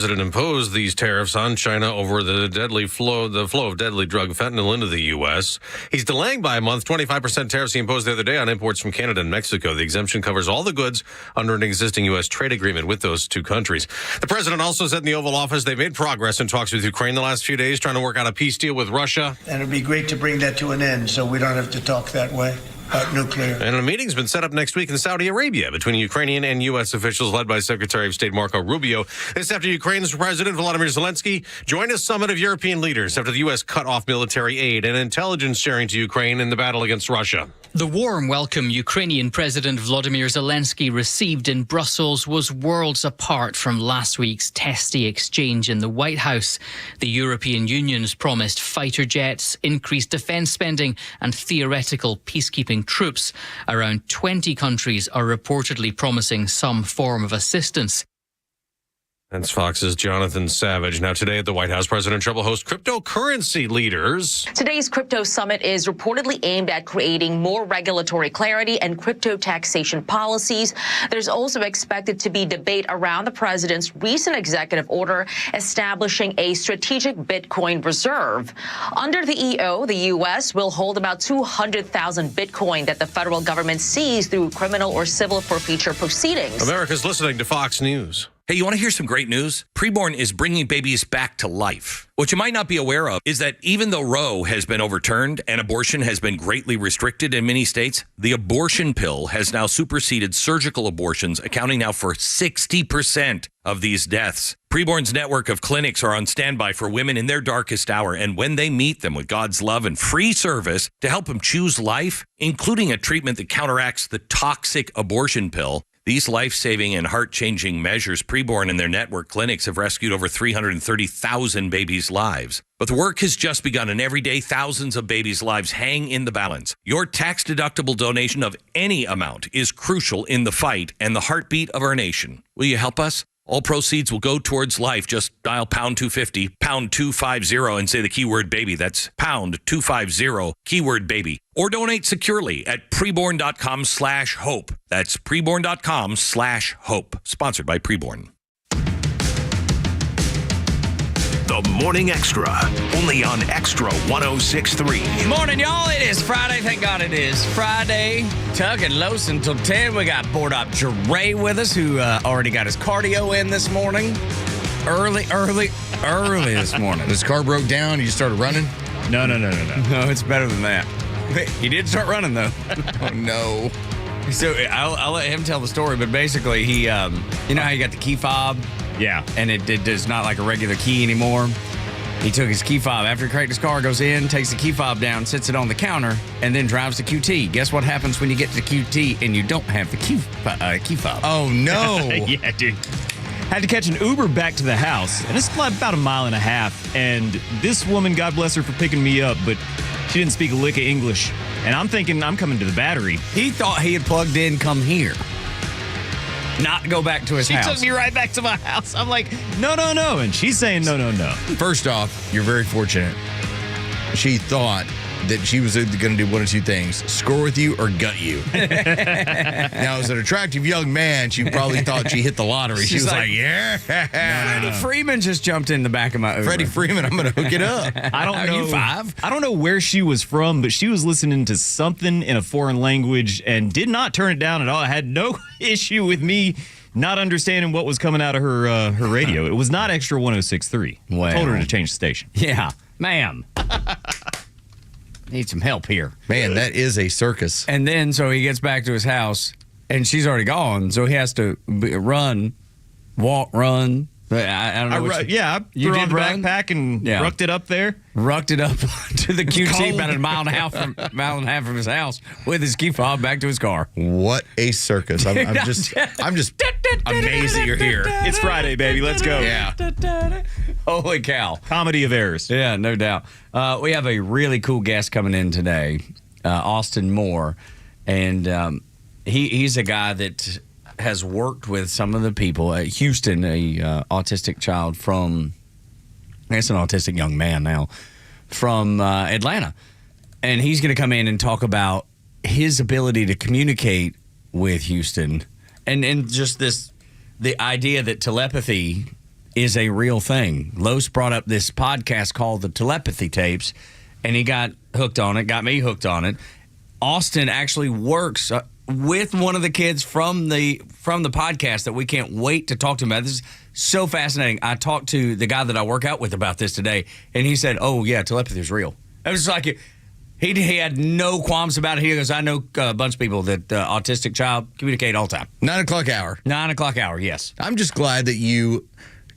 President imposed these tariffs on China over the flow of deadly drug fentanyl into the U.S. He's delaying by a month 25% tariffs he imposed the other day on imports from Canada and Mexico. The exemption covers all the goods under an existing U.S. trade agreement with those two countries. The president also said in the Oval Office they've made progress in talks with Ukraine the last few days, trying to work out a peace deal with Russia. And it'd be great to bring that to an end so we don't have to talk that way. Nuclear. And a meeting's been set up next week in Saudi Arabia between Ukrainian and U.S. officials led by Secretary of State Marco Rubio. This after Ukraine's President Volodymyr Zelensky joined a summit of European leaders after the U.S. cut off military aid and intelligence sharing to Ukraine in the battle against Russia. The warm welcome Ukrainian President Volodymyr Zelensky received in Brussels was worlds apart from last week's testy exchange in the White House. The European Union's promised fighter jets, increased defence spending and theoretical peacekeeping troops. Around 20 countries are reportedly promising some form of assistance. That's Fox's Jonathan Savage. Now today at the White House, President Trump will host cryptocurrency leaders. Today's crypto summit is reportedly aimed at creating more regulatory clarity and crypto taxation policies. There's also expected to be debate around the president's recent executive order establishing a strategic Bitcoin reserve. Under the EO, the U.S. will hold about 200,000 Bitcoin that the federal government seized through criminal or civil forfeiture proceedings. America's listening to Fox News. Hey, you want to hear some great news? Preborn is bringing babies back to life. What you might not be aware of is that even though Roe has been overturned and abortion has been greatly restricted in many states, the abortion pill has now superseded surgical abortions, accounting now for 60% of these deaths. Preborn's network of clinics are on standby for women in their darkest hour, and when they meet them with God's love and free service to help them choose life, including a treatment that counteracts the toxic abortion pill, these life-saving and heart-changing measures, Preborn and their network clinics have rescued over 330,000 babies' lives. But the work has just begun, and every day thousands of babies' lives hang in the balance. Your tax-deductible donation of any amount is crucial in the fight and the heartbeat of our nation. Will you help us? All proceeds will go towards life. Just dial pound 250, pound 250, and say the keyword baby. That's pound 250, keyword baby. Or donate securely at preborn.com/hope. That's preborn.com/hope. Sponsored by Preborn. The Morning Xtra, only on Xtra 106.3. Morning, y'all. It is Friday. Thank God it is Friday. Tug and Los until 10. We got board op Jeray with us, who already got his cardio in this morning. Early this morning. His car broke down. He just started running? No, it's better than that. He did start running, though. Oh, no. So I'll let him tell the story, but basically he, you know how you got the key fob? Yeah. And it is not like a regular key anymore. He took his key fob. After he cracked his car, goes in, takes the key fob down, sits it on the counter, and then drives to QT. Guess what happens when you get to QT and you don't have the key fob? Oh, no. Yeah, dude. Had to catch an Uber back to the house, and it's about a mile and a half. And this woman, God bless her for picking me up, but she didn't speak a lick of English. And I'm thinking I'm coming to the Battery. He thought he had plugged in, come here. Not go back to his house. She took me right back to my house. I'm like, no. And she's saying no. First off, you're very fortunate. She thought that she was going to do one of two things, score with you or gut you. Now, as an attractive young man, she probably thought she hit the lottery. She was like, yeah. Freddie Freeman just jumped in the back of my Uber. Freddie Freeman, I'm going to hook it up. I don't know. Are you 5? I don't know where she was from, but she was listening to something in a foreign language and did not turn it down at all. I had no issue with me not understanding what was coming out of her radio. It was not Extra 106.3. Well, told her to change the station. Yeah, ma'am. Need some help here. Man, that is a circus. And then, so he gets back to his house, and she's already gone, so he has to walk, run. I don't know. I You threw on did the run? backpack and rucked it up there. Rucked it up to the QT about a mile and a half from his house with his key fob back to his car. What a circus. I'm just amazed that you're here. It's Friday, baby. Let's go. Yeah. Holy cow. Comedy of errors. Yeah, no doubt. We have a really cool guest coming in today, Austin Moore. And he's a guy that has worked with some of the people at Houston, a autistic child from, I guess an autistic young man now, from Atlanta. And he's going to come in and talk about his ability to communicate with Houston and just the idea that telepathy is a real thing. Los brought up this podcast called the Telepathy Tapes, and he got hooked on it, got me hooked on it. Austin actually works with one of the kids from the podcast that we can't wait to talk to him about. This is so fascinating. I talked to the guy that I work out with about this today, and he said, "Oh yeah, telepathy is real." I was like, he had no qualms about it. He goes, "I know a bunch of people that autistic child communicate all the time." 9 o'clock hour. 9 o'clock hour, yes. I'm just glad that you,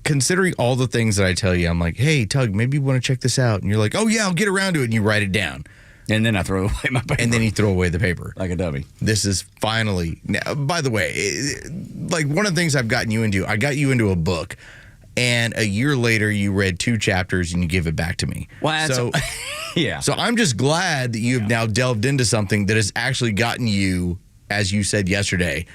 considering all the things that I tell you, I'm like, hey, Tug, maybe you want to check this out. And you're like, oh, yeah, I'll get around to it. And you write it down. And then I throw away my paper. And then you throw away the paper. Like a dummy. This is finally, now, by the way, like one of the things I've gotten you into, I got you into a book. And a year later, you read 2 chapters and you give it back to me. Well, so, yeah. So I'm just glad that you've now delved into something that has actually gotten you, as you said yesterday,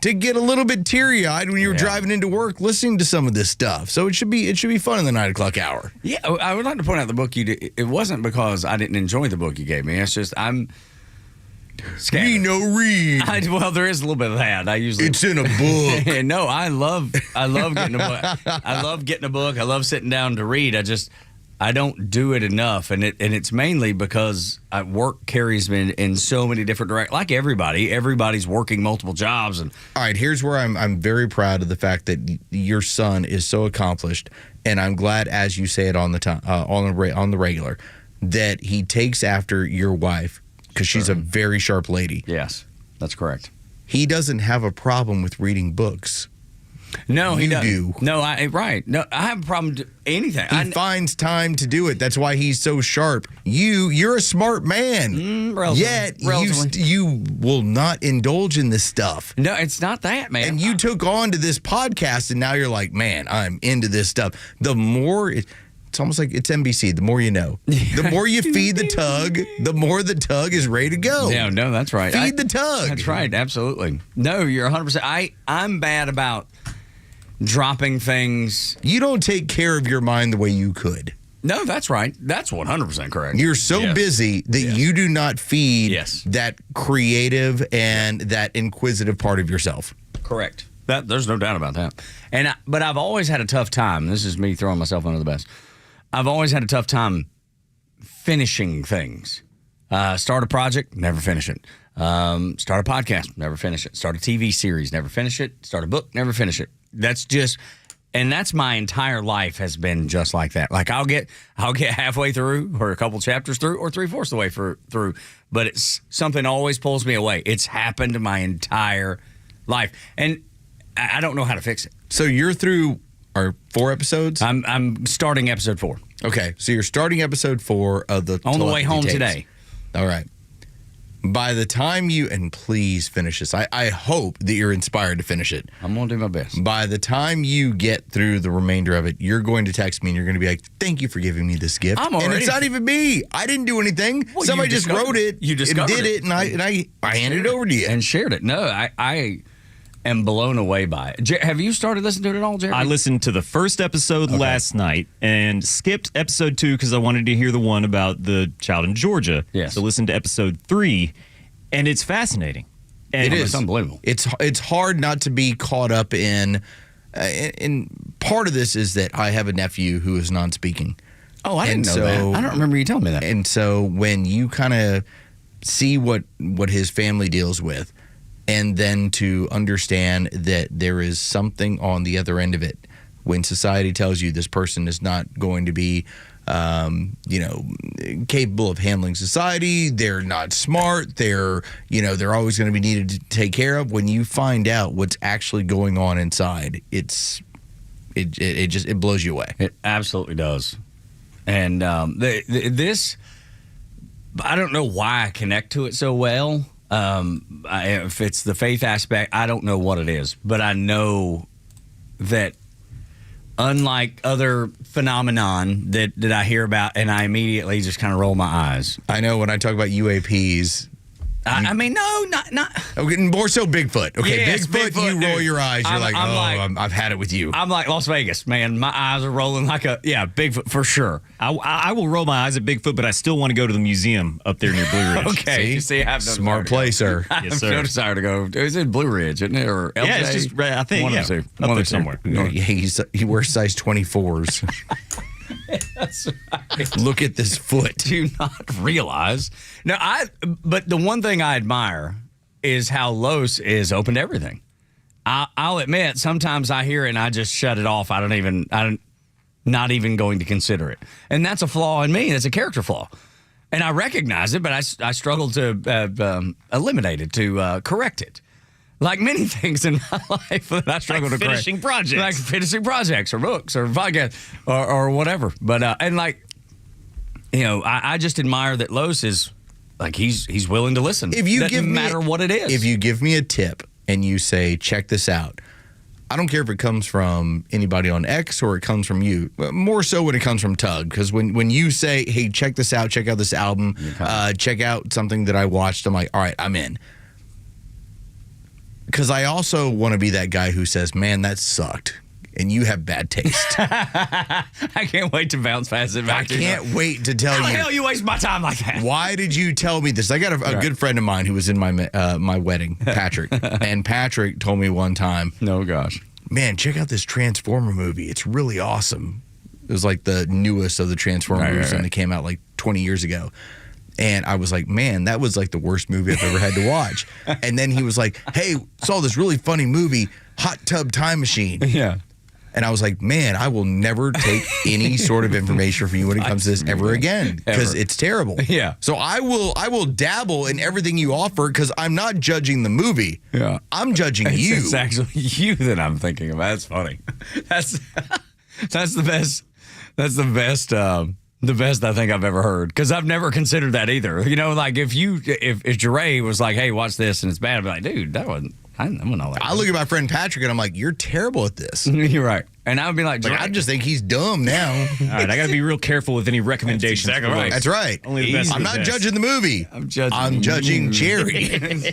to get a little bit teary-eyed when you were driving into work listening to some of this stuff. So it should be fun in the 9 o'clock hour. Yeah, I would like to point out the book you did. It wasn't because I didn't enjoy the book you gave me. It's just I'm scattered. Me no read. Well, there is a little bit of that. It's in a book. No, I love getting a book. I love getting a book. I love sitting down to read. I don't do it enough, and it's mainly because work carries me in so many different directions. Like everybody's working multiple jobs. And all right, here's where I'm very proud of the fact that your son is so accomplished, and I'm glad, as you say it on the time on the regular, that he takes after your wife because she's a very sharp lady. Yes, that's correct. He doesn't have a problem with reading books. No, he doesn't. do. No, right. No, I have a problem with anything. He finds time to do it. That's why he's so sharp. You're a smart man. Relatively. You will not indulge in this stuff. No, it's not that, man. And you took on to this podcast, and now you're like, man, I'm into this stuff. The more it's almost like it's NBC. The more you know. The more you feed the Tug, the more the Tug is ready to go. Yeah, no, that's right. Feed the Tug. That's right, absolutely. No, you're 100%. I'm bad about dropping things. You don't take care of your mind the way you could. No, that's right. That's 100% correct. You're so busy that you do not feed that creative and that inquisitive part of yourself. Correct. There's no doubt about that. But I've always had a tough time. This is me throwing myself under the bus. I've always had a tough time finishing things. Start a project, never finish it. Start a podcast, never finish it. Start a TV series, never finish it. Start a book, never finish it. That's my entire life has been just like that. Like I'll get halfway through, or a couple chapters through, or 3/4 the way through, but it's something always pulls me away. It's happened my entire life, and I don't know how to fix it. So you're through our 4 episodes? I'm starting episode 4. Okay, so you're starting episode 4 of the on the way home tapes. today. All right. By the time and please finish this. I hope that you're inspired to finish it. I'm going to do my best. By the time you get through the remainder of it, you're going to text me and you're going to be like, thank you for giving me this gift. And it's not even me. I didn't do anything. Well, somebody just wrote it. You discovered did it. And I handed it over to you. And shared it. No, I am blown away by it. Have you started listening to it at all, Jerry? I listened to the first episode last night and skipped episode 2 because I wanted to hear the one about the child in Georgia. Yes. So listen to episode 3, and it's fascinating. And it is. It's unbelievable. It's hard not to be caught up in part of this is that I have a nephew who is non-speaking. Oh, I didn't know that. I don't remember you telling me that. And so when you kind of see what his family deals with, and then to understand that there is something on the other end of it, when society tells you this person is not going to be, capable of handling society, they're not smart, they're always going to be needed to take care of. When you find out what's actually going on inside, it blows you away. It absolutely does. And this, I don't know why I connect to it so well. If it's the faith aspect, I don't know what it is, but I know that unlike other phenomenon that I hear about, and I immediately just kind of roll my eyes. I know when I talk about UAPs, I mean, no, not. Okay, more so Bigfoot. Okay, Yes, Bigfoot, you roll dude. your eyes. You're I'm I've had it with you. I'm like Las Vegas, man. My eyes are rolling like Bigfoot for sure. I will roll my eyes at Bigfoot, but I still want to go to the museum up there near Blue Ridge. Okay, you see, I have no Smart play, sir. I have Yes, sir. no desire to go. Is it Blue Ridge, isn't it? Or LJ? Yeah, it's just, I think, One yeah, of the two. up One of there the two. somewhere. No, he wears size 24s. That's right. Look at this foot. Do not realize. No, but the one thing I admire is how Los is open to everything. I'll admit, sometimes I hear it and I just shut it off. I'm not even going to consider it. And that's a flaw in me. That's a character flaw. And I recognize it, but I struggle to eliminate it, to correct it. Like many things in my life that I struggle to correct. finishing projects. Like finishing projects or books or podcasts or whatever. But, and like, I just admire that Los is, like, he's willing to listen. If you Doesn't give matter what it is. If you give me a tip and you say, check this out, I don't care if it comes from anybody on X or it comes from you. More so when it comes from Tug, because when you say, hey, check this out, check out this album, check out something that I watched, I'm like, all right, I'm in. Because I also want to be that guy who says, man, that sucked. And you have bad taste. I can't wait to bounce past it back. I can't wait to tell How you. the hell you waste my time like that? Why did you tell me this? I got a good friend of mine who was in my wedding, Patrick. And Patrick told me one time, No, gosh. man, check out this Transformer movie. It's really awesome. It was like the newest of the Transformer movies, and they came out like 20 years ago. And I was like, man, that was like the worst movie I've ever had to watch. And then he was like, hey, saw this really funny movie, Hot Tub Time Machine. Yeah. And I was like, man, I will never take any sort of information from you when it comes to this ever again, because it's terrible. Yeah. So I will dabble in everything you offer, because I'm not judging the movie. Yeah. I'm judging you. It's actually you that I'm thinking about. That's funny. That's the best. That's the best I think I've ever heard, because I've never considered that either. Like if Jeray was like, hey, watch this and it's bad, I'd be like, dude, that wasn't. I'm not like. I look at my friend Patrick and I'm like, you're terrible at this. You're right. And I would be like, I just think he's dumb now. All right, I got to be real careful with any recommendations. That's exactly right. That's right. Only the best. I'm not judging the movie. I'm judging. I'm judging Jerry.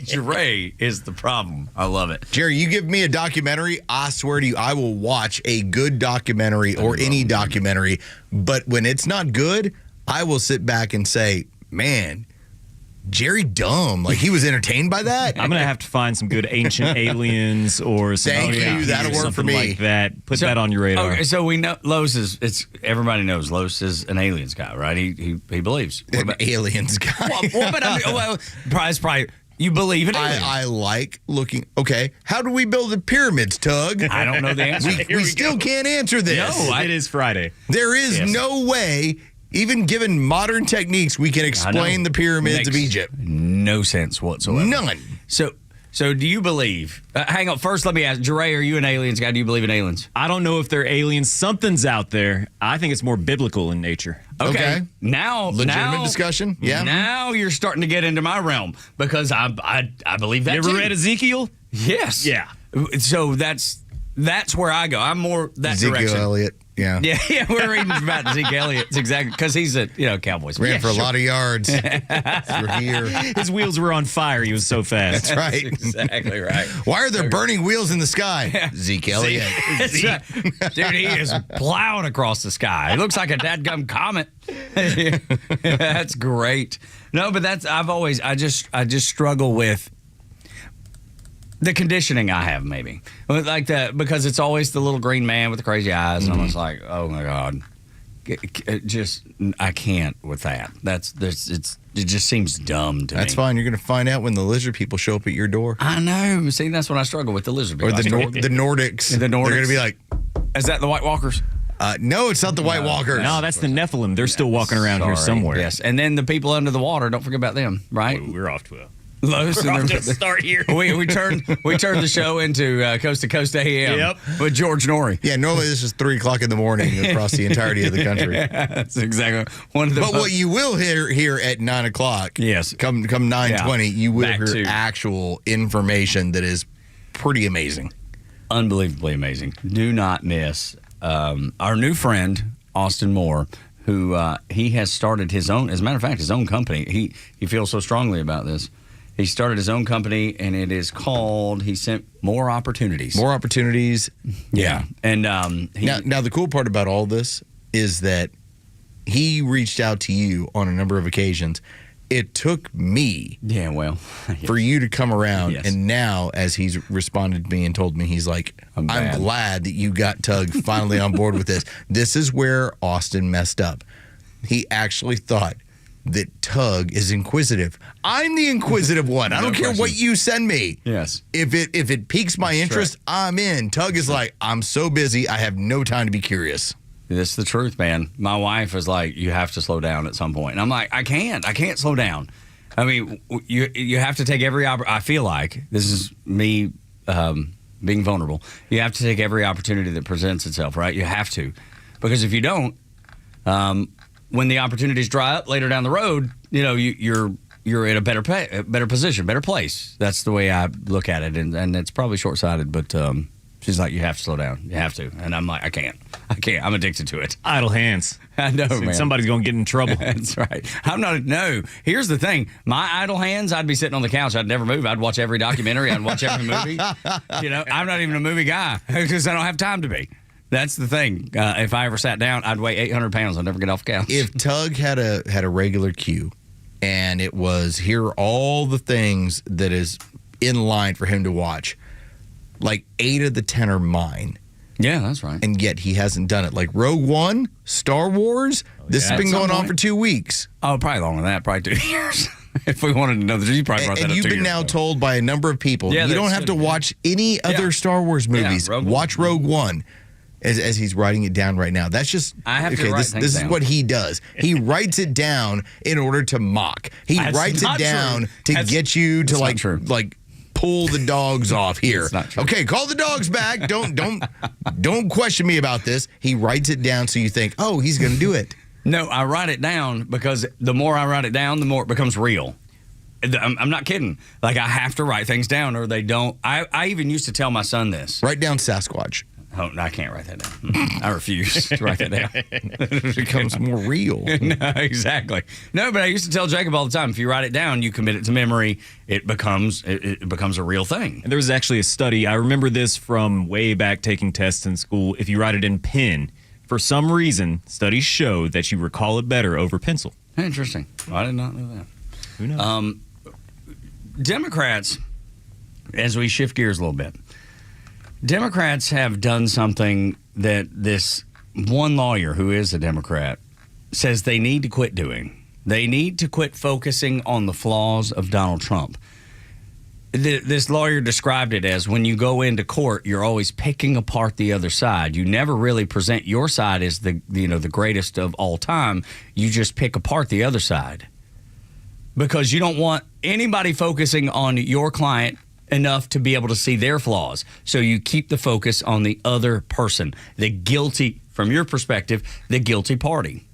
Jeray is the problem. I love it. Jerry, you give me a documentary, I swear to you, I will watch a good documentary or any documentary. But when it's not good, I will sit back and say, man, Jerry dumb. Like, he was entertained by that. I'm gonna have to find some good ancient aliens or some Thank you. That'll work for something me. like that. Put that on your radar. Okay, so we know Los is. Everybody knows Los is an aliens guy, right? He believes. What about, Aliens guy. but I mean, probably you believe in aliens. I like looking. Okay, how do we build the pyramids, Tug? I don't know the answer. We still can't answer this. No, it is Friday. There is no way, even given modern techniques, we can explain the pyramids of Makes Egypt. No sense whatsoever. None. So do you believe? Hang on. First, let me ask, Jeray, are you an aliens guy? Do you believe in aliens? I don't know if they're aliens. Something's out there. I think it's more biblical in nature. Okay. Now, Legitimate discussion? Yeah. Now you're starting to get into my realm, because I believe that. You ever too. read Ezekiel? Yes. Yeah. So that's where I go. I'm more that Ezekiel direction. Elliott. Yeah. Yeah, we're reading about Zeke Elliott. It's exactly because he's a Cowboys fan. Ran for a lot of yards through here. His wheels were on fire. He was so fast. That's right. Exactly right. Why are there burning wheels in the sky? Zeke Elliott. That's right. Dude, he is plowing across the sky. It looks like a dadgum comet. That's great. No, but I just struggle with the conditioning I have, maybe. Like that, because it's always the little green man with the crazy eyes, and I'm just like, oh my God. I can't with that. It just seems dumb to me. That's fine. You're going to find out when the lizard people show up at your door. I know. See, that's what I struggle with, the lizard people. Or the Nordics. The Nordics. They're going to be like, is that the White Walkers? no, it's not the White Walkers. No, that's the Nephilim. They're still walking around here somewhere. Yes, and then the people under the water, don't forget about them, right? We're off to a Los We're and off the- to a start here. We turned the show into Coast to Coast AM Yep. with George Norrie. Yeah, normally this is 3 o'clock in the morning across the entirety of the country. That's exactly one of the. But what you will hear here at 9 o'clock, Yes. come 9:20, you will Back hear to- actual information that is pretty amazing. Unbelievably amazing. Do not miss our new friend Austin Moore, who he has started his own. As a matter of fact, his own company. He feels so strongly about this. He started his own company, and it is called, he sent More Opportunities. More Opportunities. Yeah. And now, the cool part about all this is that he reached out to you on a number of occasions. It took me for you to come around, and now as he's responded to me and told me, he's like, I'm glad that you got Tug finally on board with this. This is where Austin messed up. He actually thought that Tug is inquisitive. I'm the inquisitive one. I don't care what you send me. Yes. If it piques my interest, I'm in. Tug is like, I'm so busy, I have no time to be curious. This is the truth, man. My wife is like, you have to slow down at some point. And I'm like, I can't slow down. I mean, you have to take every I feel like, this is me being vulnerable. You have to take every opportunity that presents itself, right? You have to. Because if you don't, when the opportunities dry up later down the road, you're in a better position, better place. That's the way I look at it. And it's probably short-sighted, but she's like, you have to slow down. You have to. And I'm like, I can't. I'm addicted to it. Idle hands. I know, man. Somebody's going to get in trouble. That's right. No. Here's the thing. My idle hands, I'd be sitting on the couch. I'd never move. I'd watch every documentary. I'd watch every movie. I'm not even a movie guy because I don't have time to be. That's the thing. If I ever sat down, I'd weigh 800 pounds. I'd never get off the couch. If Tug had a regular queue and it was, here are all the things that is in line for him to watch, like 8 of the 10 are mine. Yeah, that's right. And yet he hasn't done it. Like Rogue One, Star Wars, this has been going on for 2 weeks. Oh, probably longer than that, probably 2 years. If we wanted to know, you probably brought that up 2 years ago. And you've been now told by a number of people, you don't have to watch any other Star Wars movies. Watch Rogue One. As he's writing it down right now. That's just, I have to write this things is down. what he does. He writes it down in order to mock. He writes it down to get you to like pull the dogs off here. Okay, call the dogs back. Don't question me about this. He writes it down so you think, oh, he's going to do it. No, I write it down because the more I write it down, the more it becomes real. I'm not kidding. Like, I have to write things down or they don't. I even used to tell my son this. Write down Sasquatch. Oh, no, I can't write that down. I refuse to write that down. It becomes more real. No, exactly. No, but I used to tell Jacob all the time, if you write it down, you commit it to memory, it becomes a real thing. And there was actually a study. I remember this from way back taking tests in school. If you write it in pen, for some reason, studies show that you recall it better over pencil. Interesting. Well, I did not know that. Who knows? Democrats, as we shift gears a little bit, Democrats have done something that this one lawyer who is a Democrat says they need to quit doing. They need to quit focusing on the flaws of Donald Trump. This lawyer described it as when you go into court, you're always picking apart the other side. You never really present your side as the greatest of all time. You just pick apart the other side because you don't want anybody focusing on your client enough to be able to see their flaws. So you keep the focus on the other person, the guilty, from your perspective, the guilty party.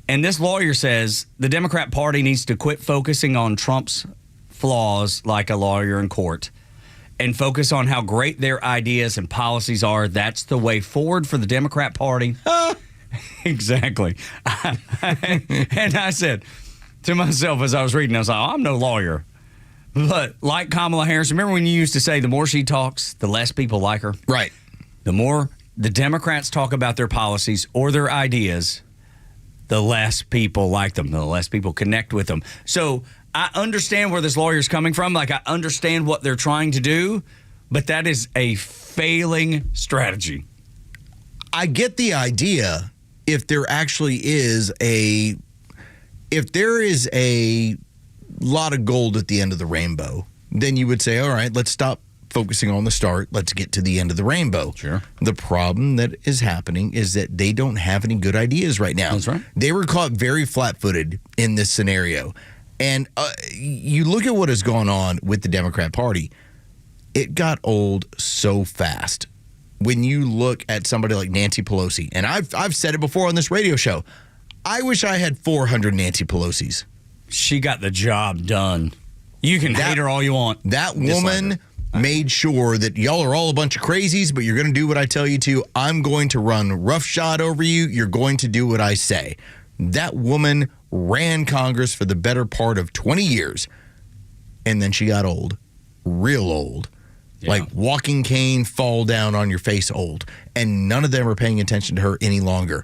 And this lawyer says the Democrat Party needs to quit focusing on Trump's flaws like a lawyer in court and focus on how great their ideas and policies are. That's the way forward for the Democrat Party. Exactly. And I said to myself as I was reading, I was like, I'm no lawyer. But like Kamala Harris, remember when you used to say the more she talks, the less people like her? Right. The more the Democrats talk about their policies or their ideas, the less people like them, the less people connect with them. So I understand where this lawyer's coming from. Like, I understand what they're trying to do, but that is a failing strategy. I get the idea if there actually is a lot of gold at the end of the rainbow, then you would say, all right, let's stop focusing on the start. Let's get to the end of the rainbow. Sure. The problem that is happening is that they don't have any good ideas right now. That's right. They were caught very flat-footed in this scenario. And you look at what has gone on with the Democrat Party, it got old so fast. When you look at somebody like Nancy Pelosi, and I've said it before on this radio show, I wish I had 400 Nancy Pelosi's. She got the job done. You can hate her all you want. That woman made sure that y'all are all a bunch of crazies, but you're going to do what I tell you to. I'm going to run roughshod over you. You're going to do what I say. That woman ran Congress for the better part of 20 years. and then she got old, real old. Yeah. Like walking cane, fall down on your face old. And none of them are paying attention to her any longer.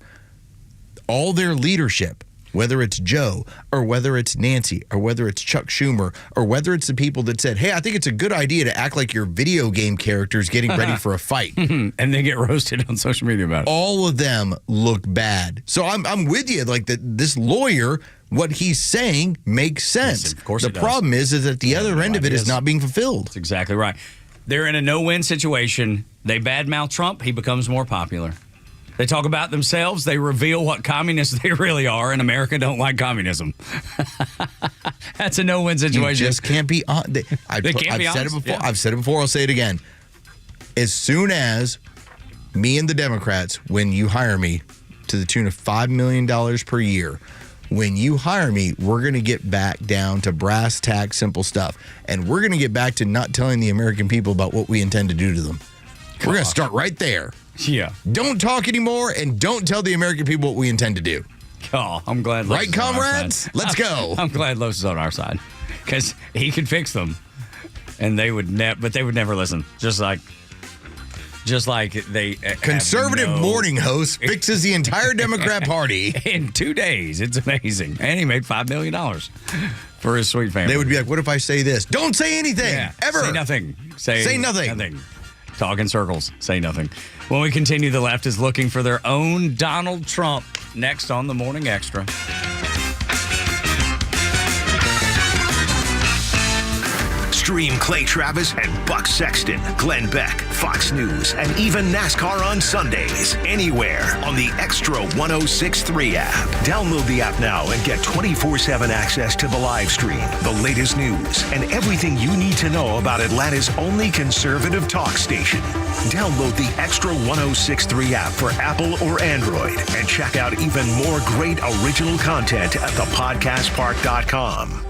All their leadership, whether it's Joe or whether it's Nancy or whether it's Chuck Schumer or whether it's the people that said, hey, I think it's a good idea to act like your video game characters getting ready for a fight. And they get roasted on social media about it. All of them look bad. So I'm with you. Like this lawyer, what he's saying makes sense. Yes, of course the it does. problem is that the other end of it is not being fulfilled. That's exactly right. They're in a no-win situation. They badmouth Trump, he becomes more popular. They talk about themselves, they reveal what communists they really are, and America don't like communism. That's a no-win situation. You just can't be on. I've said it before. Yeah. I've said it before. I'll say it again. As soon as me and the Democrats, when you hire me to the tune of $5 million per year, when you hire me, we're going to get back down to brass tacks, simple stuff. And we're going to get back to not telling the American people about what we intend to do to them. We're going to start right there. Yeah. Don't talk anymore and don't tell the American people what we intend to do. Oh, I'm glad Los Right, is on our comrades? side. Let's go. I'm glad Los is on our side because he could fix them, and they would but they would never listen. Just like they Conservative morning host fixes the entire Democrat Party in 2 days. It's amazing, and he made $5 million for his sweet family. They would be like, what if I say this? Don't say anything, ever. Say nothing. Say nothing. Talk in circles. Say nothing. When we continue, the left is looking for their own Donald Trump. Next on the Morning Extra. Stream Clay Travis and Buck Sexton, Glenn Beck, Fox News, and even NASCAR on Sundays. Anywhere on the Extra 106.3 app. Download the app now and get 24/7 access to the live stream, the latest news, and everything you need to know about Atlanta's only conservative talk station. Download the Extra 106.3 app for Apple or Android and check out even more great original content at thepodcastpark.com.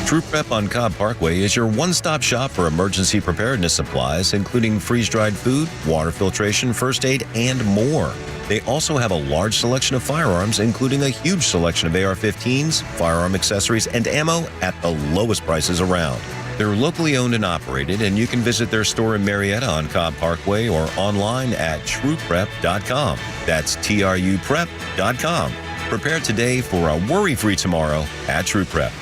True Prep on Cobb Parkway is your one-stop shop for emergency preparedness supplies, including freeze-dried food, water filtration, first aid, and more. They also have a large selection of firearms, including a huge selection of AR-15s, firearm accessories, and ammo at the lowest prices around. They're locally owned and operated, and you can visit their store in Marietta on Cobb Parkway or online at trueprep.com. That's TRUprep.com. Prepare today for a worry-free tomorrow at True Prep.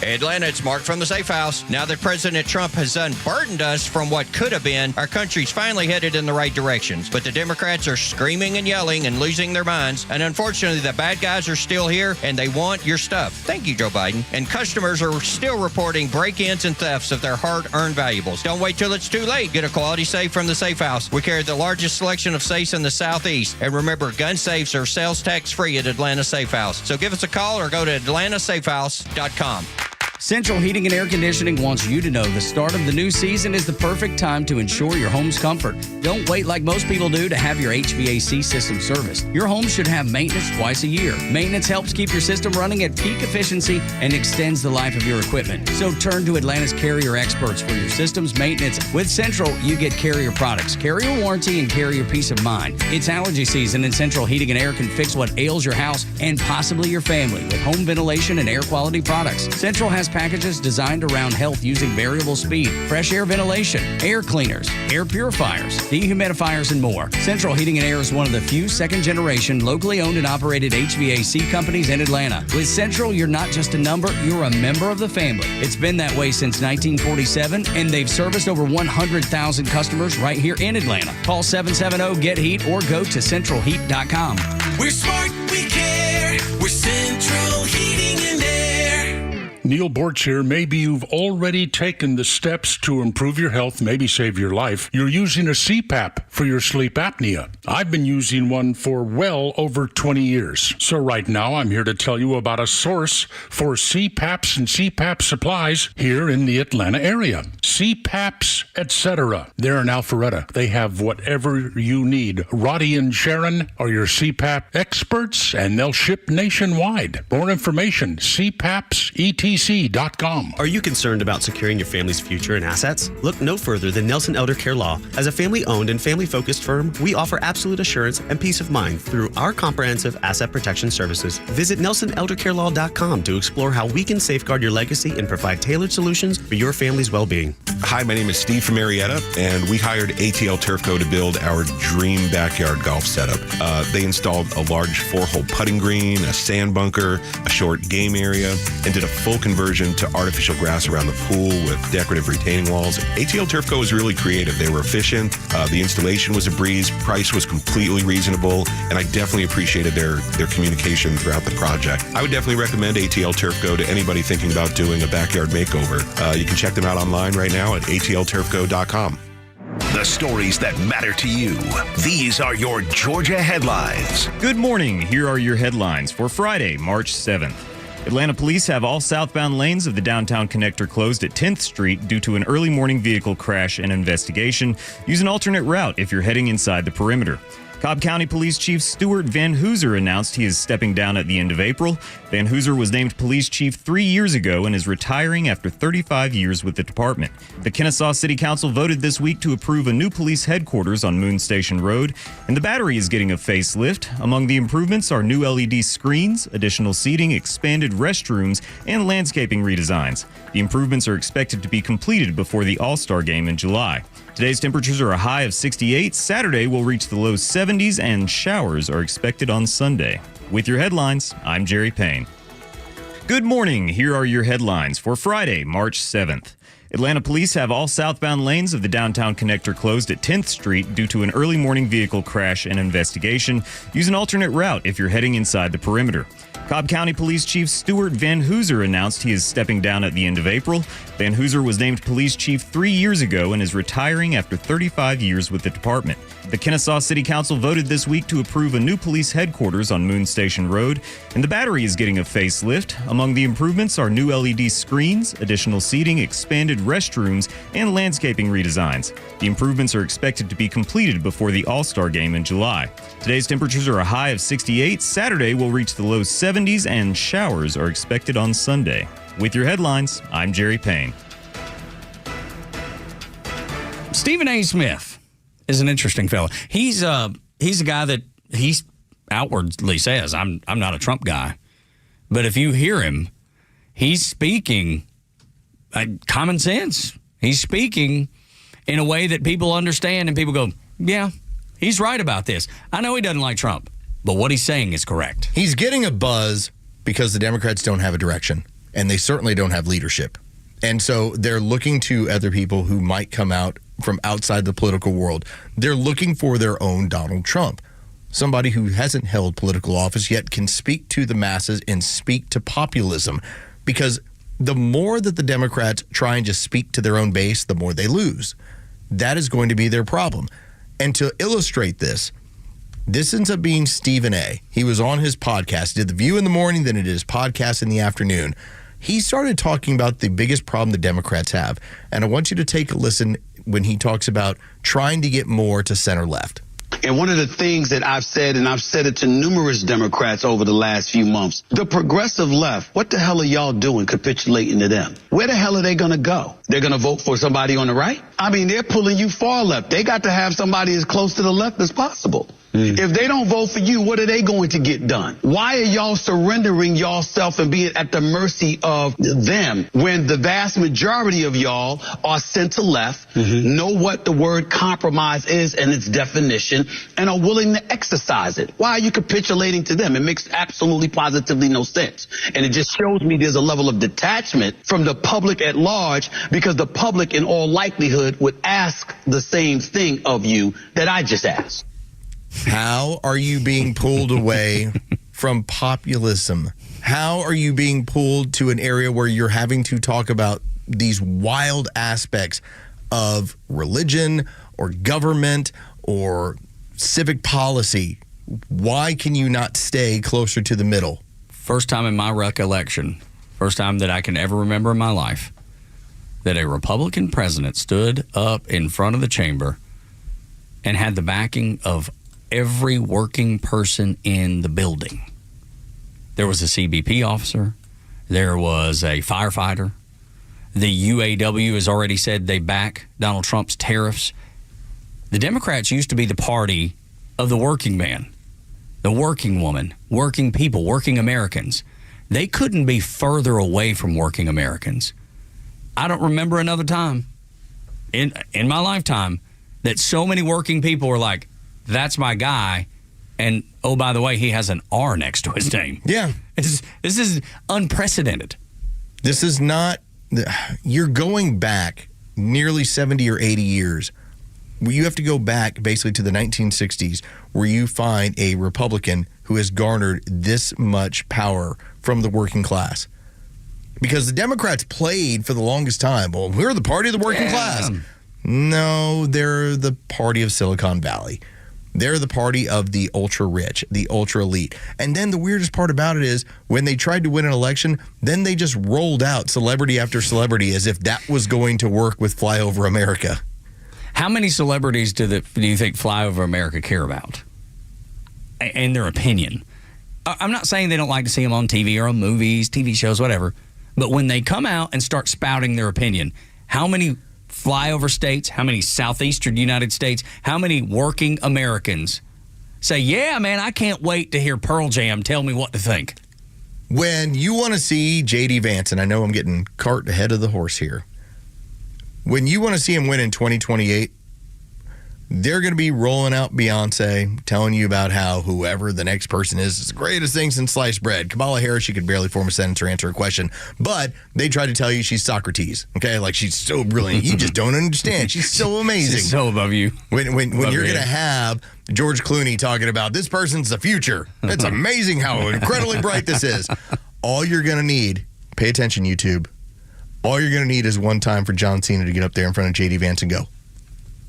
Atlanta, it's Mark from the Safe House. Now that President Trump has unburdened us from what could have been, our country's finally headed in the right directions. But the Democrats are screaming and yelling and losing their minds. And unfortunately, the bad guys are still here and they want your stuff. Thank you, Joe Biden. And customers are still reporting break-ins and thefts of their hard-earned valuables. Don't wait till it's too late. Get a quality safe from the Safe House. We carry the largest selection of safes in the Southeast. And remember, gun safes are sales tax-free at Atlanta Safe House. So give us a call or go to atlantasafehouse.com. Central Heating and Air Conditioning wants you to know the start of the new season is the perfect time to ensure your home's comfort. Don't wait like most people do to have your HVAC system serviced. Your home should have maintenance twice a year. Maintenance helps keep your system running at peak efficiency and extends the life of your equipment. So turn to Atlanta's Carrier experts for your system's maintenance. With Central, you get Carrier products, Carrier warranty, and Carrier peace of mind. It's allergy season, and Central Heating and Air can fix what ails your house and possibly your family with home ventilation and air quality products. Central has packages designed around health using variable speed, fresh air ventilation, air cleaners, air purifiers, dehumidifiers, and more. Central Heating and Air is one of the few second-generation, locally owned and operated HVAC companies in Atlanta. With Central, you're not just a number, you're a member of the family. It's been that way since 1947, and they've serviced over 100,000 customers right here in Atlanta. Call 770-GET-HEAT or go to centralheat.com. We're smart, we care. We're Central Heating and Air. Neil Borch here. Maybe you've already taken the steps to improve your health, maybe save your life. You're using a CPAP for your sleep apnea. I've been using one for well over 20 years. So right now I'm here to tell you about a source for CPAPs and CPAP supplies here in the Atlanta area. CPAPs, etc. They're in Alpharetta. They have whatever you need. Roddy and Sharon are your CPAP experts, and they'll ship nationwide. More information, CPAPs, etc. NelsonElderCC.com. Are you concerned about securing your family's future and assets? Look no further than Nelson Elder Care Law. As a family-owned and family-focused firm, we offer absolute assurance and peace of mind through our comprehensive asset protection services. Visit NelsonElderCareLaw.com to explore how we can safeguard your legacy and provide tailored solutions for your family's well-being. Hi, my name is Steve from Marietta, and we hired ATL Turf Co. to build our dream backyard golf setup. They installed a large 4-hole putting green, a sand bunker, a short game area, and did a full conversion to artificial grass around the pool with decorative retaining walls. ATL Turf Co. was really creative. They were efficient. The installation was a breeze. Price was completely reasonable, and I definitely appreciated their communication throughout the project. I would definitely recommend ATL Turf Co. to anybody thinking about doing a backyard makeover. You can check them out online right now at atlturfco.com. The stories that matter to you. These are your Georgia headlines. Good morning. Here are your headlines for Friday, March 7th. Atlanta police have all southbound lanes of the downtown connector closed at 10th Street due to an early morning vehicle crash and investigation. Use an alternate route if you're heading inside the perimeter. Cobb County Police Chief Stuart Van Hooser announced he is stepping down at the end of April. Van Hooser was named police chief 3 years ago and is retiring after 35 years with the department. The Kennesaw City Council voted this week to approve a new police headquarters on Moon Station Road, and the Battery is getting a facelift. Among the improvements are new LED screens, additional seating, expanded restrooms, and landscaping redesigns. The improvements are expected to be completed before the All-Star Game in July. Today's temperatures are a high of 68. Saturday will reach the low 70s, and showers are expected on Sunday. With your headlines, I'm Jerry Payne. Good morning. Here are your headlines for Friday, March 7th. Atlanta police have all southbound lanes of the downtown connector closed at 10th Street due to an early morning vehicle crash and investigation. Use an alternate route if you're heading inside the perimeter. Cobb County Police Chief Stuart Van Hooser announced he is stepping down at the end of April. Van Hooser was named police chief 3 years ago and is retiring after 35 years with the department. The Kennesaw City Council voted this week to approve a new police headquarters on Moon Station Road, and the Battery is getting a facelift. Among the improvements are new LED screens, additional seating, expanded restrooms, and landscaping redesigns. The improvements are expected to be completed before the All-Star Game in July. Today's temperatures are a high of 68. Saturday will reach the low 70s, and showers are expected on Sunday. With your headlines, I'm Jerry Payne. Stephen A. Smith is an interesting fellow. He's a guy that he outwardly says, I'm not a Trump guy. But if you hear him, he's speaking common sense. He's speaking in a way that people understand, and people go, yeah, he's right about this. I know he doesn't like Trump, but what he's saying is correct. He's getting a buzz because the Democrats don't have a direction, and they certainly don't have leadership. And so they're looking to other people who might come out from outside the political world. They're looking for their own Donald Trump, somebody who hasn't held political office yet can speak to the masses and speak to populism, because the more that the Democrats try and just speak to their own base, the more they lose. That is going to be their problem. And to illustrate this ends up being Stephen A. He was on his podcast, did The View in the morning, then it is podcast in the afternoon. He started talking about the biggest problem the Democrats have. And I want you to take a listen when he talks about trying to get more to center left. And one of the things that I've said, and I've said it to numerous Democrats over the last few months, the progressive left, what the hell are y'all doing capitulating to them? Where the hell are they going to go? They're going to vote for somebody on the right? I mean, they're pulling you far left. They got to have somebody as close to the left as possible. If they don't vote for you, what are they going to get done? Why are y'all surrendering y'allself and being at the mercy of them when the vast majority of y'all are center left, know what the word compromise is and its definition, and are willing to exercise it? Why are you capitulating to them? It makes absolutely positively no sense. And it just shows me there's a level of detachment from the public at large, because the public in all likelihood would ask the same thing of you that I just asked. How are you being pulled away from populism? How are you being pulled to an area where you're having to talk about these wild aspects of religion or government or civic policy? Why can you not stay closer to the middle? First time in my recollection, first time that I can ever remember in my life, that a Republican president stood up in front of the chamber and had the backing of every working person in the building. There was a CBP officer, There was a firefighter. The UAW has already said they back Donald Trump's tariffs. The Democrats used to be the party of the working man, the working woman, working people, working Americans. They couldn't be further away from working Americans. I don't remember another time in my lifetime that so many working people were like, that's my guy. And, oh, by the way, he has an R next to his name. Yeah. This is unprecedented. This is not, you're going back nearly 70 or 80 years. You have to go back basically to the 1960s where you find a Republican who has garnered this much power from the working class. Because the Democrats played for the longest time, well, we're the party of the working class. No, they're the party of Silicon Valley. They're the party of the ultra rich, the ultra elite. And then the weirdest part about it is when they tried to win an election, then they just rolled out celebrity after celebrity as if that was going to work with Flyover America. How many celebrities do you think Flyover America care about? In their opinion. I'm not saying they don't like to see them on TV or on movies, TV shows, whatever. But when they come out and start spouting their opinion, how many flyover states, how many southeastern United States, how many working Americans say, yeah, man, I can't wait to hear Pearl Jam tell me what to think? When you want to see J.D. Vance, and I know I'm getting cart ahead of the horse here, when you want to see him win in 2028, they're going to be rolling out Beyonce, telling you about how whoever the next person is the greatest thing since sliced bread. Kamala Harris, she could barely form a sentence or answer a question, but they try to tell you she's Socrates, okay? Like, she's so brilliant. You just don't understand. She's so amazing. She's so above you. When you're going to have George Clooney talking about this person's the future. It's amazing how incredibly bright this is. All you're going to need, pay attention, YouTube, all you're going to need is one time for John Cena to get up there in front of J.D. Vance and go,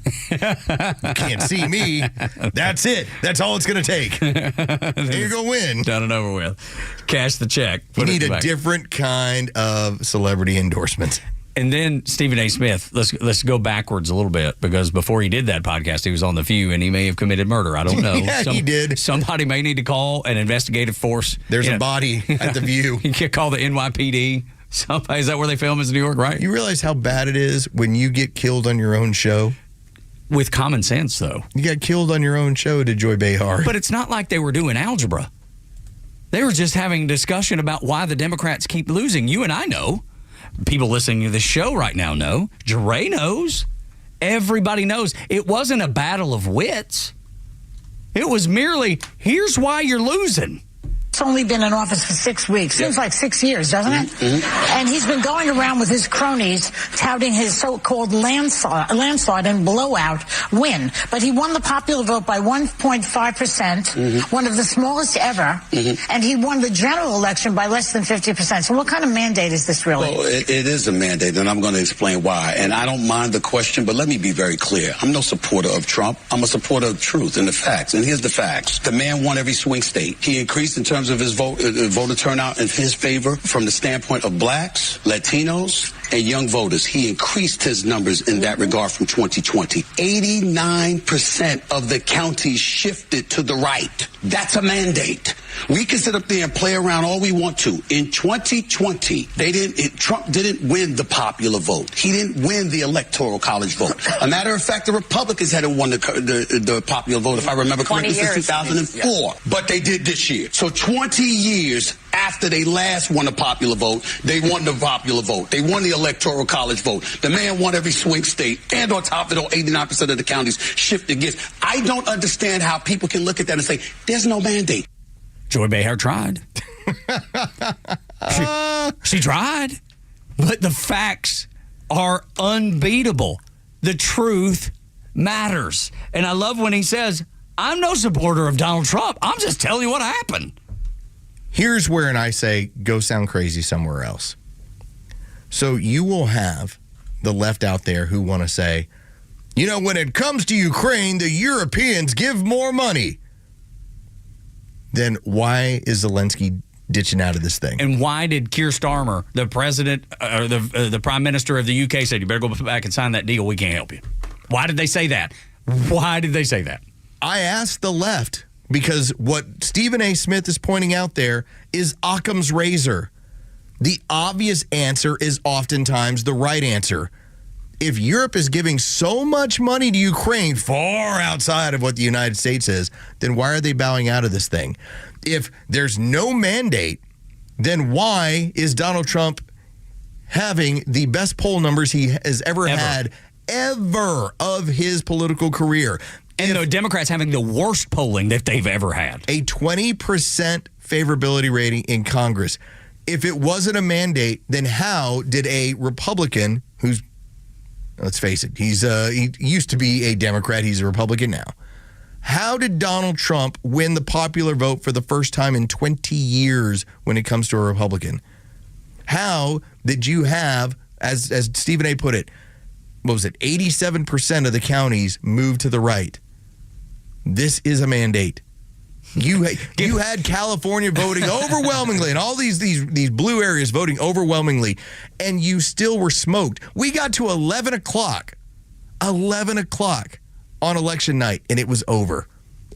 you can't see me. That's it. That's all it's going to take. And you're going to win. Done and over with. Cash the check. You need a different kind of celebrity endorsement. And then Stephen A. Smith, let's go backwards a little bit, because before he did that podcast, he was on The View, and he may have committed murder. I don't know. Yeah, he did. Somebody may need to call an investigative force. There's a body at The View. You can call the NYPD. Somebody, is that where they film? Is New York, right? You realize how bad it is when you get killed on your own show? With common sense, though. You got killed on your own show to Joy Behar. But it's not like they were doing algebra. They were just having a discussion about why the Democrats keep losing. You and I know. People listening to this show right now know. Dre knows. Everybody knows. It wasn't a battle of wits. It was merely, here's why you're losing. It's only been in office for 6 weeks. Seems like 6 years, doesn't it? Mm-hmm. And he's been going around with his cronies touting his so-called landslide and blowout win. But he won the popular vote by 1.5%, one of the smallest ever. And he won the general election by less than 50%. So what kind of mandate is this really? Well, it is a mandate, and I'm going to explain why. And I don't mind the question, but let me be very clear. I'm no supporter of Trump. I'm a supporter of truth and the facts. And here's the facts. The man won every swing state. He increased in terms of his voter turnout in his favor from the standpoint of blacks, Latinos, and young voters. He increased his numbers in that regard from 2020. 89% of the counties shifted to the right. That's a mandate. We can sit up there and play around all we want to. In 2020, Trump didn't win the popular vote. He didn't win the electoral college vote. A matter of fact, the Republicans hadn't won the popular vote, if I remember correctly, since 2004. Yeah. But they did this year. So 20 years after they last won the popular vote, they won the popular vote. They won the electoral college vote. The man won every swing state. And on top of it all, 89% of the counties shifted against. I don't understand how people can look at that and say, there's no mandate. Joy Behar tried. She tried. But the facts are unbeatable. The truth matters. And I love when he says, I'm no supporter of Donald Trump. I'm just telling you what happened. Here's where, and I say, go sound crazy somewhere else. So you will have the left out there who want to say, you know, when it comes to Ukraine, the Europeans give more money. Then why is Zelensky ditching out of this thing? And why did Keir Starmer, the president, or the prime minister of the UK, said, you better go back and sign that deal, we can't help you? Why did they say that? Why did they say that? I asked the left, because what Stephen A. Smith is pointing out there is Occam's razor. The obvious answer is oftentimes the right answer. If Europe is giving so much money to Ukraine, far outside of what the United States is, then why are they bowing out of this thing? If there's no mandate, then why is Donald Trump having the best poll numbers he has ever had of his political career? And the Democrats having the worst polling that they've ever had. A 20% favorability rating in Congress. If it wasn't a mandate, then how did a Republican who's, let's face it, he used to be a Democrat, he's a Republican now. How did Donald Trump win the popular vote for the first time in 20 years when it comes to a Republican? How did you have, as Stephen A. put it, what was it, 87% of the counties moved to the right? This is a mandate. You had California voting overwhelmingly, and all these blue areas voting overwhelmingly, and you still were smoked. We got to 11 o'clock on election night, and it was over.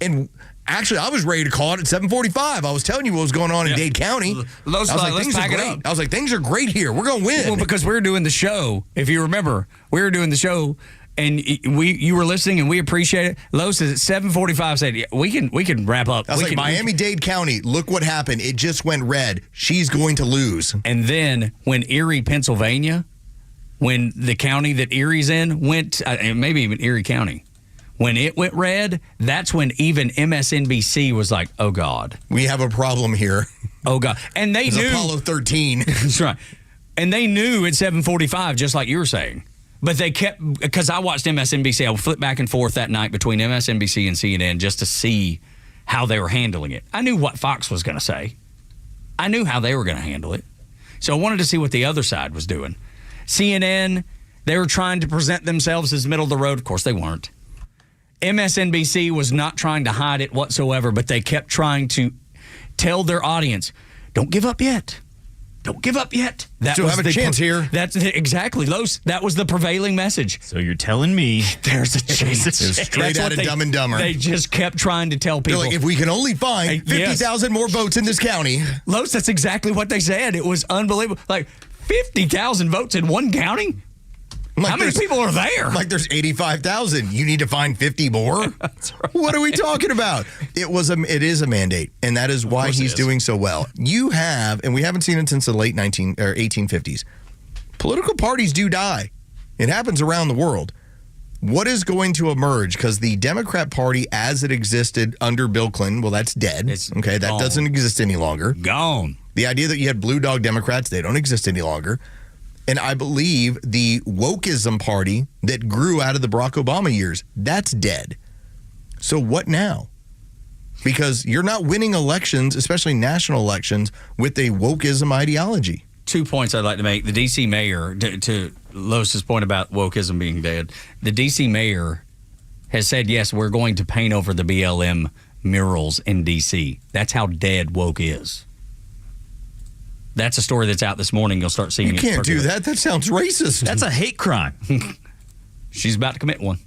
And actually, I was ready to call it at 7:45. I was telling you what was going on in Dade County. I was like, things are great here. We're going to win. Well, because we were doing the show. If you remember, we were doing the show, and you were listening, and we appreciate it. Los is at 7:45 said, yeah, we can wrap up. I was like, Miami-Dade County, look what happened. It just went red. She's going to lose. And then when Erie, Pennsylvania, when the county that Erie's in went, maybe even Erie County, when it went red, that's when even MSNBC was like, oh, God. We have a problem here. Oh, God. And they knew. Apollo 13. That's right. And they knew at 7:45, just like you were saying. But they kept, because I watched MSNBC. I would flip back and forth that night between MSNBC and CNN just to see how they were handling it. I knew what Fox was going to say. I knew how they were going to handle it. So I wanted to see what the other side was doing. CNN, they were trying to present themselves as middle of the road. Of course, they weren't. MSNBC was not trying to hide it whatsoever, but they kept trying to tell their audience, don't give up yet. Don't give up yet. Still have a chance here. That's exactly, Los. That was the prevailing message. So you're telling me there's a chance. It was straight out of Dumb and Dumber. They just kept trying to tell people. They're like, if we can only find 50,000 more votes in this county. Los, that's exactly what they said. It was unbelievable. Like 50,000 votes in one county? Like how many people are there? Like there's 85,000. You need to find 50 more? That's right. What are we talking about? It is a mandate, and that is why he's doing so well. You have, and we haven't seen it since the late 1850s. Political parties do die. It happens around the world. What is going to emerge? Because the Democrat Party, as it existed under Bill Clinton, well, that's dead. That doesn't exist any longer. Gone. The idea that you had blue dog Democrats, they don't exist any longer. And I believe the wokeism party that grew out of the Barack Obama years, that's dead. So what now? Because you're not winning elections, especially national elections, with a wokeism ideology. 2 points I'd like to make. The D.C. mayor, to Los's point about wokeism being dead, the D.C. mayor has said, yes, we're going to paint over the BLM murals in D.C. That's how dead woke is. That's a story that's out this morning. You'll start seeing it. You can't do that. That sounds racist. That's a hate crime. She's about to commit one.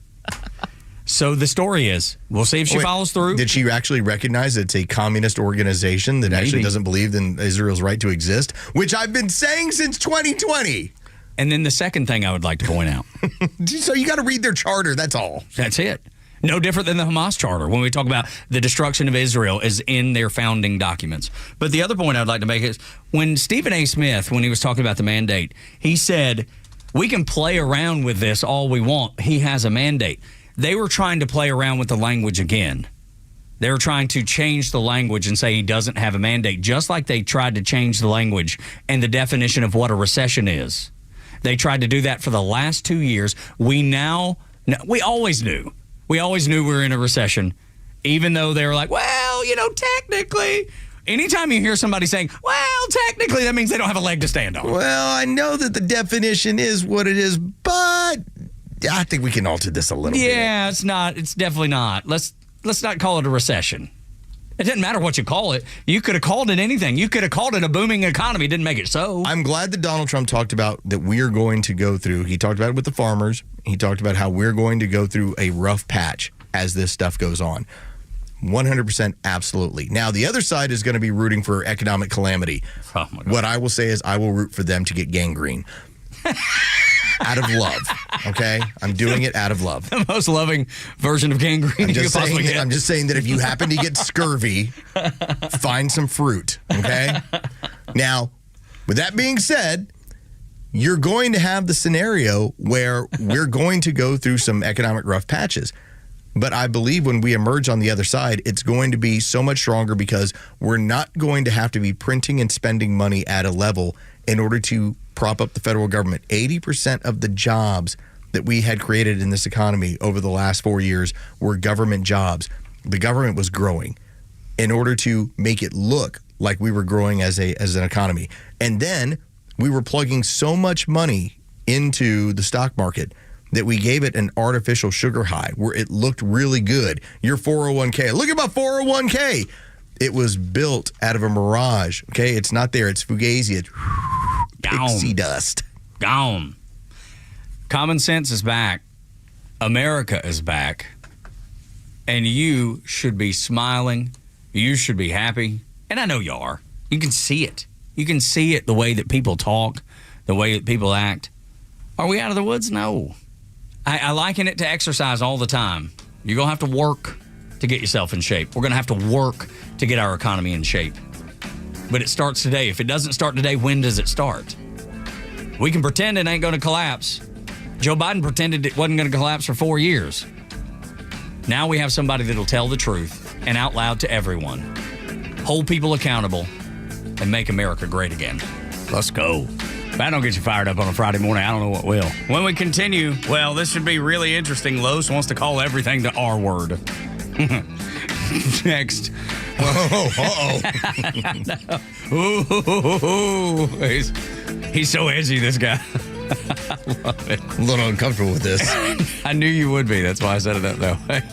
So the story is, we'll see if she follows through. Did she actually recognize it's a communist organization that actually doesn't believe in Israel's right to exist, which I've been saying since 2020? And then the second thing I would like to point out. So you got to read their charter. That's all. That's it. No different than the Hamas charter when we talk about the destruction of Israel is in their founding documents. But the other point I'd like to make is when Stephen A. Smith, when he was talking about the mandate, he said, we can play around with this all we want. He has a mandate. They were trying to play around with the language again. They were trying to change the language and say he doesn't have a mandate, just like they tried to change the language and the definition of what a recession is. They tried to do that for the last 2 years. We always knew. We always knew we were in a recession, even though they were like, well, technically. Anytime you hear somebody saying, well, technically, that means they don't have a leg to stand on. Well, I know that the definition is what it is, but I think we can alter this a little bit. Yeah, it's not. It's definitely not. Let's not call it a recession. It doesn't matter what you call it. You could have called it anything. You could have called it a booming economy. Didn't make it so. I'm glad that Donald Trump talked about that we're going to go through. He talked about it with the farmers. He talked about how we're going to go through a rough patch as this stuff goes on. 100% absolutely. Now, the other side is going to be rooting for economic calamity. Oh my God. What I will say is I will root for them to get gangrene. Out of love, okay? I'm doing it out of love. The most loving version of gangrene you could possibly get. I'm just saying that if you happen to get scurvy, find some fruit, okay? Now, with that being said, you're going to have the scenario where we're going to go through some economic rough patches. But I believe when we emerge on the other side, it's going to be so much stronger because we're not going to have to be printing and spending money at a level in order to prop up the federal government. 80% of the jobs that we had created in this economy over the last 4 years were government jobs. The government was growing in order to make it look like we were growing as an economy. And then we were plugging so much money into the stock market that we gave it an artificial sugar high where it looked really good. Your 401k. Look at my 401k. It was built out of a mirage. Okay, it's not there. It's fugazi. It's pixie dust. Gone. Common sense is back. America is back. And you should be smiling. You should be happy. And I know you are. You can see it. You can see it the way that people talk, the way that people act. Are we out of the woods? No. I liken it to exercise all the time. You're going to have to work to get yourself in shape. We're going to have to work to get our economy in shape. But it starts today. If it doesn't start today, when does it start? We can pretend it ain't going to collapse. Joe Biden pretended it wasn't going to collapse for 4 years. Now we have somebody that'll tell the truth and out loud to everyone. Hold people accountable and make America great again. Let's go. If that don't get you fired up on a Friday morning, I don't know what will. When we continue, well, this should be really interesting. Los wants to call everything the R word. Next. Ooh, he's so edgy, this guy. I love it. I'm a little uncomfortable with this. I knew you would be. That's why I set it up that way.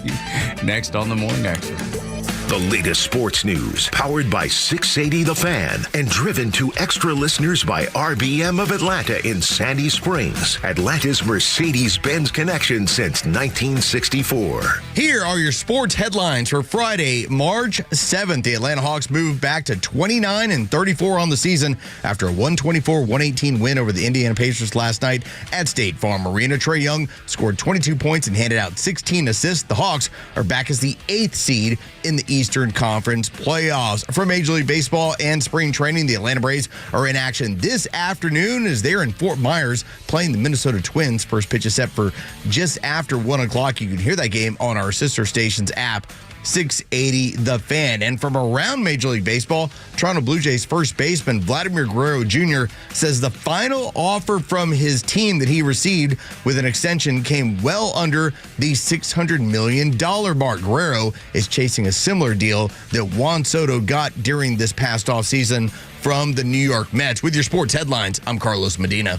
Next on the Morning Xtra. The latest sports news, powered by 680 The Fan, and driven to extra listeners by RBM of Atlanta in Sandy Springs, Atlanta's Mercedes-Benz connection since 1964. Here are your sports headlines for Friday, March 7th. The Atlanta Hawks moved back to 29-34 on the season after a 124-118 win over the Indiana Pacers last night at State Farm Arena. Trae Young scored 22 points and handed out 16 assists. The Hawks are back as the 8th seed in the Eastern Conference playoffs. For Major League Baseball and spring training, the Atlanta Braves are in action this afternoon as they're in Fort Myers playing the Minnesota Twins. First pitch is set for just after 1 o'clock. You can hear that game on our sister station's app, 680 The Fan. And from around Major League Baseball, Toronto Blue Jays first baseman Vladimir Guerrero Jr. says the final offer from his team that he received with an extension came well under the $600 million mark. Guerrero is chasing a similar deal that Juan Soto got during this past offseason from the New York Mets. With your sports headlines, I'm Carlos Medina.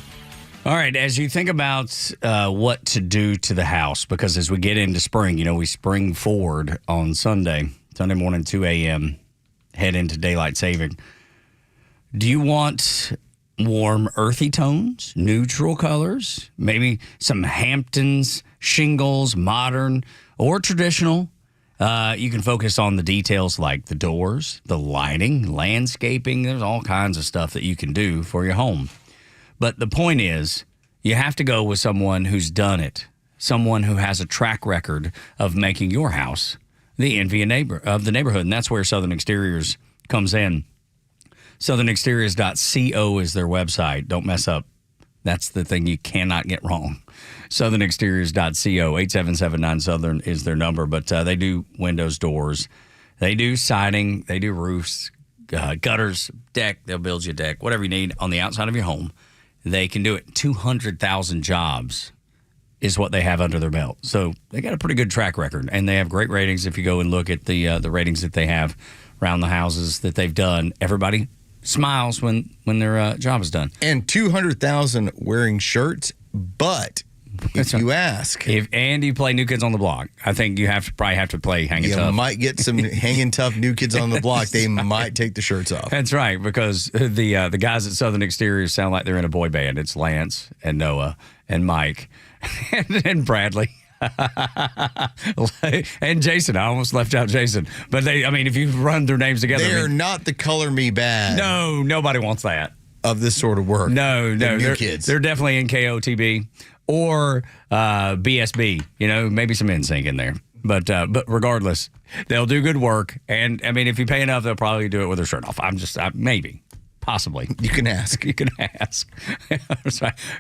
All right, as you think about what to do to the house, because as we get into spring, we spring forward on Sunday morning, 2 a.m., head into daylight saving. Do you want warm, earthy tones, neutral colors, maybe some Hamptons, shingles, modern, or traditional? You can focus on the details like the doors, the lighting, landscaping. There's all kinds of stuff that you can do for your home. But the point is, you have to go with someone who's done it, someone who has a track record of making your house the envy of the neighborhood. And that's where Southern Exteriors comes in. SouthernExteriors.co is their website. Don't mess up. That's the thing you cannot get wrong. SouthernExteriors.co, 8779 is their number. But they do windows, doors. They do siding. They do roofs, gutters, deck. They'll build you a deck, whatever you need on the outside of your home. They can do it. 200,000 jobs is what they have under their belt. So they got a pretty good track record, and they have great ratings. If you go and look at the ratings that they have around the houses that they've done, everybody smiles when their job is done. And 200,000 wearing shirts, but if you ask, and you play New Kids on the Block, I think you probably have to play Hanging Tough. You might get some Hanging Tough New Kids on the Block. They might take the shirts off. That's right, because the guys at Southern Exteriors sound like they're in a boy band. It's Lance and Noah and Mike and Bradley. And Jason. I almost left out Jason. But if you run their names together. They are not the color me bad. No, nobody wants that. Of this sort of work. No, new kids. They're definitely in KOTB or BSB. Maybe some NSYNC in there. But regardless, they'll do good work. And, if you pay enough, they'll probably do it with their shirt off. Maybe. Possibly. You can ask.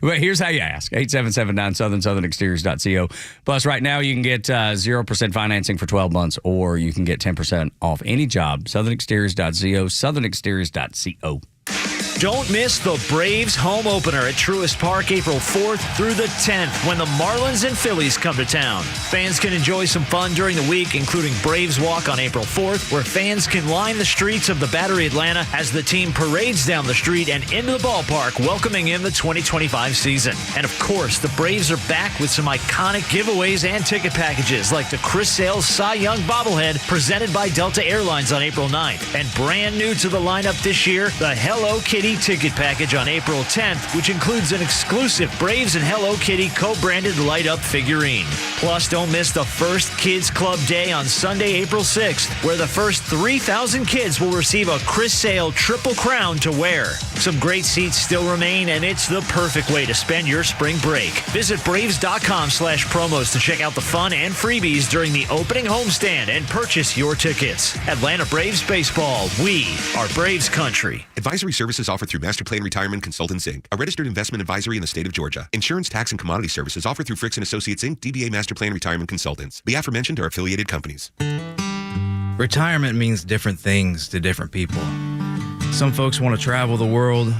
But here's how you ask. 877-9-SOUTHERN, southernexteriors.co. Plus, right now, you can get 0% financing for 12 months, or you can get 10% off any job. southernexteriors.co, southernexteriors.co. Don't miss the Braves home opener at Truist Park April 4th through the 10th when the Marlins and Phillies come to town. Fans can enjoy some fun during the week, including Braves Walk on April 4th, where fans can line the streets of the Battery Atlanta as the team parades down the street and into the ballpark, welcoming in the 2025 season. And of course, the Braves are back with some iconic giveaways and ticket packages like the Chris Sale Cy Young bobblehead presented by Delta Airlines on April 9th. And brand new to the lineup this year, the Hello Kitty ticket package on April 10th, which includes an exclusive Braves and Hello Kitty co-branded light-up figurine. Plus, don't miss the first Kids Club Day on Sunday, April 6th, where the first 3,000 kids will receive a Chris Sale Triple Crown to wear. Some great seats still remain, and it's the perfect way to spend your spring break. Visit Braves.com/promos to check out the fun and freebies during the opening homestand and purchase your tickets. Atlanta Braves Baseball. We are Braves Country. Advisory services offered through Master Plan Retirement Consultants, Inc., a registered investment advisory in the state of Georgia. Insurance, tax, and commodity services offered through Fricks & Associates, Inc., DBA Master Plan Retirement Consultants. The aforementioned are affiliated companies. Retirement means different things to different people. Some folks want to travel the world.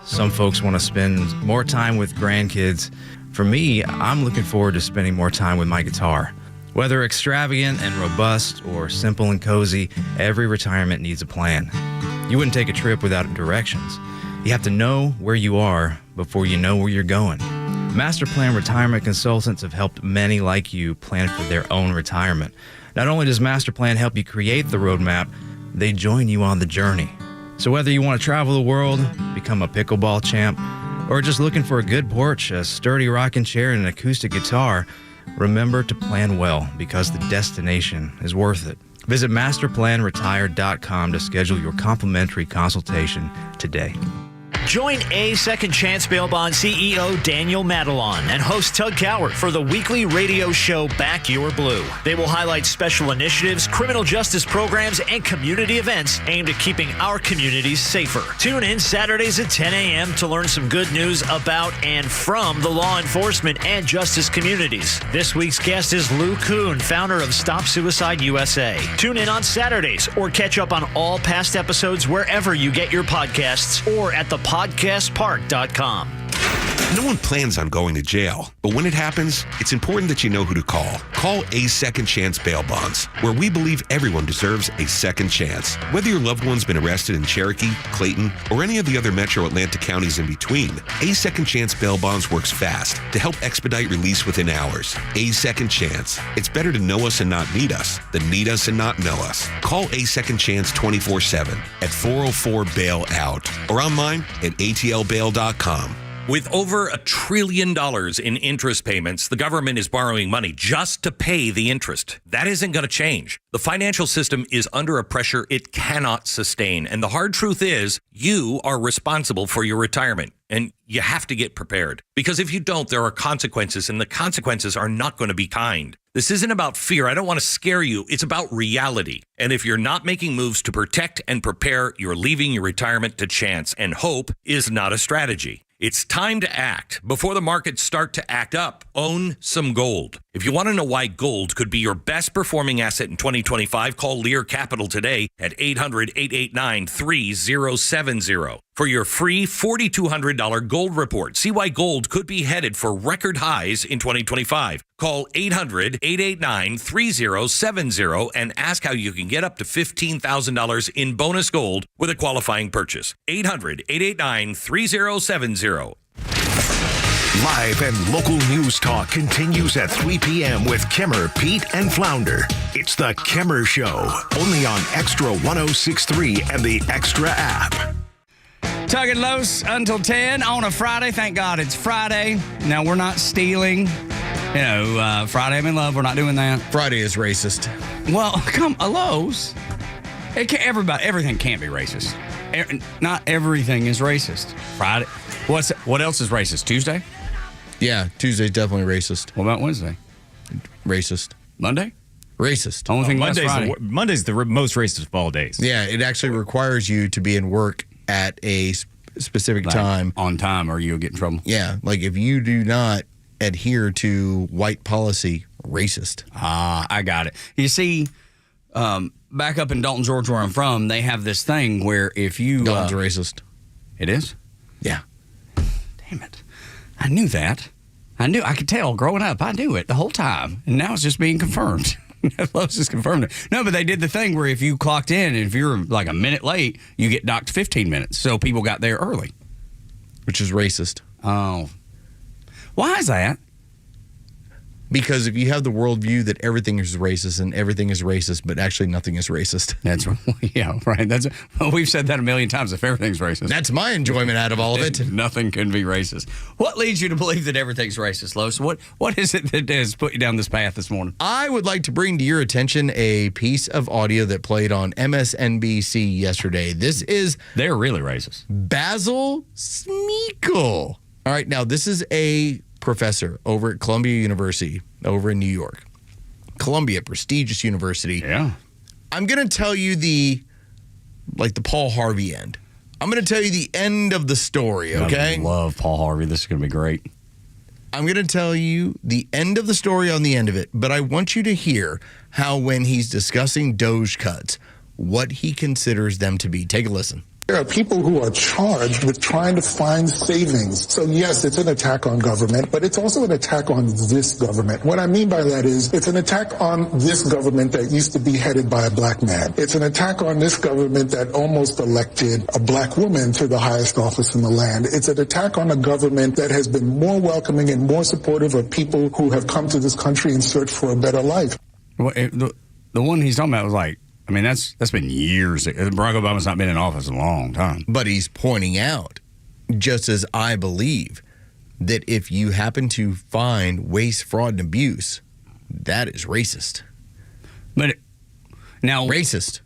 Some folks want to spend more time with grandkids. For me, I'm looking forward to spending more time with my guitar. Whether extravagant and robust or simple and cozy, every retirement needs a plan. You wouldn't take a trip without directions. You have to know where you are before you know where you're going. Master Plan Retirement Consultants have helped many like you plan for their own retirement. Not only does Master Plan help you create the roadmap, they join you on the journey. So whether you want to travel the world, become a pickleball champ, or just looking for a good porch, a sturdy rocking chair, and an acoustic guitar, remember to plan well because the destination is worth it. Visit masterplanretired.com to schedule your complimentary consultation today. Join A Second Chance Bail Bond CEO Daniel Madelon and host Tug Cowart for the weekly radio show Back Your Blue. They will highlight special initiatives, criminal justice programs, and community events aimed at keeping our communities safer. Tune in Saturdays at 10 a.m. to learn some good news about and from the law enforcement and justice communities. This week's guest is Lou Kuhn, founder of Stop Suicide USA. Tune in on Saturdays or catch up on all past episodes wherever you get your podcasts or at the podcastpark.com. No one plans on going to jail, but when it happens, it's important that you know who to call. Call A Second Chance Bail Bonds, where we believe everyone deserves a second chance. Whether your loved one's been arrested in Cherokee, Clayton, or any of the other metro Atlanta counties in between, A Second Chance Bail Bonds works fast to help expedite release within hours. A Second Chance. It's better to know us and not need us than need us and not know us. Call A Second Chance 24/7 at 404-BAIL-OUT or online at atlbail.com. With over $1 trillion in interest payments, the government is borrowing money just to pay the interest. That isn't going to change. The financial system is under a pressure it cannot sustain. And the hard truth is, you are responsible for your retirement. And you have to get prepared. Because if you don't, there are consequences, and the consequences are not going to be kind. This isn't about fear. I don't want to scare you. It's about reality. And if you're not making moves to protect and prepare, you're leaving your retirement to chance. And hope is not a strategy. It's time to act. Before the markets start to act up, own some gold. If you want to know why gold could be your best performing asset in 2025, call Lear Capital today at 800-889-3070 for your free $4,200 gold report. See why gold could be headed for record highs in 2025. Call 800-889-3070 and ask how you can get up to $15,000 in bonus gold with a qualifying purchase. 800-889-3070. Live and local news talk continues at 3 p.m. with Kimmer, Pete, and Flounder. It's the Kimmer Show, only on Extra 106.3 and the Extra app. Tug and Los until 10 on a Friday. Thank God it's Friday. Now, we're not stealing Friday I'm in love. We're not doing that. Friday is racist. Well, Los. Everything can't be racist. Not everything is racist. Friday. What else is racist? Tuesday? Yeah, Tuesday's definitely racist. What about Wednesday? Racist. Monday? Racist. Only thing less Friday. Monday's the most racist of all days. Yeah, it actually requires you to be in work at a specific time. On time, or you'll get in trouble. Yeah, like if you do not adhere to white policy, racist. I got it. You see, back up in Dalton, Georgia, where I'm from, they have this thing where if you... Dalton's racist. It is? Yeah. Damn it. I knew that. I could tell growing up. I knew it the whole time. And now it's just being confirmed. Los just confirmed it. No, but they did the thing where if you clocked in and if you're like a minute late, you get docked 15 minutes. So people got there early. Which is racist. Oh. Why is that? Because if you have the worldview that everything is racist and everything is racist, but actually nothing is racist. That's yeah, right. We've said that a million times. If everything's racist, that's my enjoyment out of all of it. Nothing can be racist. What leads you to believe that everything's racist, Los? What is it that has put you down this path this morning? I would like to bring to your attention a piece of audio that played on MSNBC yesterday. They're really racist. Basil Smeagol. All right, now this is a professor over at Columbia University over in New York. Columbia, prestigious university. Yeah. I'm going to tell you the Paul Harvey end. I'm going to tell you the end of the story, okay? I love Paul Harvey. This is going to be great. I'm going to tell you the end of the story on the end of it, but I want you to hear how when he's discussing Doge cuts, what he considers them to be. Take a listen. There are people who are charged with trying to find savings. So yes, it's an attack on government, but it's also an attack on this government. What I mean by that is it's an attack on this government that used to be headed by a black man. It's an attack on this government that almost elected a black woman to the highest office in the land. It's an attack on a government that has been more welcoming and more supportive of people who have come to this country in search for a better life. Well, the one he's talking about was that's been years. Barack Obama's not been in office a long time. But he's pointing out, just as I believe, that if you happen to find waste, fraud, and abuse, that is racist. But now... Racist.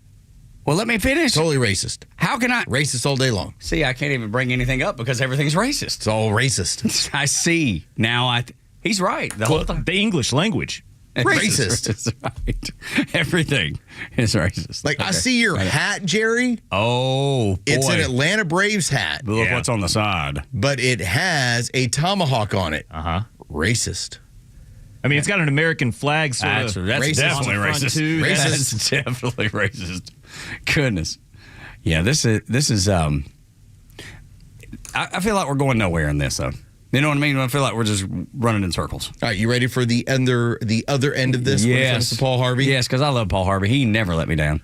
Well, let me finish. Totally racist. How can I... Racist all day long. See, I can't even bring anything up because everything's racist. It's all racist. I see. Now, he's right. The English language. Racist. That's right. Everything is racist. Like, okay. I see your hat, Jerry. Oh, boy. It's an Atlanta Braves hat. But look what's on the side. But it has a tomahawk on it. Uh-huh. Racist. I mean, it's got an American flag, so that's racist. Definitely racist. Too. Racist. That's definitely racist. Goodness. Yeah, this is I feel like we're going nowhere in this, though. You know what I mean? I feel like we're just running in circles. All right, you ready for the other end of this? Yes. When it comes to Paul Harvey? Yes, because I love Paul Harvey. He never let me down.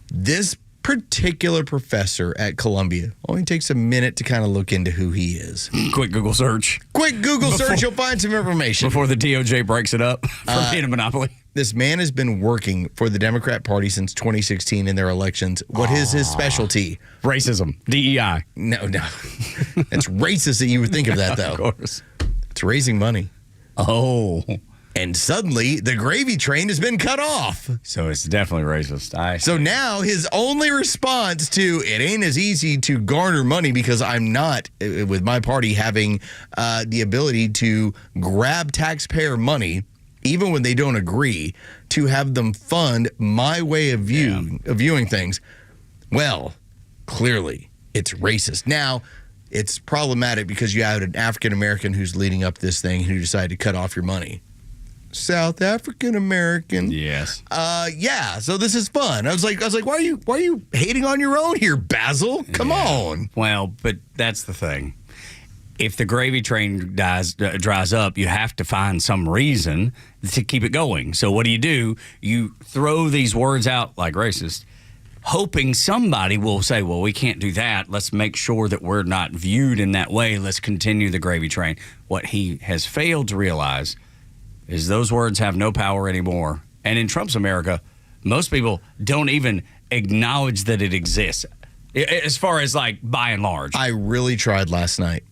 This particular professor at Columbia only takes a minute to kind of look into who he is. Quick Google search. Quick Google search, you'll find some information. Before the DOJ breaks it up for being a monopoly. This man has been working for the Democrat Party since 2016 in their elections. What is his specialty? Racism. DEI. No. It's racist that you would think of that, though. Of course. It's raising money. Oh. And suddenly, the gravy train has been cut off. So it's definitely racist. So now his only response to it ain't as easy to garner money because I'm not, with my party, having the ability to grab taxpayer money, even when they don't agree, to have them fund my way of viewing things. Well, clearly, it's racist. Now, it's problematic because you have an African-American who's leading up this thing who decided to cut off your money. South African American. Yes. Yeah. So this is fun. I was like, why are you hating on your own here, Basil? Come on. Well, but that's the thing. If the gravy train dries up, you have to find some reason to keep it going. So what do? You throw these words out like racist, hoping somebody will say, well, we can't do that. Let's make sure that we're not viewed in that way. Let's continue the gravy train. What he has failed to realize is those words have no power anymore. And in Trump's America, most people don't even acknowledge that it exists, as far as like by and large. I really tried last night.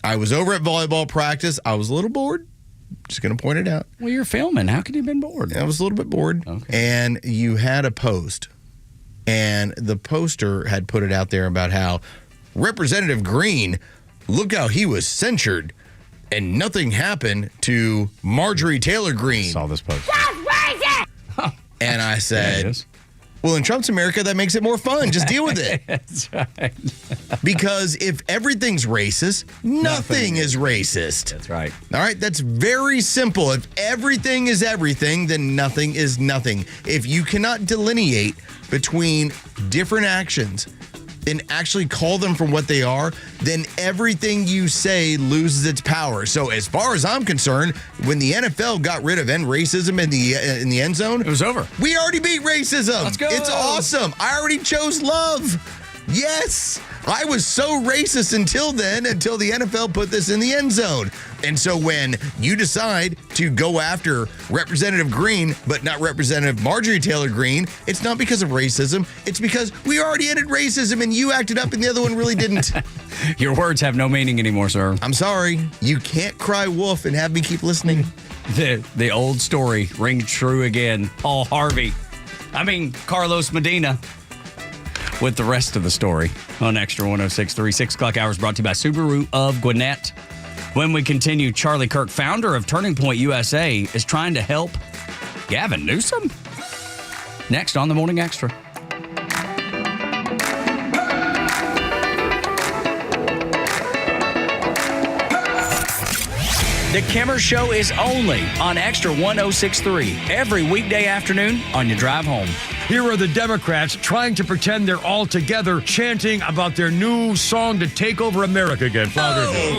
I was over at volleyball practice. I was a little bored. Just going to point it out. Well, you're filming. How could you have been bored? I was a little bit bored. Okay. And you had a post. And the poster had put it out there about how Representative Green, look how he was censured. And nothing happened to Marjorie Taylor Greene. I saw this post. And I said, well, in Trump's America, that makes it more fun. Just deal with it. That's right. Because if everything's racist, nothing is racist. That's right. All right, that's very simple. If everything is everything, then nothing is nothing. If you cannot delineate between different actions and actually call them for what they are, then everything you say loses its power. So as far as I'm concerned, when the NFL got rid of end racism in the end zone, it was over. We already beat racism. Let's go. It's awesome. I already chose love. Yes. I was so racist until the NFL put this in the end zone. And so when you decide to go after Representative Green, but not Representative Marjorie Taylor Greene, it's not because of racism. It's because we already ended racism and you acted up and the other one really didn't. Your words have no meaning anymore, sir. I'm sorry. You can't cry wolf and have me keep listening. The old story rings true again. Carlos Medina with the rest of the story on Extra 106.3. 6 o'clock hours brought to you by Subaru of Gwinnett. When we continue, Charlie Kirk, founder of Turning Point USA, is trying to help Gavin Newsom. Next on the Morning Extra. The Kimmer Show is only on Extra 106.3 every weekday afternoon on your drive home. Here are the Democrats trying to pretend they're all together, chanting about their new song to take over America again.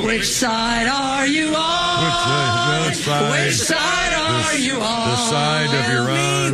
Which side are you on? Which side? Which side are you on? The side of your own.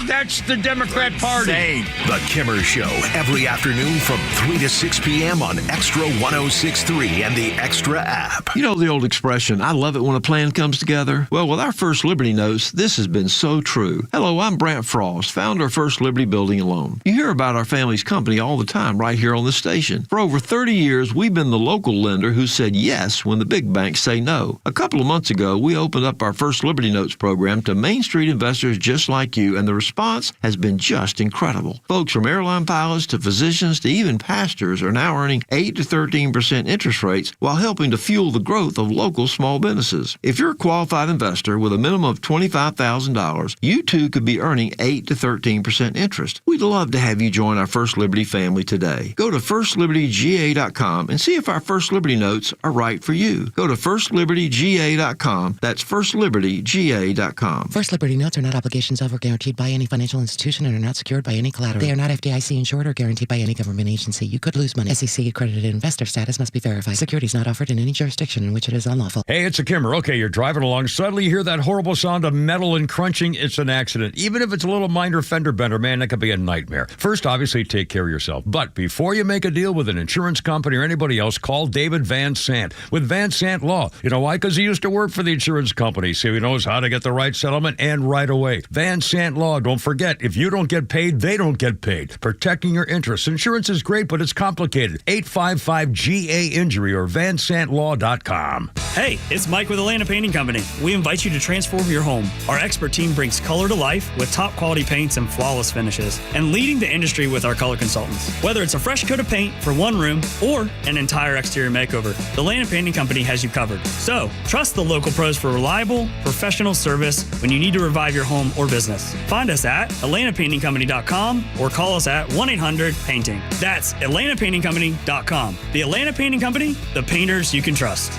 That's the Democrat Party. The Kimmer Show, every afternoon from 3 to 6 p.m. on Extra 106.3 and the Extra app. You know the old expression, I love it when a plan comes together? Well, with our First Liberty Notes, this has been so true. Hello, I'm Brant Frost, founder of First Liberty Building and Loan. You hear about our family's company all the time right here on this station. For over 30 years, we've been the local lender who said yes when the big banks say no. A couple of months ago, we opened up our First Liberty Notes program to Main Street investors just like you, and the response has been just incredible. Folks from airline pilots to physicians to even pastors are now earning 8 to 13% interest rates while helping to fuel the growth of local small businesses. If you're a qualified investor with a minimum of $25,000, you too could be earning 8 to 13% interest. We'd love to have you join our First Liberty family today. Go to firstlibertyga.com and see if our First Liberty Notes are right for you. Go to firstlibertyga.com. That's firstlibertyga.com. First Liberty Notes are not obligations of or guaranteed by any financial institution and are not secured by any collateral. They are not FDIC insured or guaranteed by any government agency. You could lose money. SEC accredited investor status must be verified. Securities not offered in any jurisdiction in which it is unlawful. Hey, it's a Kimmer. Okay, you're driving along. Suddenly you hear that horrible sound of metal and crunching. It's an accident. Even if it's a little minor fender bender, man, that could be a nightmare. First, obviously, take care of yourself. But before you make a deal with an insurance company or anybody else, call David Van Sant with Van Sant Law. You know why? Because he used to work for the insurance company, so he knows how to get the right settlement and right away. Van Sant Law. Don't forget, if you don't get paid, they don't get paid. Protecting your interests. Insurance is great, but it's complicated. 855-GA-INJURY or vansantlaw.com. Hey, it's Mike with Atlanta Painting Company. We invite you to transform your home. Our expert team brings color to life with top quality paints and flawless finishes, and leading the industry with our color consultants. Whether it's a fresh coat of paint for one room or an entire exterior makeover, the Atlanta Painting Company has you covered. So, trust the local pros for reliable, professional service when you need to revive your home or business. Find us at atlantapaintingcompany.com or call us at 1-800-PAINTING. That's atlantapaintingcompany.com. The Atlanta Painting Company, the painters you can trust.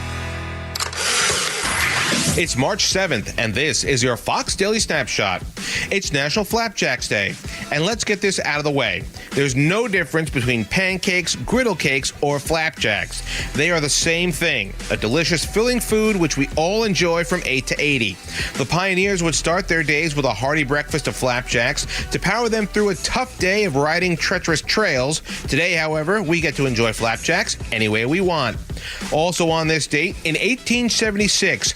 It's March 7th, and this is your Fox Daily Snapshot. It's National Flapjacks Day, and let's get this out of the way. There's no difference between pancakes, griddle cakes, or flapjacks. They are the same thing, a delicious filling food which we all enjoy from 8 to 80. The pioneers would start their days with a hearty breakfast of flapjacks to power them through a tough day of riding treacherous trails. Today, however, we get to enjoy flapjacks any way we want. Also on this date, in 1876,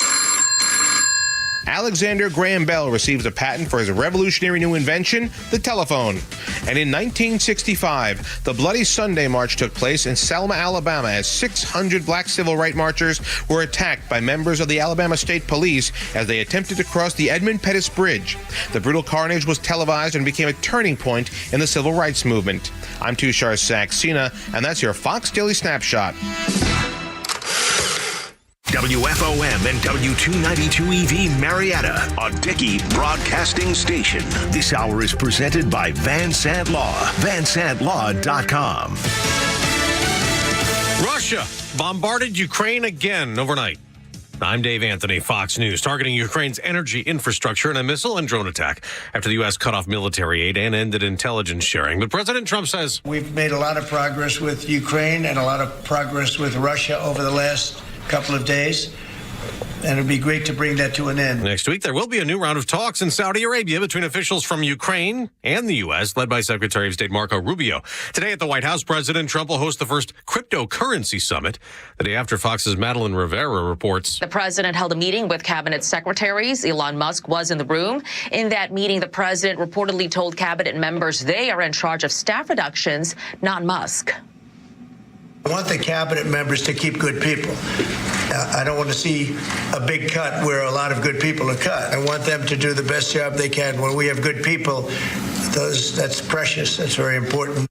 Alexander Graham Bell receives a patent for his revolutionary new invention, the telephone. And in 1965, the Bloody Sunday March took place in Selma, Alabama, as 600 black civil rights marchers were attacked by members of the Alabama State Police as they attempted to cross the Edmund Pettus Bridge. The brutal carnage was televised and became a turning point in the civil rights movement. I'm Tushar Saxena, and that's your Fox Daily Snapshot. WFOM and W292EV Marietta, a Dickey broadcasting station. This hour is presented by Van Sant Law, vansantlaw.com. Russia bombarded Ukraine again overnight. I'm Dave Anthony, Fox News, targeting Ukraine's energy infrastructure in a missile and drone attack after the U.S. cut off military aid and ended intelligence sharing. But President Trump says we've made a lot of progress with Ukraine and a lot of progress with Russia over the last couple of days, and it'd be great to bring that to an end. Next week, there will be a new round of talks in Saudi Arabia between officials from Ukraine and the U.S., led by Secretary of State Marco Rubio. Today at the White House, President Trump will host the first cryptocurrency summit, the day after Fox's Madeline Rivera reports. The president held a meeting with cabinet secretaries. Elon Musk was in the room. In that meeting, the president reportedly told cabinet members they are in charge of staff reductions, not Musk. I want the cabinet members to keep good people. I don't want to see a big cut where a lot of good people are cut. I want them to do the best job they can. When we have good people, that's precious. That's very important.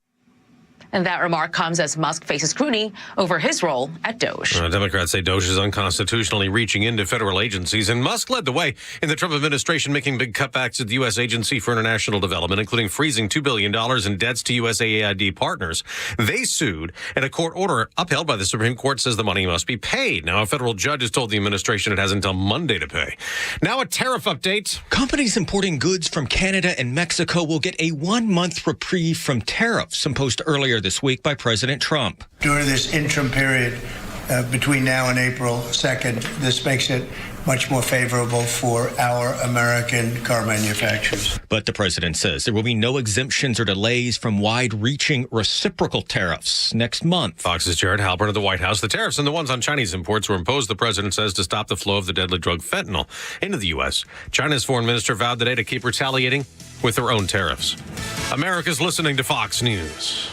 And that remark comes as Musk faces scrutiny over his role at Doge. Democrats say Doge is unconstitutionally reaching into federal agencies, and Musk led the way in the Trump administration making big cutbacks at the U.S. Agency for International Development, including freezing $2 billion in debts to USAID partners. They sued, and a court order upheld by the Supreme Court says the money must be paid. Now, a federal judge has told the administration it has until Monday to pay. Now, a tariff update. Companies importing goods from Canada and Mexico will get a 1-month reprieve from tariffs imposed earlier this week by President Trump. During this interim period between now and April 2nd, this makes it much more favorable for our American car manufacturers. But the president says there will be no exemptions or delays from wide-reaching reciprocal tariffs next month. Fox's Jared Halpern at the White House. The tariffs and the ones on Chinese imports were imposed, the president says, to stop the flow of the deadly drug fentanyl into the U.S. China's foreign minister vowed today to keep retaliating with her own tariffs. America's listening to Fox News.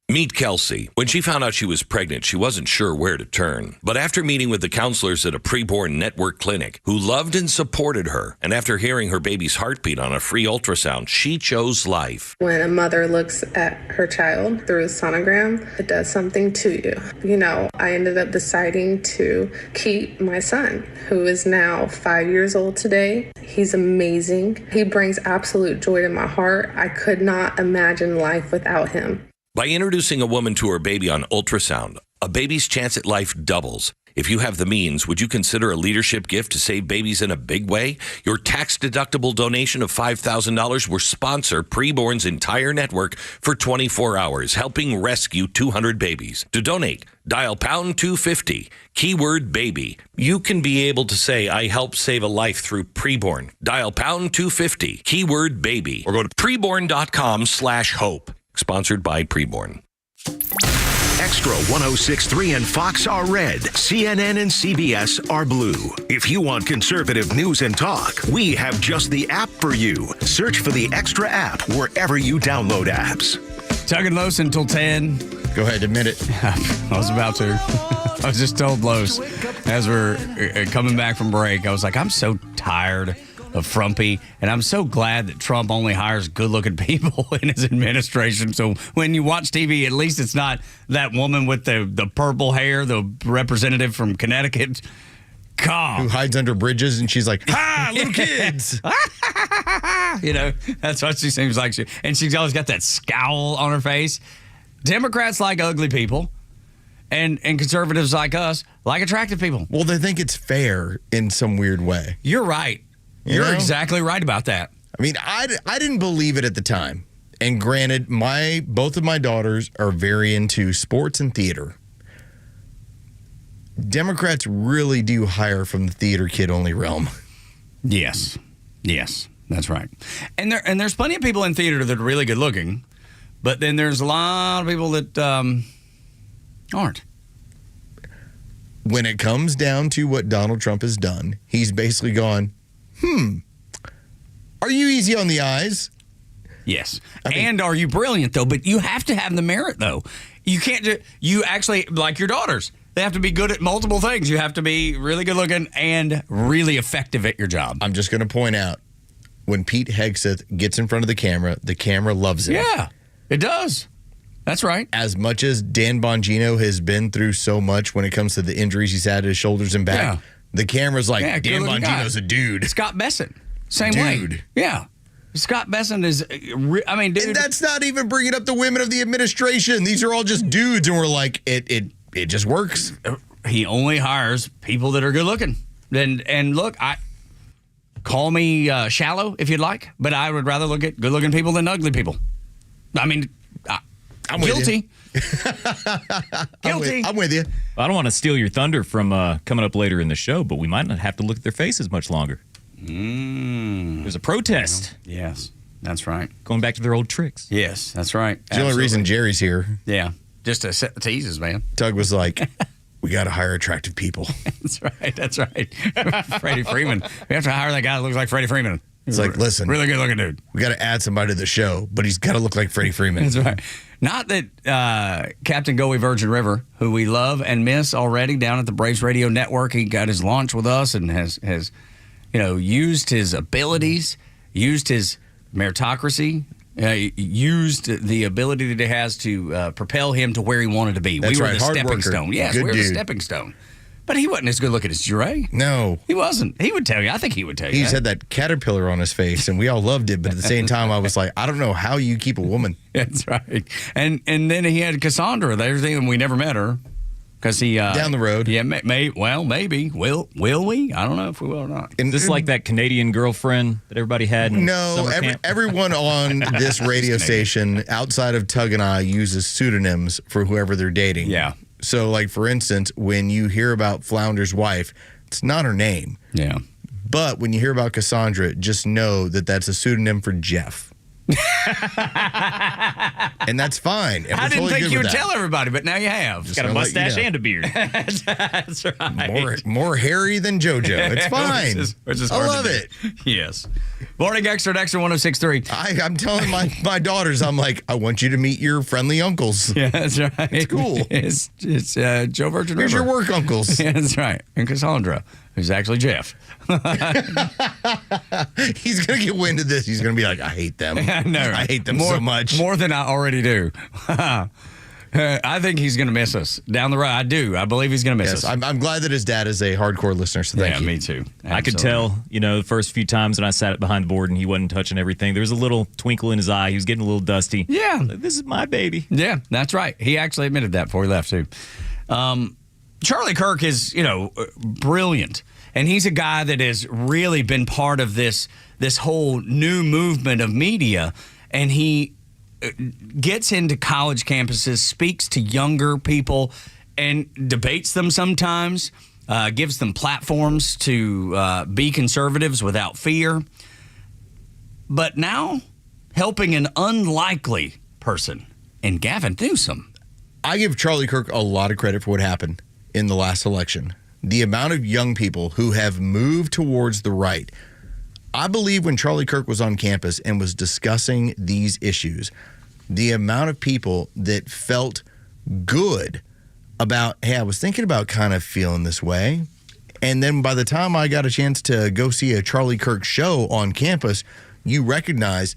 Meet Kelsey. When she found out she was pregnant, she wasn't sure where to turn. But after meeting with the counselors at a preborn network clinic who loved and supported her, and after hearing her baby's heartbeat on a free ultrasound, she chose life. When a mother looks at her child through a sonogram, it does something to you. You know, I ended up deciding to keep my son, who is now 5 years old today. He's amazing. He brings absolute joy to my heart. I could not imagine life without him. By introducing a woman to her baby on ultrasound, a baby's chance at life doubles. If you have the means, would you consider a leadership gift to save babies in a big way? Your tax-deductible donation of $5,000 will sponsor Preborn's entire network for 24 hours, helping rescue 200 babies. To donate, dial pound 250, keyword baby. You can be able to say, I helped save a life through Preborn. Dial pound 250, keyword baby, or go to preborn.com/hope. Sponsored by Preborn. Extra 106.3 and Fox are red. CNN and CBS are blue. If you want conservative news and talk, we have just the app for you. Search for the Extra app wherever you download apps. Tug and Los until 10. Go ahead, admit it. I was about to. I was just told Los as we're coming back from break. I was like, I'm so tired of frumpy, and I'm so glad that Trump only hires good-looking people in his administration. So when you watch TV, at least it's not that woman with the purple hair, the representative from Connecticut. God. Who hides under bridges, and she's like, ha, little kids. You know, that's what she seems like. And she's always got that scowl on her face. Democrats like ugly people, and conservatives like us like attractive people. Well, they think it's fair in some weird way. You're right. You're exactly right about that. I mean, I didn't believe it at the time. And granted, both of my daughters are very into sports and theater. Democrats really do hire from the theater kid only realm. Yes, that's right. And there's plenty of people in theater that are really good looking, but then there's a lot of people that aren't. When it comes down to what Donald Trump has done, he's basically gone, Are you easy on the eyes? Yes. And are you brilliant, though? But you have to have the merit, though. You can't you actually, like your daughters, they have to be good at multiple things. You have to be really good looking and really effective at your job. I'm just going to point out, when Pete Hegseth gets in front of the camera loves him. Yeah, it does. That's right. As much as Dan Bongino has been through so much when it comes to the injuries he's had to his shoulders and back, the camera's like, Dan Bongino's a dude. Scott Besson, same Dude. way. Yeah. Scott Besson is, dude. And that's not even bringing up the women of the administration. These are all just dudes, and we're like, it just works. He only hires people that are good looking. And look, call me shallow if you'd like, but I would rather look at good looking people than ugly people. I mean, I'm guilty. Guilty. I'm with you. I don't want to steal your thunder from coming up later in the show, but we might not have to look at their faces much longer. There's a protest. Yes, that's right. Going back to their old tricks. Yes, that's right. It's the only reason Jerry's here. Yeah, just to set the teases, man. Tug was like, we got to hire attractive people. That's right. That's right. Freddie Freeman. We have to hire that guy that looks like Freddie Freeman. It's like, listen. Really good looking dude. We got to add somebody to the show, but he's got to look like Freddie Freeman. That's right. Not that Captain Goey Virgin River, who we love and miss already down at the Braves Radio Network, he got his launch with us and has used his abilities, used his meritocracy, used the ability that he has to propel him to where he wanted to be. That's we were right. the Hard stepping worker. stone. Yes, Good we were the dude. stepping stone. But he wasn't as good looking as Jure. No. He wasn't. He would tell you. I think he would tell you. He's had that caterpillar on his face, and we all loved it. But at the same time, I was like, I don't know how you keep a woman. That's right. And then he had Cassandra. There's the thing we never met her because he down the road. Yeah, maybe. Will we? I don't know if we will or not. Is this like that Canadian girlfriend that everybody had? In summer camp? Everyone on this radio station outside of Tug and I uses pseudonyms for whoever they're dating. Yeah. So, like, for instance, when you hear about Flounder's wife, it's not her name. Yeah. But when you hear about Cassandra, just know that that's a pseudonym for Jeff. And that's fine. And I we're didn't totally think good you with would that. tell everybody, but now you have. Just Got a gonna let you mustache know. and a beard. That's right. More hairy than JoJo. It's fine. Which is I hard to love do. it. Yes. Morning Xtra, Xtra 106.3. I'm telling my daughters, I'm like, I want you to meet your friendly uncles. Yeah, that's right. It's cool. It's Joe Virgin Here's River. your work uncles. Yeah, that's right. And Cassandra, who's actually Jeff. He's going to get wind of this. He's going to be like, I hate them. No, I hate them so much. More than I already do. I think he's going to miss us down the road. I do. I believe he's going to miss us. I'm glad that his dad is a hardcore listener, so thank you. Me too. I could tell, the first few times when I sat behind the board and he wasn't touching everything, there was a little twinkle in his eye. He was getting a little dusty. Yeah. Like, this is my baby. Yeah, that's right. He actually admitted that before he left, too. Charlie Kirk is, brilliant. And he's a guy that has really been part of this whole new movement of media. And he gets into college campuses, speaks to younger people, and debates them sometimes, gives them platforms to be conservatives without fear. But now, helping an unlikely person in Gavin Newsom. I give Charlie Kirk a lot of credit for what happened in the last election. The amount of young people who have moved towards the right. I believe when Charlie Kirk was on campus and was discussing these issues, the amount of people that felt good about, hey, I was thinking about kind of feeling this way. And then by the time I got a chance to go see a Charlie Kirk show on campus, you recognize,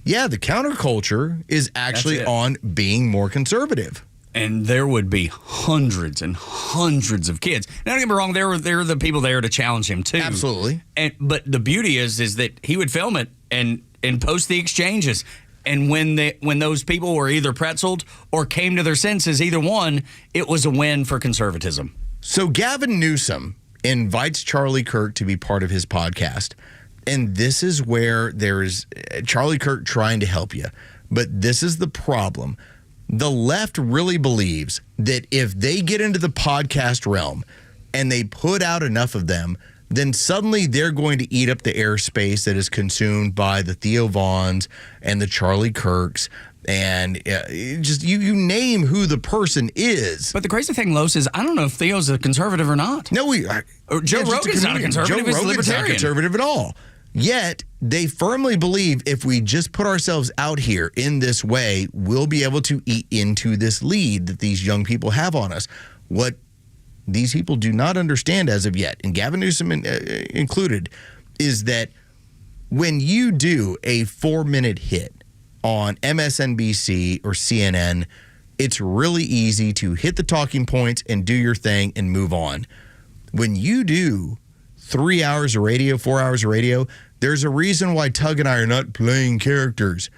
yeah, the counterculture is actually on being more conservative. And there would be hundreds and hundreds of kids. Now, don't get me wrong, there were the people there to challenge him, too. Absolutely. But the beauty is that he would film it and post the exchanges. And when those people were either pretzeled or came to their senses, either one, it was a win for conservatism. So Gavin Newsom invites Charlie Kirk to be part of his podcast. And this is where there's Charlie Kirk trying to help you. But this is the problem. The left really believes that if they get into the podcast realm and they put out enough of them, then suddenly they're going to eat up the airspace that is consumed by the Theo Vaughns and the Charlie Kirks And just you name who the person is. But the crazy thing, Los, is I don't know if Theo's a conservative or not. No, Joe Rogan's not a conservative. He's libertarian. Not conservative at all. Yet they firmly believe if we just put ourselves out here in this way, we'll be able to eat into this lead that these young people have on us. What these people do not understand as of yet, and Gavin Newsom included, is that when you do a 4-minute hit on MSNBC or CNN, it's really easy to hit the talking points and do your thing and move on. When you do 3 hours of radio, 4 hours of radio, there's a reason why Tug and I are not playing characters.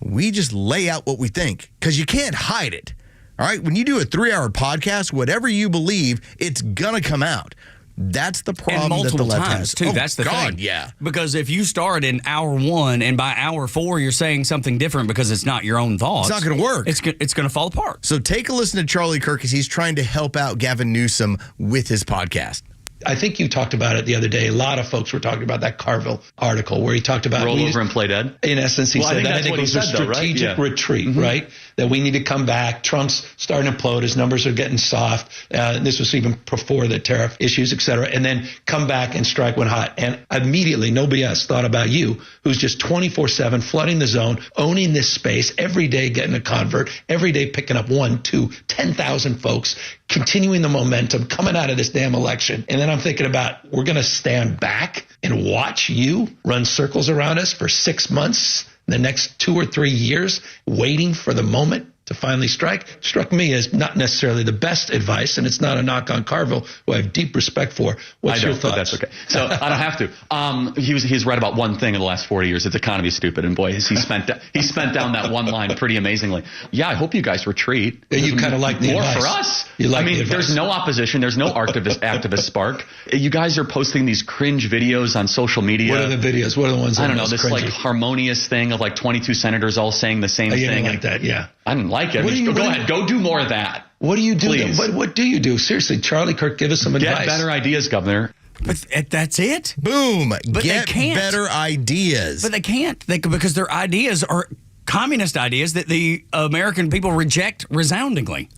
We just lay out what we think because you can't hide it. All right? When you do a 3-hour podcast, whatever you believe, it's going to come out. That's the problem that the left has. Too. That's the thing. Yeah. Because if you start in hour 1 and by hour 4 you're saying something different because it's not your own thoughts, it's not going to work. It's going to fall apart. So take a listen to Charlie Kirk as he's trying to help out Gavin Newsom with his podcast. I think you talked about it the other day. A lot of folks were talking about that Carville article where he talked about roll over and play dead. In essence, he said that. I think it was a strategic retreat, right? That we need to come back. Trump's starting to implode. His numbers are getting soft. This was even before the tariff issues, et cetera. And then come back and strike when hot. And immediately, nobody else thought about you, who's just 24/7 flooding the zone, owning this space, every day getting a convert, every day picking up 1, 2, 10,000 folks, continuing the momentum, coming out of this damn election. And then I'm thinking about, we're going to stand back and watch you run circles around us for 6 months, the next 2 or 3 years, waiting for the moment to finally strike. Struck me as not necessarily the best advice, and it's not a knock on Carville, who I have deep respect for. What's your thoughts? That's okay. So I don't have to. He's read about one thing in the last 40 years. It's economy stupid, and boy, he spent down that one line pretty amazingly. Yeah, I hope you guys retreat. You kind of like the more advice. For us. I mean, there's no opposition. There's no activist spark. You guys are posting these cringe videos on social media. What are the videos? What are the ones that I don't know. most This cringy? like harmonious thing of like 22 senators all saying the same thing. Didn't like that, yeah. I didn't like it. Go ahead. Go do more of that. What do you do? Please. What do you do? Seriously, Charlie Kirk, give us some advice. Get better ideas, Governor. But that's it. Boom. But Get they can't. better ideas. But they can't because their ideas are communist ideas that the American people reject resoundingly.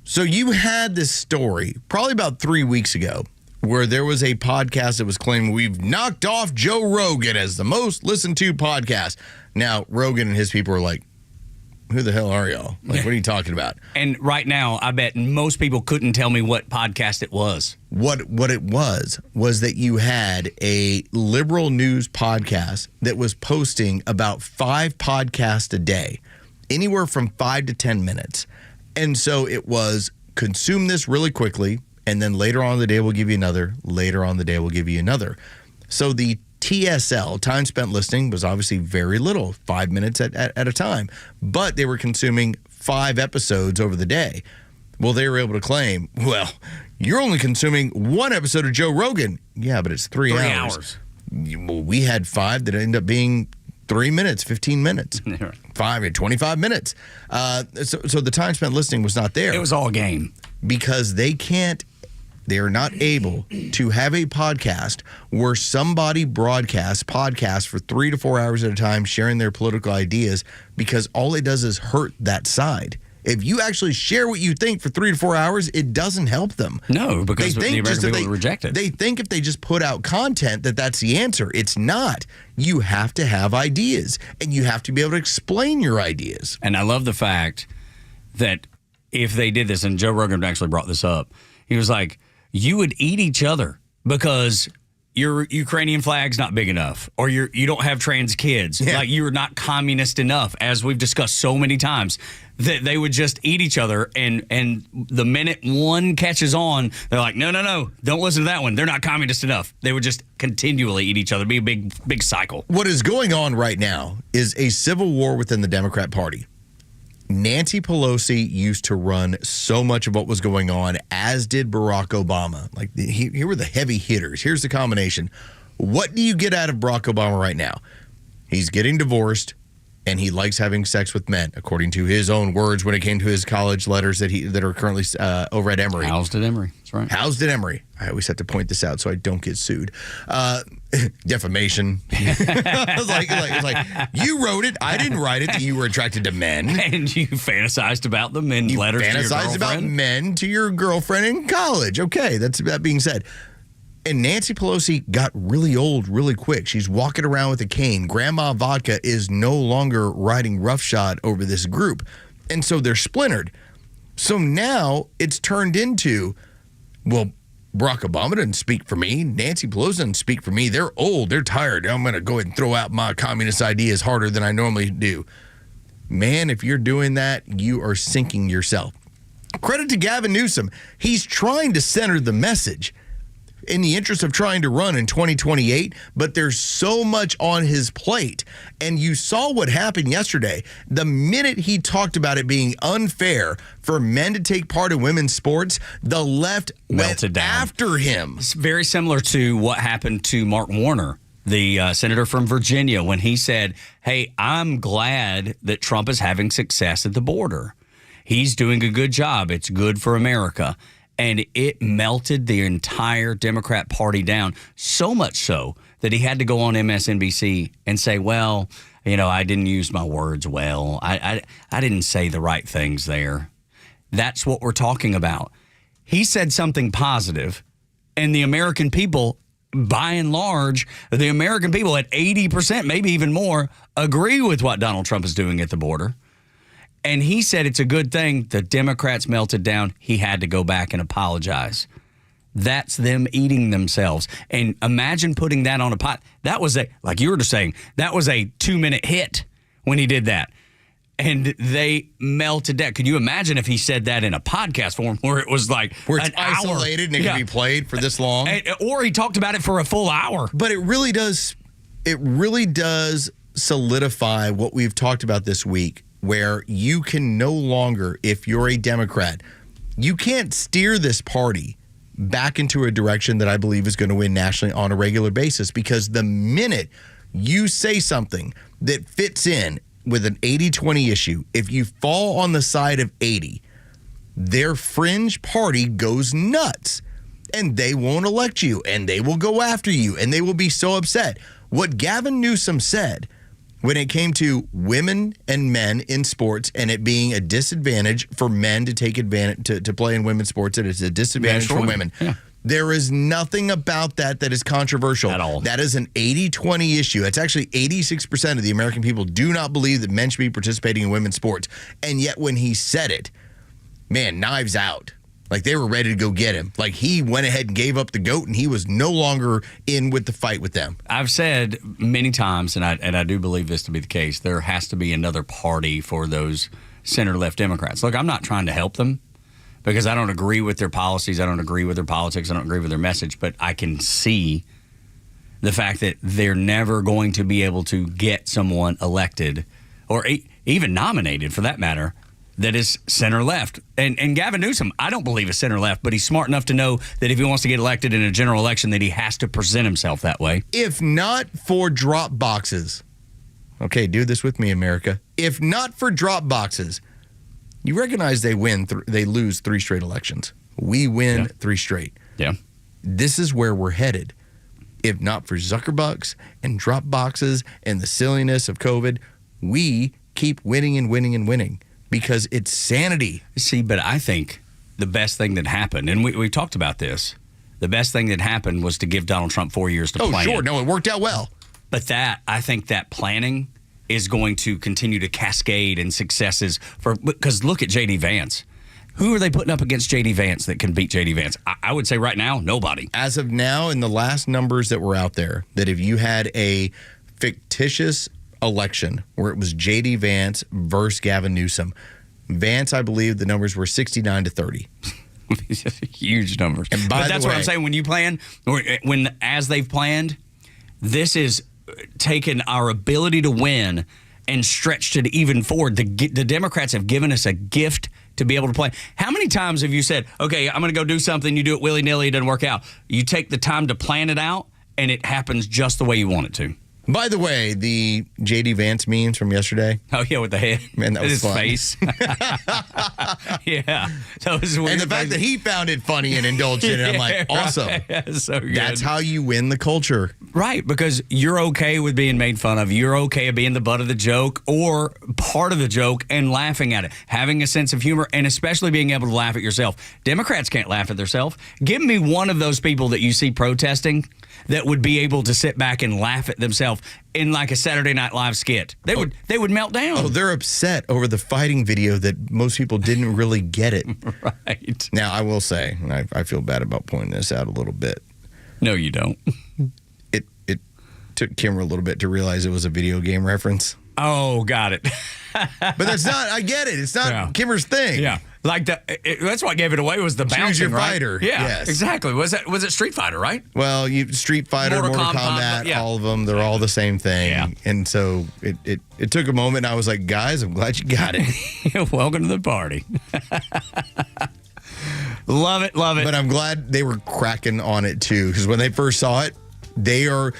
So you had this story probably about 3 weeks ago where there was a podcast that was claiming we've knocked off Joe Rogan as the most listened to podcast. Now, Rogan and his people are like, who the hell are y'all? Like, what are you talking about? And right now, I bet most people couldn't tell me what podcast it was. What it was that you had a liberal news podcast that was posting about 5 podcasts a day, anywhere from 5 to 10 minutes. And so it was consume this really quickly, and then later on in the day we'll give you another. Later on in the day we'll give you another. So the TSL, time spent listening, was obviously very little, 5 minutes at a time. But they were consuming 5 episodes over the day. Well, they were able to claim, well, you're only consuming 1 episode of Joe Rogan. Yeah, but it's 3 hours. Well, we had 5 that ended up being 3 minutes, 15 minutes, 5 and 25 minutes. So the time spent listening was not there. It was all game. Because they are not able to have a podcast where somebody broadcasts podcasts for 3 to 4 hours at a time sharing their political ideas, because all it does is hurt that side. If you actually share what you think for 3 to 4 hours, it doesn't help them. No, because the American people reject it. They think if they just put out content that's the answer. It's not. You have to have ideas, and you have to be able to explain your ideas. And I love the fact that if they did this, and Joe Rogan actually brought this up, he was like, you would eat each other because your Ukrainian flag's not big enough, or you don't have trans kids. Yeah. Like, you're not communist enough, as we've discussed so many times, that they would just eat each other. And the minute one catches on, they're like, no, don't listen to that one. They're not communist enough. They would just continually eat each other. It'd be a big cycle. What is going on right now is a civil war within the Democrat Party. Nancy Pelosi used to run so much of what was going on, as did Barack Obama. Like, here were the heavy hitters. Here's the combination. What do you get out of Barack Obama right now? He's getting divorced. and he likes having sex with men, according to his own words when it came to his college letters that are currently over at Emory. Housed at Emory. That's right. Housed at Emory. I always have to point this out so I don't get sued. Defamation. It's like, you wrote it. I didn't write it that you were attracted to men. And you fantasized about them in letters to your girlfriend. You fantasized about men to your girlfriend in college. Okay, that being said. And Nancy Pelosi got really old really quick. She's walking around with a cane. Grandma Vodka is no longer riding roughshod over this group. And so they're splintered. So now it's turned into, well, Barack Obama doesn't speak for me. Nancy Pelosi doesn't speak for me. They're old. They're tired. I'm going to go ahead and throw out my communist ideas harder than I normally do. Man, if you're doing that, you are sinking yourself. Credit to Gavin Newsom. He's trying to center the message in the interest of trying to run in 2028, but there's so much on his plate. And you saw what happened yesterday. The minute he talked about it being unfair for men to take part in women's sports, the left melted down after him. It's very similar to what happened to Mark Warner, the senator from Virginia, when he said, hey, I'm glad that Trump is having success at the border. He's doing a good job. It's good for America. And it melted the entire Democrat Party down, so much so that he had to go on MSNBC and say, well, I didn't use my words well. I didn't say the right things there. That's what we're talking about. He said something positive, and the American people, by and large, the American people at 80%, maybe even more, agree with what Donald Trump is doing at the border. And he said it's a good thing. The Democrats melted down. He had to go back and apologize. That's them eating themselves. And imagine putting that on a pot. That was like you were just saying, that was a 2-minute hit when he did that. And they melted down. Could you imagine if he said that in a podcast form where it was like where it's an isolated hour. and it can be played for this long? Or he talked about it for a full hour. But it really does solidify what we've talked about this week, where you can no longer, if you're a Democrat, you can't steer this party back into a direction that I believe is going to win nationally on a regular basis, because the minute you say something that fits in with an 80-20 issue, if you fall on the side of 80, their fringe party goes nuts and they won't elect you and they will go after you and they will be so upset. What Gavin Newsom said when it came to women and men in sports and it being a disadvantage for men to take advantage to play in women's sports, and it's a disadvantage for women. Yeah. There is nothing about that is controversial at all. That is an 80-20 issue. It's actually 86% of the American people do not believe that men should be participating in women's sports. And yet when he said it, man, knives out. Like they were ready to go get him. Like he went ahead and gave up the goat and he was no longer in with the fight with them. I've said many times, and I do believe this to be the case, there has to be another party for those center-left Democrats. Look, I'm not trying to help them because I don't agree with their policies. I don't agree with their politics. I don't agree with their message. But I can see the fact that they're never going to be able to get someone elected or even nominated, for that matter, that is center-left. And Gavin Newsom, I don't believe is center-left, but he's smart enough to know that if he wants to get elected in a general election, that he has to present himself that way. If not for drop boxes, okay, do this with me, America. If not for drop boxes, you recognize they lose 3 straight elections. We win 3 straight. Yeah. This is where we're headed. If not for Zuckerbucks and drop boxes and the silliness of COVID, we keep winning and winning and winning. Because it's sanity. See, but I think the best thing that happened, and we talked about this, the best thing that happened was to give Donald Trump 4 years to plan. Oh, sure. No, it worked out well. But I think that planning is going to continue to cascade in successes because look at J.D. Vance. Who are they putting up against J.D. Vance that can beat J.D. Vance? I would say right now, nobody. As of now, in the last numbers that were out there, that if you had a fictitious election where it was J.D. Vance versus Gavin Newsom, Vance, I believe the numbers were 69-30. Huge numbers. And but that's what I'm saying. When you plan, or as they've planned, this is taken our ability to win and stretched it even forward. The Democrats have given us a gift to be able to play. How many times have you said, okay, I'm going to go do something, you do it willy-nilly, it doesn't work out. You take the time to plan it out, and it happens just the way you want it to. By the way, the JD Vance memes from yesterday. Oh, yeah, with the head. Man, that was his fun. face. Yeah. That was weird. And the fact that he found it funny and indulgent, and I'm like, awesome. Right. So good. That's how you win the culture. Right, because you're okay with being made fun of. You're okay with being the butt of the joke or part of the joke and laughing at it. Having a sense of humor and especially being able to laugh at yourself. Democrats can't laugh at themselves. Give me one of those people that you see protesting that would be able to sit back and laugh at themselves in like a Saturday Night Live skit. They would melt down. Oh, they're upset over the fighting video that most people didn't really get it. Right. Now, I will say, and I feel bad about pointing this out a little bit. No, you don't. It took Kimmer a little bit to realize it was a video game reference. Oh, got it. But that's not, I get it. It's not Kimmer's thing. Yeah. Like that's what gave it away was the bouncing, Choose your right? fighter. Yeah, Yes. exactly. Was it Street Fighter, right? Well, Street Fighter, Mortal Kombat, yeah. all of them, they're all the same thing. Yeah. And so it took a moment. I was like, guys, I'm glad you got it. Welcome to the party. Love it. But I'm glad they were cracking on it too, because when they first saw it, they're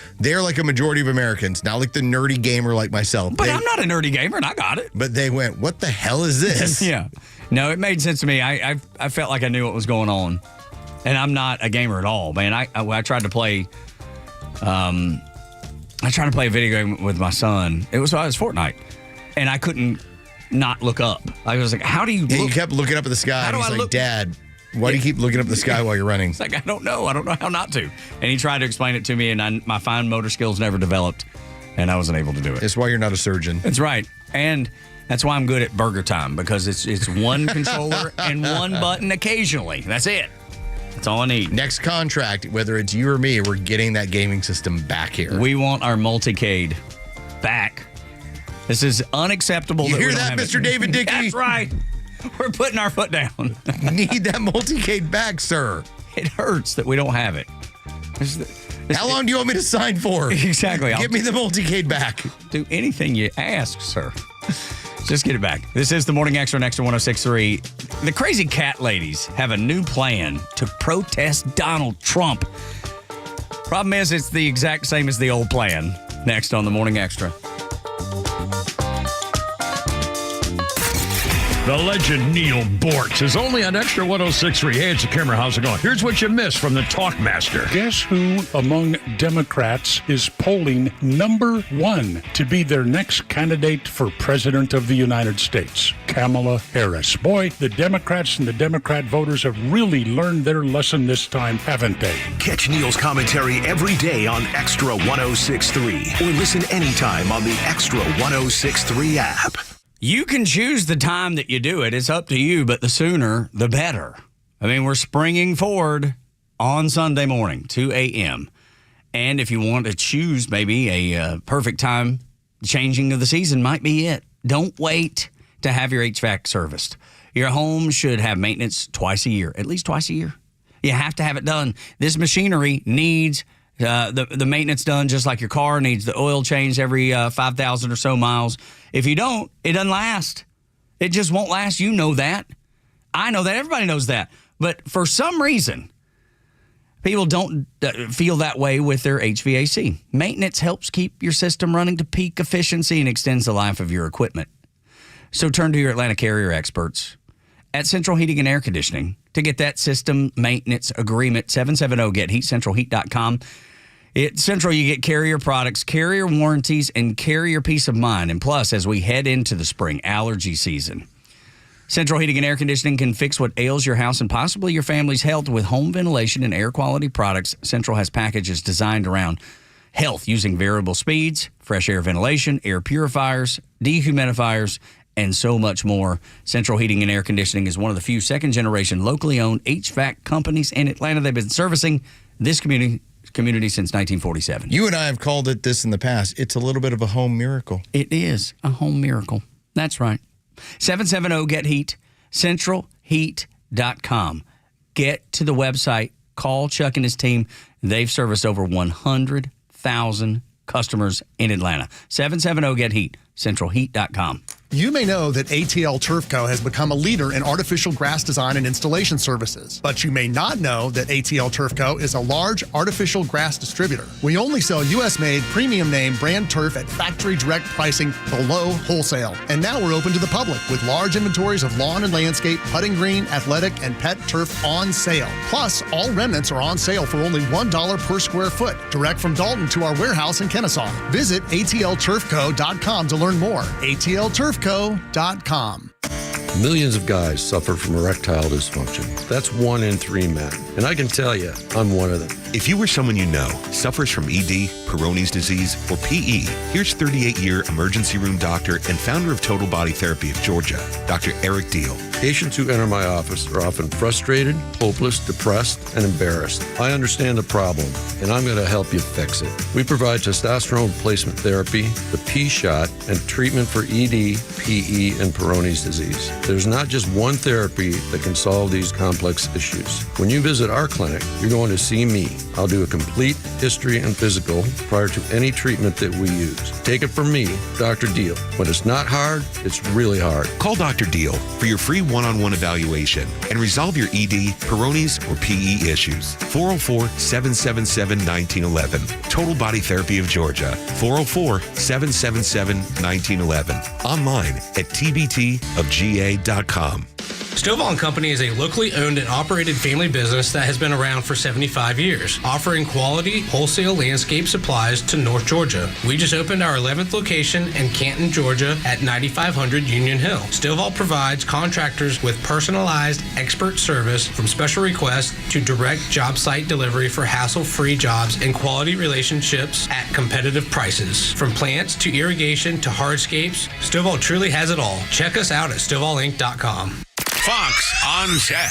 like a majority of Americans, not like the nerdy gamer like myself. But I'm not a nerdy gamer, and I got it. But they went, what the hell is this? Yeah. No, it made sense to me. I felt like I knew what was going on. And I'm not a gamer at all, man. I tried to play a video game with my son. It was Fortnite. And I couldn't not look up. I was like, how do you look? You kept looking up at the sky. How do and he's I like, look? Dad, why do you keep looking up at the sky while you're running? It's like, I don't know how not to. And he tried to explain it to me, and my fine motor skills never developed, and I wasn't able to do it. That's why you're not a surgeon. That's right. And that's why I'm good at Burger Time, because it's one controller and one button occasionally. That's it. That's all I need. Next contract, whether it's you or me, we're getting that gaming system back here. We want our multicade back. This is unacceptable. You that hear we don't that, have Mr. it. David Dickey? That's right. We're putting our foot down. Need that multicade back, sir. It hurts that we don't have it. How long do you want me to sign for? Exactly. Give me the multicade back. Do anything you ask, sir. Just get it back. This is the Morning Xtra on Xtra 106.3. The crazy cat ladies have a new plan to protest Donald Trump. Problem is, it's the exact same as the old plan. Next on the Morning Xtra. The legend Neil Bortz is only on Extra 106.3. Hey, it's the camera. How's it going? Here's what you missed from the Talkmaster. Guess who among Democrats is polling number one to be their next candidate for President of the United States? Kamala Harris. Boy, the Democrats and the Democrat voters have really learned their lesson this time, haven't they? Catch Neil's commentary every day on Extra 106.3 or listen anytime on the Extra 106.3 app. You can choose the time that you do it. It's up to you, but the sooner, the better. I mean, we're springing forward on Sunday morning, 2 a.m. And if you want to choose maybe a perfect time, changing of the season might be it. Don't wait to have your HVAC serviced. Your home should have maintenance twice a year, at least twice a year. You have to have it done. This machinery needs the maintenance done, just like your car needs the oil changed every 5,000 or so miles. If you don't, it doesn't last. It just won't last. You know that. I know that. Everybody knows that. But for some reason, people don't feel that way with their HVAC. Maintenance helps keep your system running to peak efficiency and extends the life of your equipment. So turn to your Atlanta Carrier experts at Central Heating and Air Conditioning to get that system maintenance agreement. 770-GET-HEAT, centralheat.com. At Central, you get Carrier products, Carrier warranties, and Carrier peace of mind. And plus, as we head into the spring allergy season, Central Heating and Air Conditioning can fix what ails your house and possibly your family's health with home ventilation and air quality products. Central has packages designed around health using variable speeds, fresh air ventilation, air purifiers, dehumidifiers, and so much more. Central Heating and Air Conditioning is one of the few second-generation locally owned HVAC companies in Atlanta. They've been servicing this community since 1947. You and I have called it this in the past. It's a little bit of a home miracle. It is a home miracle. That's right. 770-GET-HEAT, centralheat.com. Get to the website. Call Chuck and his team. They've serviced over 100,000 customers in Atlanta. 770-GET-HEAT, centralheat.com. You may know that ATL Turf Co. has become a leader in artificial grass design and installation services, but you may not know that ATL Turf Co. is a large artificial grass distributor. We only sell U.S.-made premium name brand turf at factory direct pricing below wholesale. And now we're open to the public with large inventories of lawn and landscape, putting green, athletic, and pet turf on sale. Plus, all remnants are on sale for only $1 per square foot, direct from Dalton to our warehouse in Kennesaw. Visit atlturfco.com to learn more. atlturfco.com. Millions of guys suffer from erectile dysfunction. That's 1 in 3 men. And I can tell you, I'm one of them. If you or someone you know suffers from ED, Peyronie's disease, or PE, here's 38-year emergency room doctor and founder of Total Body Therapy of Georgia, Dr. Eric Deal. Patients who enter my office are often frustrated, hopeless, depressed, and embarrassed. I understand the problem, and I'm going to help you fix it. We provide testosterone replacement therapy, the P-shot, and treatment for ED, PE, and Peyronie's disease. There's not just one therapy that can solve these complex issues. When you visit our clinic, you're going to see me. I'll do a complete history and physical prior to any treatment that we use. Take it from me, Dr. Deal. When it's not hard, it's really hard. Call Dr. Deal for your free one-on-one evaluation and resolve your ED, Peyronie's, or PE issues. 404-777-1911. Total Body Therapy of Georgia. 404-777-1911. Online at tbtofga.com. Stovall & Company is a locally owned and operated family business that has been around for 75 years, offering quality wholesale landscape supplies to North Georgia. We just opened our 11th location in Canton, Georgia at 9500 Union Hill. Stovall provides contractors with personalized expert service from special requests to direct job site delivery for hassle-free jobs and quality relationships at competitive prices. From plants to irrigation to hardscapes, Stovall truly has it all. Check us out at StovallInc.com. Fox on Tech.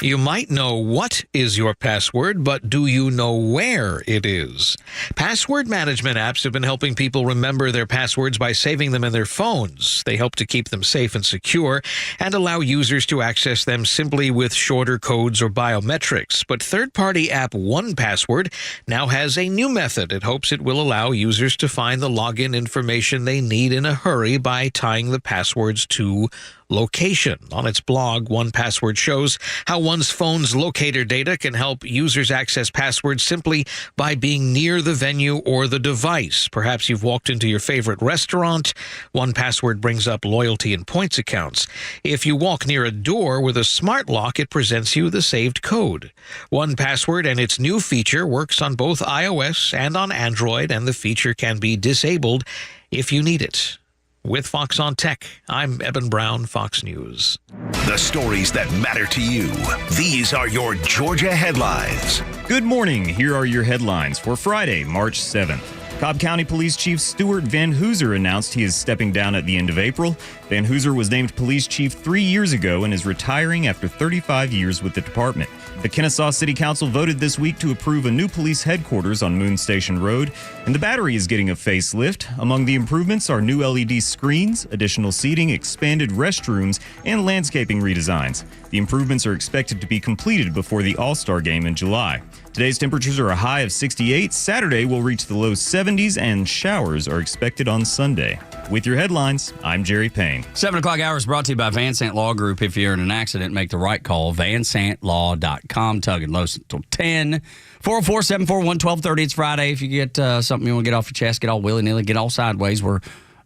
You might know what is your password, but do you know where it is? Password management apps have been helping people remember their passwords by saving them in their phones. They help to keep them safe and secure and allow users to access them simply with shorter codes or biometrics. But third-party app 1Password now has a new method. It hopes it will allow users to find the login information they need in a hurry by tying the passwords to location. On its blog, 1Password shows how one's phone's locator data can help users access passwords simply by being near the venue or the device. Perhaps you've walked into your favorite restaurant. 1Password brings up loyalty and points accounts. If you walk near a door with a smart lock, it presents you the saved code. 1Password and its new feature works on both iOS and on Android, and the feature can be disabled if you need it. With Fox on Tech, I'm Eben Brown, Fox News. The stories that matter to you. These are your Georgia headlines. Good morning. Here are your headlines for Friday, March 7th. Cobb County Police Chief Stuart Van Hooser announced he is stepping down at the end of April. Van Hooser was named police chief 3 years ago and is retiring after 35 years with the department. The Kennesaw City Council voted this week to approve a new police headquarters on Moon Station Road, and the Battery is getting a facelift. Among the improvements are new LED screens, additional seating, expanded restrooms, and landscaping redesigns. The improvements are expected to be completed before the All-Star Game in July. Today's temperatures are a high of 68. Saturday will reach the low 70s, and showers are expected on Sunday. With your headlines, I'm Jerry Payne. 7 o'clock hour is brought to you by Van Sant Law Group. If you're in an accident, make the right call. VanSantLaw.com. Tug and Los until 10. 404-741-1230. It's Friday. If you get something you want to get off your chest, get all willy-nilly, get all sideways, we're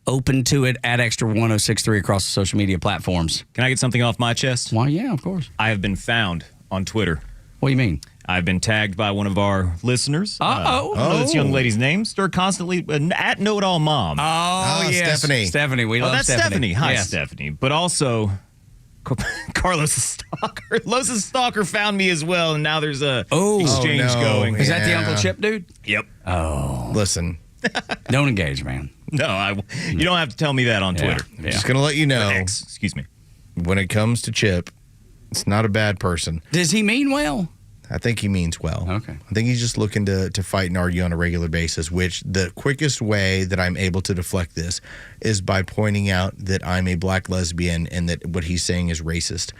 open to it at Xtra 1063 across the social media platforms. Can I get something off my chest? Why, yeah, of course. I have been found on Twitter. What do you mean? I've been tagged by one of our listeners. I don't know this young lady's name. Stir constantly at Know It All Mom. Oh, yes. Stephanie. Stephanie. We love that's Stephanie. Hi, Yes. Stephanie. But also, Carlos' stalker. Los's stalker found me as well, and now there's a exchange going. Is that the Uncle Chip dude? Yep. Oh. Listen. Don't engage, man. No, you don't have to tell me that on Twitter. I'm just going to let you know. Excuse me. When it comes to Chip, it's not a bad person. Does he mean well? I think he means well. Okay. I think he's just looking to fight and argue on a regular basis, which the quickest way that I'm able to deflect this is by pointing out that I'm a black lesbian and that what he's saying is racist.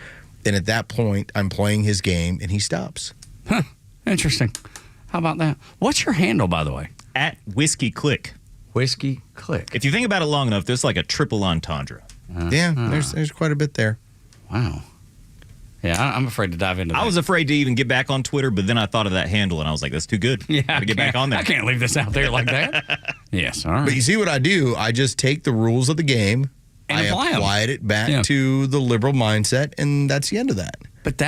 And at that point, I'm playing his game and he stops. Huh. Interesting. How about that? What's your handle, by the way? At Whiskey Click. Whiskey Click. If you think about it long enough, there's like a triple entendre. There's quite a bit there. Wow. Yeah, I'm afraid to dive into that. I was afraid to even get back on Twitter, but then I thought of that handle, and I was like, that's too good. Yeah, to get back on there. I can't leave this out there like that. Yes, all right. But you see what I do? I just take the rules of the game, And I applied it back to the liberal mindset, and that's the end of that. But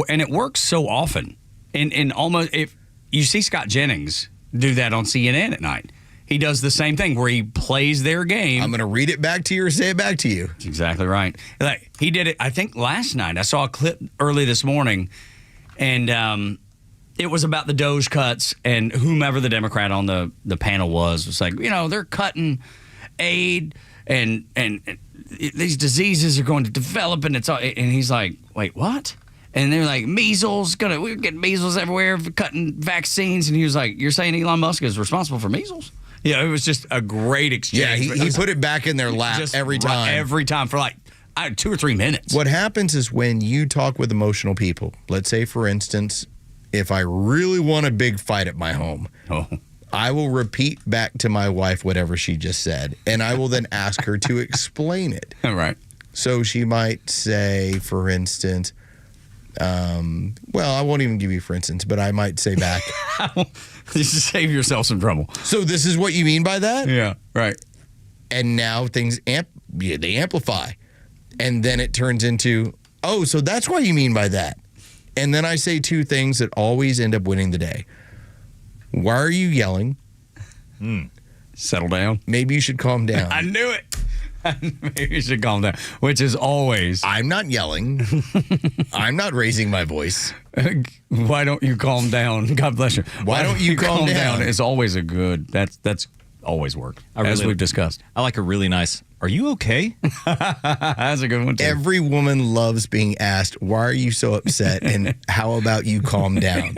and it works so often. And almost, if you see Scott Jennings do that on CNN at night, he does the same thing where he plays their game. I'm going to read it back to you or say it back to you. That's exactly right. Like, he did it, I think, last night. I saw a clip early this morning, and it was about the Doge cuts, and whomever the Democrat on the panel was like, they're cutting aid, and these diseases are going to develop, and it's all, and he's like, wait, what? And they're like, measles, we're getting measles everywhere, cutting vaccines. And he was like, you're saying Elon Musk is responsible for measles? Yeah, it was just a great exchange. Yeah, he put it back in their lap every time. Every time for like 2 or 3 minutes. What happens is when you talk with emotional people, let's say, for instance, if I really want a big fight at my home, I will repeat back to my wife whatever she just said, and I will then ask her to explain it. All right. So she might say, for instance, I won't even give you for instance, but I might say back. Just save yourself some trouble. So this is what you mean by that? Yeah, right. And now things they amplify. And then it turns into, so that's what you mean by that. And then I say 2 things that always end up winning the day. Why are you yelling? Settle down. Maybe you should calm down. I knew it. Maybe you should calm down, which is always. I'm not yelling. I'm not raising my voice. Why don't you calm down? God bless you. Why don't you calm down? Is always a good. That's always worked, as we've discussed. I like a really nice, are you okay? That's a good one, too. Every woman loves being asked, why are you so upset? And how about you calm down?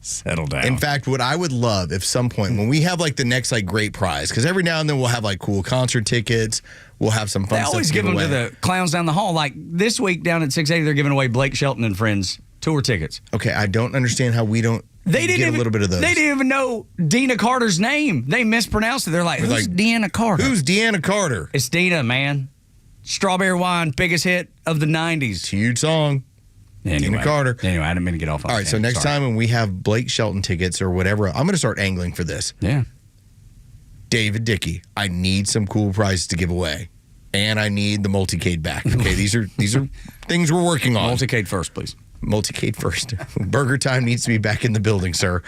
Settle down. In fact, what I would love if some point when we have like the next like great prize, because every now and then we'll have like cool concert tickets, we'll have some fun They stuff always to give them away. to the clowns down the hall. Like this week down at 680, they're giving away Blake Shelton and Friends tour tickets. Okay, I don't understand how we don't get a little bit of those. They didn't even know Dina Carter's name. They mispronounced it. They're like, who's Deanna Carter? Who's Deanna Carter? It's Dina, man. Strawberry Wine, biggest hit of the 90s. Huge song. Anyway, Dina Carter. Anyway, I didn't mean to get off on All right, so next time when we have Blake Shelton tickets or whatever, I'm going to start angling for this. Yeah. David Dickey, I need some cool prizes to give away. And I need the multicade back. Okay, these are things we're working on. Multicade first, please. Multicade first. Burger Time needs to be back in the building, sir.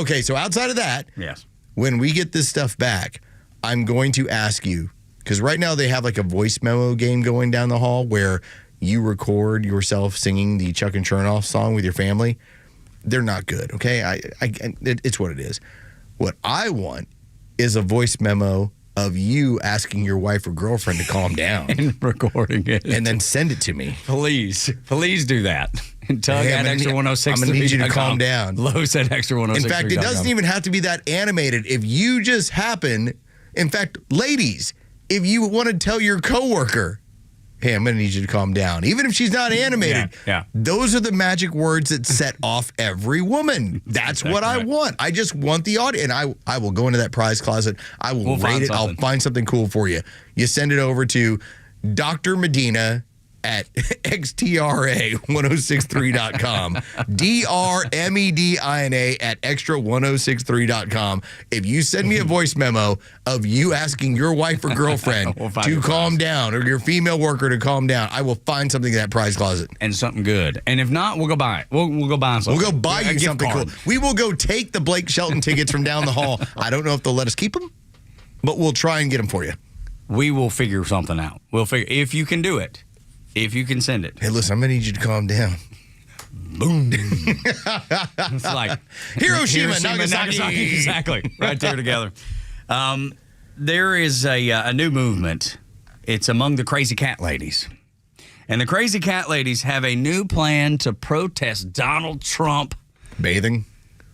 Okay, so outside of that, yes, when we get this stuff back, I'm going to ask you, because right now they have like a voice memo game going down the hall where you record yourself singing the Chuck and Chernoff song with your family. They're not good, okay? It's what it is. What I want is a voice memo of you asking your wife or girlfriend to calm down. And recording it. And then send it to me. Please do that. And Tug at Extra 106. I'm going to need you to calm down. Los at Extra 106. In fact, it doesn't even have to be that animated. If you just happen, in fact, ladies, if you want to tell your coworker, hey, I'm going to need you to calm down. Even if she's not animated. Yeah. Those are the magic words that set off every woman. That's what I want. I just want the audience. And I will go into that prize closet. I will rate it. I'll find something cool for you. You send it over to Dr. Medina at xtra1063.com. DRMEDINA at extra1063.com. If you send me a voice memo of you asking your wife or girlfriend to calm down or your female worker to calm down, I will find something in that prize closet. And something good. And if not, we'll go buy it. We'll go buy something. We'll go buy you something cool. We will go take the Blake Shelton tickets from down the hall. I don't know if they'll let us keep them, but we'll try and get them for you. We will figure something out. We'll figure if you can do it. If you can send it. Hey, listen, I'm going to need you to calm down. Boom. It's like Hiroshima, Nagasaki. Exactly. Right there together. There is a new movement. It's among the Crazy Cat Ladies. And the Crazy Cat Ladies have a new plan to protest Donald Trump. Bathing?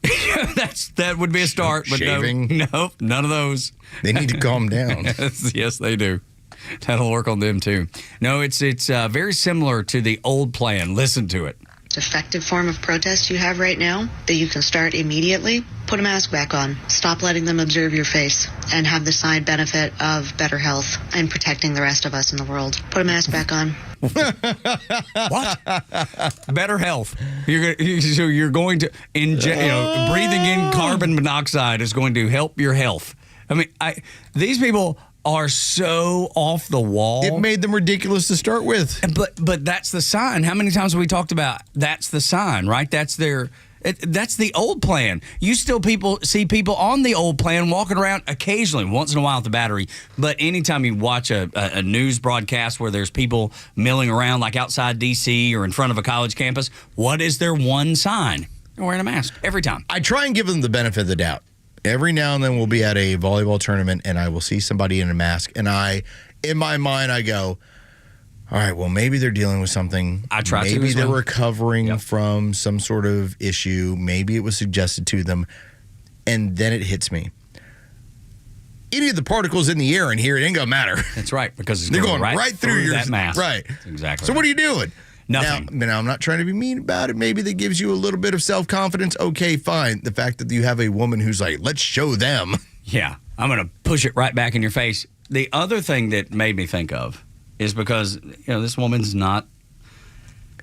That would be a start. But shaving? No, none of those. They need to calm down. Yes, they do. That'll work on them, too. No, it's very similar to the old plan. Listen to it. most effective form of protest you have right now that you can start immediately, put a mask back on. Stop letting them observe your face and have the side benefit of better health and protecting the rest of us in the world. Put a mask back on. What? Better health. You're going to inject. Breathing in carbon monoxide is going to help your health. I mean, these people are so off the wall. It made them ridiculous to start with. But that's the sign. How many times have we talked about that's the sign, right? That's the old plan. You still see people on the old plan walking around occasionally, once in a while with the battery. But anytime you watch a news broadcast where there's people milling around like outside D.C. or in front of a college campus, what is their one sign? They're wearing a mask every time. I try and give them the benefit of the doubt. Every now and then we'll be at a volleyball tournament and I will see somebody in a mask and in my mind, I go, all right, well, maybe they're dealing with something. Maybe they're recovering from some sort of issue. Maybe it was suggested to them. And then it hits me. Any of the particles in the air in here, it ain't going to matter. That's right, because they're going right through your that mask. Right. That's exactly. So what are you doing? Nothing. Now, I'm not trying to be mean about it. Maybe that gives you a little bit of self-confidence. Okay, fine. The fact that you have a woman who's like, let's show them. Yeah, I'm going to push it right back in your face. The other thing that made me think of is because, this woman's not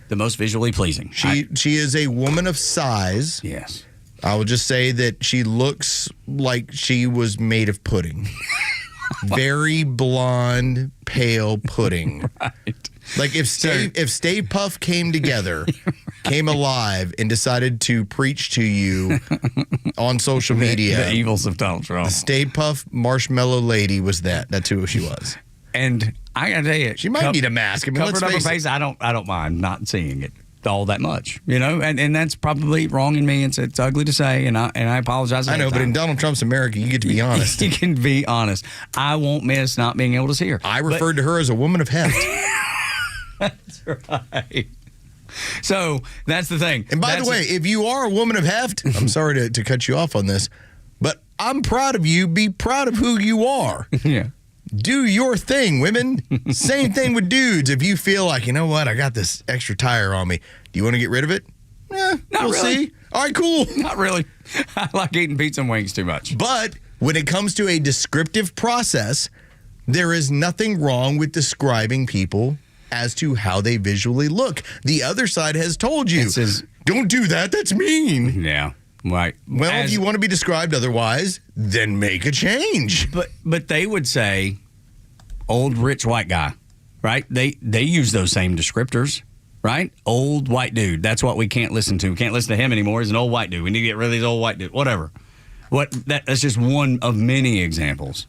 the most visually pleasing. She is a woman of size. Yes. I will just say that she looks like she was made of pudding. Very blonde, pale pudding. Right. Like if Stay Puft came together, came alive, and decided to preach to you on social media. The evils of Donald Trump. The Stay Puft Marshmallow Lady was that. That's who she was. And I gotta tell you, she might need a mask. I mean, let's covered up her face face. I don't mind not seeing it all that much, and that's probably wrong in me. It's ugly to say, and I apologize. I know, but in Donald Trump's America, you get to be honest. You can be honest. I won't miss not being able to see her. I referred to her as a woman of heft. That's right. So that's the thing. And by the way, if you are a woman of heft, I'm sorry to cut you off on this, but I'm proud of you. Be proud of who you are. Yeah. Do your thing, women. Same thing with dudes. If you feel like, you know what, I got this extra tire on me. Do you want to get rid of it? Not we'll really. see. All right, cool. Not really. I like eating pizza and wings too much. But when it comes to a descriptive process, there is nothing wrong with describing people as to how they visually look. The other side has told you, don't do that. That's mean. Yeah. Right. Well, if you want to be described otherwise, then make a change. But they would say, old rich white guy, right? They use those same descriptors, right? Old white dude. That's what we can't listen to. We can't listen to him anymore. He's an old white dude. We need to get rid of these old white dudes. Whatever. That's just one of many examples.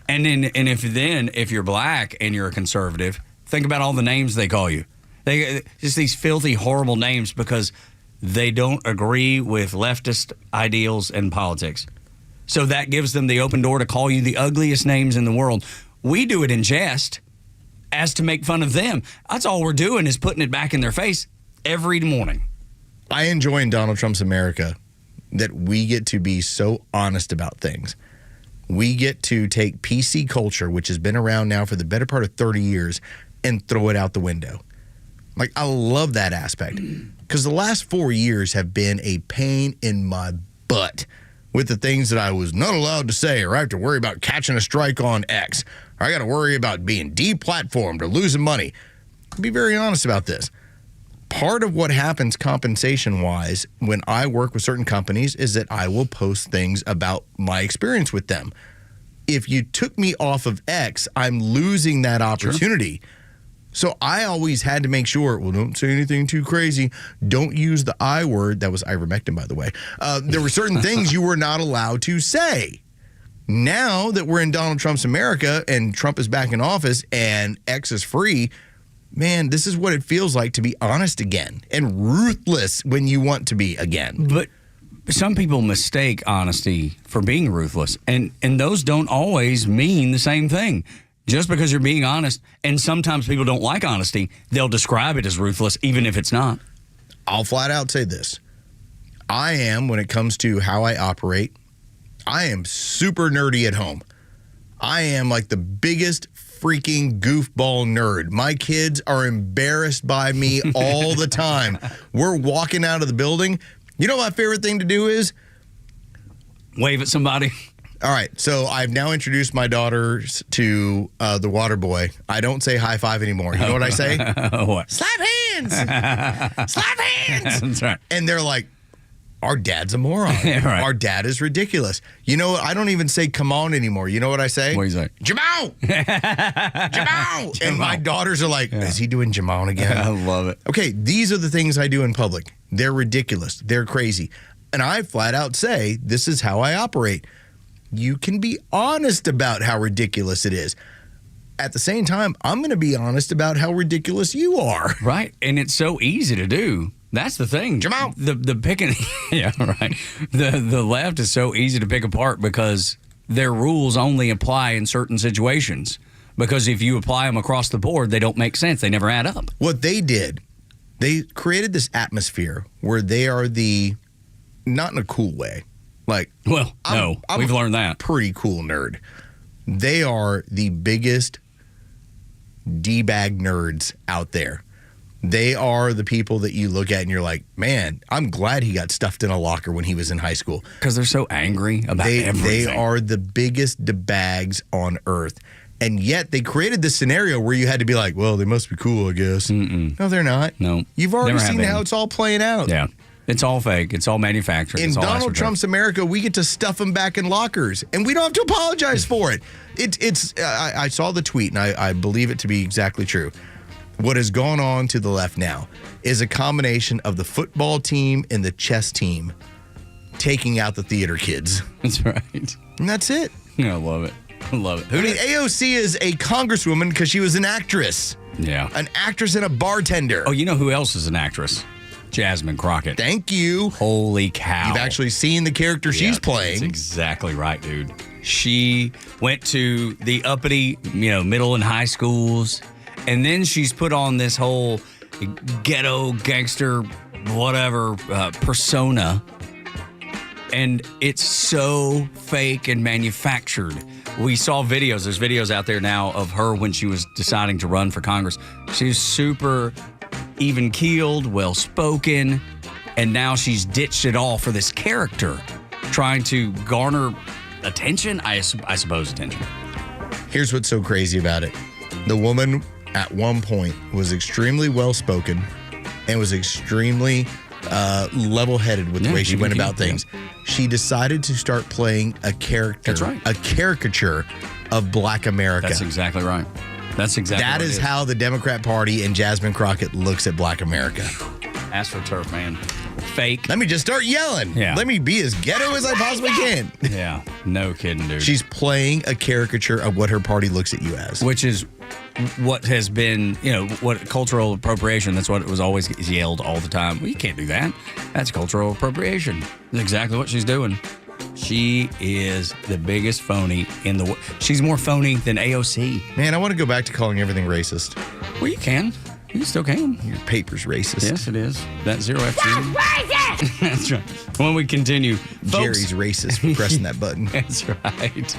And if you're black and you're a conservative, think about all the names they call you. They just these filthy, horrible names because they don't agree with leftist ideals and politics. So that gives them the open door to call you the ugliest names in the world. We do it in jest as to make fun of them. That's all we're doing is putting it back in their face every morning. I enjoy in Donald Trump's America that we get to be so honest about things. We get to take PC culture, which has been around now for the better part of 30 years, and throw it out the window. Like, I love that aspect because the last 4 years have been a pain in my butt with the things that I was not allowed to say, or I have to worry about catching a strike on X, or I got to worry about being deplatformed or losing money. I'll be very honest about this. Part of what happens compensation-wise when I work with certain companies is that I will post things about my experience with them. If you took me off of X, I'm losing that opportunity. Sure. So I always had to make sure, well, don't say anything too crazy. Don't use the I word. That was ivermectin, by the way. There were certain things you were not allowed to say. Now that we're in Donald Trump's America and Trump is back in office and X is free, man, this is what it feels like to be honest again and ruthless when you want to be again. But some people mistake honesty for being ruthless, and those don't always mean the same thing. Just because you're being honest, and sometimes people don't like honesty, they'll describe it as ruthless, even if it's not. I'll flat out say this. I am, when it comes to how I operate, I am super nerdy at home. I am like the biggest freaking goofball nerd. My kids are embarrassed by me all the time. We're walking out of the building. You know what my favorite thing to do is? Wave at somebody. All right, so I've now introduced my daughters to the water boy. I don't say high five anymore. You know what I say? What? Slap hands! Slap hands! That's right. And they're like, our dad's a moron. Yeah, right. Our dad is ridiculous. You know what? I don't even say come on anymore. You know what I say? What do you say? Jamal! Jamal! And my daughters are like, is he doing Jamal again? I love it. Okay, these are the things I do in public. They're ridiculous. They're crazy. And I flat out say, this is how I operate. You can be honest about how ridiculous it is. At the same time, I'm going to be honest about how ridiculous you are. Right. And it's so easy to do. That's the thing. Jamal. The picking, yeah, right. The left is so easy to pick apart because their rules only apply in certain situations. Because if you apply them across the board, they don't make sense. They never add up. What they did, they created this atmosphere where they are not in a cool way. Like, well, we've learned that. Pretty cool nerd. They are the biggest D-bag nerds out there. They are the people that you look at and you're like, man, I'm glad he got stuffed in a locker when he was in high school. Because they're so angry about everything. They are the biggest D-bags on earth. And yet they created this scenario where you had to be like, well, they must be cool, I guess. Mm-mm. No, they're not. No. You've already Never seen have how been. it's all playing out. Yeah. It's all fake. It's all manufactured. In It's all Donald astroturf. Trump's America, we get to stuff them back in lockers, and we don't have to apologize for it. I saw the tweet, and I believe it to be exactly true. What has gone on to the left now is a combination of the football team and the chess team taking out the theater kids. That's right. And that's it. I love it. I love it. AOC is a congresswoman because she was an actress. Yeah. An actress and a bartender. Oh, you know who else is an actress? Jasmine Crockett. Thank you. Holy cow. You've actually seen the character she's playing. That's exactly right, dude. She went to the uppity, middle and high schools, and then she's put on this whole ghetto gangster, whatever, persona. And it's so fake and manufactured. We saw videos. There's videos out there now of her when she was deciding to run for Congress. She's super even-keeled, well-spoken, and now she's ditched it all for this character, trying to garner attention, I suppose attention. Here's what's so crazy about it. The woman at one point was extremely well-spoken and was extremely level-headed with the way she went about things. She decided to start playing a character, That's right. a caricature of Black America. That's exactly right. That's exactly That what it is how the Democrat Party and Jasmine Crockett looks at Black America. AstroTurf, man. Fake. Let me just start yelling. Yeah. Let me be as ghetto as I possibly can. Yeah, no kidding, dude. She's playing a caricature of what her party looks at you as. Which is what has been, what cultural appropriation, that's what it was always yelled all the time. Well, you can't do that. That's cultural appropriation. That's exactly what she's doing. She is the biggest phony in the world. She's more phony than AOC. Man, I want to go back to calling everything racist. Well, you can. You still can. Your paper's racist. Yes, it is. That 0FG. That's right. When we continue, folks, Jerry's racist for pressing that button. That's right.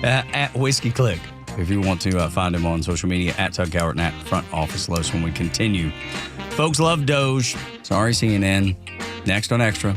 At Whiskey Click. If you want to find him on social media, at Tug Cowart and at Front Office Los. When we continue, folks love Doge. Sorry, CNN. Next on Extra.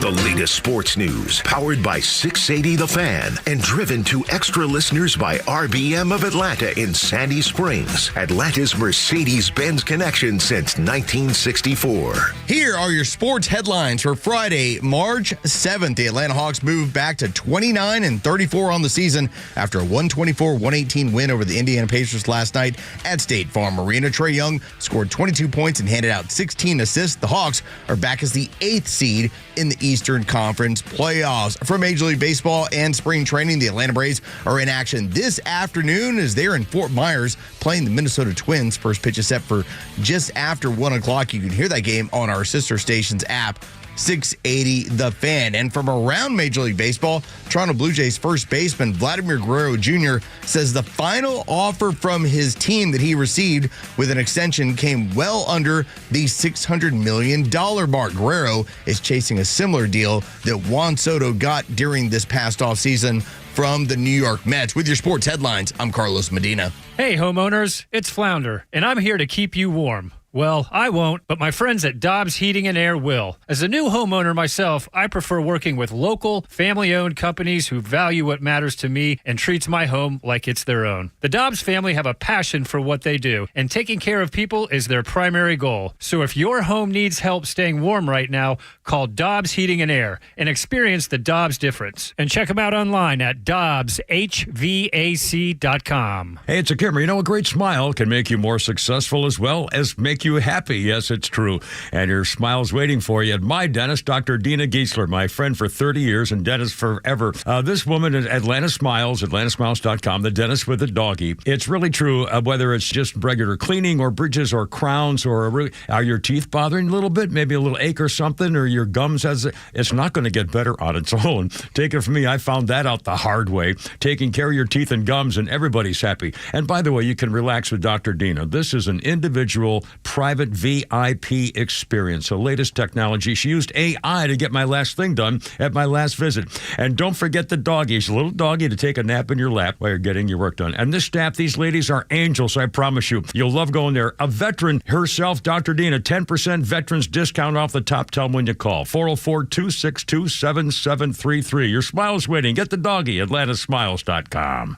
The latest sports news, powered by 680 The Fan, and driven to extra listeners by RBM of Atlanta in Sandy Springs, Atlanta's Mercedes-Benz connection since 1964. Here are your sports headlines for Friday, March 7th. The Atlanta Hawks moved back to 29-34 on the season after a 124-118 win over the Indiana Pacers last night at State Farm Arena. Trae Young scored 22 points and handed out 16 assists. The Hawks are back as the 8th seed in the Eastern Conference playoffs. For Major League Baseball and spring training, the Atlanta Braves are in action this afternoon as they're in Fort Myers playing the Minnesota Twins. First pitch is set for just after 1 o'clock. You can hear that game on our sister station's app. 680 The Fan. And from around Major League Baseball, Toronto Blue Jays first baseman Vladimir Guerrero Jr. says the final offer from his team that he received with an extension came well under the $600 million mark. Guerrero is chasing a similar deal that Juan Soto got during this past offseason from the New York Mets. With your sports headlines, I'm Carlos Medina. Hey, homeowners, it's Flounder, and I'm here to keep you warm. Well, I won't, but my friends at Dobbs Heating and Air will. As a new homeowner myself, I prefer working with local, family-owned companies who value what matters to me and treats my home like it's their own. The Dobbs family have a passion for what they do, and taking care of people is their primary goal. So if your home needs help staying warm right now, call Dobbs Heating and Air and experience the Dobbs difference. And check them out online at dobbshvac.com. Hey, it's a Kimmer. You know, a great smile can make you more successful as well as make you happy. Yes, it's true. And your smile's waiting for you at my dentist, Dr. Dina Giesler, my friend for 30 years and dentist forever. This woman at Atlanta Smiles, atlantasmiles.com, the dentist with the doggy. It's really true, whether it's just regular cleaning or bridges or crowns or are your teeth bothering a little bit, maybe a little ache or something, or your gums it's not going to get better on its own. Take it from me, I found that out the hard way. Taking care of your teeth and gums, and everybody's happy. And by the way, you can relax with Dr. Dina. This is an individual private VIP experience. The latest technology. She used AI to get my last thing done at my last visit. And don't forget the doggy. She's a little doggy to take a nap in your lap while you're getting your work done. And this staff, these ladies are angels, I promise you. You'll love going there. A veteran herself, Dr. Dina, 10% veterans discount off the top. Tell them when you call. 404-262-7733. Your smile's waiting. Get the doggy at atlantasmiles.com.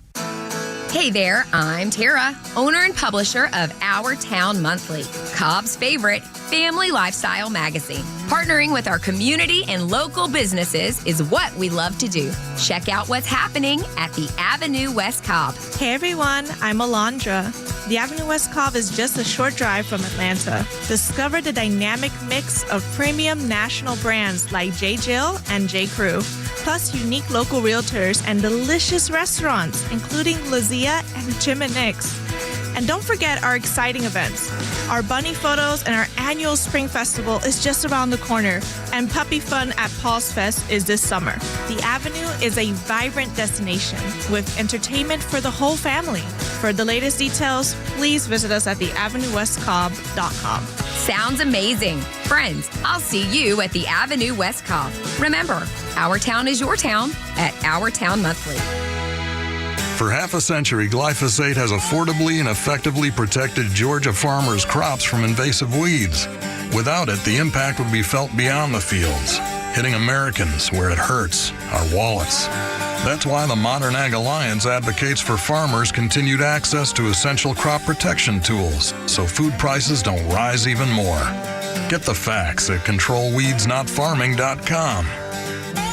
Hey there, I'm Tara, owner and publisher of Our Town Monthly, Cobb's favorite family lifestyle magazine. Partnering with our community and local businesses is what we love to do. Check out what's happening at the Avenue West Cobb. Hey everyone, I'm Alondra. The Avenue West Cobb is just a short drive from Atlanta. Discover the dynamic mix of premium national brands like J. Jill and J. Crew, plus unique local realtors and delicious restaurants, including Lazia and Jim and Nick's. And don't forget our exciting events. Our bunny photos and our annual Spring Festival is just around the corner, and Puppy Fun at Paul's Fest is this summer. The Avenue is a vibrant destination with entertainment for the whole family. For the latest details, please visit us at theavenuewestcobb.com. Sounds amazing. Friends, I'll see you at the Avenue West Cobb. Remember, our town is your town at Our Town Monthly. For half a century, glyphosate has affordably and effectively protected Georgia farmers' crops from invasive weeds. Without it, the impact would be felt beyond the fields, hitting Americans where it hurts, our wallets. That's why the Modern Ag Alliance advocates for farmers' continued access to essential crop protection tools so food prices don't rise even more. Get the facts at controlweedsnotfarming.com.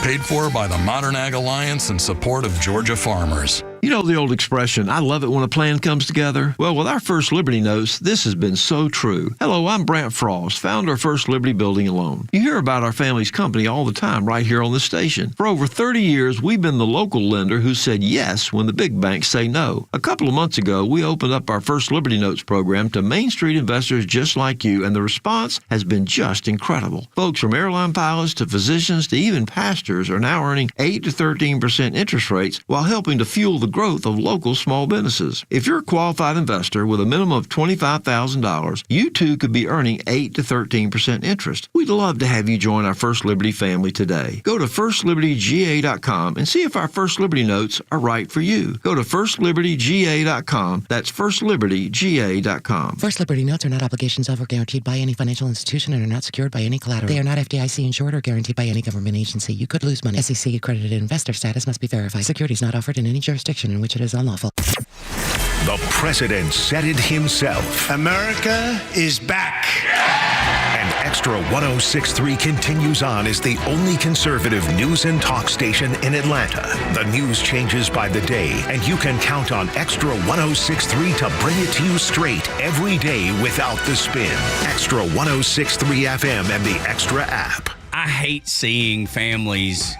Paid for by the Modern Ag Alliance in support of Georgia farmers. You know the old expression, I love it when a plan comes together? Well, with our First Liberty Notes, this has been so true. Hello, I'm Brant Frost, founder of First Liberty Building and Loan. You hear about our family's company all the time right here on the station. For over 30 years, we've been the local lender who said yes when the big banks say no. A couple of months ago, we opened up our First Liberty Notes program to Main Street investors just like you, and the response has been just incredible. Folks from airline pilots to physicians to even pastors are now earning 8 to 13% interest rates while helping to fuel the growth of local small businesses. If you're a qualified investor with a minimum of $25,000, you too could be earning 8 to 13% interest. We'd love to have you join our First Liberty family today. Go to firstlibertyga.com and see if our First Liberty Notes are right for you. Go to firstlibertyga.com. That's firstlibertyga.com. First Liberty Notes are not obligations of or guaranteed by any financial institution and are not secured by any collateral. They are not FDIC insured or guaranteed by any government agency. You could lose money. SEC accredited investor status must be verified. Securities not offered in any jurisdiction in which it is unlawful. The president said it himself. America is back. And Extra 106.3 continues on as the only conservative news and talk station in Atlanta. The news changes by the day, and you can count on Extra 106.3 to bring it to you straight every day without the spin. Extra 106.3 FM and the Extra app. I hate seeing families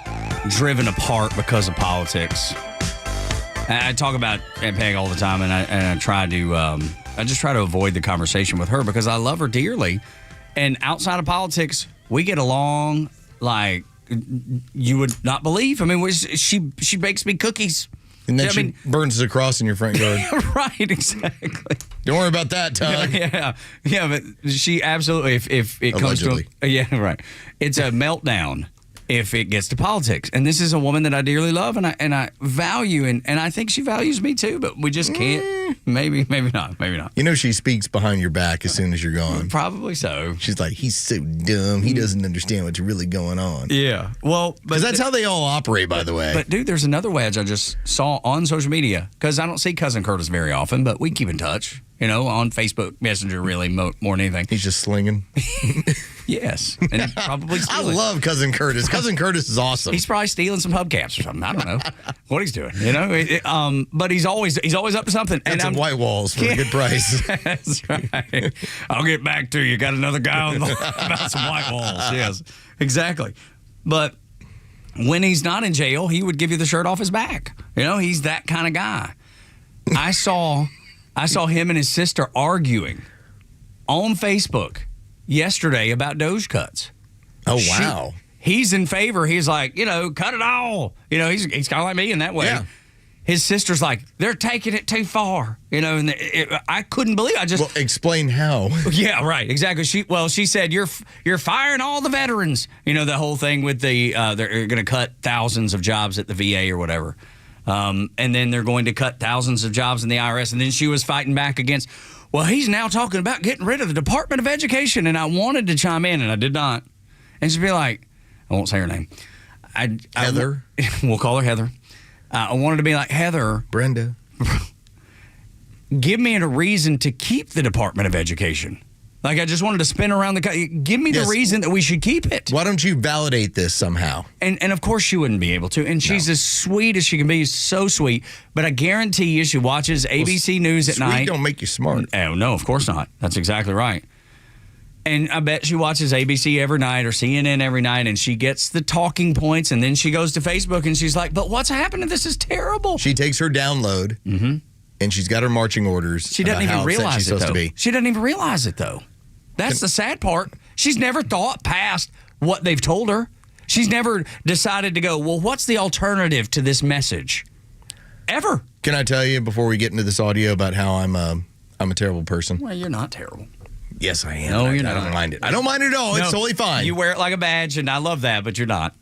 driven apart because of politics. I talk about Aunt Peg all the time, and I try to I just try to avoid the conversation with her because I love her dearly. And outside of politics, we get along like you would not believe. I mean, she bakes me cookies. And then she burns it across in your front yard. Right, exactly. Don't worry about that, Tug. Yeah, but she absolutely, if it Allegedly. comes to, yeah, right. It's a meltdown if it gets to politics. And this is a woman that I dearly love and I value, and I think she values me too, but we just can't. Maybe not. You know, she speaks behind your back as soon as you're gone. Probably so. She's like, he's so dumb. He doesn't understand what's really going on. Yeah. Well, because that's how they all operate, by the way. But dude, there's another wedge I just saw on social media, because I don't see Cousin Curtis very often, but we keep in touch. You know, on Facebook Messenger, really more than anything. He's just slinging. Yes, and probably stealing. I love Cousin Curtis. Cousin Curtis is awesome. He's probably stealing some hubcaps or something. I don't know what he's doing. You know, but he's always up to something. And some white walls for a good price. That's right. I'll get back to you. Got another guy on about some white walls. Yes, exactly. But when he's not in jail, he would give you the shirt off his back. You know, he's that kind of guy. I saw him and his sister arguing on Facebook yesterday about Doge cuts. Oh, wow. He's in favor. He's like, cut it all. He's kind of like me in that way. Yeah. His sister's like, they're taking it too far. And I couldn't believe it. Well, explain how. Yeah, right. Exactly. She said, you're firing all the veterans. The whole thing with they're going to cut thousands of jobs at the VA or whatever. And then they're going to cut thousands of jobs in the IRS. And then she was fighting back against, well, he's now talking about getting rid of the Department of Education. And I wanted to chime in, and I did not. And she'd be like, I won't say her name. Heather. We'll call her Heather. I wanted to be like, Heather. Brenda. Give me a reason to keep the Department of Education. Like, I just wanted to spin around give me the reason that we should keep it. Why don't you validate this somehow? And of course she wouldn't be able to. And she's as sweet as she can be, so sweet. But I guarantee you she watches ABC News at night. Sweet don't make you smart. Oh, no, of course not. That's exactly right. And I bet she watches ABC every night or CNN every night, and she gets the talking points, and then she goes to Facebook and she's like, but what's happening? This is terrible. She takes her download, and she's got her marching orders. She doesn't even realize it, though. She doesn't even realize it, though. That's the sad part. She's never thought past what they've told her. She's never decided to go, well, what's the alternative to this message? Ever. Can I tell you before we get into this audio about how I'm a terrible person? Well, you're not terrible. Yes, I am. No, you're not. I don't mind it. I don't mind it at all. No, it's totally fine. You wear it like a badge, and I love that, but you're not.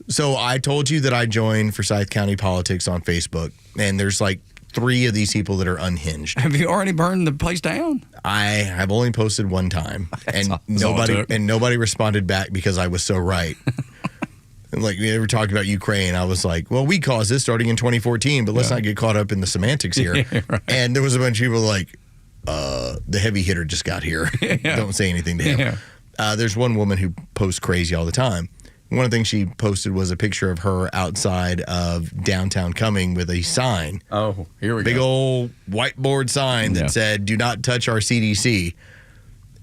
So I told you that I joined Forsyth County politics on Facebook, and there's like 3 of these people that are unhinged. Have you already burned the place down? I have only posted one time, and nobody responded back because I was so right. And like we ever talked about Ukraine, I was like, well, we caused this starting in 2014, but let's not get caught up in the semantics here. Yeah, right. And there was a bunch of people like, the heavy hitter just got here. Yeah. Don't say anything to him. Yeah. There's one woman who posts crazy all the time. One of the things she posted was a picture of her outside of downtown Cumming with a sign. Oh, here we go. Big old whiteboard sign that said, do not touch our CDC.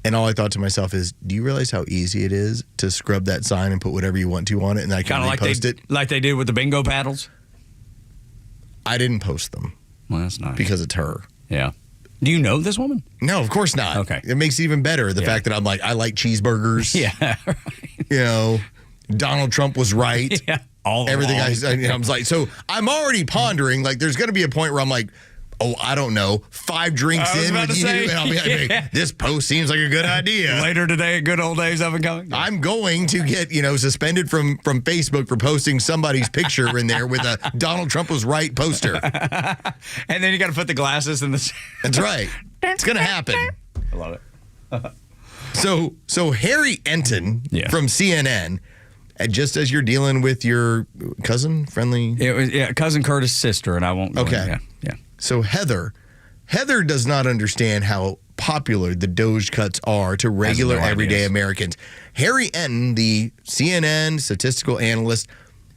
And all I thought to myself is, do you realize how easy it is to scrub that sign and put whatever you want to on it? And I can repost it. Like they did with the bingo paddles? I didn't post them. Well, that's nice. Because it's her. Yeah. Do you know this woman? No, of course not. Okay. It makes it even better, the fact that I'm like, I like cheeseburgers. Yeah, right. Donald Trump was right. Yeah. Everything I was like, so I'm already pondering, like, there's going to be a point where I'm like, oh, I don't know, 5 drinks in with you, and I'll be like, this post seems like a good idea. Later today, good old days up and coming. I'm going to get, suspended from Facebook for posting somebody's picture in there with a Donald Trump was right poster. And then you got to put the glasses in the... That's right. It's going to happen. I love it. So Harry Enton from CNN, just as you're dealing with your cousin, friendly... It was, cousin Curtis' sister, and I won't... Okay. Yeah. So Heather does not understand how popular the Doge cuts are to regular everyday Americans. Harry Enton, the CNN statistical analyst,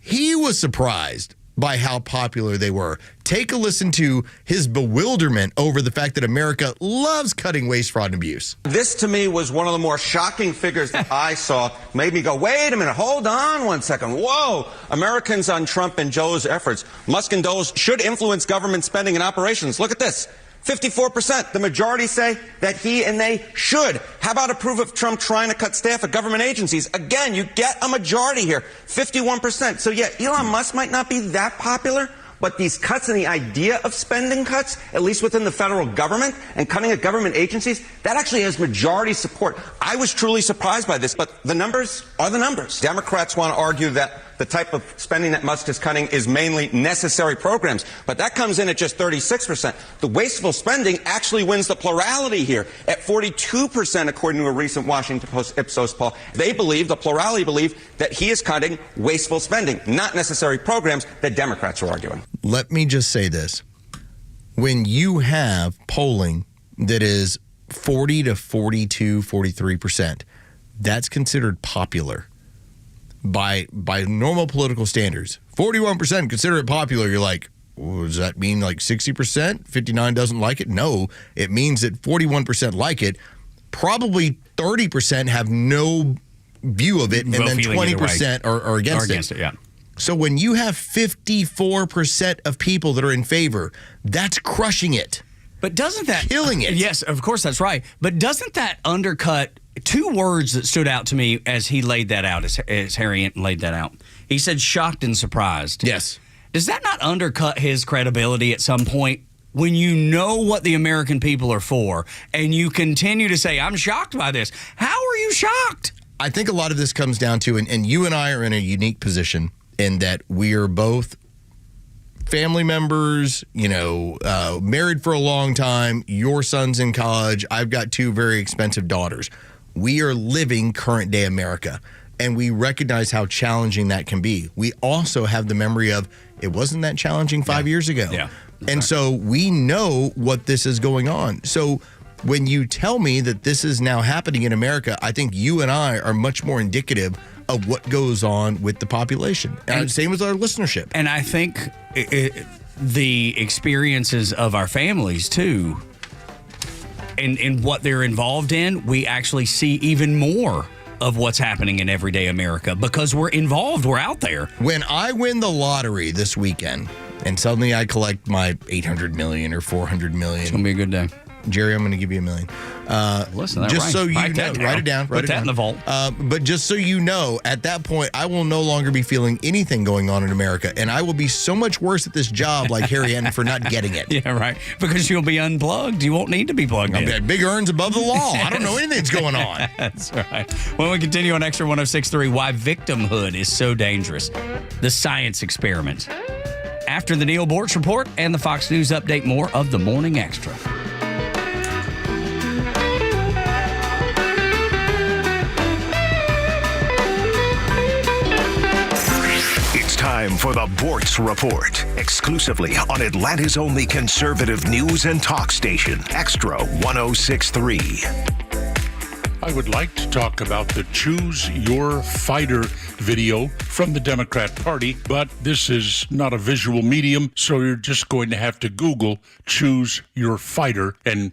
he was surprised by how popular they were. Take a listen to his bewilderment over the fact that America loves cutting waste, fraud, and abuse. This, to me, was one of the more shocking figures that I saw. Made me go, wait a minute, hold on one second. Whoa! Americans on Trump and Joe's efforts. Musk and Doe's should influence government spending and operations. Look at this. 54%. The majority say that he and they should. How about approve of Trump trying to cut staff at government agencies? Again, you get a majority here, 51%. So yeah, Elon Musk might not be that popular, but these cuts and the idea of spending cuts, at least within the federal government and cutting at government agencies, that actually has majority support. I was truly surprised by this, but the numbers are the numbers. Democrats want to argue that the type of spending that Musk is cutting is mainly necessary programs, but that comes in at just 36%. The wasteful spending actually wins the plurality here at 42%, according to a recent Washington Post Ipsos poll. The plurality believe that he is cutting wasteful spending, not necessary programs that Democrats are arguing. Let me just say this. When you have polling that is 40 to 42, 43%, that's considered popular. By normal political standards. 41% consider it popular. You're like, well, does that mean like 60%? 59 doesn't like it? No, it means that 41% like it. Probably 30% have no view of it, and then 20% are against it. Yeah. So when you have 54% of people that are in favor, that's crushing it. But doesn't that... Killing it. Yes, of course, that's right. But doesn't that undercut... Two words that stood out to me as he laid that out, as Harry laid that out. He said shocked and surprised. Yes. Does that not undercut his credibility at some point when you know what the American people are for and you continue to say, I'm shocked by this? How are you shocked? I think a lot of this comes down to, and you and I are in a unique position in that we are both family members, married for a long time. Your son's in college. I've got two very expensive daughters. We are living current day America, and we recognize how challenging that can be. We also have the memory of it wasn't that challenging 5 years ago. Yeah. And so we know what this is going on. So when you tell me that this is now happening in America, I think you and I are much more indicative of what goes on with the population. And same with our listenership. And I think the experiences of our families, too, and what they're involved in, we actually see even more of what's happening in everyday America because we're involved, we're out there. When I win the lottery this weekend and suddenly I collect my $800 million or $400 million. It's going to be a good day. Jerry, I'm going to give you $1 million. Listen, that just right. so you Write know, that down. write it down. Put that in the vault. But just so you know, at that point, I will no longer be feeling anything going on in America, and I will be so much worse at this job, like Harry Ann, for not getting it. Yeah, right. Because you'll be unplugged. You won't need to be plugged in. I'll be big earns above the law. I don't know anything that's going on. That's right. When we continue on Extra 106.3, why victimhood is so dangerous. The science experiment. After the Neil Bortz Report and the Fox News Update, more of the Morning Extra. Time for the Bortz Report, exclusively on Atlanta's only conservative news and talk station, Extra 106.3. I would like to talk about the Choose Your Fighter video from the Democrat Party, but this is not a visual medium, so you're just going to have to Google Choose Your Fighter and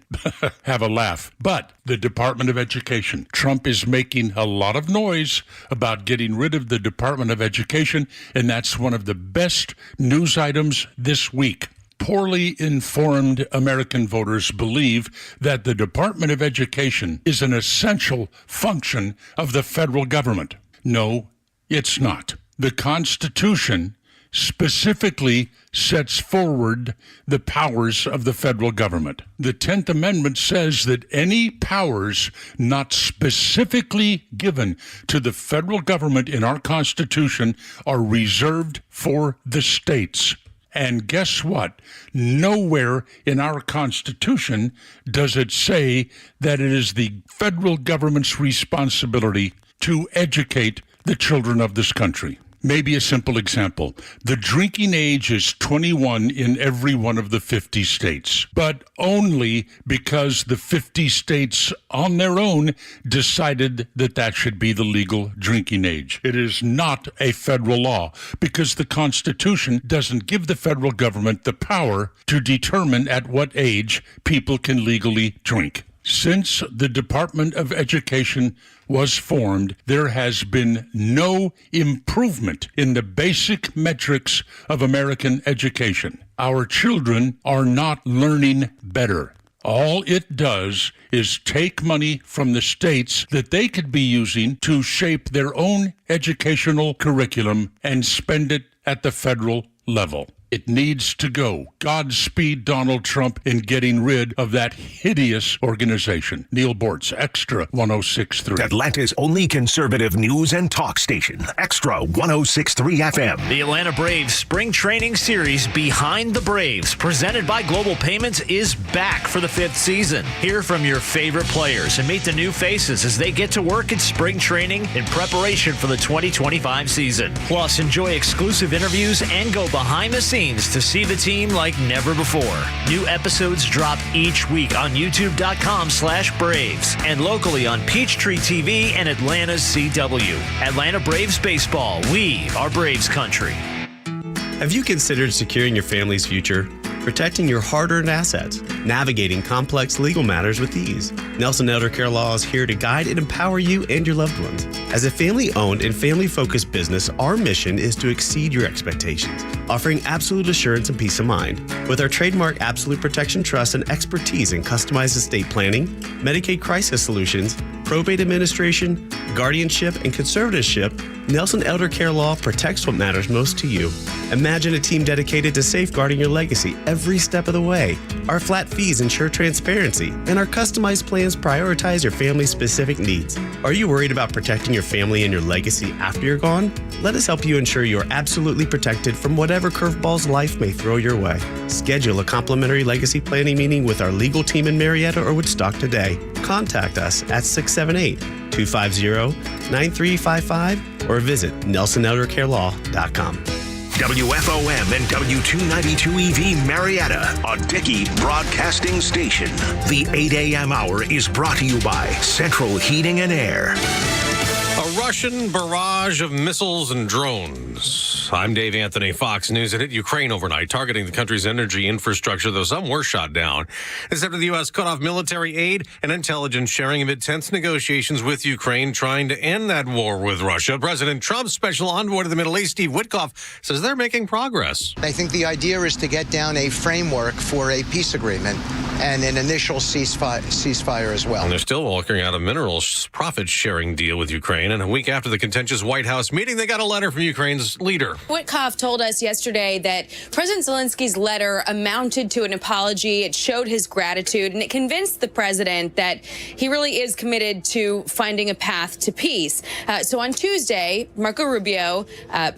have a laugh. But the Department of Education. Trump is making a lot of noise about getting rid of the Department of Education, and that's one of the best news items this week. Poorly informed American voters believe that the Department of Education is an essential function of the federal government. No, it's not. The Constitution specifically sets forward the powers of the federal government. The 10th Amendment says that any powers not specifically given to the federal government in our Constitution are reserved for the states. And guess what? Nowhere in our Constitution does it say that it is the federal government's responsibility to educate the children of this country. Maybe a simple example. The drinking age is 21 in every one of the 50 states, but only because the 50 states on their own decided that that should be the legal drinking age. It is not a federal law because the Constitution doesn't give the federal government the power to determine at what age people can legally drink. Since the Department of Education was formed, there has been no improvement in the basic metrics of American education. Our children are not learning better. All it does is take money from the states that they could be using to shape their own educational curriculum and spend it at the federal level. It needs to go. Godspeed Donald Trump in getting rid of that hideous organization. Neil Bortz, Extra 106.3. Atlanta's only conservative news and talk station, Extra 106.3 FM. The Atlanta Braves Spring Training Series Behind the Braves, presented by Global Payments, is back for the 5th season. Hear from your favorite players and meet the new faces as they get to work at spring training in preparation for the 2025 season. Plus, enjoy exclusive interviews and go behind the scenes to see the team like never before. New episodes drop each week on youtube.com/Braves and locally on Peachtree TV and Atlanta's CW. Atlanta Braves Baseball. We are Braves country. Have you considered securing your family's future? Protecting your hard-earned assets, navigating complex legal matters with ease. Nelson Elder Care Law is here to guide and empower you and your loved ones. As a family-owned and family-focused business, our mission is to exceed your expectations, offering absolute assurance and peace of mind. With our trademark Absolute Protection Trust and expertise in customized estate planning, Medicaid crisis solutions, probate administration, guardianship, and conservatorship, Nelson Elder Care Law protects what matters most to you. Imagine a team dedicated to safeguarding your legacy every step of the way. Our flat fees ensure transparency, and our customized plans prioritize your family's specific needs. Are you worried about protecting your family and your legacy after you're gone? Let us help you ensure you're absolutely protected from whatever curveballs life may throw your way. Schedule a complimentary legacy planning meeting with our legal team in Marietta or Woodstock today. Contact us at 678-250-9355 or visit NelsonElderCareLaw.com. WFOM and W292EV Marietta, a Dickey broadcasting station. The 8 a.m. hour is brought to you by Central Heating and Air. A Russian barrage of missiles and drones. I'm Dave Anthony, Fox News. It hit Ukraine overnight, targeting the country's energy infrastructure, though some were shot down. This after the U.S. cut off military aid and intelligence sharing amid tense negotiations with Ukraine, trying to end that war with Russia. President Trump's special envoy to the Middle East, Steve Witkoff, says they're making progress. I think the idea is to get down a framework for a peace agreement and an initial ceasefire as well. And they're still working out a minerals profit-sharing deal with Ukraine. And a week after the contentious White House meeting, they got a letter from Ukraine's leader. Witkoff told us yesterday that President Zelensky's letter amounted to an apology. It showed his gratitude, and it convinced the president that he really is committed to finding a path to peace. So on Tuesday, Marco Rubio,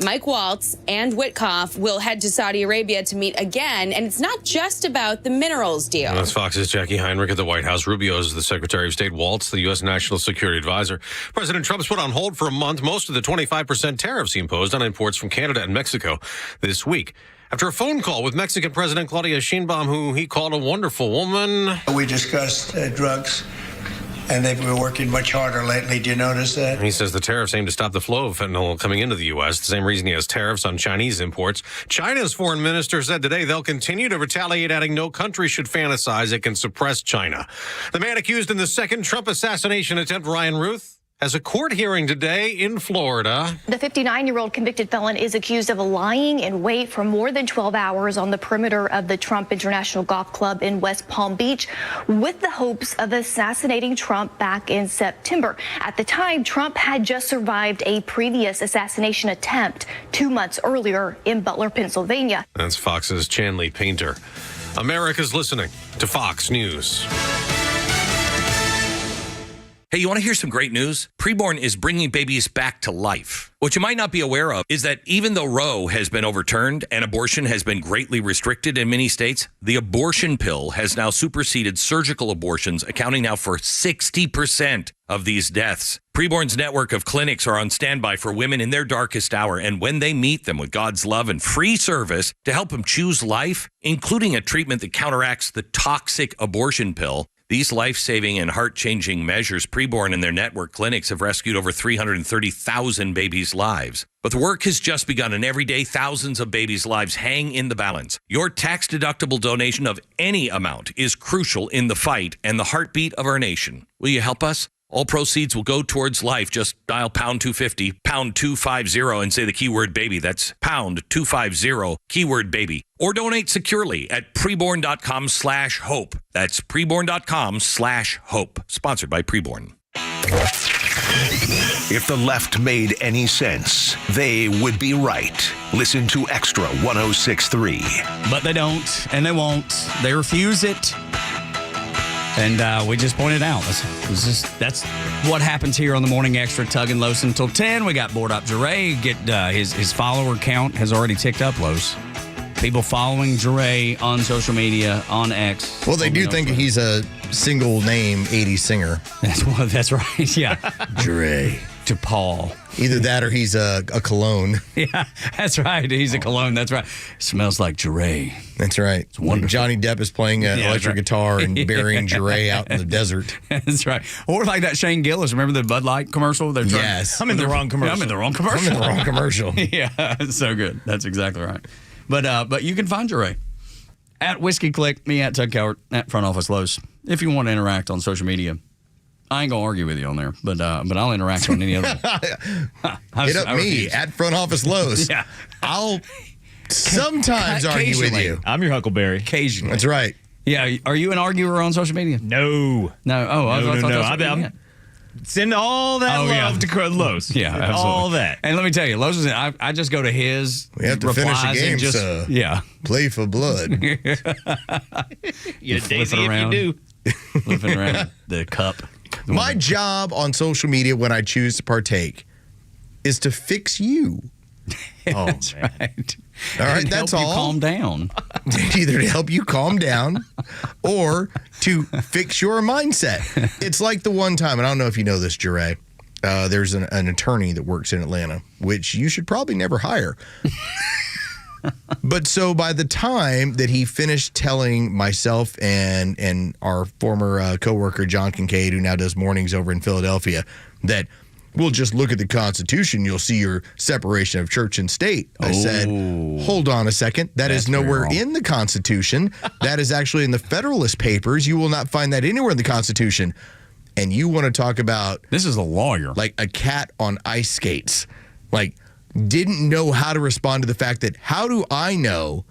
Mike Waltz, and Witkoff will head to Saudi Arabia to meet again. And it's not just about the minerals deal. That's Fox's Jackie Heinrich at the White House. Rubio is the Secretary of State. Waltz, the U.S. National Security Advisor. President Trump's put on hold for a month most of the 25% tariffs he imposed on imports from Canada and Mexico this week. After a phone call with Mexican President Claudia Sheinbaum, who he called a wonderful woman. We discussed drugs, and they've been working much harder lately. Do you notice that? He says the tariffs aim to stop the flow of fentanyl coming into the U.S., the same reason he has tariffs on Chinese imports. China's foreign minister said today they'll continue to retaliate, adding no country should fantasize it can suppress China. The man accused in the second Trump assassination attempt, Ryan Ruth, has a court hearing today in Florida. The 59-year-old convicted felon is accused of lying in wait for more than 12 hours on the perimeter of the Trump International Golf Club in West Palm Beach with the hopes of assassinating Trump back in September. At the time, Trump had just survived a previous assassination attempt 2 months earlier in Butler, Pennsylvania. That's Fox's Chanley Painter. America's listening to Fox News. Hey, you want to hear some great news? Preborn is bringing babies back to life. What you might not be aware of is that even though Roe has been overturned and abortion has been greatly restricted in many states, the abortion pill has now superseded surgical abortions, accounting now for 60% of these deaths. Preborn's network of clinics are on standby for women in their darkest hour, and when they meet them with God's love and free service to help them choose life, including a treatment that counteracts the toxic abortion pill, These life-saving and heart-changing measures, Preborn and their network clinics have rescued over 330,000 babies' lives. But the work has just begun, and every day thousands of babies' lives hang in the balance. Your tax-deductible donation of any amount is crucial in the fight and the heartbeat of our nation. Will you help us? All proceeds will go towards life. Just dial pound 250, pound 250, and say the keyword baby. That's pound 250, keyword baby. Or donate securely at preborn.com/hope. That's preborn.com/hope. Sponsored by Preborn. If the left made any sense, they would be right. Listen to Extra 106.3. But they don't, and they won't. They refuse it. And we just pointed out, that's what happens here on the Morning Extra, Tug and Los until 10. We got Board Up Jure. His follower count has already ticked up, Los. People following Jure on social media, on X. Well, they do think he's a single name 80s singer. That's right, yeah. Jure. To Paul. Either that or he's a cologne. Yeah, that's right. He's a cologne. That's right. Smells like Jure. That's right. It's wonderful. Johnny Depp is playing an electric guitar and burying Jure out in the desert. That's right. Or like that Shane Gillis. Remember the Bud Light commercial? Yes. I'm in the wrong commercial. Yeah, it's so good. That's exactly right. But you can find Jure at Whiskey Click, me at Tug Cowart, at Front Office Los. If you want to interact on social media. I ain't gonna argue with you on there, but I'll interact on any other. Hit up me at Front Office Los. Yeah, I'll sometimes argue with you. I'm your Huckleberry. Occasionally, that's right. Yeah, are you an arguer on social media? No. Oh, no. Send all that love to Los. Yeah, absolutely. All that. And let me tell you, Los is. I just go to his. We have to finish the game, so play for blood. You daisy if you do. Flipping around the cup. My job on social media when I choose to partake is to fix you. Oh, that's right. All right, that's all. Calm down. Either to help you calm down or to fix your mindset. It's like the one time, and I don't know if you know this, Jure. There's an attorney that works in Atlanta, which you should probably never hire. But so by the time that he finished telling myself and our former coworker, John Kincaid, who now does mornings over in Philadelphia, that we'll just look at the Constitution, you'll see your separation of church and state. I said, hold on a second. That's nowhere in the Constitution. That is actually in the Federalist Papers. You will not find that anywhere in the Constitution. And you want to talk about... This is a lawyer. Like a cat on ice skates. Like... didn't know how to respond to the fact that how do I know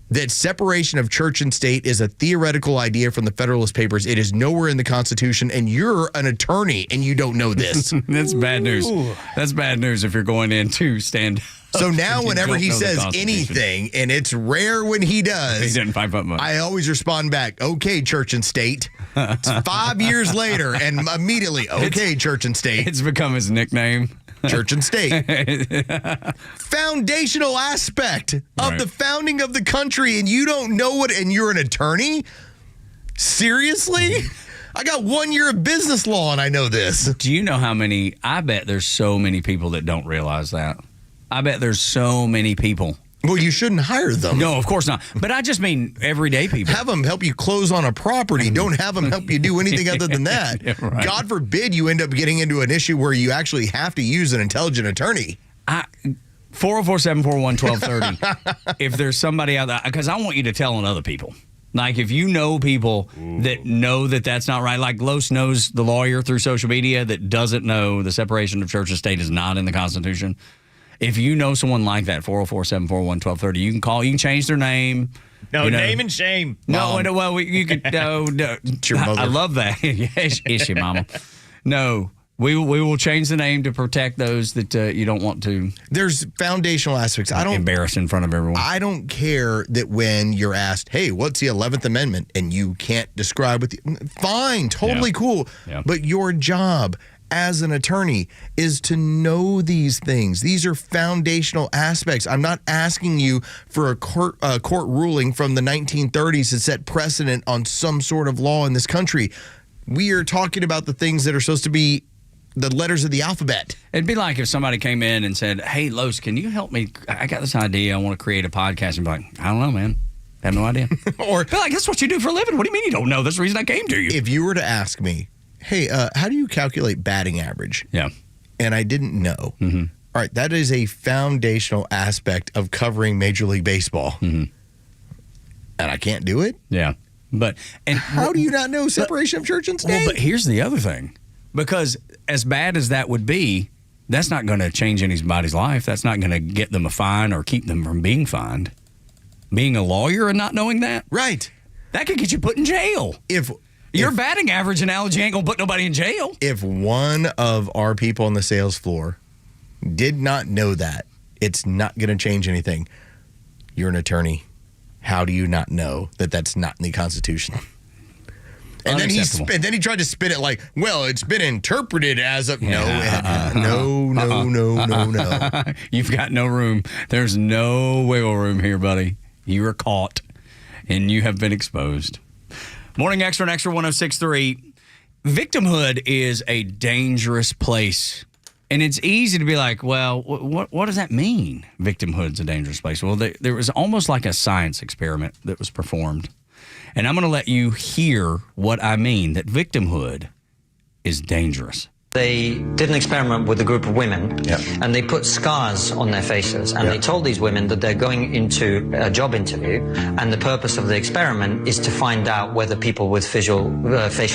that separation of church and state is a theoretical idea from the Federalist Papers? It is nowhere in the Constitution, and you're an attorney, and you don't know this. That's bad news. That's bad news if you're going in to stand. So now whenever he says anything, and it's rare when he does, he didn't 5 foot much. I always respond back, okay, church and state. It's 5 years later, and immediately, okay, church and state. It's become his nickname. Church and state. Foundational aspect of the founding of the country, and you don't know what, and you're an attorney? Seriously? I got 1 year of business law, and I know this. Do you know how many? I bet there's so many people that don't realize that. I bet there's so many people. Well, you shouldn't hire them. No, of course not. But I just mean everyday people. Have them help you close on a property. Don't have them help you do anything other than that. Yeah, right. God forbid you end up getting into an issue where you actually have to use an intelligent attorney. 404-741-1230. If there's somebody out there, because I want you to tell on other people. Like if you know people that know that that's not right, like Los knows the lawyer through social media that doesn't know the separation of church and state is not in the Constitution. If you know someone like that, 404-741-1230, you can call. You can change their name. No, name and shame. No, well, you could. No. It's your mother. I love that. Yes, it's your mama. No, we will change the name to protect those that you don't want to. There's foundational aspects. I don't embarrass in front of everyone. I don't care that when you're asked, "Hey, what's the 11th Amendment?" and you can't describe what. Fine, totally cool. Yeah. But your job as an attorney is to know these things. These are foundational aspects. I'm not asking you for a court ruling from the 1930s to set precedent on some sort of law in this country. We are talking about the things that are supposed to be the letters of the alphabet. It'd be like if somebody came in and said, "Hey, Los, can you help me? I got this idea. I want to create a podcast." And be like, "I don't know, man. Have no idea. Or But like, that's what you do for a living. What do you mean you don't know? That's the reason I came to you. if you were to ask me, hey, how do you calculate batting average? Yeah. And I didn't know. Mm-hmm. All right, that is a foundational aspect of covering Major League Baseball. Mm-hmm. And I can't do it? Yeah. But how do you not know separation of church and state? Well, but here's the other thing. Because as bad as that would be, that's not going to change anybody's life. That's not going to get them a fine or keep them from being fined. Being a lawyer and not knowing that? Right. That could get you put in jail. If your batting average analogy ain't going to put nobody in jail. If one of our people on the sales floor did not know that, it's not going to change anything. You're an attorney. How do you not know that that's not in the Constitution? And then he tried to spin it like, well, it's been interpreted as a no. You've got no room. There's no wiggle room here, buddy. You are caught, and you have been exposed. Morning Extra and Extra 106.3. Victimhood is a dangerous place. And it's easy to be like, well, what does that mean? Victimhood's a dangerous place. Well, there was almost like a science experiment that was performed. And I'm going to let you hear what I mean, that victimhood is dangerous. They did an experiment with a group of women, and they put scars on their faces, and they told these women that they're going into a job interview, and the purpose of the experiment is to find out whether people with facial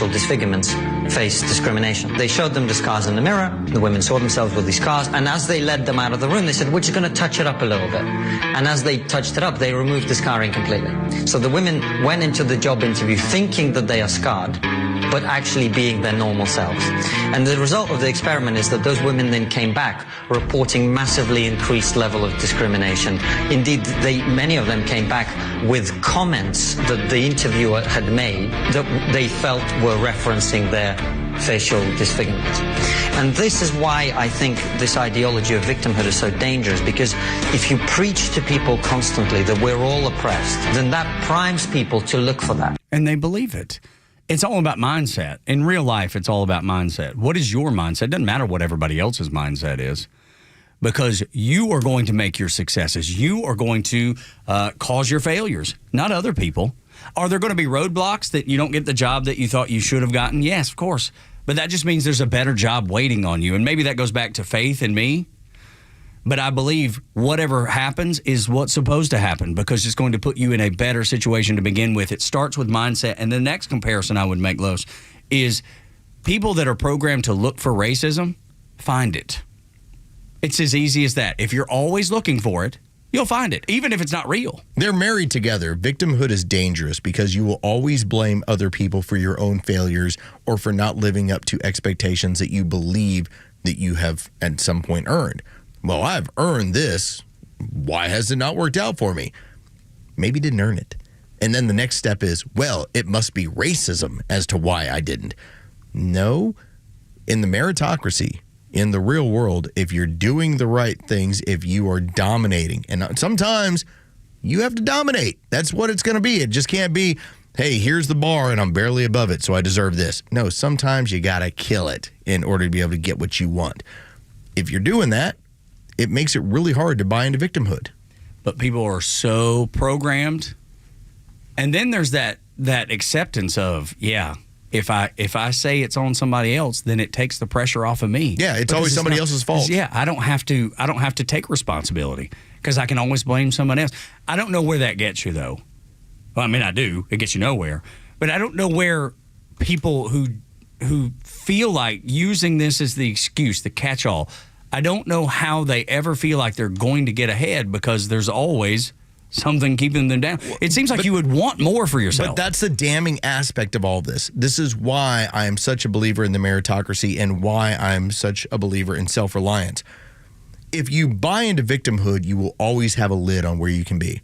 disfigurements face discrimination. They showed them the scars in the mirror. The women saw themselves with these scars, and as they led them out of the room, they said, we're just going to touch it up a little bit. And as they touched it up, they removed the scarring completely. So the women went into the job interview thinking that they are scarred, but actually being their normal selves. And the result of the experiment is that those women then came back reporting massively increased level of discrimination. Indeed, many of them came back with comments that the interviewer had made that they felt were referencing their facial disfigurement. And this is why I think this ideology of victimhood is so dangerous, because if you preach to people constantly that we're all oppressed, then that primes people to look for that. And they believe it. It's all about mindset. In real life, it's all about mindset. What is your mindset? It doesn't matter what everybody else's mindset is, because you are going to make your successes. You are going to cause your failures, not other people. Are there going to be roadblocks that you don't get the job that you thought you should have gotten? Yes, of course. But that just means there's a better job waiting on you. And maybe that goes back to faith in me. But I believe whatever happens is what's supposed to happen, because it's going to put you in a better situation to begin with. It starts with mindset. And the next comparison I would make, Los, is people that are programmed to look for racism, find it. It's as easy as that. If you're always looking for it, you'll find it, even if it's not real. They're married together. Victimhood is dangerous because you will always blame other people for your own failures or for not living up to expectations that you believe that you have at some point earned. Well, I've earned this. Why has it not worked out for me? Maybe didn't earn it. And then the next step is, well, it must be racism as to why I didn't. No, in the meritocracy, in the real world, if you're doing the right things, if you are dominating, and sometimes you have to dominate. That's what it's going to be. It just can't be, hey, here's the bar and I'm barely above it, so I deserve this. No, sometimes you got to kill it in order to be able to get what you want. If you're doing that, it makes it really hard to buy into victimhood. But people are so programmed. And then there's that acceptance of, if I say it's on somebody else, then it takes the pressure off of me. Yeah, it's always somebody else's fault. Yeah, I don't have to take responsibility because I can always blame someone else. I don't know where that gets you, though. Well, I mean, I do. It gets you nowhere. But I don't know where people who feel like using this as the excuse, the catch-all, I don't know how they ever feel like they're going to get ahead, because there's always something keeping them down. It seems like you would want more for yourself. But that's the damning aspect of all this. This is why I am such a believer in the meritocracy and why I'm such a believer in self-reliance. If you buy into victimhood, you will always have a lid on where you can be.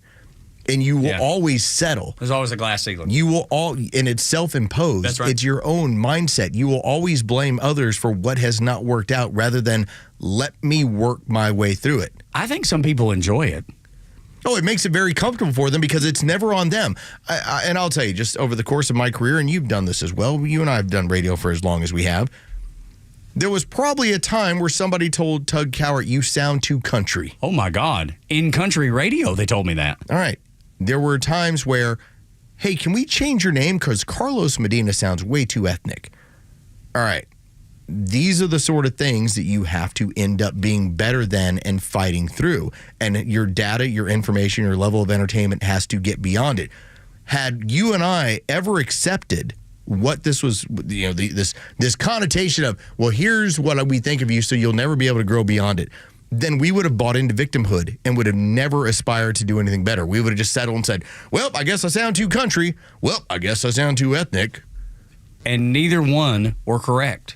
And you will always settle. There's always a glass ceiling. You will and it's self-imposed. That's right. It's your own mindset. You will always blame others for what has not worked out rather than let me work my way through it. I think some people enjoy it. Oh, it makes it very comfortable for them because it's never on them. And I'll tell you, just over the course of my career, and you've done this as well, you and I have done radio for as long as we have, there was probably a time where somebody told Tug Cowart, you sound too country. Oh, my God. In country radio, they told me that. All right. there were times where, hey, can we change your name? Because Carlos Medina sounds way too ethnic. All right. These are the sort of things that you have to end up being better than and fighting through. And your data, your information, your level of entertainment has to get beyond it. Had you and I ever accepted what this was, this connotation of, well, here's what we think of you, so you'll never be able to grow beyond it, then we would have bought into victimhood and would have never aspired to do anything better. We would have just settled and said, well, I guess I sound too country. Well, I guess I sound too ethnic. And neither one were correct,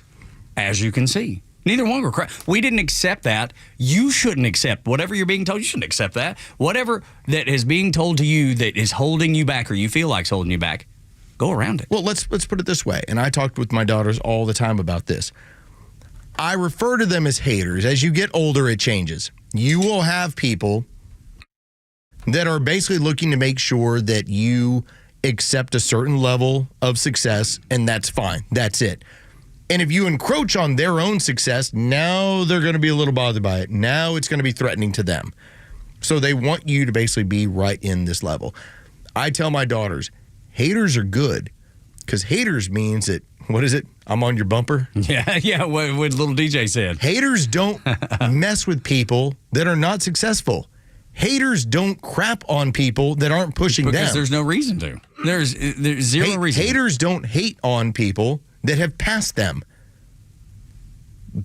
as you can see. Neither one were correct. We didn't accept that. You shouldn't accept whatever you're being told. You shouldn't accept that. Whatever that is being told to you that is holding you back or you feel like it's holding you back, go around it. Well, let's put it this way. And I talked with my daughters all the time about this. I refer to them as haters. As you get older, it changes. You will have people that are basically looking to make sure that you accept a certain level of success, and that's fine. That's it. And if you encroach on their own success, now they're going to be a little bothered by it. Now it's going to be threatening to them. So they want you to basically be right in this level. I tell my daughters, haters are good, because haters means that, what is it? I'm on your bumper? Yeah, what little DJ said. Haters don't mess with people that are not successful. Haters don't crap on people that aren't pushing them. Because there's no reason to. There's zero reason. Haters don't hate on people that have passed them.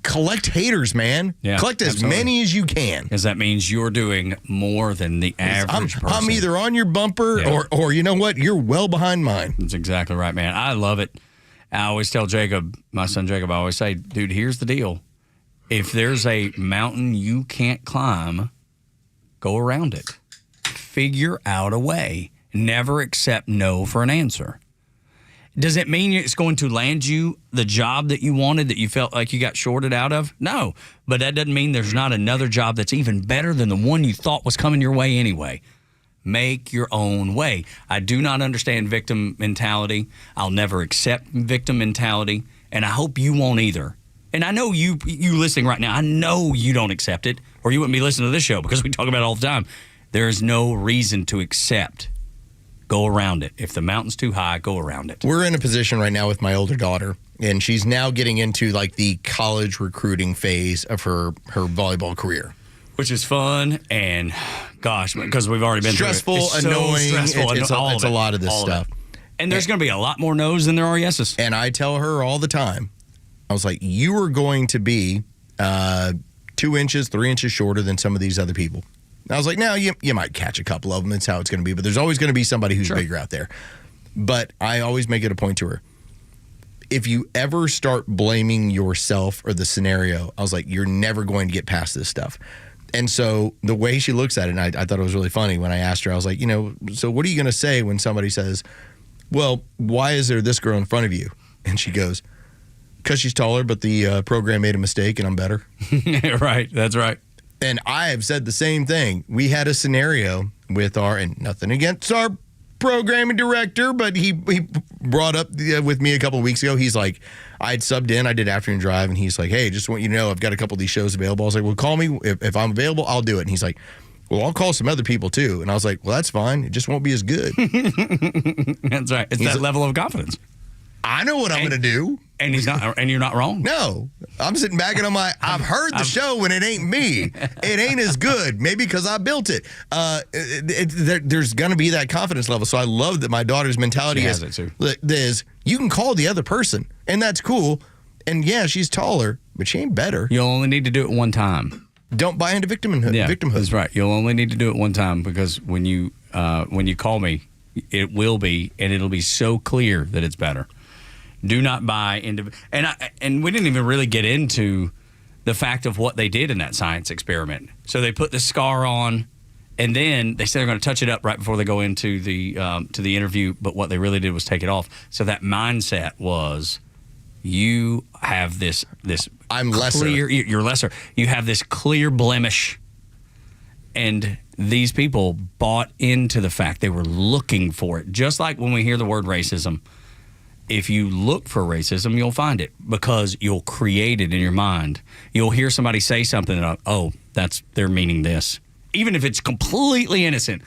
Collect haters, man. Yeah, collect as absolutely. many as you can. Because that means you're doing more than the average person. I'm either on your bumper or you know what? You're well behind mine. That's exactly right, man. I love it. I always tell Jacob, my son Jacob, I always say, dude, here's the deal. If there's a mountain you can't climb, go around it. Figure out a way. Never accept no for an answer. Does it mean it's going to land you the job that you wanted, that you felt like you got shorted out of? No, but that doesn't mean there's not another job that's even better than the one you thought was coming your way anyway. Make your own way. I do not understand victim mentality. I'll never accept victim mentality, and I hope you won't either. And I know you listening right now, I know you don't accept it, or you wouldn't be listening to this show, because we talk about it all the time. There is no reason to accept. Go around it. If the mountain's too high, go around it. We're in a position right now with my older daughter, and she's now getting into like the college recruiting phase of her volleyball career. Which is fun and, gosh, because we've already been stressful, through it. It's annoying. So It's a lot of this stuff. And there's going to be a lot more no's than there are yeses. And I tell her all the time, I was like, you are going to be 2 inches, 3 inches shorter than some of these other people. And I was like, no, you might catch a couple of them. That's how it's going to be. But there's always going to be somebody who's bigger out there. But I always make it a point to her. If you ever start blaming yourself or the scenario, I was like, you're never going to get past this stuff. And so the way she looks at it, and I thought it was really funny when I asked her, I was like, so what are you going to say when somebody says, well, why is there this girl in front of you? And she goes, because she's taller, but the program made a mistake and I'm better. Right. That's right. And I have said the same thing. We had a scenario with and nothing against our programming director, but he brought up with me a couple of weeks ago. He's like, I had subbed in, I did afternoon drive, and he's like, hey, just want you to know I've got a couple of these shows available. I was like, well, call me. If I'm available, I'll do it. And he's like, well, I'll call some other people too. And I was like, well, that's fine. It just won't be as good. That's right. It's that level of confidence. I know what I'm going to do. And he's not, and you're not wrong. No, I'm sitting back and I've heard the show when it ain't me. It ain't as good. Maybe because I built it. There's going to be that confidence level. So I love that my daughter's mentality is you can call the other person, and that's cool. And yeah, she's taller, but she ain't better. You'll only need to do it one time. Don't buy into victimhood. Yeah, that's right. You'll only need to do it one time, because when you call me, it will be, and it'll be so clear that it's better. Do not buy into, and we didn't even really get into the fact of what they did in that science experiment. So they put the scar on, and then they said they're going to touch it up right before they go into the interview. But what they really did was take it off. So that mindset was, you have this I'm lesser. You're lesser. You have this clear blemish, and these people bought into the fact. They were looking for it, just like when we hear the word racism. If you look for racism, you'll find it, because you'll create it in your mind. You'll hear somebody say something, and they're meaning this. Even if it's completely innocent,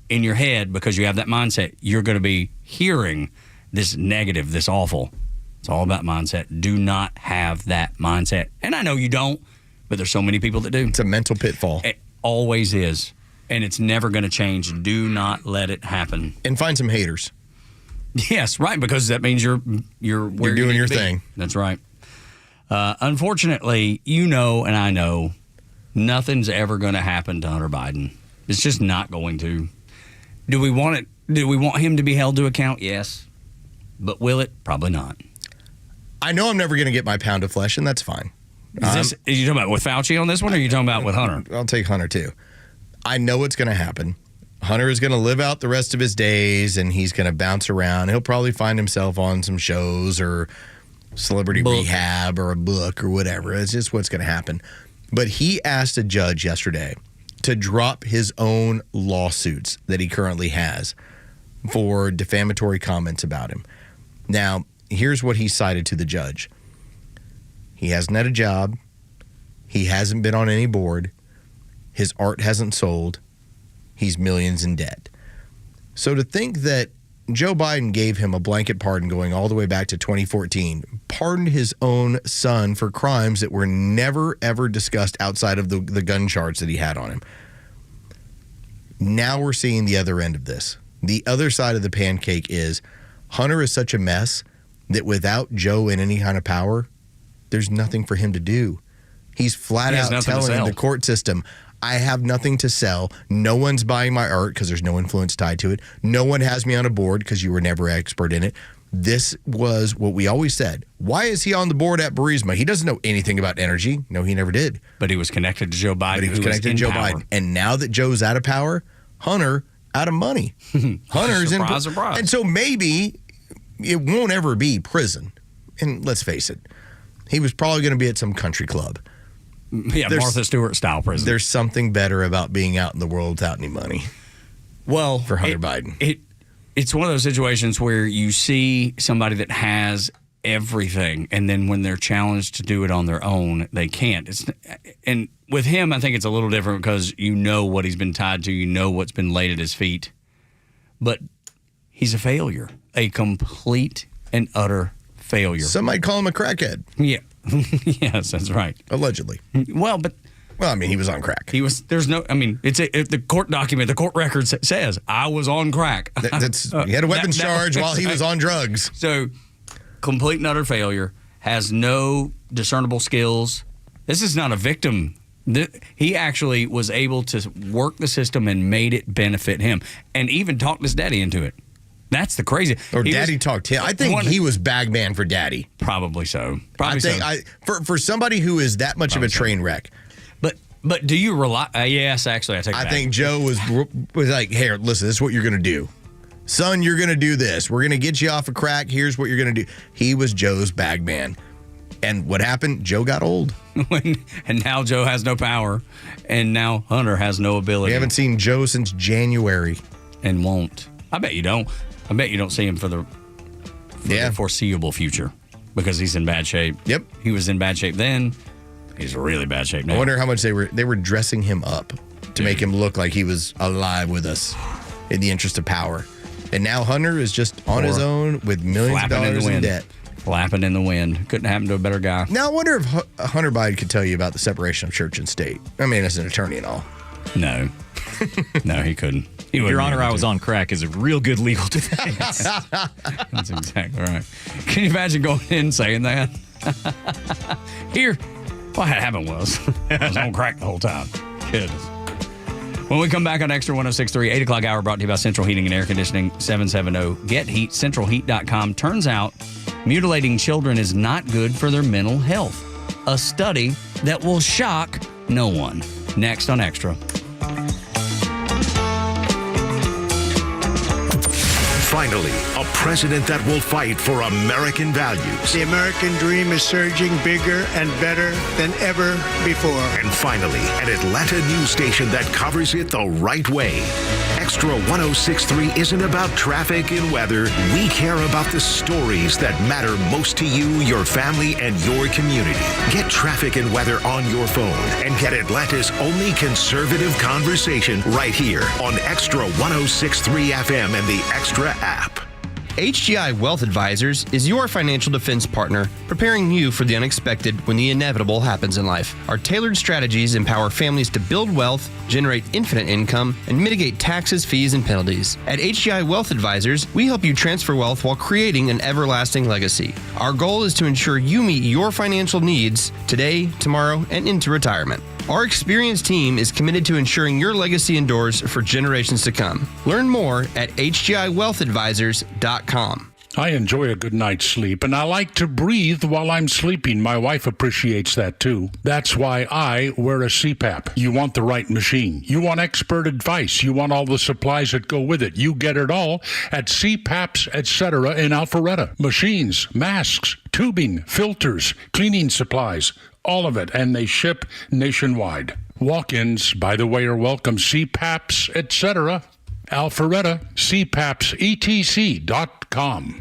in your head, because you have that mindset, you're going to be hearing this negative, this awful. It's all about mindset. Do not have that mindset. And I know you don't, but there's so many people that do. It's a mental pitfall. It always is. And it's never going to change. Do not let it happen. And find some haters. Yes, right, because that means you're doing your thing. That's right. Unfortunately, you know and I know nothing's ever going to happen to Hunter Biden. It's just not going to. Do we want it? Do we want him to be held to account? Yes. But will it? Probably not. I know I'm never going to get my pound of flesh, and that's fine. Are you talking about with Fauci on this one, or are you talking about with Hunter? I'll take Hunter, too. I know what's going to happen. Hunter is going to live out the rest of his days, and he's going to bounce around. He'll probably find himself on some shows or Celebrity Rehab or a book or whatever. It's just what's going to happen. But he asked a judge yesterday to drop his own lawsuits that he currently has for defamatory comments about him. Now, here's what he cited to the judge. He hasn't had a job. He hasn't been on any board. His art hasn't sold. He's millions in debt. So to think that Joe Biden gave him a blanket pardon going all the way back to 2014, pardoned his own son for crimes that were never, ever discussed outside of the gun charge that he had on him. Now we're seeing the other end of this. The other side of the pancake is Hunter is such a mess that without Joe in any kind of power, there's nothing for him to do. He's flat out telling the court system, I have nothing to sell. No one's buying my art because there's no influence tied to it. No one has me on a board because you were never expert in it. This was what we always said. Why is he on the board at Burisma? He doesn't know anything about energy. No, he never did. But he was connected to Joe Biden. And now that Joe's out of power, Hunter out of money. Hunter's surprise. And so maybe it won't ever be prison. And let's face it, he was probably going to be at some country club. Yeah, Martha Stewart style prison. There's something better about being out in the world without any money. Well, for Hunter Biden. It's one of those situations where you see somebody that has everything, and then when they're challenged to do it on their own, they can't. And with him, I think it's a little different because you know what he's been tied to, you know what's been laid at his feet. But he's a failure, a complete and utter failure. Some might call him a crackhead. Yeah. Yes, that's right. Allegedly. Well, I mean, he was on crack. It's the court document, the court record says, I was on crack. He had a weapons charge while he was on drugs. So, complete and utter failure, has no discernible skills. This is not a victim. He actually was able to work the system and made it benefit him, and even talked his daddy into it. That's the crazy. Or Daddy talked him. I think he was bag man for Daddy. Probably so. For somebody who is that much of a train wreck. But do you rely? Yes, actually, I take that. I think Joe was like, "Here, listen. This is what you're going to do, son. You're going to do this. We're going to get you off of crack. Here's what you're going to do." He was Joe's bag man, and what happened? Joe got old, and now Joe has no power, and now Hunter has no ability. We haven't seen Joe since January, and won't. I bet you don't. I bet you don't see him for the foreseeable future because he's in bad shape. Yep. He was in bad shape then. He's in really bad shape now. I wonder how much they were dressing him up to make him look like he was alive with us in the interest of power. And now Hunter is just on his own with millions of dollars in debt. Flapping in the wind. Couldn't happen to a better guy. Now I wonder if Hunter Biden could tell you about the separation of church and state. I mean, as an attorney and all. No. No, he couldn't. Your Honor, I was on crack is a real good legal defense. That's exactly right. Can you imagine going in and saying that? What happened was, I was on crack the whole time. Goodness. When we come back on Extra 106.3, 8 o'clock hour brought to you by Central Heating and Air Conditioning, 770 Get Heat, centralheat.com. Turns out mutilating children is not good for their mental health. A study that will shock no one. Next on Extra. finally, a president that will fight for American values. The American dream is surging bigger and better than ever before. And finally, an Atlanta news station that covers it the right way. Extra 106.3 isn't about traffic and weather. We care about the stories that matter most to you, your family, and your community. Get traffic and weather on your phone and get Atlanta's only conservative conversation right here on Extra 106.3 FM and the Extra app. HGI Wealth Advisors is your financial defense partner, preparing you for the unexpected when the inevitable happens in life. Our tailored strategies empower families to build wealth, generate infinite income, and mitigate taxes, fees, and penalties. At HGI Wealth Advisors, we help you transfer wealth while creating an everlasting legacy. Our goal is to ensure you meet your financial needs today, tomorrow, and into retirement. Our experienced team is committed to ensuring your legacy endures for generations to come. Learn more at hgiwealthadvisors.com. I enjoy a good night's sleep, and I like to breathe while I'm sleeping. My wife appreciates that, too. That's why I wear a CPAP. You want the right machine. You want expert advice. You want all the supplies that go with it. You get it all at CPAPs, etc. in Alpharetta. Machines, masks, tubing, filters, cleaning supplies, all of it, and they ship nationwide. Walk-ins, by the way, are welcome. CPAPs, etc. Alpharetta, CPAPSETC.com.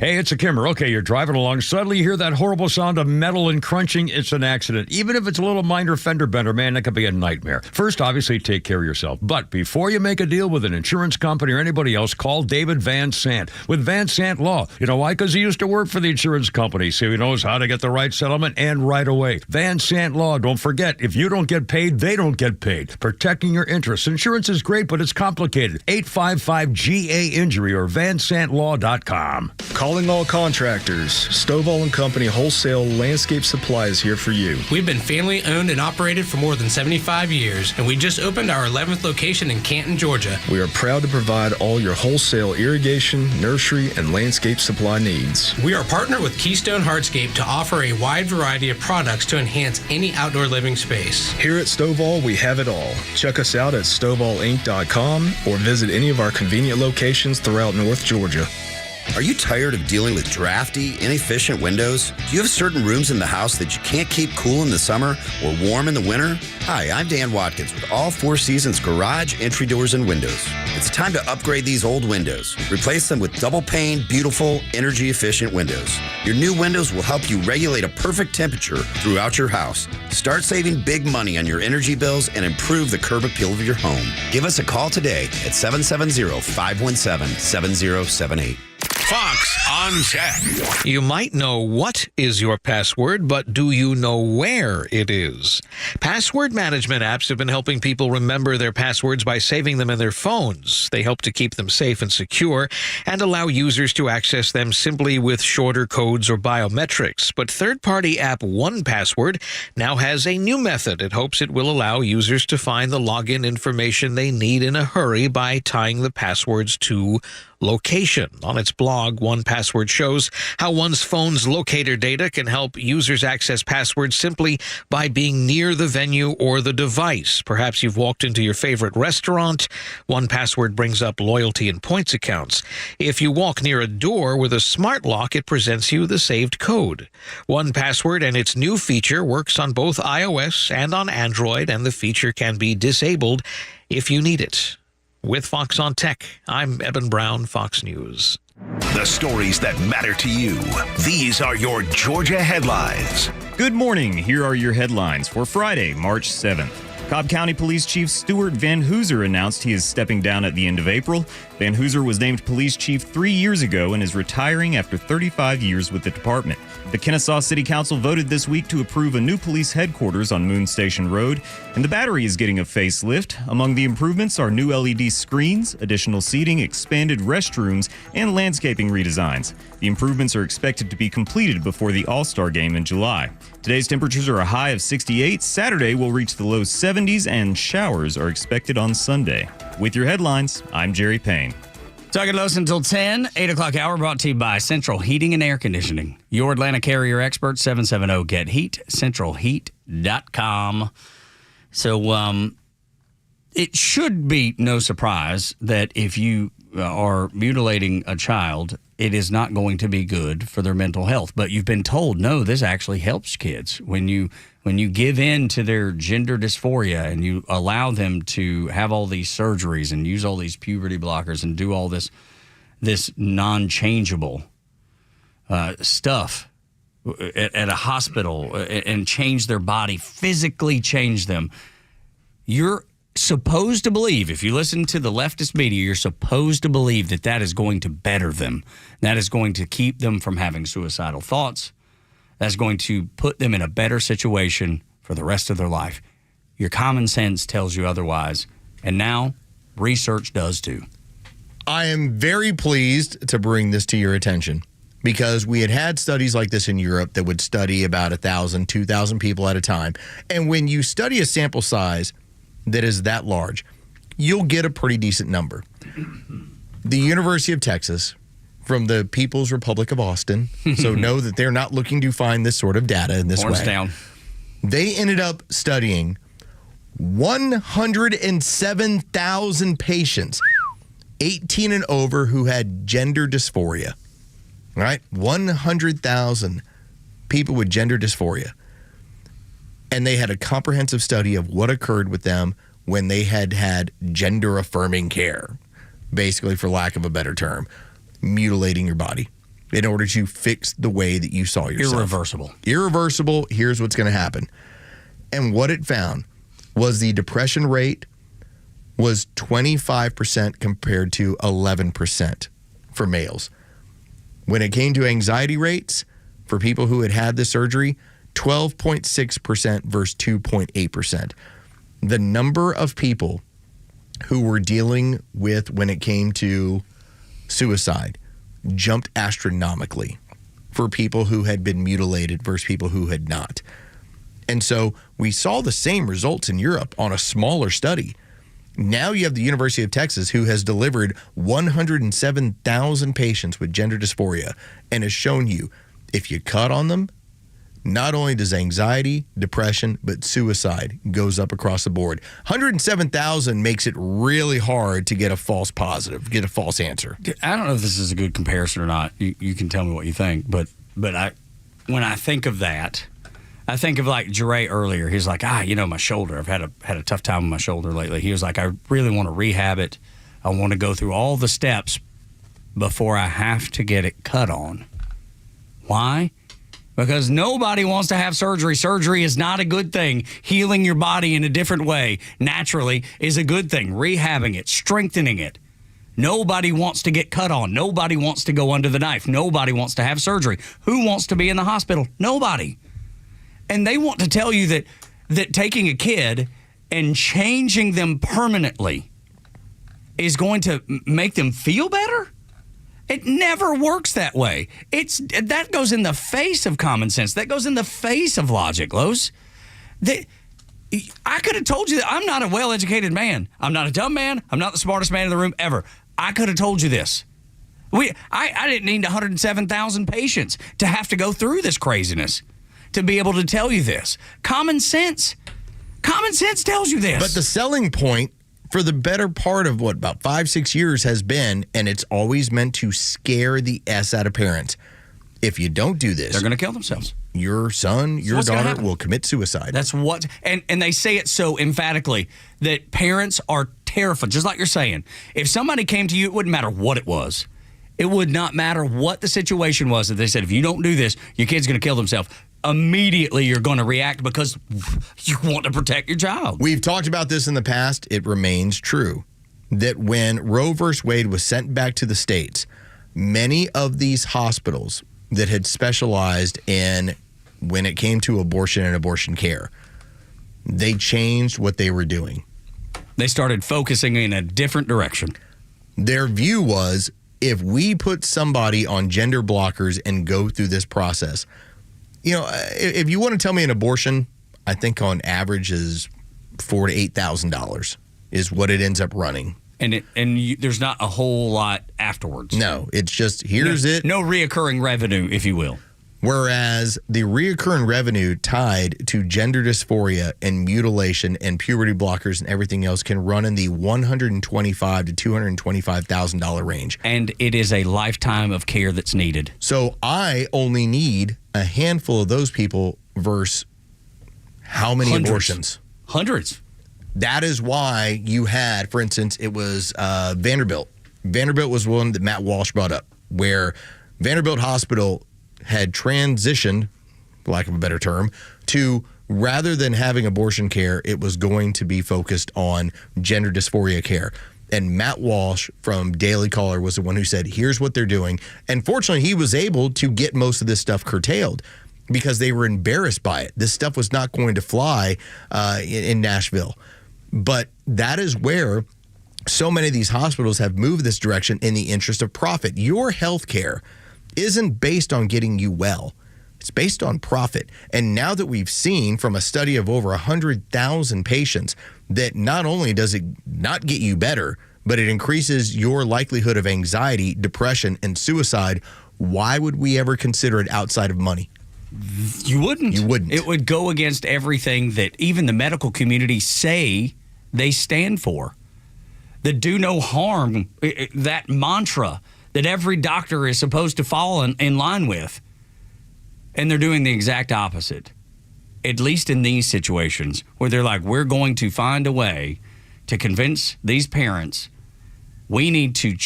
Hey, it's a Kimmer. Okay, you're driving along. Suddenly you hear that horrible sound of metal and crunching. It's an accident. Even if it's a little minor fender bender, man, that could be a nightmare. First, obviously, take care of yourself. But before you make a deal with an insurance company or anybody else, call David Van Sant with Van Sant Law. You know why? Because he used to work for the insurance company, so he knows how to get the right settlement and right away. Van Sant Law. Don't forget, if you don't get paid, they don't get paid. Protecting your interests. Insurance is great, but it's complicated. 855-GA-INJURY or vansantlaw.com. Calling all contractors. Stovall & Company Wholesale Landscape Supply is here for you. We've been family owned and operated for more than 75 years, and we just opened our 11th location in Canton, Georgia. We are proud to provide all your wholesale irrigation, nursery, and landscape supply needs. We are partnered with Keystone Hardscape to offer a wide variety of products to enhance any outdoor living space. Here at Stovall, we have it all. Check us out at StovallInc.com or visit any of our convenient locations throughout North Georgia. Are you tired of dealing with drafty, inefficient windows? Do you have certain rooms in the house that you can't keep cool in the summer or warm in the winter? Hi, I'm Dan Watkins with All Four Seasons Garage Entry Doors and Windows. It's time to upgrade these old windows. Replace them with double-pane, beautiful, energy-efficient windows. Your new windows will help you regulate a perfect temperature throughout your house. Start saving big money on your energy bills and improve the curb appeal of your home. Give us a call today at 770-517-7078. Fox on Tech. You might know what is your password, but do you know where it is? Password management apps have been helping people remember their passwords by saving them in their phones. They help to keep them safe and secure and allow users to access them simply with shorter codes or biometrics. But third-party app 1Password now has a new method. It hopes it will allow users to find the login information they need in a hurry by tying the passwords to location. On its blog, 1Password shows how one's phone's locator data can help users access passwords simply by being near the venue or the device. Perhaps you've walked into your favorite restaurant. 1Password brings up loyalty and points accounts. If you walk near a door with a smart lock, it presents you the saved code. 1Password and its new feature works on both iOS and on Android, and the feature can be disabled if you need it. With Fox on Tech, I'm Eben Brown, Fox News. The stories that matter to you. These are your Georgia headlines. Good morning. Here are your headlines for Friday, March 7th. Cobb County Police Chief Stuart Van Hooser announced he is stepping down at the end of April. Van Hooser was named police chief 3 years ago and is retiring after 35 years with the department. The Kennesaw City Council voted this week to approve a new police headquarters on Moon Station Road, and the Battery is getting a facelift. Among the improvements are new LED screens, additional seating, expanded restrooms, and landscaping redesigns. The improvements are expected to be completed before the All-Star Game in July. Today's temperatures are a high of 68. Saturday will reach the low 70s, and showers are expected on Sunday. With your headlines, I'm Jerry Payne. Tug and Los until 10, 8 o'clock hour, brought to you by Central Heating and Air Conditioning. Your Atlanta carrier expert, 770-GET-HEAT, centralheat.com. So it should be no surprise that if you are mutilating a child, it is not going to be good for their mental health. But you've been told, no, this actually helps kids. When you give in to their gender dysphoria and you allow them to have all these surgeries and use all these puberty blockers and do all this non-changeable stuff at a hospital and change their body, physically change them, you're supposed to believe, if you listen to the leftist media, you're supposed to believe that is going to better them. That is going to keep them from having suicidal thoughts. That's going to put them in a better situation for the rest of their life. Your common sense tells you otherwise, and now research does too. I am very pleased to bring this to your attention because we had studies like this in Europe that would study about 1,000, 2,000 people at a time. And when you study a sample size that is that large, you'll get a pretty decent number. The University of Texas, from the People's Republic of Austin, so know that they're not looking to find this sort of data in this Horns way. down. They ended up studying 107,000 patients, 18 and over, who had gender dysphoria. All right? 100,000 people with gender dysphoria. And they had a comprehensive study of what occurred with them when they had gender-affirming care, basically, for lack of a better term, mutilating your body in order to fix the way that you saw yourself. Irreversible. Here's what's going to happen. And what it found was the depression rate was 25% compared to 11% for males. When it came to anxiety rates for people who had the surgery, 12.6% versus 2.8%. The number of people who were dealing with, when it came to suicide, jumped astronomically for people who had been mutilated versus people who had not. And so we saw the same results in Europe on a smaller study. Now you have the University of Texas, who has delivered 107,000 patients with gender dysphoria and has shown you, if you cut on them, not only does anxiety, depression, but suicide goes up across the board. 107,000 makes it really hard to get a false positive, get a false answer. I don't know if this is a good comparison or not. You can tell me what you think, but when I think of that, I think of like Jure earlier. He's like, my shoulder. I've had a tough time with my shoulder lately. He was like, I really want to rehab it. I want to go through all the steps before I have to get it cut on. Why? Because nobody wants to have surgery. Surgery is not a good thing. Healing your body in a different way, naturally, is a good thing. Rehabbing it, strengthening it. Nobody wants to get cut on. Nobody wants to go under the knife. Nobody wants to have surgery. Who wants to be in the hospital? Nobody. And they want to tell you that taking a kid and changing them permanently is going to make them feel better? It never works that way. That goes in the face of common sense. That goes in the face of logic, Los. I could have told you that I'm not a well-educated man. I'm not a dumb man. I'm not the smartest man in the room ever. I could have told you this. I didn't need 107,000 patients to have to go through this craziness to be able to tell you this. Common sense tells you this. But the selling point for the better part of about 5-6 years has been, and it's always meant to scare the S out of parents. If you don't do this, they're going to kill themselves. Your son, your daughter will commit suicide. That's what, and they say it so emphatically that parents are terrified, just like you're saying. If somebody came to you, it wouldn't matter what it was. It would not matter what the situation was. If they said, if you don't do this, your kid's going to kill themselves. Immediately you're going to react because you want to protect your child. We've talked about this in the past. It remains true that when Roe versus Wade was sent back to the states, many of these hospitals that had specialized in when it came to abortion and abortion care, they changed what they were doing. They started focusing in a different direction. Their view was, if we put somebody on gender blockers and go through this process, if you want to tell me an abortion, I think on average is $4,000 to $8,000 is what it ends up running. And there's not a whole lot afterwards. No, it's just, here's it. No reoccurring revenue, if you will. Whereas the reoccurring revenue tied to gender dysphoria and mutilation and puberty blockers and everything else can run in the $125,000 to $225,000 range. And it is a lifetime of care that's needed. So I only need a handful of those people versus how many abortions? Hundreds. That is why you had, for instance, it was Vanderbilt. Vanderbilt was one that Matt Walsh brought up, where Vanderbilt Hospital had transitioned, for lack of a better term, to rather than having abortion care, it was going to be focused on gender dysphoria care. And Matt Walsh from Daily Caller was the one who said, here's what they're doing. And fortunately, he was able to get most of this stuff curtailed because they were embarrassed by it. This stuff was not going to fly in Nashville. But that is where so many of these hospitals have moved this direction in the interest of profit. Your health care isn't based on getting you well. It's based on profit. And now that we've seen from a study of over 100,000 patients that not only does it not get you better, but it increases your likelihood of anxiety, depression, and suicide, why would we ever consider it outside of money? You wouldn't. You wouldn't. It would go against everything that even the medical community say they stand for. The do no harm, that mantra that every doctor is supposed to fall in line with. And they're doing the exact opposite, at least in these situations where they're like, we're going to find a way to convince these parents we need to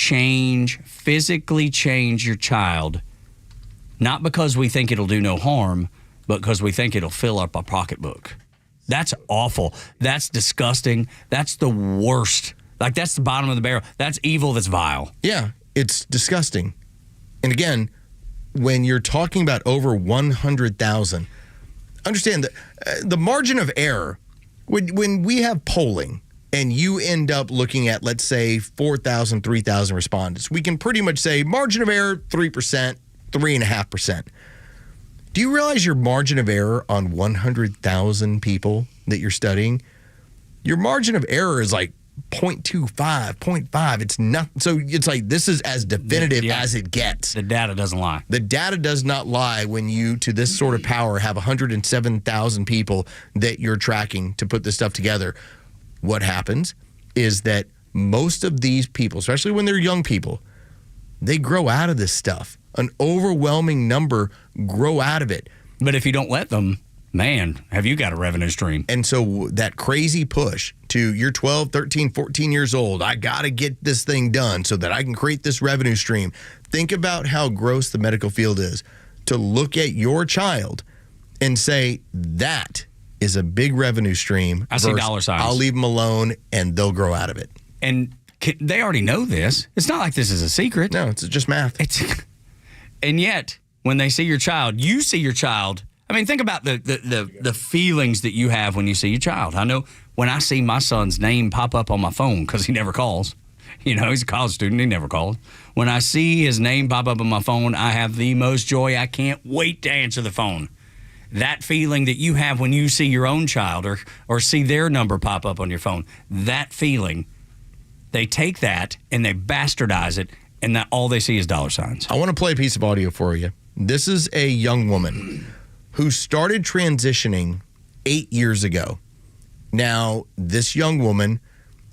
physically change your child, not because we think it'll do no harm, but because we think it'll fill up a pocketbook. That's awful. That's disgusting. That's the worst. Like, that's the bottom of the barrel. That's evil. That's vile. Yeah, it's disgusting. And again, when you're talking about over 100,000, understand that the margin of error, when we have polling and you end up looking at, let's say, 4,000, 3,000 respondents, we can pretty much say margin of error, 3%, 3.5%. Do you realize your margin of error on 100,000 people that you're studying? Your margin of error is like 0.25, 0.5. It's not. So it's like, this is as definitive as it gets. The data doesn't lie. The data does not lie when you, to this sort of power, have 107,000 people that you're tracking to put this stuff together. What happens is that most of these people, especially when they're young people, they grow out of this stuff. An overwhelming number grow out of it. But if you don't let them, man, have you got a revenue stream? And so that crazy push to you're 12, 13, 14 years old, I got to get this thing done so that I can create this revenue stream. Think about how gross the medical field is to look at your child and say, that is a big revenue stream. I see dollar signs. I'll leave them alone and they'll grow out of it. And they already know this. It's not like this is a secret. No, it's just math. And yet, when they see your child, you see your child. I mean, think about the feelings that you have when you see your child. I know when I see my son's name pop up on my phone, because he never calls. You know, he's a college student. He never calls. When I see his name pop up on my phone, I have the most joy. I can't wait to answer the phone. That feeling that you have when you see your own child or see their number pop up on your phone, that feeling, they take that and they bastardize it, and that all they see is dollar signs. I want to play a piece of audio for you. This is a young woman who started transitioning 8 years ago. Now, this young woman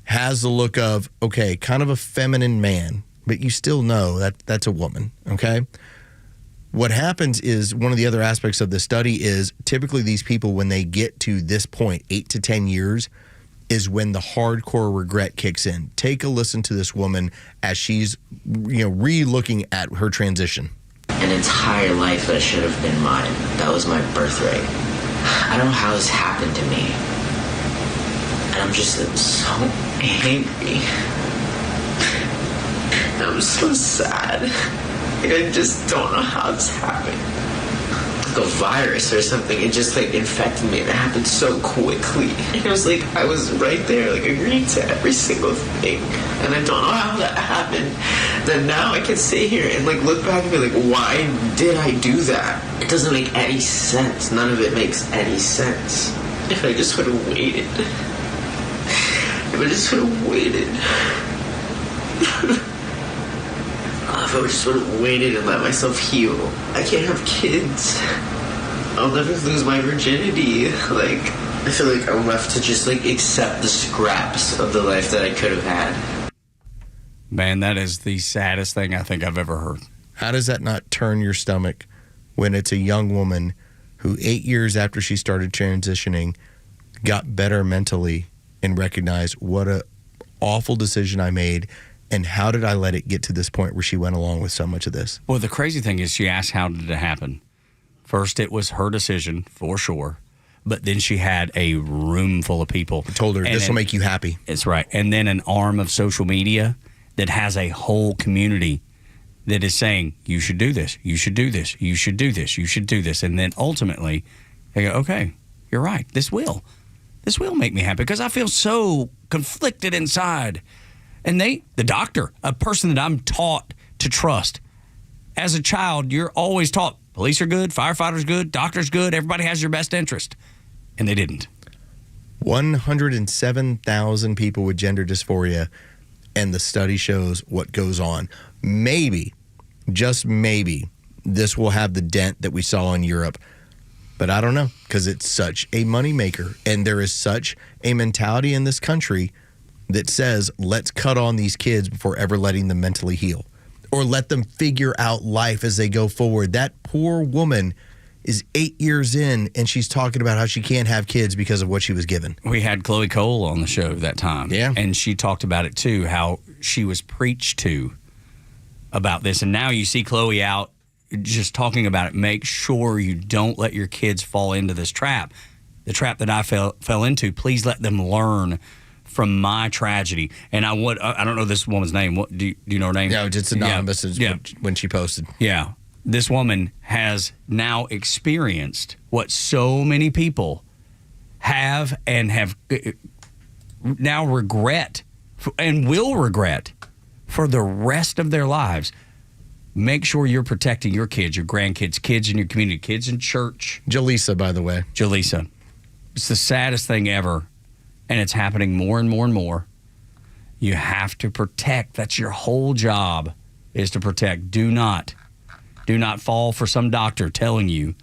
has the look of, okay, kind of a feminine man, but you still know that that's a woman, okay? What happens is, one of the other aspects of the study is typically these people, when they get to this point, 8 to 10 years, is when the hardcore regret kicks in. Take a listen to this woman as she's, re-looking at her transition. An entire life that should have been mine. That was my birthright. I don't know how this happened to me. And I'm just so angry. I'm so sad. I just don't know how this happened. Like a virus or something. It just infected me, and it happened so quickly. It was like I was right there, agreeing to every single thing. And I don't know how that happened. Then now I can sit here and look back and be like, why did I do that? It doesn't make any sense. None of it makes any sense. If I just would have waited. If I just would have waited. if I just would have waited and let myself heal. I can't have kids. I'll never lose my virginity. Like, I feel like I'm left to just, like, accept the scraps of the life that I could have had. Man, that is the saddest thing I think I've ever heard. How does that not turn your stomach when it's a young woman who 8 years after she started transitioning got better mentally and recognized what a awful decision I made, and how did I let it get to this point where she went along with so much of this? Well, the crazy thing is she asked how did it happen. First, it was her decision, for sure. But then she had a room full of people. I told her, this will make you happy. It's right. And then an arm of social media that has a whole community that is saying, you should do this, you should do this, you should do this, you should do this. And then ultimately, they go, okay, you're right. This will make me happy because I feel so conflicted inside. And the doctor, a person that I'm taught to trust. As a child, you're always taught police are good, firefighters good, doctors good, everybody has your best interest. And they didn't. 107,000 people with gender dysphoria, and the study shows what goes on. Maybe, just maybe, this will have the dent that we saw in Europe. But I don't know, because it's such a moneymaker. And there is such a mentality in this country that says, let's cut on these kids before ever letting them mentally heal. Or let them figure out life as they go forward. That poor woman is 8 years in, and she's talking about how she can't have kids because of what she was given. We had Chloe Cole on the show that time. Yeah. And she talked about it, too, how she was preached to about this. And now you see Chloe out just talking about it. Make sure you don't let your kids fall into this trap. The trap that I fell into, please let them learn from my tragedy. And I don't know this woman's name. What do you know her name? No, it's anonymous. Yeah. When she posted. Yeah. This woman has now experienced what so many people have and have now regret and will regret for the rest of their lives. Make sure you're protecting your kids, your grandkids, kids in your community, kids in church. Jaleesa, by the way. Jaleesa. It's the saddest thing ever, and it's happening more and more and more. You have to protect. That's your whole job, is to protect. Do not fall for some doctor telling you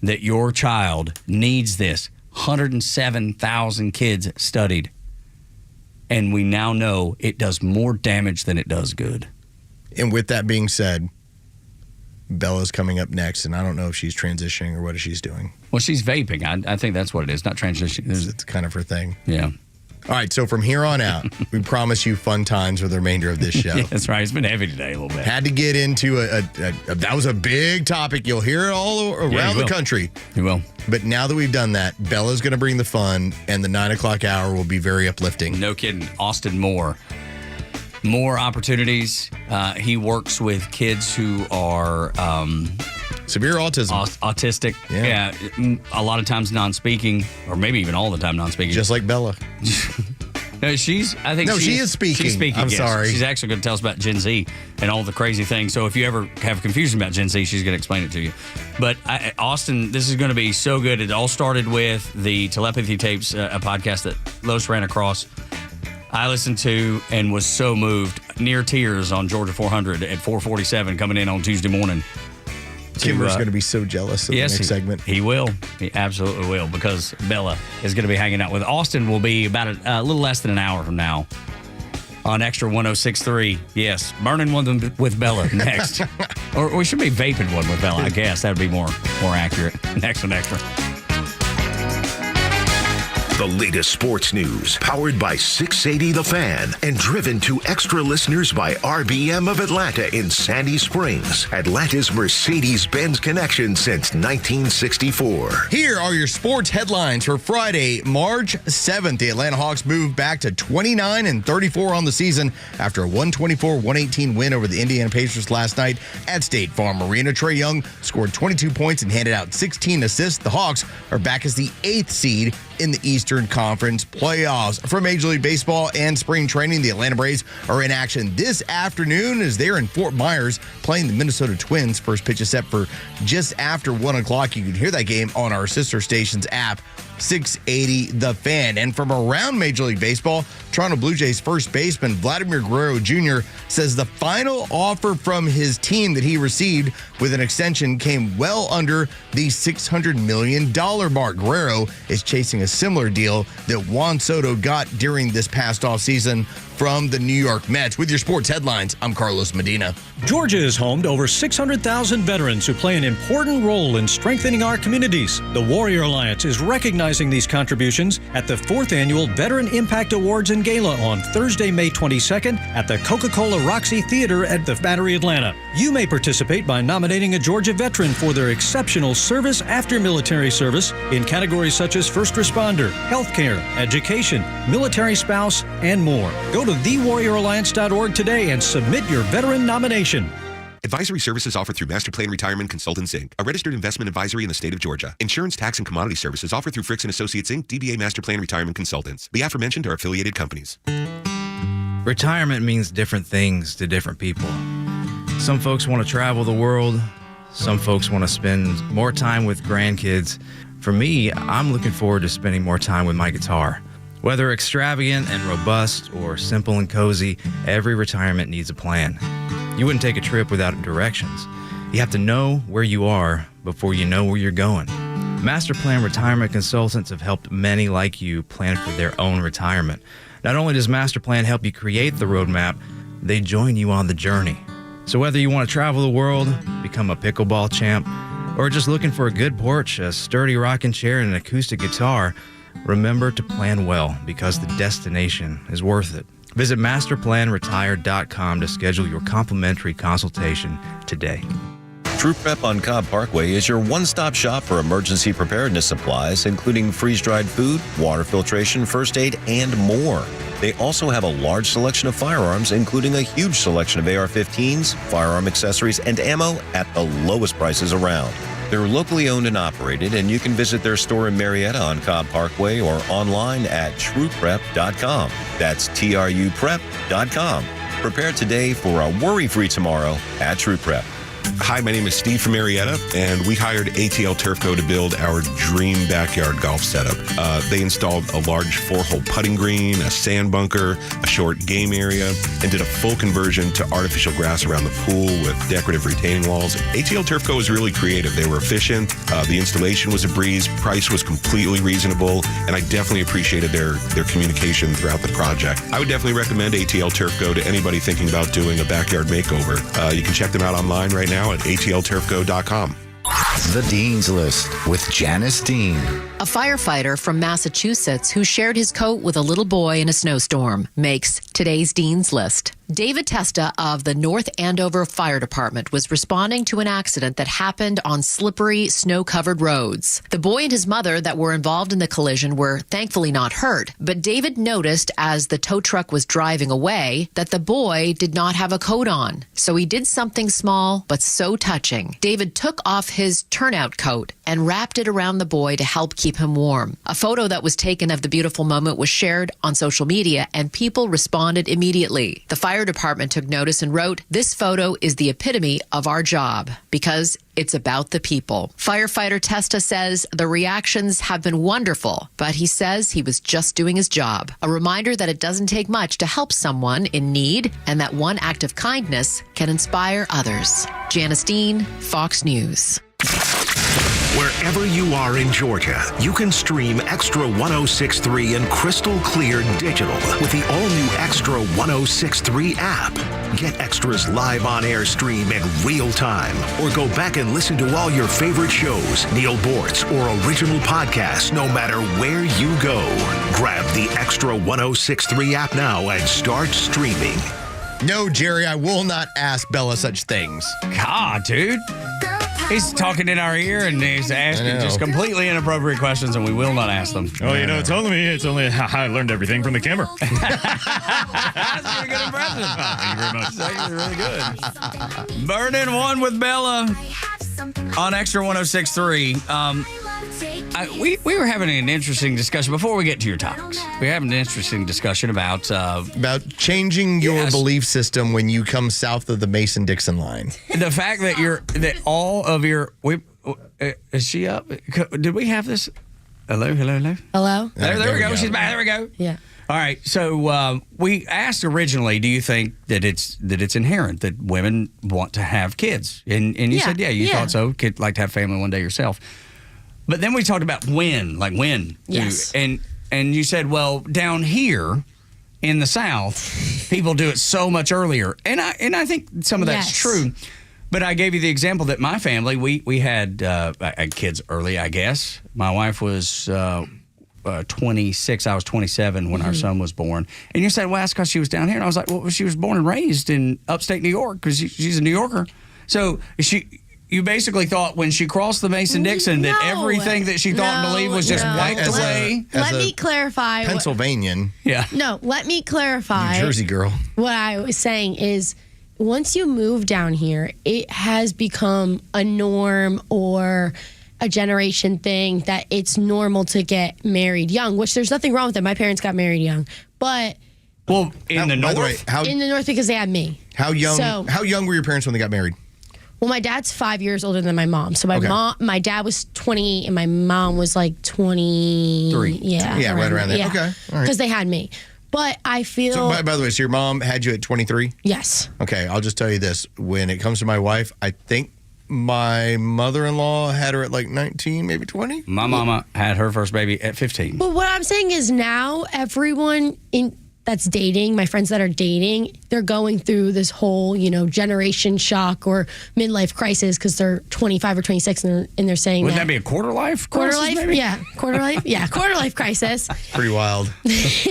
that your child needs this. 107,000 kids studied. And we now know it does more damage than it does good. And with that being said, Bella's coming up next, and I don't know if she's transitioning or what she's doing. Well, she's vaping. I think that's what it is, not transitioning. It's kind of her thing. Yeah. All right, so from here on out, we promise you fun times for the remainder of this show. Yeah, that's right. It's been heavy today a little bit. Had to get into that was a big topic. You'll hear it all around the country. You will. But now that we've done that, Bella's going to bring the fun, and the 9 o'clock hour will be very uplifting. No kidding. Austin Moore. More opportunities. He works with kids who are severe autism. Autistic. Yeah. A lot of times non-speaking, or maybe even all the time non-speaking. Just like Bella. No, she is speaking. She's speaking. I'm sorry. She's actually going to tell us about Gen Z and all the crazy things. So if you ever have confusion about Gen Z, she's going to explain it to you. But Austin, this is going to be so good. It all started with the Telepathy Tapes, a podcast that Los ran across. I listened to and was so moved, near tears on Georgia 400 at 4:47 coming in on Tuesday morning. Kimber's going to be so jealous of the next segment. He will. He absolutely will, because Bella is going to be hanging out with Austin. Will be about a little less than an hour from now on Extra 106.3. Yes, burning one with Bella next. Or we should be vaping one with Bella, I guess. That would be more accurate. Next on Extra. The latest sports news, powered by 680 The Fan, and driven to extra listeners by RBM of Atlanta in Sandy Springs, Atlanta's Mercedes-Benz connection since 1964. Here are your sports headlines for Friday, March 7th. The Atlanta Hawks moved back to 29-34 on the season after a 124-118 win over the Indiana Pacers last night at State Farm Arena. Trae Young scored 22 points and handed out 16 assists. The Hawks are back as the 8th seed in the Eastern Conference playoffs. For Major League Baseball and spring training, the Atlanta Braves are in action this afternoon as they're in Fort Myers playing the Minnesota Twins. First pitch is set for just after 1 o'clock. You can hear that game on our sister station's app. 680 The Fan. And from around Major League Baseball, Toronto Blue Jays first baseman Vladimir Guerrero Jr. says the final offer from his team that he received with an extension came well under the $600 million mark. Guerrero is chasing a similar deal that Juan Soto got during this past offseason from the New York Mets. With your sports headlines, I'm Carlos Medina. Georgia is home to over 600,000 veterans who play an important role in strengthening our communities. The Warrior Alliance is recognizing these contributions at the 4th Annual Veteran Impact Awards and Gala on Thursday, May 22nd at the Coca-Cola Roxy Theater at the Battery, Atlanta. You may participate by nominating a Georgia veteran for their exceptional service after military service in categories such as first responder, healthcare, education, military spouse, and more. Go to thewarrioralliance.org today and submit your veteran nomination. Advisory services offered through Master Plan Retirement Consultants, Inc., a registered investment advisory in the state of Georgia. Insurance, tax, and commodity services offered through Fricks & Associates, Inc., DBA Master Plan Retirement Consultants. The aforementioned are affiliated companies. Retirement means different things to different people. Some folks want to travel the world. Some folks want to spend more time with grandkids. For me, I'm looking forward to spending more time with my guitar. Whether extravagant and robust or simple and cozy, every retirement needs a plan. You wouldn't take a trip without directions. You have to know where you are before you know where you're going. Master Plan Retirement Consultants have helped many like you plan for their own retirement. Not only does Master Plan help you create the roadmap, they join you on the journey. So whether you want to travel the world, become a pickleball champ, or just looking for a good porch, a sturdy rocking chair, and an acoustic guitar, remember to plan well because the destination is worth it. Visit masterplanretire.com to schedule your complimentary consultation today. Troop Prep on Cobb Parkway is your one-stop shop for emergency preparedness supplies, including freeze-dried food, water filtration, first aid, and more. They also have a large selection of firearms, including a huge selection of AR-15s, firearm accessories, and ammo at the lowest prices around. They're locally owned and operated, and you can visit their store in Marietta on Cobb Parkway or online at truprep.com. That's truprep.com. Prepare today for a worry-free tomorrow at Troop Prep. Hi, my name is Steve from Marietta, and we hired ATL Turf Co. to build our dream backyard golf setup. They installed a large 4-hole putting green, a sand bunker, a short game area, and did a full conversion to artificial grass around the pool with decorative retaining walls. ATL Turf Co. was really creative. They were efficient. The installation was a breeze. Price was completely reasonable, and I definitely appreciated their communication throughout the project. I would definitely recommend ATL Turf Co. to anybody thinking about doing a backyard makeover. You can check them out online right now at atlturfco.com. The Dean's List with Janice Dean. A firefighter from Massachusetts who shared his coat with a little boy in a snowstorm makes today's Dean's List. David Testa of the North Andover Fire Department was responding to an accident that happened on slippery, snow-covered roads. The boy and his mother that were involved in the collision were thankfully not hurt, but David noticed as the tow truck was driving away that the boy did not have a coat on. So he did something small but so touching. David took off his turnout coat and wrapped it around the boy to help keep him warm. A photo that was taken of the beautiful moment was shared on social media, and people responded immediately. The fire department took notice and wrote, "This photo is the epitome of our job because it's about the people." Firefighter Testa says the reactions have been wonderful, but he says he was just doing his job. A reminder that it doesn't take much to help someone in need and that one act of kindness can inspire others. Janice Dean, Fox News. Wherever you are in Georgia, you can stream Extra 106.3 and crystal clear digital with the all-new Extra 106.3 app. Get Extra's live on-air stream in real time, or go back and listen to all your favorite shows, Neil Bortz, or original podcasts, no matter where you go. Grab the Extra 106.3 app now and start streaming. No, Jerry, I will not ask Bella such things. God, dude. He's talking in our ear and he's asking just completely inappropriate questions, and we will not ask them. Oh, you know, it's only I learned everything from the camera. That's a good impression. Thank you very much. It's actually really good. Burning One with Bella on Extra 106.3. We were having an interesting discussion before we get to your topics. We were having an interesting discussion about changing your belief system when you come south of the Mason-Dixon line. The fact that all of your is she up? Did we have this? Hello. Hello? There we go. She's back. There we go. Yeah. All right. So we asked originally, do you think that it's inherent that women want to have kids? And you said, you thought so. Could like to have family one day yourself. But then we talked about when. Yes. And you said, well, down here in the South, people do it so much earlier. And I think some of that's true. But I gave you the example that my family, we had kids early, I guess. My wife was 26. I was 27 when our son was born. And you said, well, that's because she was down here. And I was like, well, she was born and raised in upstate New York because she's a New Yorker. So you basically thought when she crossed the Mason-Dixon that everything that she thought and believed was just wiped away. Let me clarify. Pennsylvanian. No, let me clarify. New Jersey girl. What I was saying is, once you move down here, it has become a norm or a generation thing that it's normal to get married young, which there's nothing wrong with it. My parents got married young. But in the north? In the north because they had me. How young were your parents when they got married? Well, my dad's 5 years older than my mom. So my dad was 20 and my mom was like 23. Yeah, right around there. Yeah. Okay. All right. Because they had me. But I feel... So, by the way, so your mom had you at 23? Yes. Okay, I'll just tell you this. When it comes to my wife, I think my mother-in-law had her at like 19, maybe 20. My mama had her first baby at 15. But what I'm saying is now everyone that's dating, my friends that are dating, they're going through this whole, generation shock or midlife crisis because they're 25 or 26 and they're saying Wouldn't that be a quarter life crisis? Quarter life? Yeah. Quarter life? Yeah. Quarter life crisis. Pretty wild.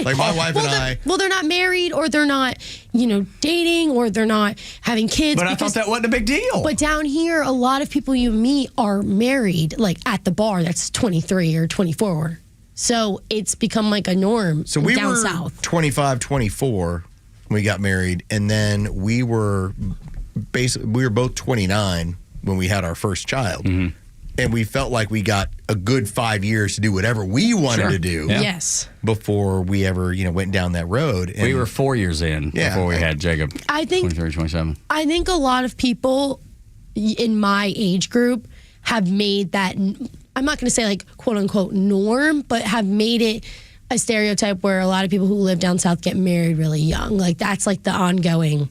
Like my wife and I. Well, they're not married or they're not, dating or they're not having kids. But I thought that wasn't a big deal. But down here, a lot of people you meet are married, like at the bar, that's 23 or 24. So it's become like a norm so we down were south. 25, 24 when we got married. And then we were both 29 when we had our first child. Mm-hmm. And we felt like we got a good 5 years to do whatever we wanted to do. Yeah. Yes. Before we ever, went down that road. And we were 4 years in before we had Jacob. I think 23, 27. I think a lot of people in my age group have made that, I'm not going to say like quote unquote norm, but have made it a stereotype where a lot of people who live down south get married really young. Like that's like the ongoing,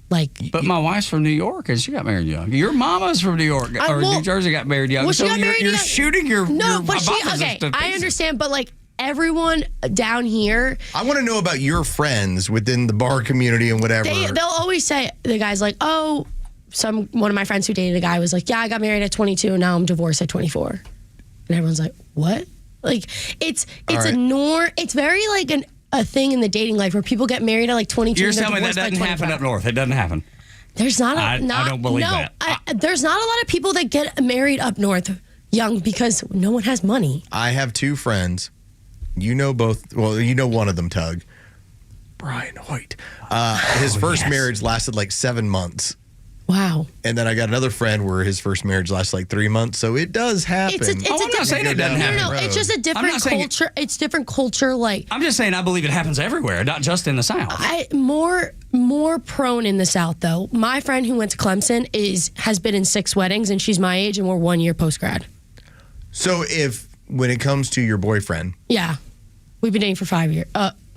But my wife's from New York and she got married young. Your mama's from New York or New Jersey got married young. Well, so you're young. shooting your okay, I understand, but like everyone down here, I want to know about your friends within the bar community and whatever. They'll always say, the guy's like, oh, one of my friends who dated a guy was like, yeah, I got married at 22 and now I'm divorced at 24. And everyone's like, what? Like, it's a norm. It's very like a thing in the dating life where people get married at like 22. You're telling me that doesn't happen up north. It doesn't happen. There's not I don't believe that. There's not a lot of people that get married up north young because no one has money. I have two friends. You know both. Well, you know one of them, Tug. Brian Hoyt. His first marriage lasted like 7 months. Wow. And then I got another friend where his first marriage lasted like 3 months. So it does happen. I'm not saying it doesn't happen. No, it's just a different culture. It's different culture. Like I'm just saying I believe it happens everywhere, not just in the South. More prone in the South, though. My friend who went to Clemson has been in 6 weddings, and she's my age, and we're 1 year post-grad. So when it comes to your boyfriend. Yeah. We've been dating for 5 years.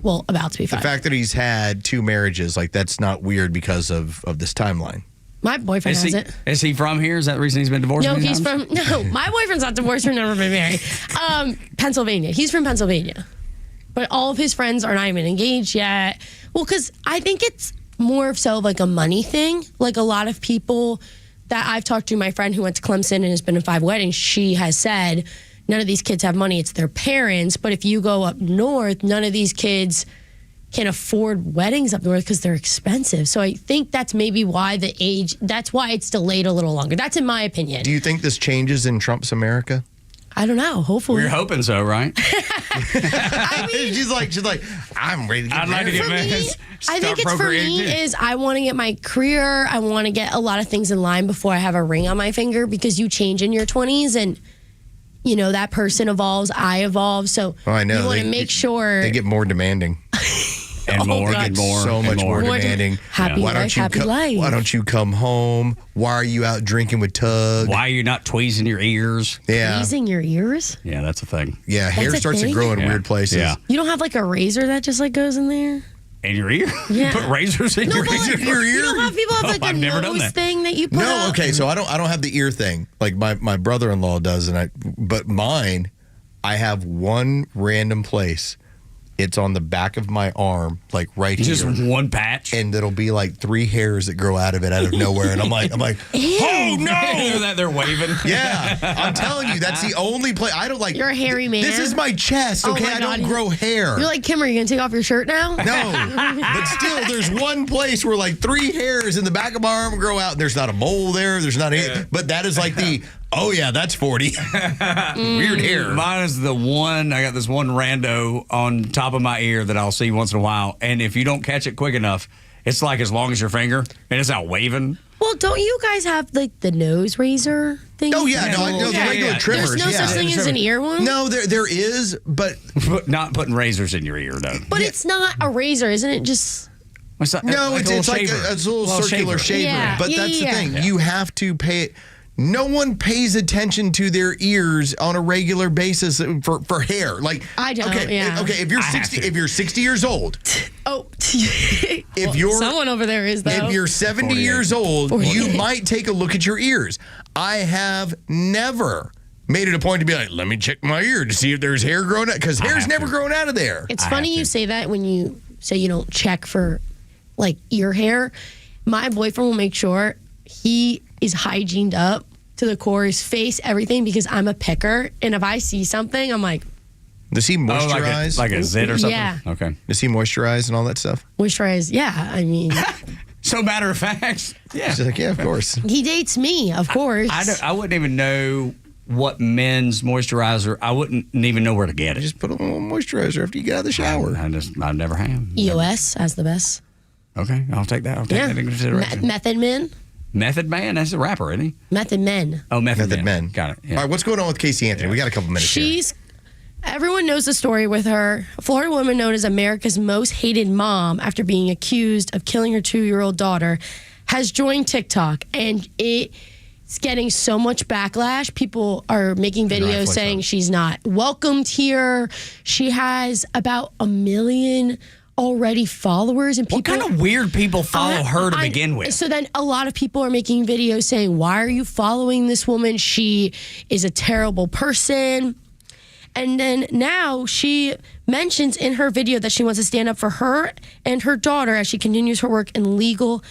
Well, about to be 5. The fact that he's had 2 marriages, like that's not weird because of this timeline. My boyfriend has it. Is he from here? Is that the reason he's been divorced? No, my boyfriend's not divorced. We've never been married. Pennsylvania. He's from Pennsylvania. But all of his friends are not even engaged yet. Well, because I think it's more so like a money thing. Like a lot of people that I've talked to, my friend who went to Clemson and has been in 5 weddings, she has said, none of these kids have money. It's their parents. But if you go up north, none of these kids can afford weddings up north because they're expensive. So I think that's maybe why that's why it's delayed a little longer. That's in my opinion. Do you think this changes in Trump's America? I don't know. Hopefully. We're hoping so, right? She's like, I'm ready to get married. I'd like to get married. I think it's for me is I want to get my career. I want to get a lot of things in line before I have a ring on my finger because you change in your 20s and that person evolves, I evolve. So I know. you want to make sure they get more demanding. And more, God. and more. So and much more More demanding. Happy life, happy life. Why don't you come home? Why are you out drinking with Tug? Why are you not tweezing your ears? Yeah. Tweezing your ears? Yeah, that's a thing. Yeah, hair That's a starts to thing? grow in Yeah. weird places. Yeah. You don't have like a razor that just like goes in there? In your ear? Yeah. Put razors in your but, like, ear? You don't have people have like a I've never done nose that. thing that you put No, up? okay, so I don't have the ear thing. Like my brother-in-law does, but mine, I have one random place. It's on the back of my arm, like right Just here. one patch? And it'll be like 3 hairs that grow out of it out of nowhere. And I'm like, oh no! They're waving. Yeah, I'm telling you, that's the only place. I don't like. You're a hairy man. This is my chest, Oh okay? my I God. don't grow hair. You're like, Kim, are you going to take off your shirt now? No, but still, there's one place where like 3 hairs in the back of my arm grow out. And there's not a mole there. There's not any, but that is like the, oh yeah, that's 40. Weird hair. Mine is the one, I got this one rando on top of my ear that I'll see once in a while. And if you don't catch it quick enough, it's like as long as your finger and it's out waving. Well, don't you guys have like the nose razor thing? Oh yeah, no, I know the regular trimmers. There's no yeah. such thing as an ear one? No, there is, but not putting razors in your ear though. But it's not a razor, isn't it? Just no, like it's a like little it's a little circular shaver. Yeah, But yeah, that's yeah. the thing. Yeah. You have to pay it. No one pays attention to their ears on a regular basis for hair. Like I don't, Okay, yeah. okay. If you're 60 years old, Oh, if you're someone over there is though. if you're 70 years old, you might take a look at your ears. I have never made it a point to be like, let me check my ear to see if there's hair growing out, because hair's never grown out of there. It's funny you say that when you say you don't check for like ear hair. My boyfriend will make sure he is hygiened up to the core, his face, everything, because I'm a picker. And if I see something, I'm like, Does he moisturize? like a zit or something? Yeah. Okay. Does he moisturize and all that stuff? moisturize. Yeah, I mean, So matter of fact, yeah. She's like, yeah, of course. he dates me, of course. I wouldn't even know what men's moisturizer. I wouldn't even know where to get it. Just put a little moisturizer after you get out of the shower. I never have. EOS has the best. Okay, I'll take that. I'll take that into consideration. Method Men. Method Man, that's a rapper, isn't he? Method Men. Oh, Method Men. Got it. All right, what's going on with Casey Anthony? We got a couple minutes here. Everyone knows the story with her. A Florida woman known as America's most hated mom after being accused of killing her 2-year-old daughter has joined TikTok, and it's getting so much backlash. People are making videos saying she's not welcomed here. She has about 1 million already followers, and people. What kind of weird people follow her to begin with? So then a lot of people are making videos saying, why are you following this woman? She is a terrible person. And then now she mentions in her video that she wants to stand up for her and her daughter as she continues her work in legal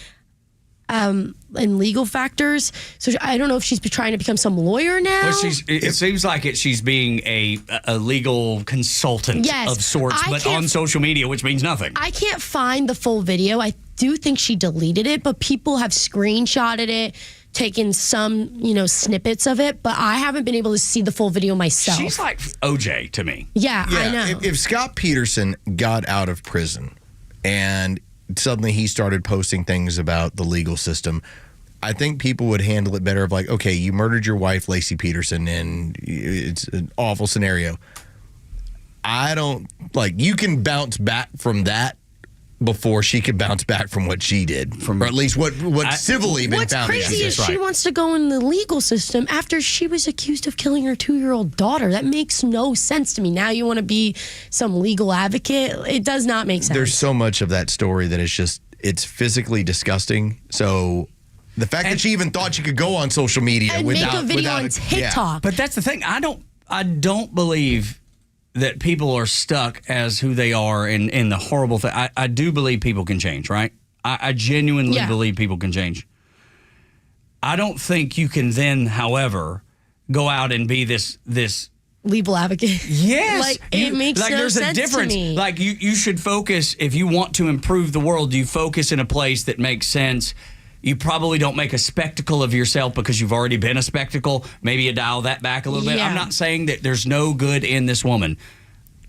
factors. So I don't know if she's trying to become some lawyer now. Well, it seems like she's being a legal consultant Yes, of sorts, I but can't- on social media, which means nothing. I can't find the full video. I do think she deleted it, but people have screenshotted it, taken some, snippets of it, but I haven't been able to see the full video myself. She's like OJ to me. Yeah, I know. If Scott Peterson got out of prison and suddenly he started posting things about the legal system, I think people would handle it better of like, okay, you murdered your wife, Lacey Peterson, and it's an awful scenario. I don't, you can bounce back from that before she could bounce back from what she did, or at least what civilly been What's found. crazy is she wants to go in the legal system after she was accused of killing her 2-year-old daughter. That makes no sense to me. Now you want to be some legal advocate? It does not make sense. There's so much of that story that it's physically disgusting. So the fact that she even thought she could go on social media and without make a video on TikTok. But that's the thing. I don't believe that people are stuck as who they are in the horrible thing. I do believe people can change, right? I genuinely believe people can change. I don't think you can then, however, go out and be this legal advocate. Yes. It makes no there's sense a difference. to me. You should focus, if you want to improve the world, you focus in a place that makes sense. You probably don't make a spectacle of yourself because you've already been a spectacle. Maybe you dial that back a little bit. Yeah. I'm not saying that there's no good in this woman.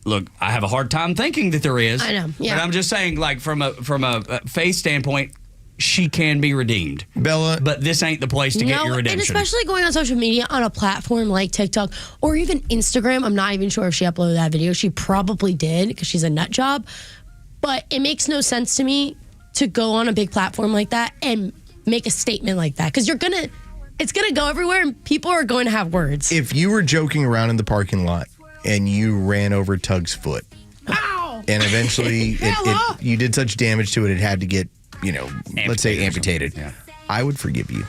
Look, I have a hard time thinking that there is. I know, yeah. But I'm just saying, from a faith standpoint, she can be redeemed. Bella. But this ain't the place to get your redemption. And especially going on social media on a platform like TikTok or even Instagram. I'm not even sure if she uploaded that video. She probably did because she's a nut job. But it makes no sense to me to go on a big platform like that and make a statement like that. Because it's going to go everywhere and people are going to have words. If you were joking around in the parking lot and you ran over Tug's foot, and eventually you did such damage to it, it had to get, let's say amputated. Yeah. I would forgive you.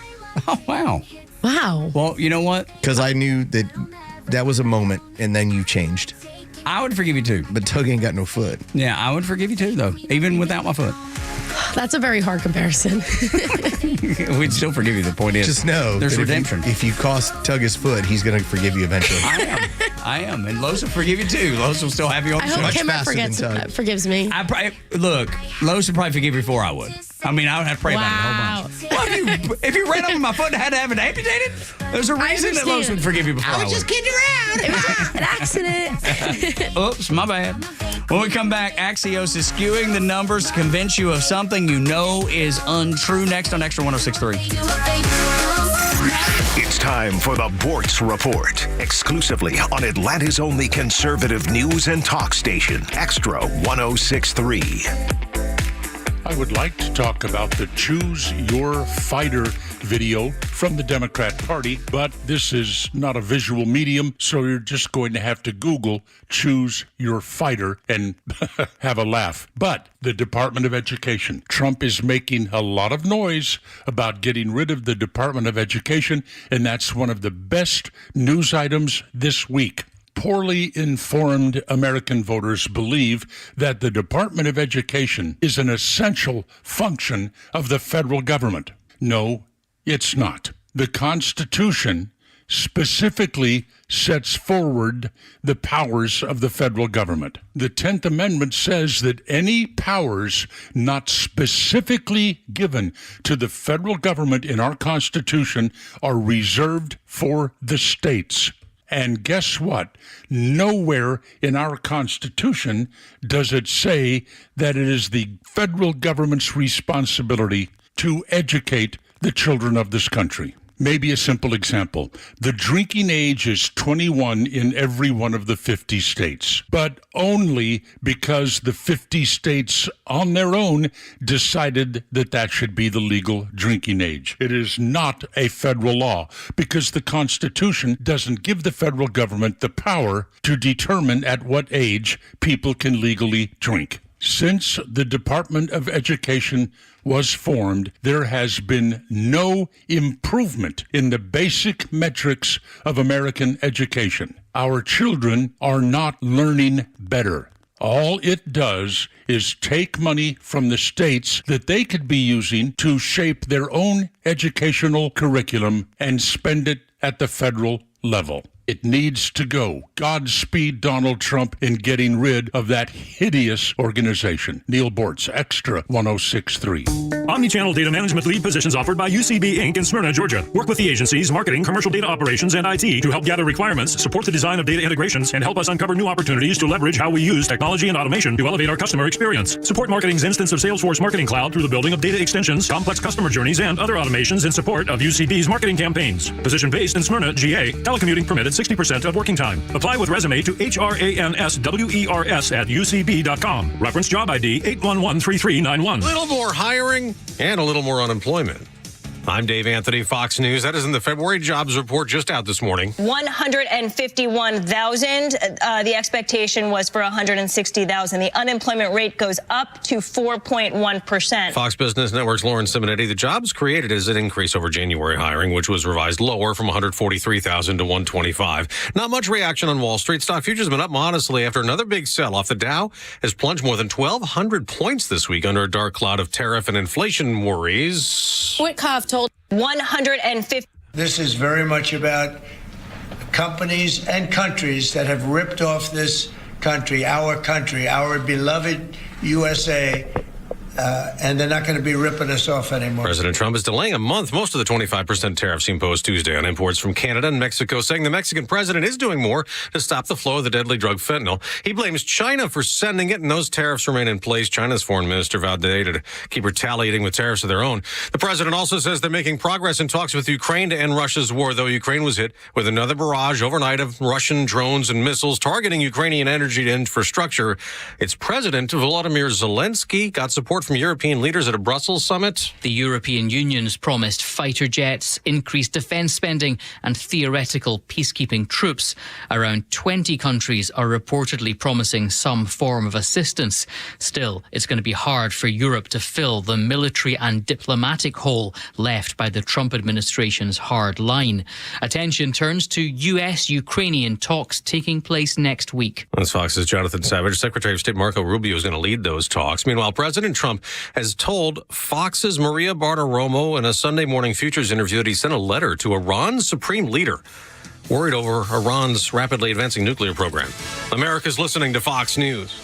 Oh, wow. Wow. Well, you know what? Because I knew that was a moment, and then you changed. I would forgive you too. But Tug ain't got no foot. Yeah, I would forgive you too, though, even without my foot. That's a very hard comparison. We'd still forgive you. The point is, just know there's redemption. If you cost Tug his foot, he's going to forgive you eventually. I am. And Los will forgive you too. Los will still have you on the show. I hope Kim forgives me. Look, Los would probably forgive you before I would. I mean, I would have to pray about it a whole bunch. Well, if you ran over my foot and had to have it amputated, there's a reason that Los would forgive you before I would. I was just kidding around. It was just an accident. Oops, my bad. When we come back, Axios is skewing the numbers to convince you of something you know is untrue. Next on Extra 106.3. It's time for the Bortz Report, exclusively on Atlanta's only conservative news and talk station, Extra 106.3. I would like to talk about the Choose Your Fighter video from the Democrat Party, but this is not a visual medium, so you're just going to have to Google Choose Your Fighter and have a laugh. But the Department of Education. Trump is making a lot of noise about getting rid of the Department of Education, and that's one of the best news items this week. Poorly informed American voters believe that the Department of Education is an essential function of the federal government. No, it's not. The Constitution specifically sets forward the powers of the federal government. The 10th Amendment says that any powers not specifically given to the federal government in our Constitution are reserved for the states. And guess what? Nowhere in our Constitution does it say that it is the federal government's responsibility to educate the children of this country. Maybe a simple example. The drinking age is 21 in every one of the 50 states, but only because the 50 states on their own decided that that should be the legal drinking age. It is not a federal law because the Constitution doesn't give the federal government the power to determine at what age people can legally drink. Since the Department of Education was formed, there has been no improvement in the basic metrics of American education. Our children are not learning better. All it does is take money from the states that they could be using to shape their own educational curriculum and spend it at the federal level. It needs to go. Godspeed Donald Trump in getting rid of that hideous organization. Neil Bortz, Extra 106.3. Omnichannel data management lead positions offered by UCB Inc. in Smyrna, Georgia. Work with the agencies, marketing, commercial data operations, and IT to help gather requirements, support the design of data integrations, and help us uncover new opportunities to leverage how we use technology and automation to elevate our customer experience. Support marketing's instance of Salesforce Marketing Cloud through the building of data extensions, complex customer journeys, and other automations in support of UCB's marketing campaigns. Position based in Smyrna, GA. Telecommuting permitted 60% of working time. Apply with resume to HRANSWERS@UCB.com. Reference job ID 8113391. A little more hiring and a little more unemployment. I'm Dave Anthony, Fox News. That is in the February jobs report just out this morning. 151,000. The expectation was for 160,000. The unemployment rate goes up to 4.1%. Fox Business Network's Lauren Simonetti. The jobs created is an increase over January hiring, which was revised lower from 143,000 to 125. Not much reaction on Wall Street. Stock futures have been up modestly after another big sell-off. The Dow has plunged more than 1,200 points this week under a dark cloud of tariff and inflation worries. Witkoff told 150. This is very much about companies and countries that have ripped off this country, our beloved USA. and they're not going to be ripping us off anymore. President Trump is delaying a month most of the 25% tariffs he imposed Tuesday on imports from Canada and Mexico, saying the Mexican president is doing more to stop the flow of the deadly drug fentanyl. He blames China for sending it, and those tariffs remain in place. China's foreign minister vowed today to keep retaliating with tariffs of their own. The president also says they're making progress in talks with Ukraine to end Russia's war, though Ukraine was hit with another barrage overnight of Russian drones and missiles targeting Ukrainian energy infrastructure. Its president, Volodymyr Zelensky, got support from European leaders at a Brussels summit. The European Union's promised fighter jets, increased defence spending and theoretical peacekeeping troops. Around 20 countries are reportedly promising some form of assistance. Still, it's going to be hard for Europe to fill the military and diplomatic hole left by the Trump administration's hard line. Attention turns to US-Ukrainian talks taking place next week. That's Fox's Jonathan Savage. Secretary of State Marco Rubio is going to lead those talks. Meanwhile, President Trump has told Fox's Maria Bartiromo in a Sunday Morning Futures interview that he sent a letter to Iran's supreme leader, worried over Iran's rapidly advancing nuclear program. America's listening to Fox News.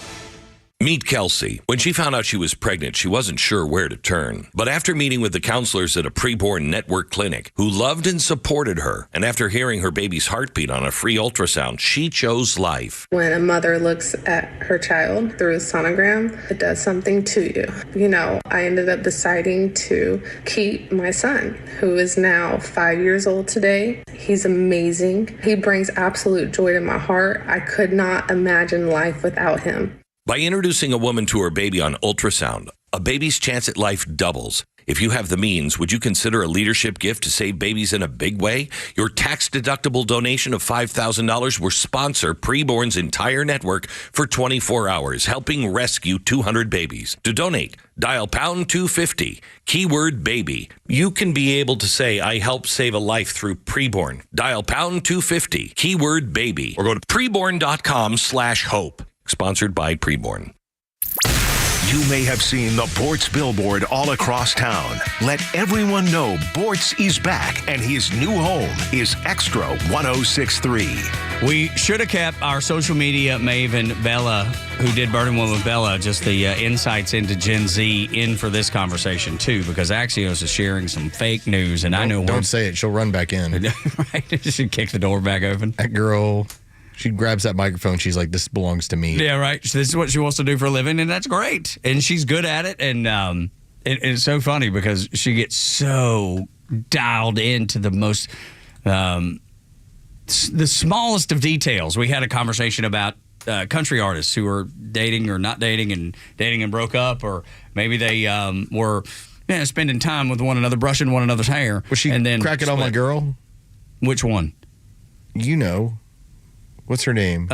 Meet Kelsey. When she found out she was pregnant, she wasn't sure where to turn. But after meeting with the counselors at a preborn network clinic who loved and supported her, and after hearing her baby's heartbeat on a free ultrasound, she chose life. When a mother looks at her child through a sonogram, it does something to you. You know, I ended up deciding to keep my son, who is now 5 years old today. He's amazing. He brings absolute joy to my heart. I could not imagine life without him. By introducing a woman to her baby on ultrasound, a baby's chance at life doubles. If you have the means, would you consider a leadership gift to save babies in a big way? Your tax-deductible donation of $5,000 will sponsor Preborn's entire network for 24 hours, helping rescue 200 babies. To donate, dial pound 250, keyword baby. You can be able to say, I helped save a life through Preborn. Dial pound 250, keyword baby, or go to preborn.com/hope. Sponsored by Preborn. You may have seen the Bortz billboard all across town. Let everyone know Bortz is back and his new home is Extra 106.3. We should have kept our social media maven, Bella, who did Burning One with Bella, just the insights into Gen Z in for this conversation, too, because Axios is sharing some fake news, and I know... Don't say it. She'll run back in. Right? She'll kick the door back open. That girl... She grabs that microphone. She's like, this belongs to me. Yeah, right. This is what she wants to do for a living, and that's great. And she's good at it. And it's so funny because she gets so dialed into the most, the smallest of details. We had a conversation about country artists who are dating or not dating and broke up, or maybe they were spending time with one another, brushing one another's hair. Was she cracking on my girl? Which one? You know. What's her name?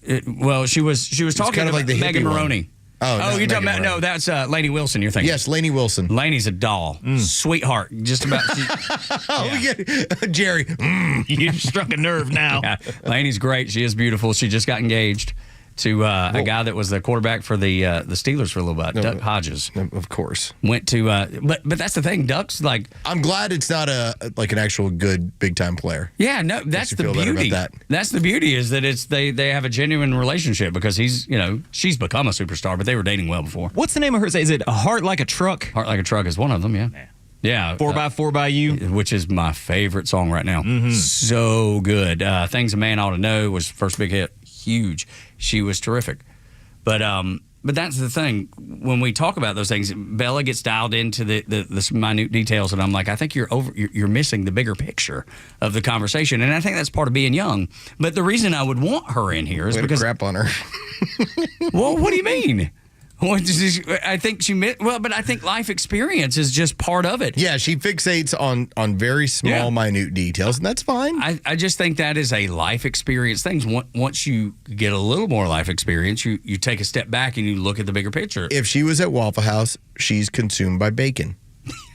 She was talking kind of like the Megan Maroney. Oh, you're talking about no? That's Lainey Wilson. You're thinking? Yes, Lainey Wilson. Lainey's a doll, sweetheart. Just about. Jerry. You struck a nerve now. Yeah. Lainey's great. She is beautiful. She just got engaged to a guy that was the quarterback for the Steelers for a little bit, Duck Hodges. Of course. Went to, but that's the thing. Duck's like. I'm glad it's not an actual good big time player. Yeah, no, that's the beauty. That's the beauty is that it's they have a genuine relationship because he's she's become a superstar, but they were dating well before. What's the name of hers? Is it A Heart Like a Truck? Heart Like a Truck is one of them. Yeah. Yeah, 4x4 by You, which is my favorite song right now. Mm-hmm. So good. Things a Man Ought to Know was first big hit. Huge. She was terrific. But that's the thing. When we talk about those things, Bella gets dialed into the minute details, and I'm like, I think you're missing the bigger picture of the conversation, and I think that's part of being young. But the reason I would want her in here is because crap on her. Well, what do you mean? I think but I think life experience is just part of it. Yeah, she fixates on very small, minute details, and that's fine. I just think that is a life experience thing. Once you get a little more life experience, you take a step back and you look at the bigger picture. If she was at Waffle House, she's consumed by bacon.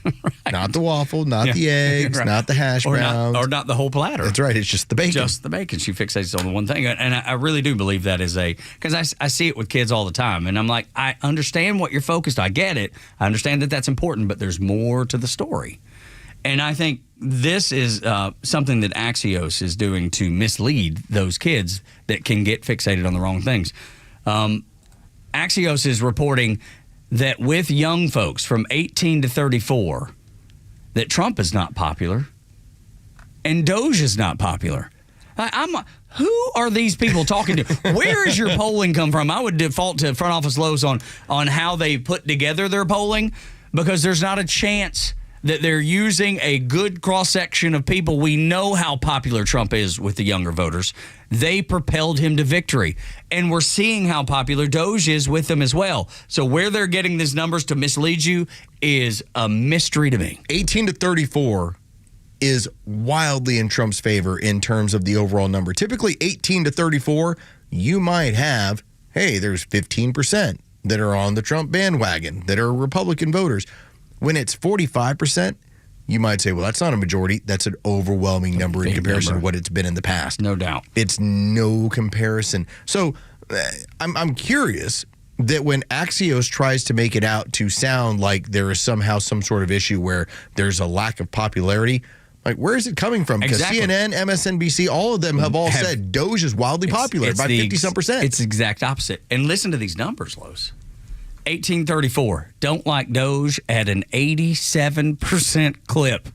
Right. Not the waffle, not the eggs, not the hash browns. Or not the whole platter. That's right. It's just the bacon. Just the bacon. She fixates on the one thing. And I really do believe that is because I see it with kids all the time. And I'm like, I understand what you're focused on. I get it. I understand that that's important, but there's more to the story. And I think this is something that Axios is doing to mislead those kids that can get fixated on the wrong things. Axios is reporting that with young folks from 18 to 34, that Trump is not popular and Doge is not popular. Who are these people talking to? Where is your polling come from? I would default to Front Office Lowe's on how they put together their polling, because there's not a chance that they're using a good cross-section of people. We know how popular Trump is with the younger voters. They propelled him to victory. And we're seeing how popular Doge is with them as well. So where they're getting these numbers to mislead you is a mystery to me. 18 to 34 is wildly in Trump's favor in terms of the overall number. Typically 18 to 34, you might have, hey, there's 15% that are on the Trump bandwagon, that are Republican voters. When it's 45%, you might say, well, that's not a majority. That's an overwhelming number in comparison to what it's been in the past. No doubt. It's no comparison. So I'm curious that when Axios tries to make it out to sound like there is somehow some sort of issue where there's a lack of popularity, like, where is it coming from? Because CNN, MSNBC, all of them have said Doge is wildly popular by 50-some percent. It's the exact opposite. And listen to these numbers, Los. 1834, don't like Doge at an 87% clip.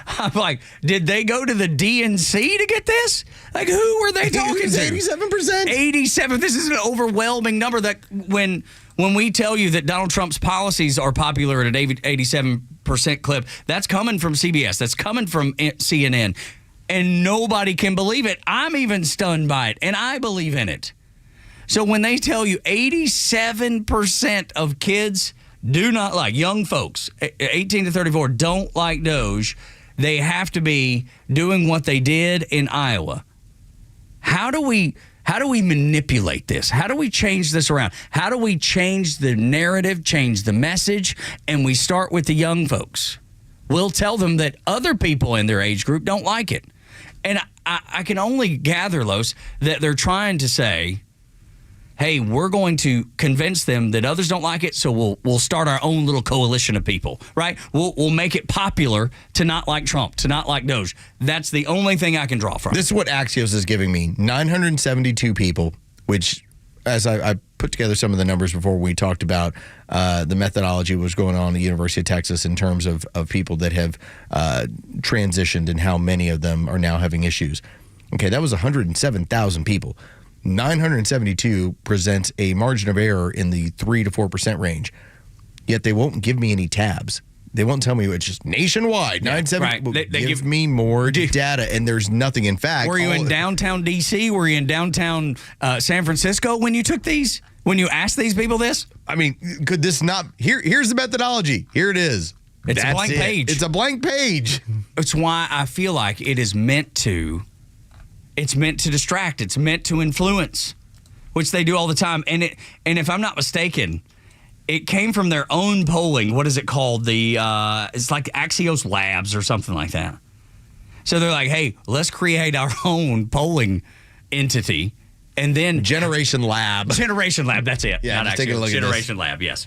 I'm like, did they go to the DNC to get this? Like, who were they talking to? 87%? 87. This is an overwhelming number that when we tell you that Donald Trump's policies are popular at an 87% clip, that's coming from CBS. That's coming from CNN. And nobody can believe it. I'm even stunned by it, and I believe in it. So when they tell you 87% of kids do not like, young folks, 18 to 34, don't like Doge, they have to be doing what they did in Iowa. How do we manipulate this? How do we change this around? How do we change the narrative, change the message, and we start with the young folks? We'll tell them that other people in their age group don't like it. And I can only gather, Los, that they're trying to say, hey, we're going to convince them that others don't like it, so we'll start our own little coalition of people, right? We'll make it popular to not like Trump, to not like Doge. That's the only thing I can draw from. This is what Axios is giving me. 972 people, which, as I put together some of the numbers before we talked about the methodology was going on at the University of Texas in terms of people that have transitioned and how many of them are now having issues. Okay, that was 107,000 people. 972 presents a margin of error in the 3 to 4% range. Yet they won't give me any tabs. They won't tell me it's just nationwide. 972. Right. They give me more data, and there's nothing. In fact, were you in downtown D.C.? Were you in downtown San Francisco when you took these? When you asked these people this? I mean, could this not? Here's the methodology. Here it is. It's a blank page. It's a blank page. It's why I feel like it is meant to. It's meant to distract. It's meant to influence, which they do all the time. And if I'm not mistaken, it came from their own polling. What is it called? It's like Axios Labs or something like that. So they're like, hey, let's create our own polling entity. And then Generation Lab. Generation Lab, that's it. Yeah, not take a look at Generation Lab, yes.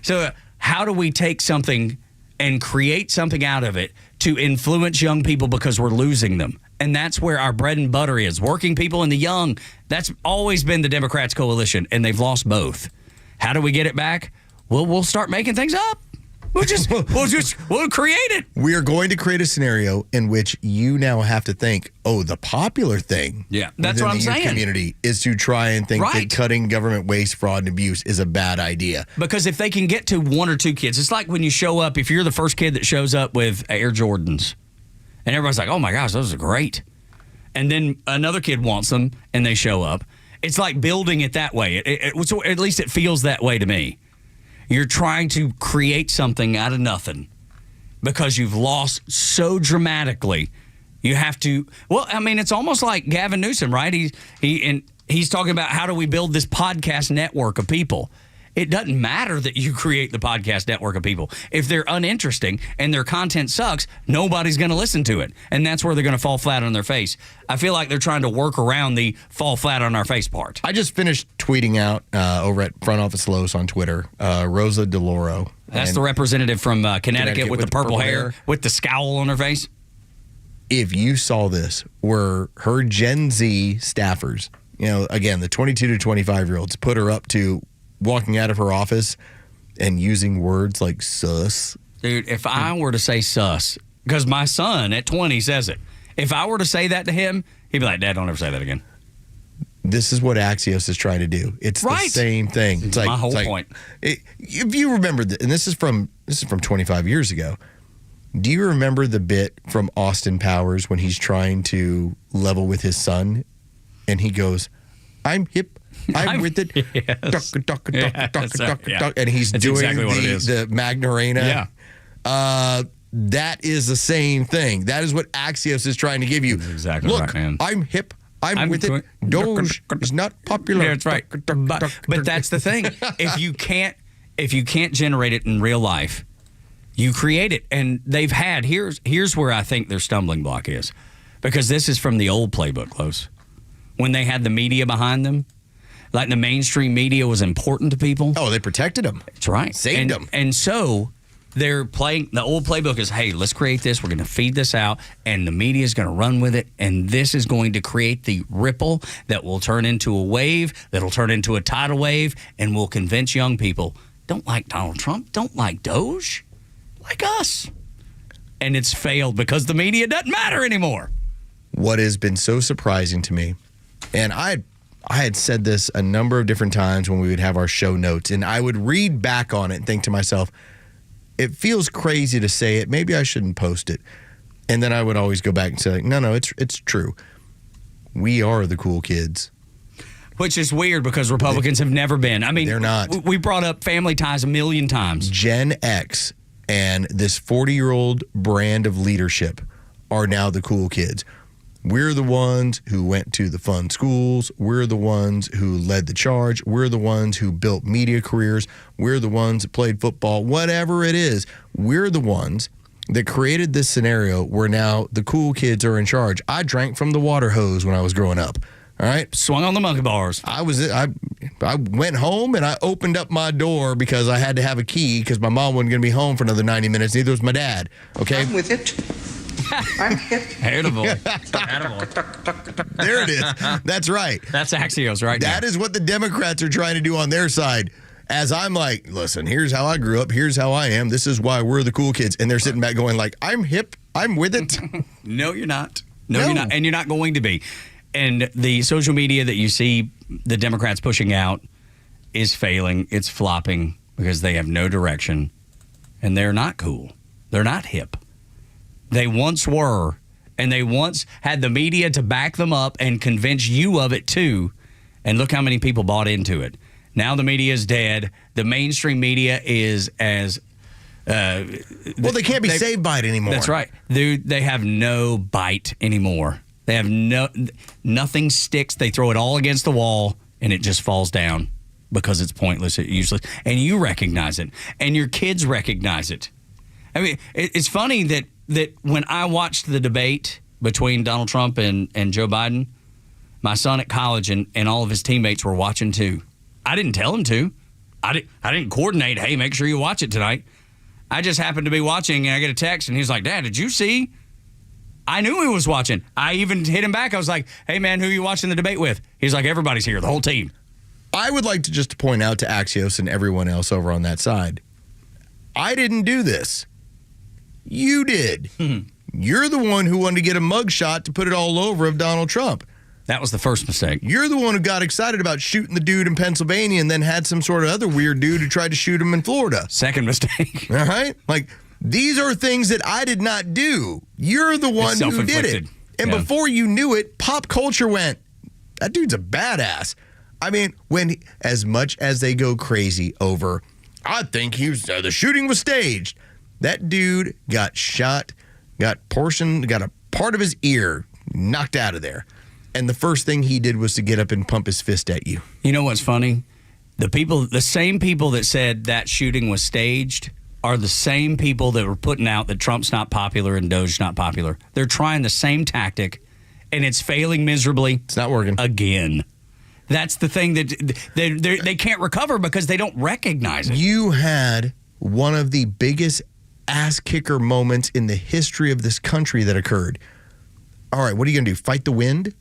So how do we take something and create something out of it to influence young people because we're losing them? And that's where our bread and butter is. Working people and the young. That's always been the Democrats' coalition, and they've lost both. How do we get it back? Well, we'll start making things up. We'll create it. We are going to create a scenario in which you now have to think, the popular thing. Yeah, that's what I'm saying. Community is to try and think that cutting government waste, fraud, and abuse is a bad idea. Because if they can get to one or two kids, it's like when you show up, if you're the first kid that shows up with Air Jordans. And everybody's like, oh, my gosh, those are great. And then another kid wants them, and they show up. It's like building it that way. So at least it feels that way to me. You're trying to create something out of nothing because you've lost so dramatically. You have to – well, I mean, it's almost like Gavin Newsom, right? He's talking about how do we build this podcast network of people. It doesn't matter that you create the podcast network of people. If they're uninteresting and their content sucks, nobody's going to listen to it. And that's where they're going to fall flat on their face. I feel like they're trying to work around the fall flat on our face part. I just finished tweeting out over at Front Office Lowe's on Twitter, Rosa DeLauro. That's the representative from Connecticut with the purple hair, with the scowl on her face. If you saw this, where her Gen Z staffers, again, the 22 to 25-year-olds put her up to walking out of her office and using words like sus. Dude, if I were to say sus, because my son at 20 says it, if I were to say that to him, he'd be like, Dad, don't ever say that again. This is what Axios is trying to do. It's the same thing. It's like my whole point. If you remember, and this is from 25 years ago. Do you remember the bit from Austin Powers when he's trying to level with his son, and he goes, "I'm hip, I'm with it," Yes. and he's That's doing exactly what it is. the Magna-Rena. Yeah. That is the same thing. That is what Axios is trying to give you. Exactly Look, right, man. I'm hip. I'm with it. Doge is not popular. Yeah, that's right. But that's the thing. If you can't generate it in real life, you create it. And they've had here's where I think their stumbling block is, because this is from the old playbook, Los. When they had the media behind them, like the mainstream media was important to people. Oh, they protected them. That's right. Saved them. And so they're playing, the old playbook is, hey, let's create this. We're going to feed this out, and the media is going to run with it. And this is going to create the ripple that will turn into a wave, that'll turn into a tidal wave, and will convince young people, don't like Donald Trump, don't like Doge, like us. And it's failed because the media doesn't matter anymore. What has been so surprising to me, and I had said this a number of different times when we would have our show notes, and I would read back on it and think to myself, it feels crazy to say it. Maybe I shouldn't post it. And then I would always go back and say, no, it's true. We are the cool kids. Which is weird because Republicans have never been. I mean, they're not. We brought up family ties a million times. Gen X and this 40-year-old brand of leadership are now the cool kids. We're the ones who went to the fun schools. We're the ones who led the charge. We're the ones who built media careers. We're the ones that played football. Whatever it is, we're the ones that created this scenario where now the cool kids are in charge. I drank from the water hose when I was growing up. All right, swung on the monkey bars. I went home and I opened up my door because I had to have a key because my mom wasn't going to be home for another 90 minutes. Neither was my dad. Okay, I'm with it. I'm hip. Attaboy. There it is. That's right. That's Axios right That now. is what the Democrats are trying to do on their side. As I'm like, listen, here's how I grew up. Here's how I am. This is why we're the cool kids. And they're sitting back going like, I'm hip. I'm with it. No, you're not. No, you're not. And you're not going to be. And the social media that you see the Democrats pushing out is failing. It's flopping because they have no direction. And they're not cool. They're not hip. They once were, and they once had the media to back them up and convince you of it too. And look how many people bought into it. Now the media is dead. The mainstream media is as... well, they can't be saved by it anymore. That's right. They have no bite anymore. They have nothing sticks. They throw it all against the wall, and it just falls down because it's pointless, it's useless. And you recognize it, and your kids recognize it. I mean, it's funny that when I watched the debate between Donald Trump and Joe Biden, my son at college and all of his teammates were watching too. I didn't tell him to. I didn't coordinate, hey, make sure you watch it tonight. I just happened to be watching, and I get a text, and he's like, Dad, did you see? I knew he was watching. I even hit him back. I was like, hey, man, who are you watching the debate with? He's like, everybody's here, the whole team. I would like to just point out to Axios and everyone else over on that side, I didn't do this. You did. You're the one who wanted to get a mugshot to put it all over of Donald Trump. That was the first mistake. You're the one who got excited about shooting the dude in Pennsylvania and then had some sort of other weird dude who tried to shoot him in Florida. Second mistake. All right? Like, these are things that I did not do. You're the one who did it. And before you knew it, pop culture went, that dude's a badass. I mean, as much as they go crazy over, I think the shooting was staged. That dude got shot, got a part of his ear knocked out of there. And the first thing he did was to get up and pump his fist at you. You know what's funny? The same people that said that shooting was staged are the same people that were putting out that Trump's not popular and Doge's not popular. They're trying the same tactic, and it's failing miserably. It's not working. Again. That's the thing that they can't recover because they don't recognize it. You had one of the biggest ass kicker moments in the history of this country that occurred. All right, what are you going to do? Fight the wind?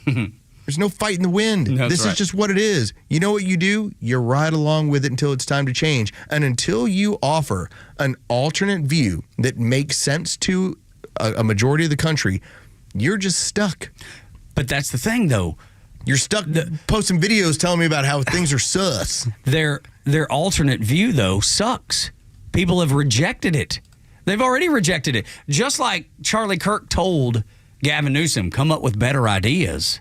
There's There's no fight in the wind. This is just what it is. You know what you do? You ride along with it until it's time to change. And until you offer an alternate view that makes sense to a majority of the country, you're just stuck. But that's the thing, though. You're stuck posting videos telling me about how things are sus. Their alternate view, though, sucks. People have rejected it. They've already rejected it. Just like Charlie Kirk told Gavin Newsom, come up with better ideas.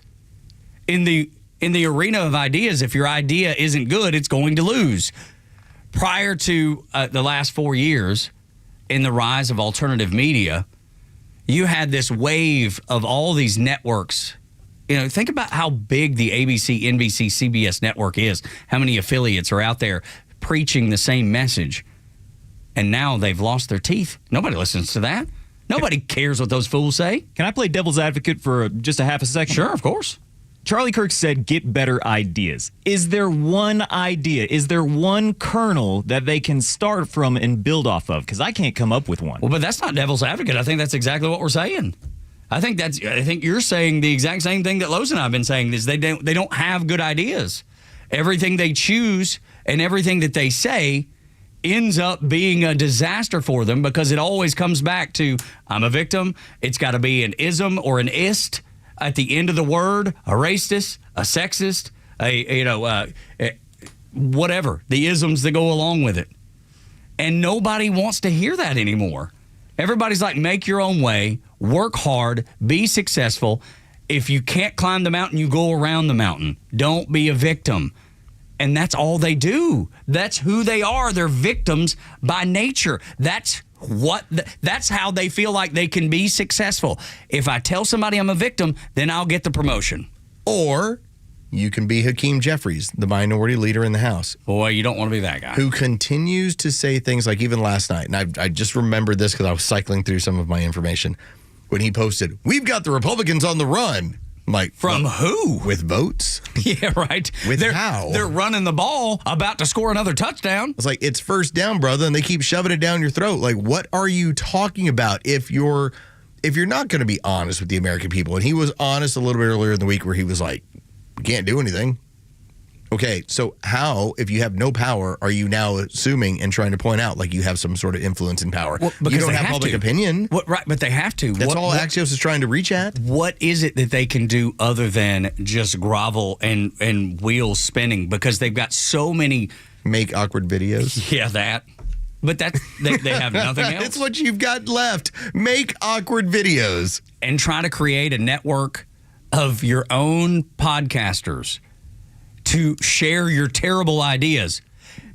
In the arena of ideas, if your idea isn't good, it's going to lose. Prior to the last 4 years, in the rise of alternative media, you had this wave of all these networks. You know, think about how big the ABC, NBC, CBS network is, how many affiliates are out there preaching the same message. And now they've lost their teeth. Nobody listens to that. Nobody cares what those fools say. Can I play devil's advocate for just a half a second? Sure, of course. Charlie Kirk said, get better ideas. Is there one idea? Is there one kernel that they can start from and build off of? Because I can't come up with one. Well, but that's not devil's advocate. I think that's exactly what we're saying. I think you're saying the exact same thing that Los and I have been saying, is they don't have good ideas. Everything they choose and everything that they say ends up being a disaster for them, because it always comes back to, I'm a victim. It's got to be an ism or an ist at the end of the word, a racist, a sexist, whatever, the isms that go along with it. And nobody wants to hear that anymore. Everybody's like, make your own way, work hard, be successful. If you can't climb the mountain, you go around the mountain. Don't be a victim. And that's all they do. That's who they are. They're victims by nature. That's how they feel like they can be successful. If I tell somebody I'm a victim, then I'll get the promotion. Or you can be Hakeem Jeffries, the minority leader in the House. Boy, you don't want to be that guy. Who continues to say things like, even last night, and I just remembered this because I was cycling through some of my information, when he posted, we've got the Republicans on the run. I'm like, from who? With votes? Yeah, right. How? They're running the ball, about to score another touchdown. It's like, it's first down, brother, and they keep shoving it down your throat. Like, what are you talking about if you're not going to be honest with the American people? And he was honest a little bit earlier in the week where he was like, we can't do anything. Okay, so how, if you have no power, are you now assuming and trying to point out like you have some sort of influence and power? Well, you don't have public opinion. Right, but they have to. That's all Axios is trying to reach at. What is it that they can do other than just grovel and wheels spinning? Because they've got so many... Make awkward videos? Yeah, that. But they have nothing else. That's what you've got left. Make awkward videos. And try to create a network of your own podcasters to share your terrible ideas.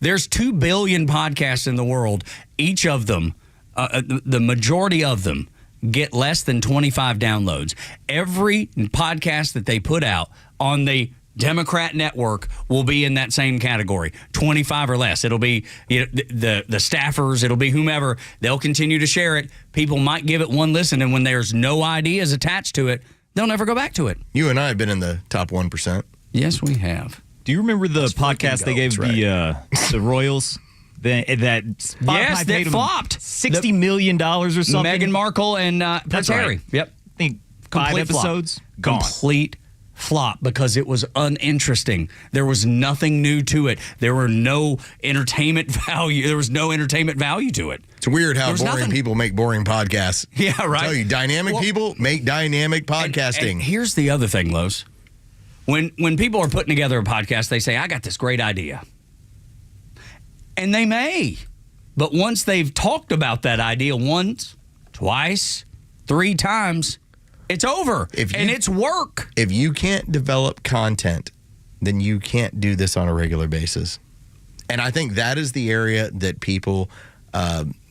There's 2 billion podcasts in the world. Each of them, the majority of them, get less than 25 downloads. Every podcast that they put out on the Democrat network will be in that same category, 25 or less. It'll be the staffers, it'll be whomever. They'll continue to share it. People might give it one listen, and when there's no ideas attached to it, they'll never go back to it. You and I have been in the top 1%. Yes, we have. Do you remember the podcast they gave the Royals? That flopped. $60 million or something. Meghan Markle and Prince Harry. Yep. I think 5 episodes. Gone. Complete flop because it was uninteresting. There was nothing new to it. There were no entertainment value. There was no entertainment value to it. It's weird how boring people make boring podcasts. Yeah, right. I tell you, dynamic people make dynamic podcasting. And here's the other thing, Los. When people are putting together a podcast, they say, I got this great idea. And they may. But once they've talked about that idea once, twice, 3 times, it's over. And it's work. If you can't develop content, then you can't do this on a regular basis. And I think that is the area that people,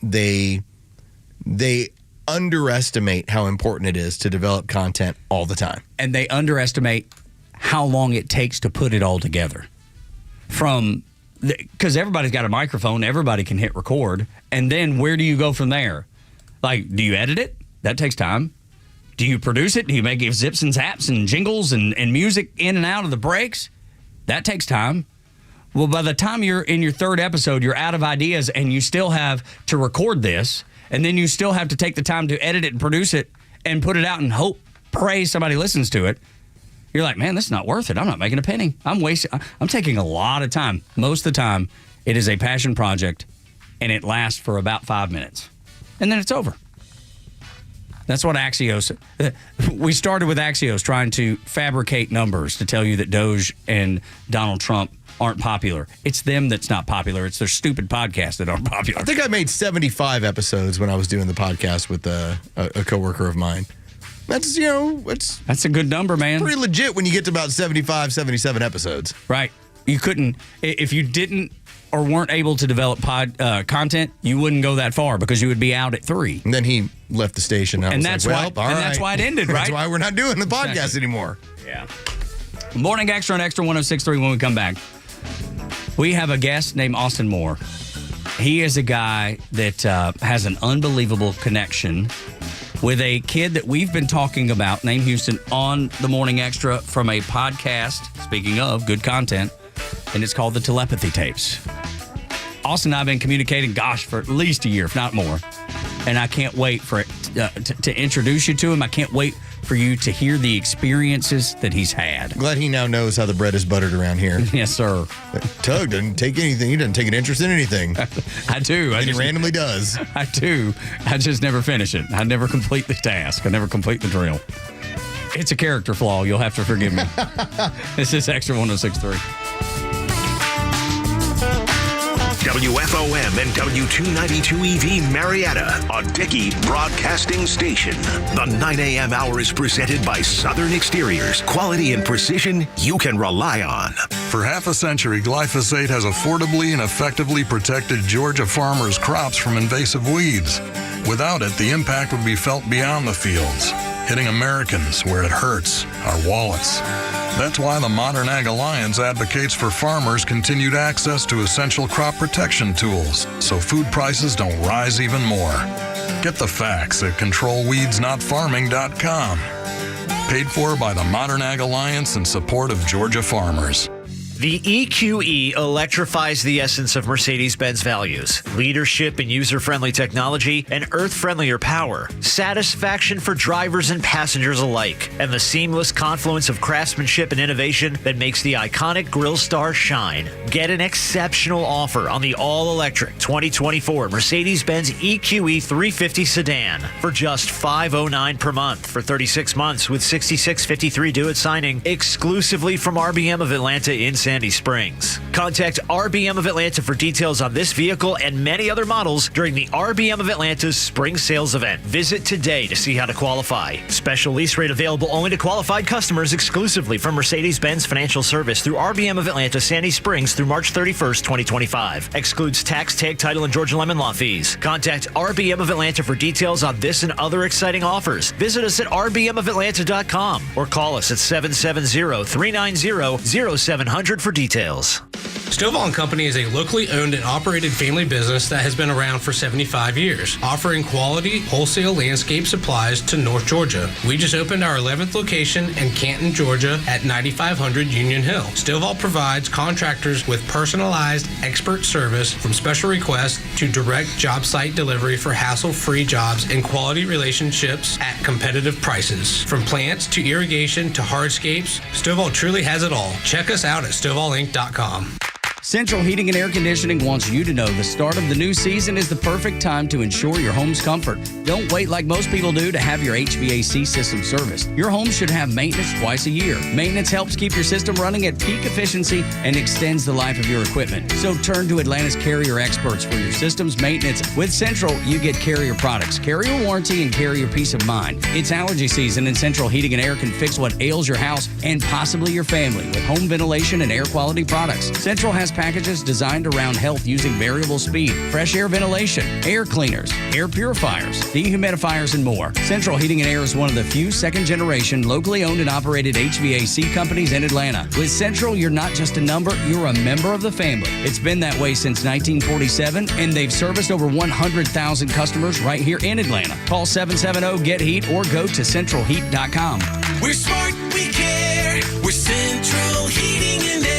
they underestimate how important it is to develop content all the time. And they underestimate how long it takes to put it all together. Because everybody's got a microphone, everybody can hit record, and then where do you go from there? Like, do you edit it? That takes time. Do you produce it? Do you make zips and zaps and jingles and music in and out of the breaks? That takes time. Well, by the time you're in your 3rd episode, you're out of ideas, and you still have to record this, and then you still have to take the time to edit it and produce it and put it out and pray somebody listens to it. You're like, man, this is not worth it. I'm not making a penny. I'm taking a lot of time. Most of the time, it is a passion project, and it lasts for about 5 minutes. And then it's over. That's what Axios... We started with Axios trying to fabricate numbers to tell you that Doge and Donald Trump aren't popular. It's them that's not popular. It's their stupid podcasts that aren't popular. I think I made 75 episodes when I was doing the podcast with a coworker of mine. That's, that's a good number, man. Pretty legit when you get to about 75, 77 episodes. Right. You couldn't, if you didn't or weren't able to develop content, you wouldn't go that far because you would be out at 3. And then he left the station. And that's why it ended, right? That's why we're not doing the podcast anymore. Yeah. Morning Xtra on Extra 106.3 when we come back. We have a guest named Austin Moore. He is a guy that has an unbelievable connection with a kid that we've been talking about named Houston on the Morning Xtra from a podcast, speaking of good content, and it's called The Telepathy Tapes. Austin and I have been communicating, for at least a year, if not more, and I can't wait for it to introduce you to him. I can't wait for you to hear the experiences that he's had. Glad he now knows how the bread is buttered around here. Yes, sir. Tug doesn't take anything. He doesn't take an interest in anything. I do. He randomly does. I do. I just never finish it. I never complete the task. I never complete the drill. It's a character flaw. You'll have to forgive me. This is Extra 106.3. WFOM and W292EV Marietta, a Dickey broadcasting station. The 9 a.m. hour is presented by Southern Exteriors. Quality and precision you can rely on. For half a century, glyphosate has affordably and effectively protected Georgia farmers' crops from invasive weeds. Without it, the impact would be felt beyond the fields, hitting Americans where it hurts, our wallets. That's why the Modern Ag Alliance advocates for farmers' continued access to essential crop protection tools so food prices don't rise even more. Get the facts at controlweedsnotfarming.com. Paid for by the Modern Ag Alliance in support of Georgia farmers. The EQE electrifies the essence of Mercedes-Benz values. Leadership in user-friendly technology and earth-friendlier power. Satisfaction for drivers and passengers alike. And the seamless confluence of craftsmanship and innovation that makes the iconic Grill Star shine. Get an exceptional offer on the all-electric 2024 Mercedes-Benz EQE 350 sedan for just $509 per month for 36 months with $66.53 due at signing, exclusively from RBM of Atlanta in Sandy Springs. Contact RBM of Atlanta for details on this vehicle and many other models during the RBM of Atlanta's spring sales event. Visit today to see how to qualify. Special lease rate available only to qualified customers exclusively from Mercedes-Benz Financial Service through RBM of Atlanta, Sandy Springs through March 31st, 2025. Excludes tax, tag, title, and Georgia Lemon Law fees. Contact RBM of Atlanta for details on this and other exciting offers. Visit us at rbmofatlanta.com or call us at 770-390-0700 for details. Stovall & Company is a locally owned and operated family business that has been around for 75 years, offering quality wholesale landscape supplies to North Georgia. We just opened our 11th location in Canton, Georgia at 9500 Union Hill. Stovall provides contractors with personalized expert service from special requests to direct job site delivery for hassle-free jobs and quality relationships at competitive prices. From plants to irrigation to hardscapes, Stovall truly has it all. Check us out at StovallInc.com. Central Heating and Air Conditioning wants you to know the start of the new season is the perfect time to ensure your home's comfort. Don't wait like most people do to have your HVAC system serviced. Your home should have maintenance twice a year. Maintenance helps keep your system running at peak efficiency and extends the life of your equipment. So turn to Atlanta's Carrier experts for your system's maintenance. With Central, you get Carrier products, Carrier warranty, and Carrier peace of mind. It's allergy season, and Central Heating and Air can fix what ails your house and possibly your family with home ventilation and air quality products. Central has packages designed around health using variable speed, fresh air ventilation, air cleaners, air purifiers, dehumidifiers, and more. Central Heating and Air is one of the few second-generation, locally owned and operated HVAC companies in Atlanta. With Central, you're not just a number, you're a member of the family. It's been that way since 1947, and they've serviced over 100,000 customers right here in Atlanta. Call 770-GET-HEAT or go to centralheat.com. We're smart, we care. We're Central Heating and Air.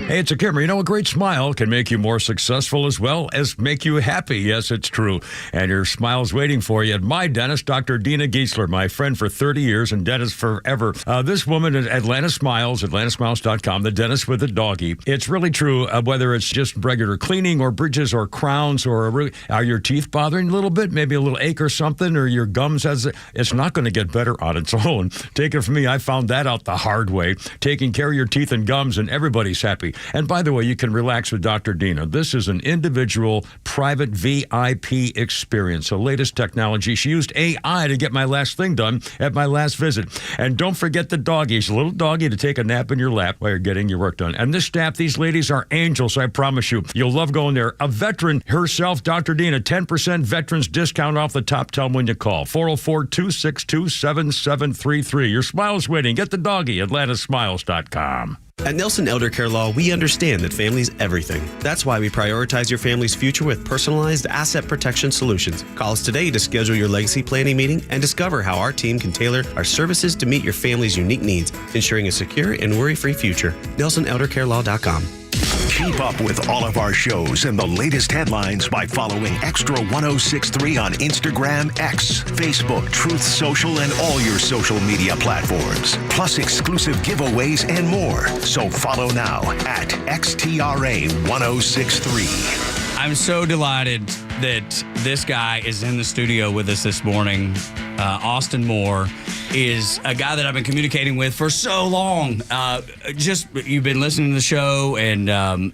Hey, it's a Kimmer. You know, a great smile can make you more successful as well as make you happy. Yes, it's true. And your smile's waiting for you at my dentist, Dr. Dina Giesler, my friend for 30 years and dentist forever. This woman at Atlanta Smiles, atlantasmiles.com, the dentist with the doggy. It's really true, whether it's just regular cleaning or bridges or crowns or are your teeth bothering a little bit, maybe a little ache or something, or your gums it's not going to get better on its own. Take it from me, I found that out the hard way. Taking care of your teeth and gums, and everybody's happy. And by the way, you can relax with Dr. Dina. This is an individual, private VIP experience. The latest technology. She used AI to get my last thing done at my last visit. And don't forget the doggies, a little doggy to take a nap in your lap while you're getting your work done. And this staff, these ladies are angels, I promise you. You'll love going there. A veteran herself, Dr. Dina, 10% veterans discount off the top. Tell them when you call. 404-262-7733. Your smile's waiting. Get the doggy at atlantasmiles.com. At Nelson Elder Care Law, we understand that family's everything. That's why we prioritize your family's future with personalized asset protection solutions. Call us today to schedule your legacy planning meeting and discover how our team can tailor our services to meet your family's unique needs, ensuring a secure and worry-free future. NelsonElderCareLaw.com. Keep up with all of our shows and the latest headlines by following Extra 1063 on Instagram, X, Facebook, Truth Social, and all your social media platforms. Plus exclusive giveaways and more. So follow now at XTRA 1063. I'm so delighted that this guy is in the studio with us this morning. Austin Moore is a guy that I've been communicating with for so long. You've been listening to the show, and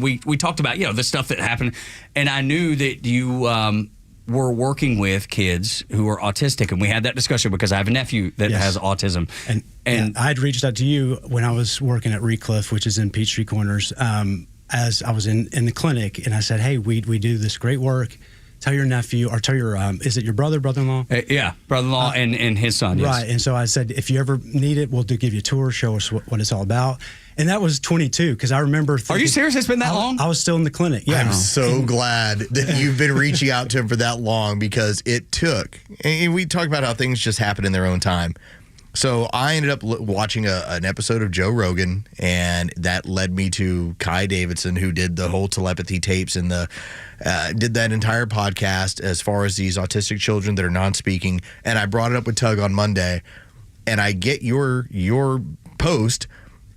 we talked about the stuff that happened, and I knew that you were working with kids who are autistic, and we had that discussion because I have a nephew that has autism. And I had reached out to you when I was working at Recliff, which is in Peachtree Corners, as I was in the clinic, and I said, hey, we do this great work. Tell your nephew, or tell your, is it your brother-in-law? Yeah, brother-in-law and his son. Yes. Right, and so I said, if you ever need it, we'll give you a tour, show us what it's all about. And that was 22, because I remember thinking, are you serious? It's been that long? I was still in the clinic, yeah. I'm so glad that you've been reaching out to him for that long, because it took, and we talk about how things just happen in their own time. So I ended up watching an episode of Joe Rogan, and that led me to Kai Davidson, who did the whole telepathy tapes and did that entire podcast as far as these autistic children that are non-speaking. And I brought it up with Tug on Monday, and I get your post,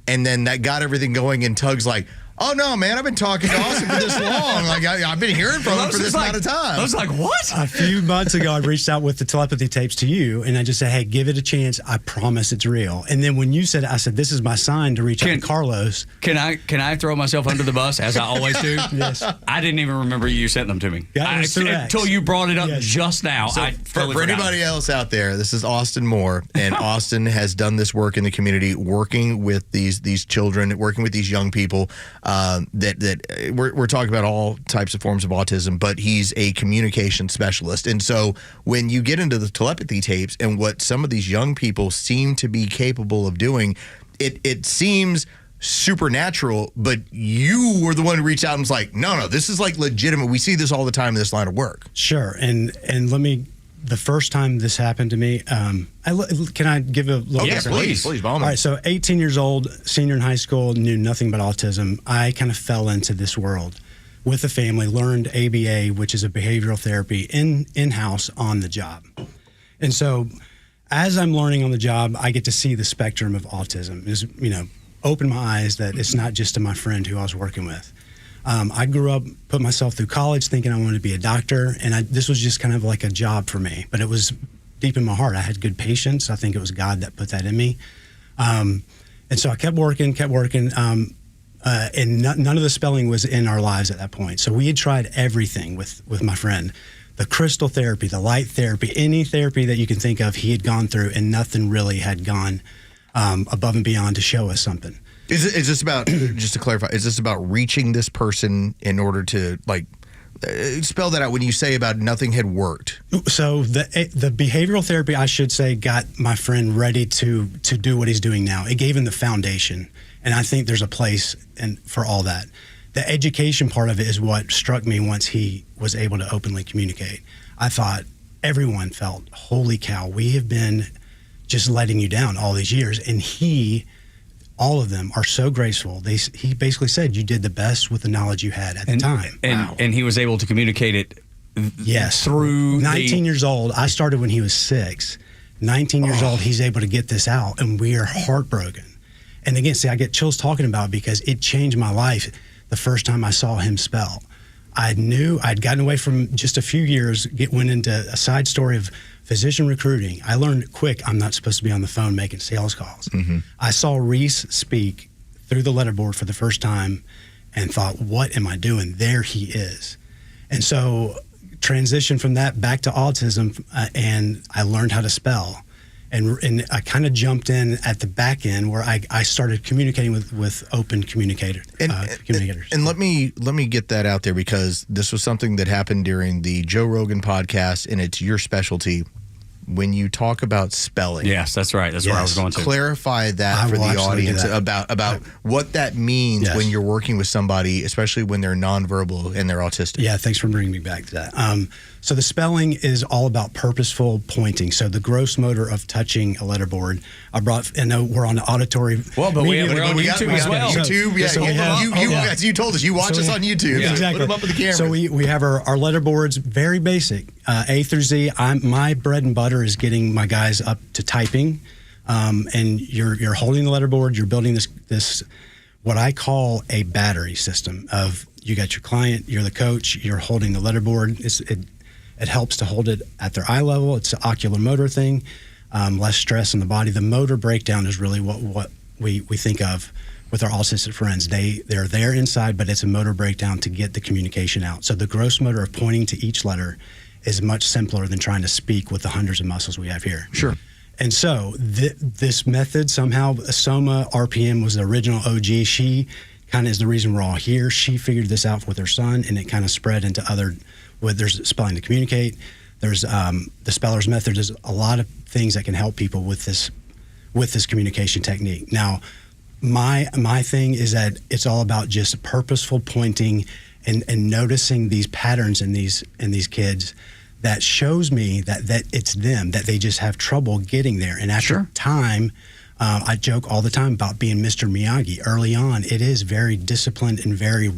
and then that got everything going, and Tug's like, oh, no, man, I've been talking to Austin for this long. Like, I've been hearing from him for this amount of time. I was like, what? A few months ago, I reached out with the telepathy tapes to you, and I just said, hey, give it a chance. I promise it's real. And then when you said it, I said, this is my sign to reach out to Carlos. Can I throw myself under the bus, as I always do? Yes. I didn't even remember you sent them to me. Yeah, until you brought it up just now. So I totally for anybody else out there, this is Austin Moore, and Austin has done this work in the community, working with these children, working with these young people that we're talking about all types of forms of autism, but he's a communication specialist. And so when you get into the telepathy tapes and what some of these young people seem to be capable of doing, it seems supernatural, but you were the one who reached out and was like, no, this is like legitimate. We see this all the time in this line of work. Sure. And let me, the first time this happened to me, can I give a little bit? Please, by all means. All right, so 18 years old, senior in high school, knew nothing but autism. I kind of fell into this world with a family, learned ABA, which is a behavioral therapy, in-house on the job. And so as I'm learning on the job, I get to see the spectrum of autism. It's, open my eyes that it's not just to my friend who I was working with. I grew up, put myself through college thinking I wanted to be a doctor, and this was just kind of like a job for me. But it was deep in my heart. I had good patience. I think it was God that put that in me. And so I kept working, and none of the spelling was in our lives at that point. So we had tried everything with my friend. The crystal therapy, the light therapy, any therapy that you can think of, he had gone through, and nothing really had gone above and beyond to show us something. Is this about, just to clarify, is this about reaching this person in order to, spell that out when you say about nothing had worked? So the behavioral therapy, I should say, got my friend ready to do what he's doing now. It gave him the foundation, and I think there's a place for all that. The education part of it is what struck me once he was able to openly communicate. I thought everyone felt, holy cow, we have been just letting you down all these years, and he all of them are so graceful. He basically said you did the best with the knowledge you had at the time. And he was able to communicate it through 19 years old. I started when he was 6. 19 years old, he's able to get this out, and we are heartbroken. And again, see, I get chills talking about it because it changed my life the first time I saw him spell. I knew I'd gotten away from just a few years, went into a side story of physician recruiting. I learned quick I'm not supposed to be on the phone making sales calls. I saw Reese speak through the letterboard for the first time and thought, what am I doing? There he is. And so transitioned from that back to autism, and I learned how to spell. And I kind of jumped in at the back end where I started communicating with open communicators. And let me get that out there, because this was something that happened during the Joe Rogan podcast, and it's your specialty. When you talk about spelling. Yes, that's right. That's where I was going to. Clarify that for the audience about what that means when you're working with somebody, especially when they're nonverbal and they're autistic. Yeah, thanks for bringing me back to that. So the spelling is all about purposeful pointing. So the gross motor of touching a letterboard. I know we're on the auditory. Well, but we're on YouTube as well. You told us you watch us on YouTube. Yeah. Exactly. Put them up with the camera. So we have our letterboards, very basic, A through Z. My bread and butter is getting my guys up to typing, and you're holding the letterboard. You're building this what I call a battery system of you got your client, you're the coach, you're holding the letterboard. It helps to hold it at their eye level. It's an ocular motor thing, less stress in the body. The motor breakdown is really what we think of with our autistic friends. They're there inside, but it's a motor breakdown to get the communication out. So the gross motor of pointing to each letter is much simpler than trying to speak with the hundreds of muscles we have here. Sure. And so this method, somehow, Soma RPM was the original OG. She kind of is the reason we're all here. She figured this out with her son, and it kind of spread into other. There's spelling to communicate. There's the speller's method. There's a lot of things that can help people with this communication technique. Now, my thing is that it's all about just purposeful pointing and noticing these patterns in these kids that shows me that it's them, that they just have trouble getting there. And after time, I joke all the time about being Mr. Miyagi. Early on, it is very disciplined and very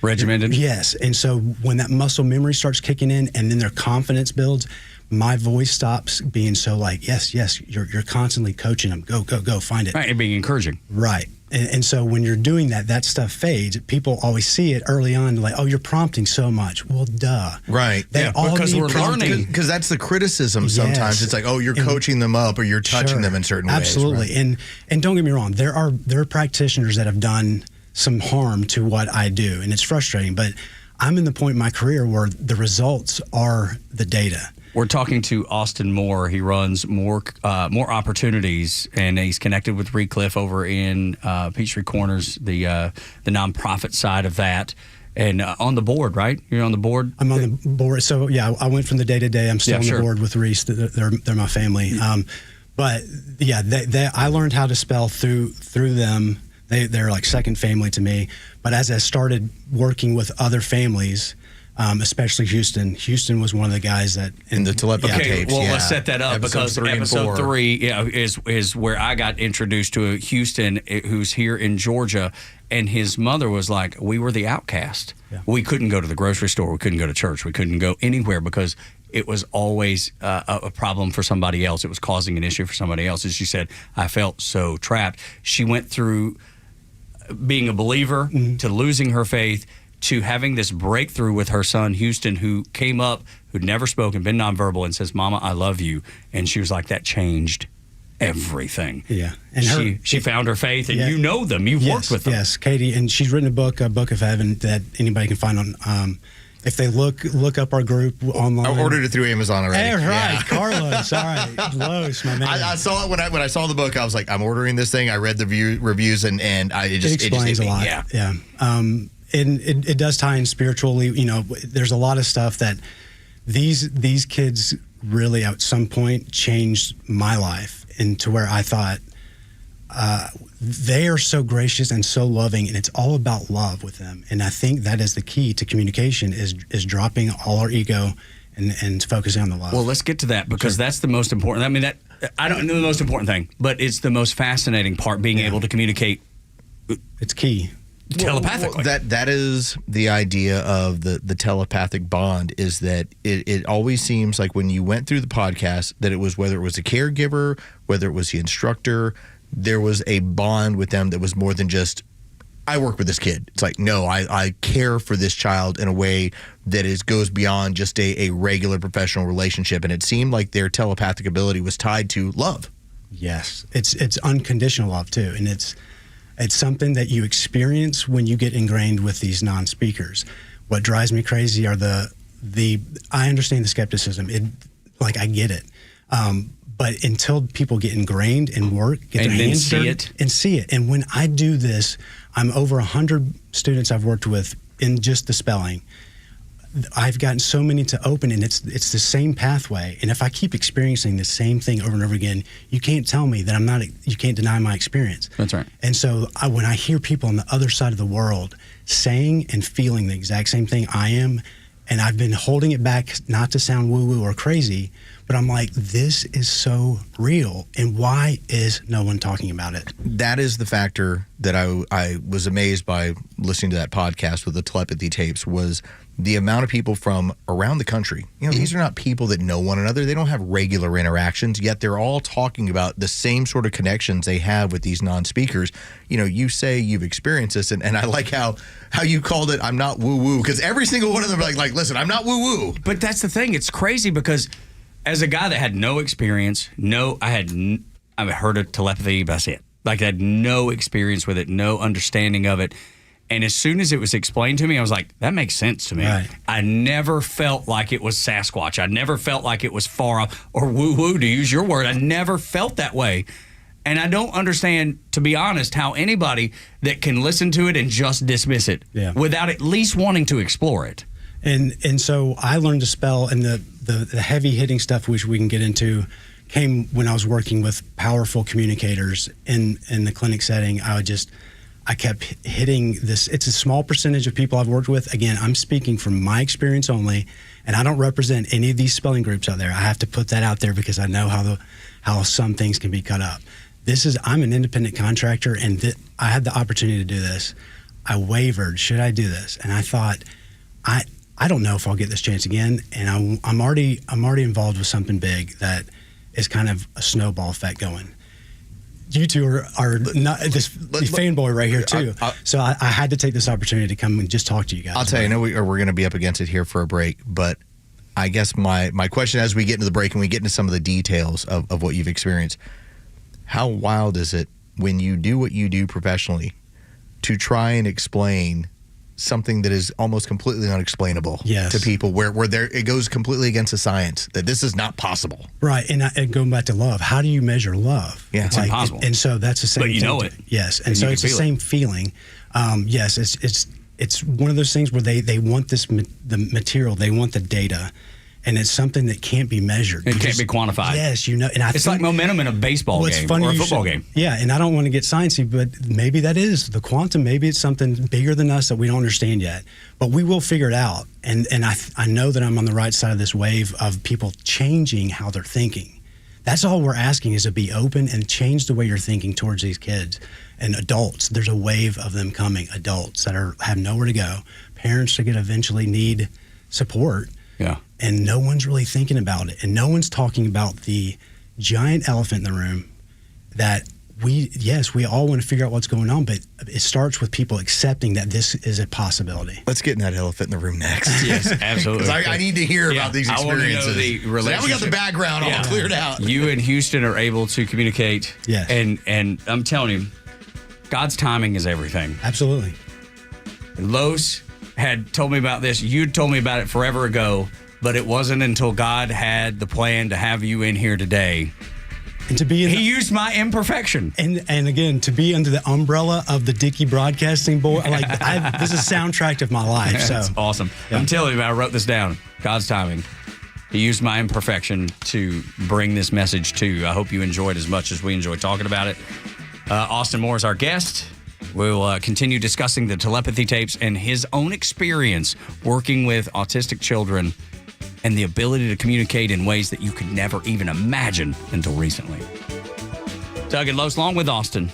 regimented. Yes. And so when that muscle memory starts kicking in and then their confidence builds, my voice stops being so like, yes, you're constantly coaching them. Go, find it. Right, and being encouraging. Right. And so when you're doing that stuff fades. People always see it early on, like, oh, you're prompting so much. Well, duh. Right. They all because need we're learning. Because that's the criticism sometimes. Yes. It's like, oh, you're coaching them up or you're touching them in certain ways. Absolutely. Right? And don't get me wrong, there are practitioners that have done some harm to what I do, and it's frustrating. But I'm in the point in my career where the results are the data. We're talking to Austin Moore. He runs more opportunities, and he's connected with Recliff over in Peachtree Corners, the nonprofit side of that. And on the board, right? You're on the board? I'm on the board. So, yeah, I went from the day-to-day. I'm still on the board with Reese. They're my family. But, yeah, I learned how to spell through them. They're like second family to me. But as I started working with other families, especially Houston was one of the guys that in the telepathy tapes. Well, let's set that up because episode 3 is where I got introduced to Houston, who's here in Georgia, and his mother was like, we were the outcast. Yeah. We couldn't go to the grocery store, we couldn't go to church, we couldn't go anywhere because it was always a problem for somebody else. It was causing an issue for somebody else. As she said, I felt so trapped. She went through being a believer to losing her faith to having this breakthrough with her son, Houston, who came up, who'd never spoken, been nonverbal, and says, Mama, I love you. And she was like, that changed everything. Yeah. And she found her faith, and you know them. You've worked with them. Yes, Katie. And she's written a book of Heaven, that anybody can find on, if they look up our group online. I ordered it through Amazon already. Hey, right, Carlos. All right, Los, my man. I saw it when I saw the book. I was like, I'm ordering this thing. I read the reviews, and it explains a lot. Yeah. And it does tie in spiritually. You know, there's a lot of stuff that these kids really at some point changed my life into where I thought they are so gracious and so loving, and it's all about love with them. And I think that is the key to communication is dropping all our ego and focusing on the love. Well, let's get to that because that's the most important. I mean, that I don't know the most important thing, but it's the most fascinating part, being able to communicate. It's key. Telepathically. That is the idea of the telepathic bond, is that it always seems like when you went through the podcast that it was, whether it was a caregiver, whether it was the instructor, there was a bond with them that was more than just, I work with this kid. It's like, no, I care for this child in a way that goes beyond just a regular professional relationship. And it seemed like their telepathic ability was tied to love. Yes. It's unconditional love too. And it's something that you experience when you get ingrained with these non-speakers. What drives me crazy are I understand the skepticism. I get it. But until people get ingrained and work, get their hands dirty and see it. And when I do this, I'm over 100 students I've worked with in just the spelling. I've gotten so many to open, and it's the same pathway. And if I keep experiencing the same thing over and over again, you can't tell me that you can't deny my experience. That's right. And so when I hear people on the other side of the world saying and feeling the exact same thing I am, and I've been holding it back not to sound woo-woo or crazy, but I'm like, this is so real, and why is no one talking about it? That is the factor that I was amazed by listening to that podcast with the telepathy tapes, was the amount of people from around the country. These are not people that know one another. They don't have regular interactions, yet they're all talking about the same sort of connections they have with these non-speakers. You say you've experienced this, and I like how you called it, I'm not woo-woo, because every single one of them are like, listen, I'm not woo-woo. But that's the thing. It's crazy because as a guy that had no experience, I've heard of telepathy, but that's it. Like, I had no experience with it, no understanding of it. And as soon as it was explained to me, I was like, that makes sense to me. Right. I never felt like it was Sasquatch. I never felt like it was far off or woo-woo, to use your word. I never felt that way. And I don't understand, to be honest, how anybody that can listen to it and just dismiss it without at least wanting to explore it. And so I learned to spell, and the heavy hitting stuff, which we can get into, came when I was working with powerful communicators in the clinic setting. I kept hitting this. It's a small percentage of people I've worked with. Again, I'm speaking from my experience only, and I don't represent any of these spelling groups out there. I have to put that out there because I know how some things can be cut up. I'm an independent contractor, and I had the opportunity to do this. I wavered. Should I do this? And I thought, I don't know if I'll get this chance again, and I'm already involved with something big that is kind of a snowball effect going. You two are not this fanboy right here too. So I had to take this opportunity to come and just talk to you guys. I'll tell you, I know we're going to be up against it here for a break, but I guess my question as we get into the break and we get into some of the details of what you've experienced, how wild is it when you do what you do professionally to try and explain something that is almost completely unexplainable to people, where it goes completely against the science, that this is not possible. Right, and going back to love, how do you measure love? Yeah, it's impossible. And so that's the same but you thing. Know it. Yes, and so it's the same feeling. Yes, it's one of those things where they want the material, they want the data, and it's something that can't be measured. It can't be quantified. Yes, and it's like momentum in a baseball game or a football game. Yeah, and I don't want to get sciencey, but maybe that is the quantum. Maybe it's something bigger than us that we don't understand yet, but we will figure it out. And I know that I'm on the right side of this wave of people changing how they're thinking. That's all we're asking, is to be open and change the way you're thinking towards these kids and adults. There's a wave of them coming, adults that have nowhere to go, parents that are going to eventually need support. Yeah. And no one's really thinking about it. And no one's talking about the giant elephant in the room that we all want to figure out what's going on, but it starts with people accepting that this is a possibility. Let's get in that elephant in the room next. Yes, absolutely. Because I need to hear about these experiences. I want to know the relationship. So now we got the background all cleared out. You and Houston are able to communicate. Yes. And I'm telling you, God's timing is everything. Absolutely. Los had told me about this. You'd told me about it forever ago. But it wasn't until God had the plan to have you in here today. And to be He used my imperfection. And again, to be under the umbrella of the Dickey Broadcasting Board, this is a soundtrack of my life. So that's awesome. Yeah. I'm telling you, I wrote this down. God's timing. He used my imperfection to bring this message to you. I hope you enjoyed as much as we enjoyed talking about it. Austin Moore is our guest. We'll continue discussing the telepathy tapes and his own experience working with autistic children and the ability to communicate in ways that you could never even imagine until recently. Tug and Los, along with Austin,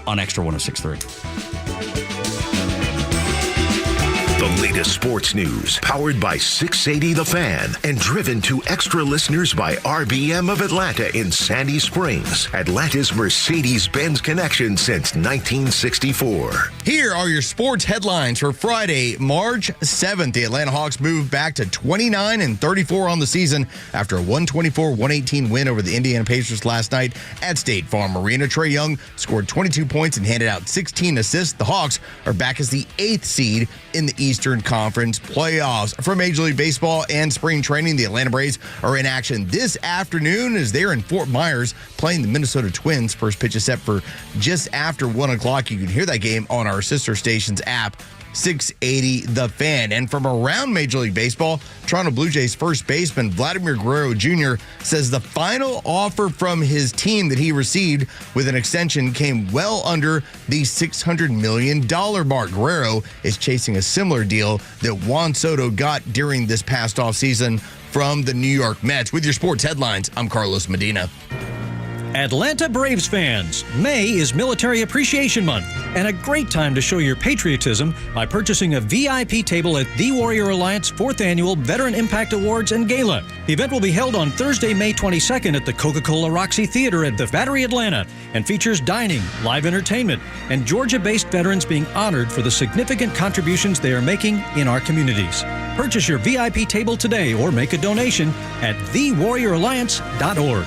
on Extra 106.3. The latest sports news, powered by 680 The Fan, and driven to extra listeners by RBM of Atlanta in Sandy Springs, Atlanta's Mercedes-Benz connection since 1964. Here are your sports headlines for Friday, March 7th. The Atlanta Hawks moved back to 29-34 on the season after a 124-118 win over the Indiana Pacers last night at State Farm Arena. Trae Young scored 22 points and handed out 16 assists. The Hawks are back as the 8th seed in the Eastern Conference playoffs. For Major League Baseball and spring training, the Atlanta Braves are in action this afternoon as they're in Fort Myers playing the Minnesota Twins. First pitch is set for just after 1 o'clock. You can hear that game on our sister station's app, 680 The Fan. And from around Major League Baseball, Toronto Blue Jays first baseman Vladimir Guerrero Jr. says the final offer from his team that he received with an extension came well under the $600 million mark. Guerrero is chasing a similar deal that Juan Soto got during this past offseason from the New York Mets. With your sports headlines, I'm Carlos Medina. Atlanta Braves fans, May is Military Appreciation Month, and a great time to show your patriotism by purchasing a VIP table at the Warrior Alliance 4th Annual Veteran Impact Awards and Gala. The event will be held on Thursday, May 22nd at the Coca-Cola Roxy Theater at the Battery, Atlanta, and features dining, live entertainment, and Georgia-based veterans being honored for the significant contributions they are making in our communities. Purchase your VIP table today or make a donation at thewarrioralliance.org.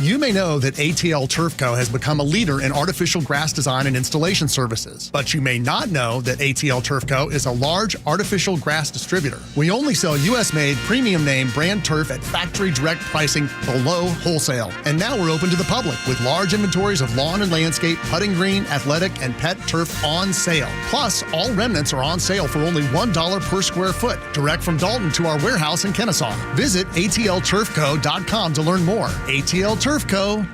You may know that ATL Turf Co. has become a leader in artificial grass design and installation services, but you may not know that ATL Turf Co. is a large artificial grass distributor. We only sell U.S.-made, premium name brand turf at factory direct pricing below wholesale. And now we're open to the public with large inventories of lawn and landscape, putting green, athletic, and pet turf on sale. Plus, all remnants are on sale for only $1 per square foot, direct from Dalton to our warehouse in Kennesaw. Visit atlturfco.com to learn more. atlturfco.com. Don't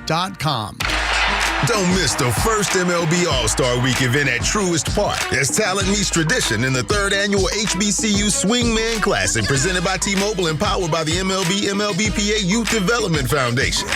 miss the first MLB All-Star Week event at Truist Park as talent meets tradition in the 3rd annual HBCU Swingman Classic presented by T-Mobile and powered by the MLBPA Youth Development Foundation.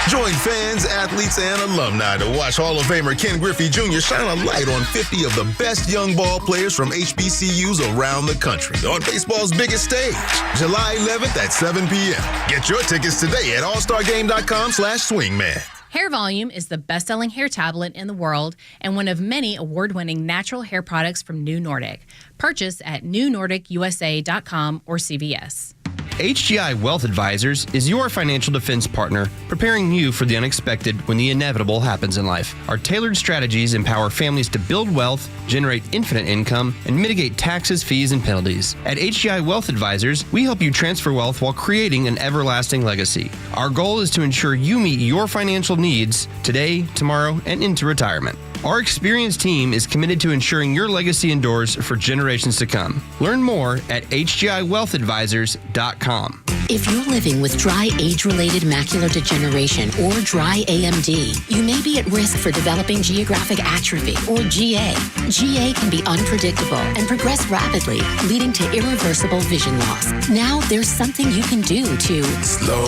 Join fans, athletes, and alumni to watch Hall of Famer Ken Griffey Jr. shine a light on 50 of the best young ball players from HBCUs around the country on baseball's biggest stage, July 11th at 7 p.m. Get your tickets today at allstargame.com/swingman. Hair Volume is the best-selling hair tablet in the world and one of many award-winning natural hair products from New Nordic. Purchase at newnordicusa.com or CVS. HGI Wealth Advisors is your financial defense partner, preparing you for the unexpected when the inevitable happens in life. Our tailored strategies empower families to build wealth, generate infinite income, and mitigate taxes, fees, and penalties. At HGI Wealth Advisors, we help you transfer wealth while creating an everlasting legacy. Our goal is to ensure you meet your financial needs today, tomorrow, and into retirement. Our experienced team is committed to ensuring your legacy endures for generations to come. Learn more at hgiwealthadvisors.com. If you're living with dry age-related macular degeneration or dry AMD, you may be at risk for developing geographic atrophy or GA. GA can be unpredictable and progress rapidly, leading to irreversible vision loss. Now there's something you can do to slow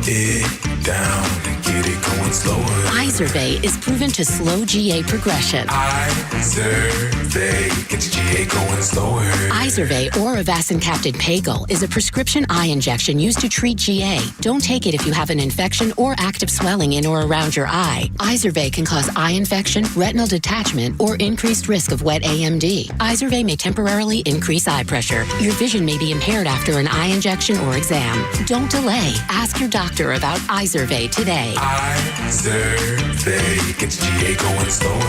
it down and get it going slower. Izervay is proven to slow GA progression. Izervay gets GA going slower. Izervay or avacincaptad pagel is a prescription eye injection used to treat GA. Don't take it if you have an infection or active swelling in or around your eye. Izervay can cause eye infection, retinal detachment, or increased risk of wet AMD. Izervay may temporarily increase eye pressure. Your vision may be impaired after an eye injection or exam. Don't delay. Ask your doctor about Izervay today. Izervay gets GA going slower.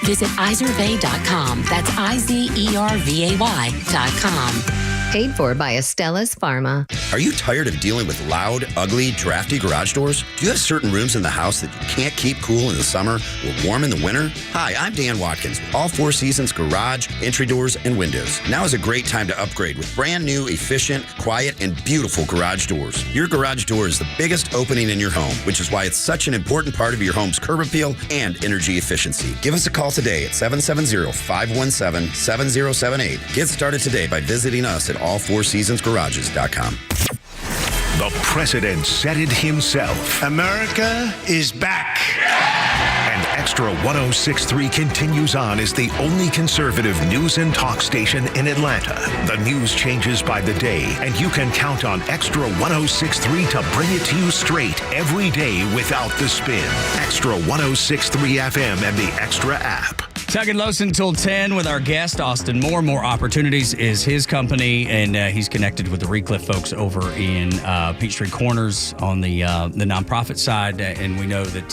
Visit Izervay.com. That's IZERVAY.com. Paid for by Estella's Pharma. Are you tired of dealing with loud, ugly, drafty garage doors? Do you have certain rooms in the house that you can't keep cool in the summer or warm in the winter? Hi, I'm Dan Watkins with All Four Seasons Garage, Entry Doors, and Windows. Now is a great time to upgrade with brand new, efficient, quiet, and beautiful garage doors. Your garage door is the biggest opening in your home, which is why it's such an important part of your home's curb appeal and energy efficiency. Give us a call today at 770-517-7078. Get started today by visiting us at all4seasonsgarages.com. The president said it himself. America is back. And Extra 106.3 continues on as the only conservative news and talk station in Atlanta. The news changes by the day, and you can count on Extra 106.3 to bring it to you straight every day without the spin. Extra 106.3 FM and the Extra app. Tug and Los until 10 with our guest, Austin Moore. More Opportunities is his company, and he's connected with the Recliff folks over in Peachtree Corners on the nonprofit side. And we know that,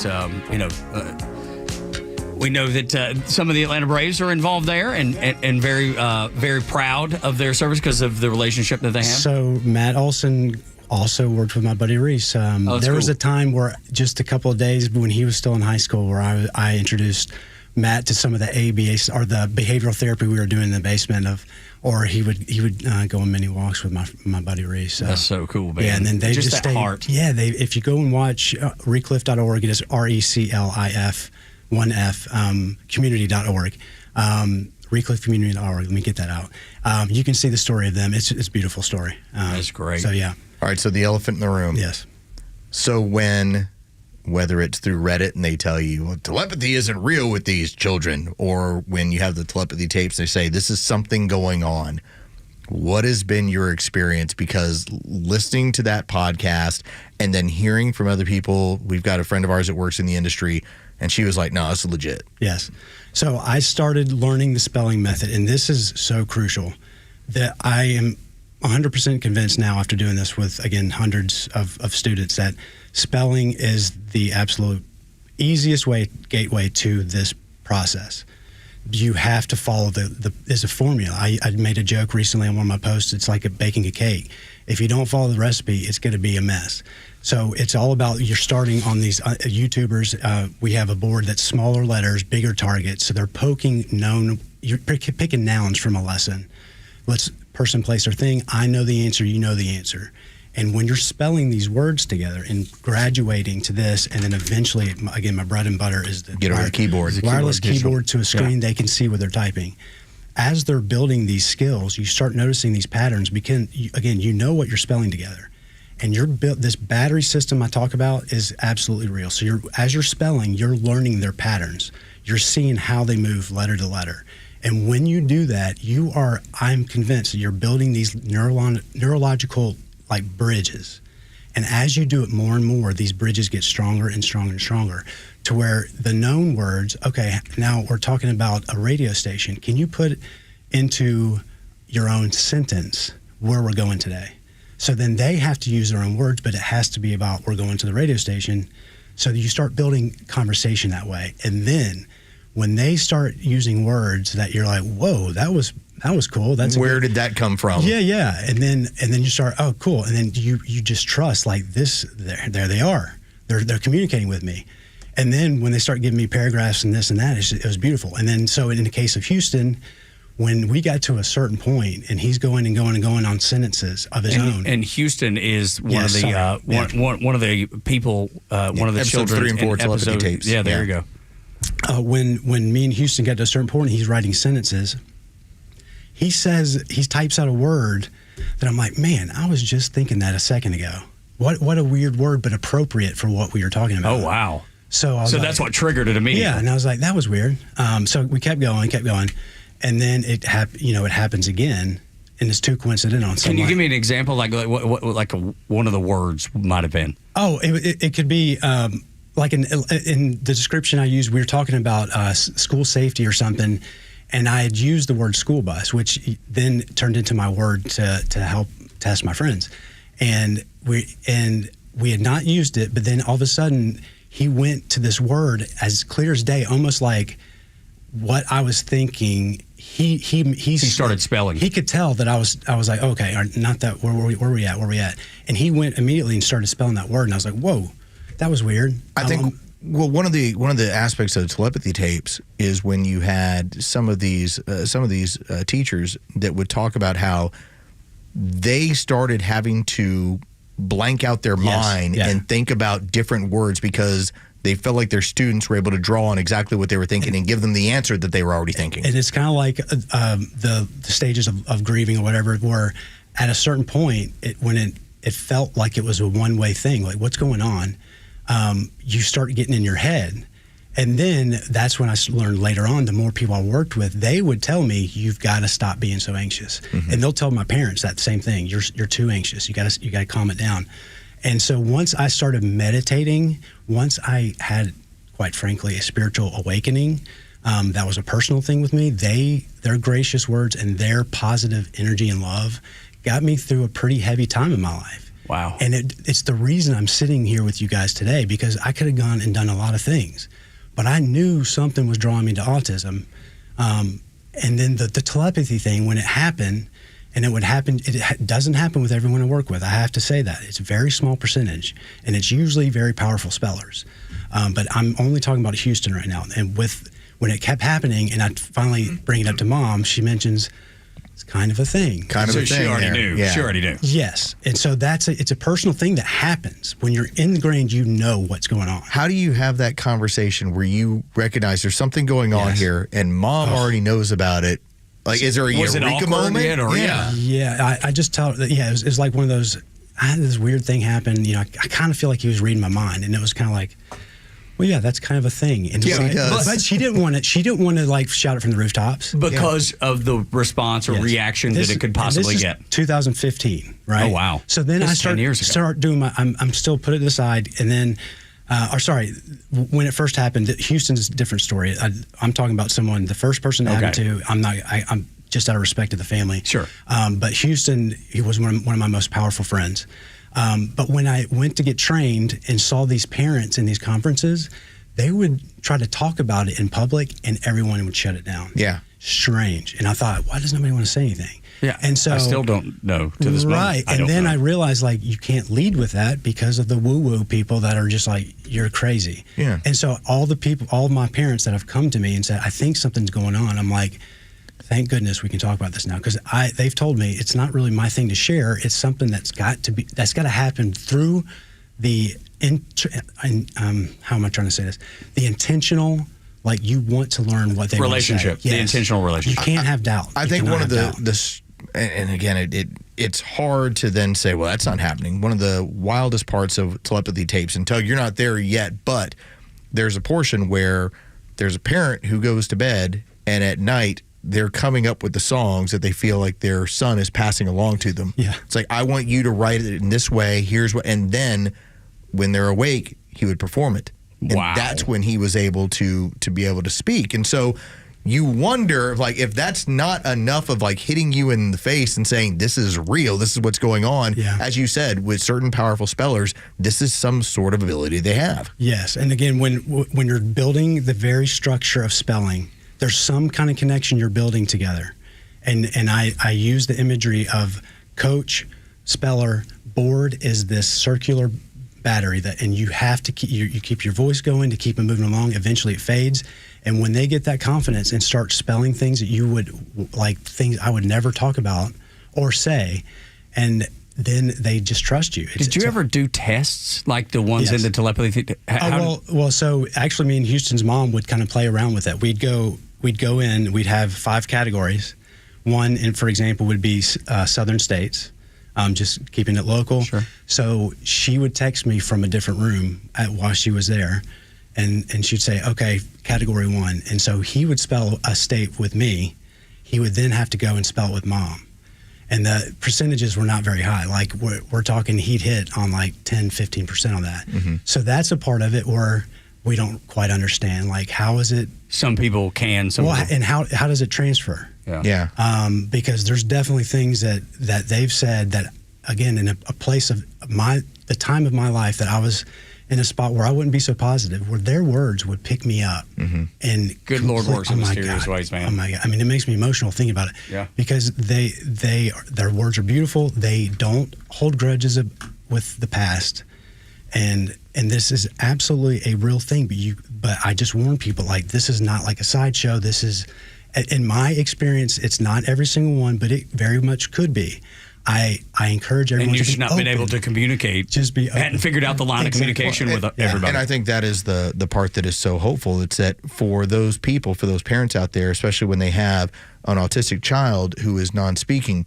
some of the Atlanta Braves are involved there and very, very proud of their service because of the relationship that they have. So Matt Olson also worked with my buddy Reese. There was a time where just a couple of days when he was still in high school where I introduced Matt to some of the ABA or the behavioral therapy we were doing in the basement of, or he would go on many walks with my buddy Reese. That's so cool, man. Yeah, and then they just just that stayed, heart. Yeah, if you go and watch recliff.org, it is RECLIF 1F community.org. Recliffcommunity.org. Let me get that out. You can see the story of them. It's a beautiful story. That's great. So yeah. All right, so the elephant in the room. Yes. So whether it's through Reddit and they tell you, well, telepathy isn't real with these children, or when you have the telepathy tapes, they say this is something going on. What has been your experience? Because listening to that podcast and then hearing from other people, we've got a friend of ours that works in the industry, and she was like, no, it's legit. Yes. So I started learning the spelling method, and this is so crucial that I am 100% convinced now after doing this with, again, hundreds of students that spelling is the absolute easiest gateway to this process. You have to follow there's a formula. I made a joke recently on one of my posts. It's like baking a cake. If you don't follow the recipe, it's going to be a mess. So it's all about you're starting on these YouTubers. We have a board that's smaller letters, bigger targets. So they're you're picking nouns from a lesson. Let's person, place, or thing. I know the answer. You know the answer. And when you're spelling these words together and graduating to this, and then eventually, again, my bread and butter is the wireless keyboard to a screen. They can see what they're typing. As they're building these skills, you start noticing these patterns. Again, you know what you're spelling together. And this battery system I talk about is absolutely real. So as you're spelling, you're learning their patterns. You're seeing how they move letter to letter. And when you do that, I'm convinced that you're building these neurological like bridges. And as you do it more and more, these bridges get stronger and stronger and stronger to where the known words, okay, now we're talking about a radio station. Can you put into your own sentence where we're going today? So then they have to use their own words, but it has to be about we're going to the radio station. So you start building conversation that way. And then when they start using words that you're like, whoa, that was cool. Where did that come from? Yeah. And then you start, oh, cool. And then you just trust like this, there they are. They're communicating with me. And then when they start giving me paragraphs and this and that, it was beautiful. And then so in the case of Houston, when we got to a certain point and he's going on sentences of his own. And Houston is one of the people, one of the episodes children 3 and 4 in telepathy episode, tapes. Yeah, there you go. When me and Houston got to a certain point, he's writing sentences. He types out a word that I'm like, man, I was just thinking that a second ago. What a weird word, but appropriate for what we were talking about. Oh, wow. So that's what triggered it immediately. Yeah, and I was like, that was weird. So we kept going, and then it happens again, and it's too coincidental. Can you give me an example, like what one of the words might have been? Oh, it could be like in the description I used, we were talking about school safety or something, and I had used the word school bus, which then turned into my word to help test my friends, and we had not used it, but then all of a sudden he went to this word as clear as day, almost like what I was thinking. He started spelling. He could tell that I was like, okay, not that. Where we at? And he went immediately and started spelling that word, and I was like, whoa, that was weird. I think. Well, one of the aspects of the telepathy tapes is when you had some of these teachers that would talk about how they started having to blank out their mind and think about different words because they felt like their students were able to draw on exactly what they were thinking and give them the answer that they were already thinking. And it's kind of like the stages of grieving or whatever, where at a certain point, when it felt like it was a one-way thing, like what's going on, you start getting in your head. And then that's when I learned later on, the more people I worked with, they would tell me, you've got to stop being so anxious. And they'll tell my parents that same thing. You're too anxious. You got to calm it down. And so once I started meditating, once I had, quite frankly, a spiritual awakening, that was a personal thing with me. Their gracious words and their positive energy and love got me through a pretty heavy time in my life. Wow. And it's the reason I'm sitting here with you guys today, because I could have gone and done a lot of things. But I knew something was drawing me to autism. And then the telepathy thing, when it happened, and it doesn't happen with everyone I work with. I have to say that. It's a very small percentage, and it's usually very powerful spellers. But I'm only talking about Houston right now. And when it kept happening, and I finally bring it up to Mom, she mentions, it's kind of a thing. She already knew. Yeah. She already knew. Yes. And so it's a personal thing that happens. When you're ingrained, you know what's going on. How do you have that conversation where you recognize there's something going on here and Mom already knows about it? Like, is there a eureka moment? Yeah. I just tell her that, it was like one of those, I had this weird thing happen. I kind of feel like he was reading my mind. And it was kind of like, well, yeah, that's kind of a thing. And but she didn't want it. She didn't want to like shout it from the rooftops because of the response or reaction that it could possibly this get. Is 2015, right? Oh wow! So then I start doing my. I'm still put it aside, and then, when it first happened, Houston's a different story. I'm talking about someone. The first person that happened to. I'm just out of respect to the family. Sure. But Houston, he was one of my most powerful friends. But when I went to get trained and saw these parents in these conferences, they would try to talk about it in public and everyone would shut it down. Yeah. Strange. And I thought, why does nobody want to say anything? Yeah. And so I still don't know to this moment. Right. And then I realized, like, you can't lead with that because of the woo-woo people that are just like, you're crazy. Yeah. And so all of my parents that have come to me and said, I think something's going on, I'm like, thank goodness we can talk about this now, because they've told me it's not really my thing to share. It's something that's got to happen through the how am I trying to say this? The intentional, like, you want to learn what they relationship, want to say. the intentional relationship. You can't have doubt. I think one of and again, it's hard to then say, well, that's not happening. One of the wildest parts of telepathy tapes, and Tug, you're not there yet, but there's a portion where there's a parent who goes to bed and at night they're coming up with the songs that they feel like their son is passing along to them. Yeah. It's like, I want you to write it in this way. Here's what, and then when they're awake, he would perform it. And that's when he was able to be able to speak. And so you wonder, like, if that's not enough of like hitting you in the face and saying, this is real, this is what's going on. Yeah. As you said, with certain powerful spellers, this is some sort of ability they have. Yes. And again, when you're building the very structure of spelling, there's some kind of connection you're building together. And I use the imagery of coach, speller, board is this circular battery and you have to keep your voice going to keep it moving along. Eventually it fades. And when they get that confidence and start spelling things that you would, like things I would never talk about or say, and then they just trust you. Did you ever do tests like the ones in the telepathy? Well, so actually me and Houston's mom would kind of play around with it. We'd go in, we'd have 5 categories. One, and for example, would be southern states, just keeping it local. Sure. So she would text me from a different room while she was there, and she'd say, okay, category 1. And so he would spell a state with me. He would then have to go and spell it with Mom. And the percentages were not very high. Like we're talking, he'd hit on like 10, 15% on that. Mm-hmm. So that's a part of it where we don't quite understand. Like, how is it? Some people can. And how does it transfer? Yeah. Because there's definitely things that they've said that, again, in a place of the time of my life that I was in a spot where I wouldn't be so positive, where their words would pick me up. Mm-hmm. And good Lord works in mysterious ways, man. Oh my God! I mean, it makes me emotional thinking about it. Yeah. Because their words are beautiful. They don't hold grudges with the past, and this is absolutely a real thing. But I just warn people, like, this is not like a sideshow. This is, in my experience, it's not every single one, but it very much could be. I encourage everyone. And you to should not open. been able to communicate. Just be open. Hadn't figured out the line of communication with everybody. And I think that is the part that is so hopeful. It's that for those people, for those parents out there, especially when they have an autistic child who is non-speaking,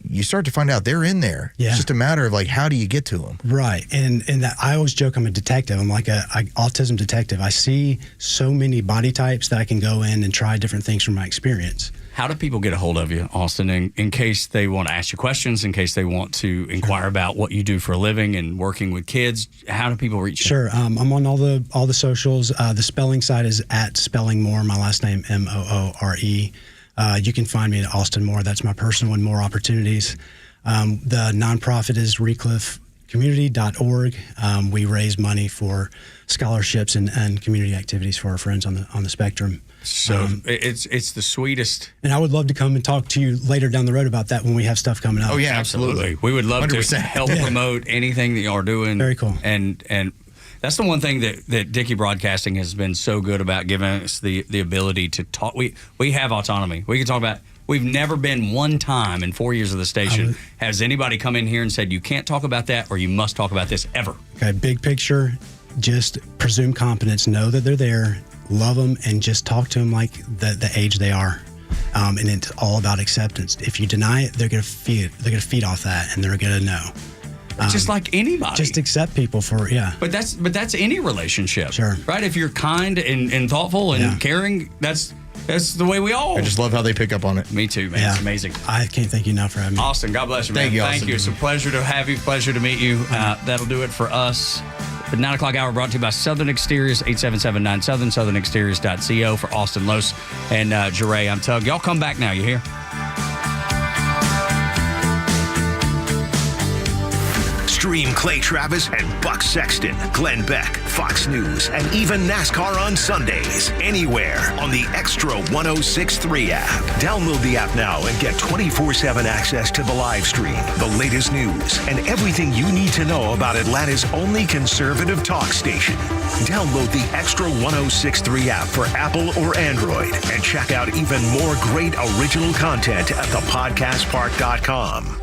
you start to find out they're in there. Yeah. It's just a matter of like, how do you get to them? Right. And that, I always joke I'm a detective. I'm like a autism detective. I see so many body types that I can go in and try different things from my experience. How do people get a hold of you, Austin, in case they want to ask you questions, in case they want to inquire about what you do for a living and working with kids? How do people reach you? Sure. I'm on all the socials. The spelling site is at Spelling More, my last name, Moore. You can find me at Austin Moore. That's my personal and More Opportunities. The nonprofit is recliffecommunity.org. We raise money for scholarships and community activities for our friends on the spectrum. So it's the sweetest. And I would love to come and talk to you later down the road about that when we have stuff coming up. Oh, yeah, absolutely. We would love 100%. to help promote anything that you are doing. Very cool. And that's the one thing that Dickey Broadcasting has been so good about, giving us the ability to talk. We have autonomy. We can talk about. We've never been one time in 4 years of the station has anybody come in here and said you can't talk about that or you must talk about this ever. Okay, big picture, just presume competence, know that they're there, love them, and just talk to them like the age they are. And it's all about acceptance. If you deny it, they're gonna feed off that, and they're gonna know. Just like anybody. Just accept people for But that's any relationship. Sure. Right? If you're kind and thoughtful and caring, that's the way we all. I just love how they pick up on it. Me too, man. It's amazing. I can't thank you enough for having me. Austin, God bless you, man. Thank you, Thank Austin. you. It's a pleasure to have you. Pleasure to meet you. That'll do it for us. The 9 o'clock hour brought to you by Southern Exteriors, 8779 southernexteriors.co for Austin Los and Jeray. I'm Tug. Y'all come back now. You hear? Stream Clay Travis and Buck Sexton, Glenn Beck, Fox News, and even NASCAR on Sundays. Anywhere on the Xtra 1063 app. Download the app now and get 24/7 access to the live stream, the latest news, and everything you need to know about Atlanta's only conservative talk station. Download the Xtra 1063 app for Apple or Android and check out even more great original content at thepodcastpark.com.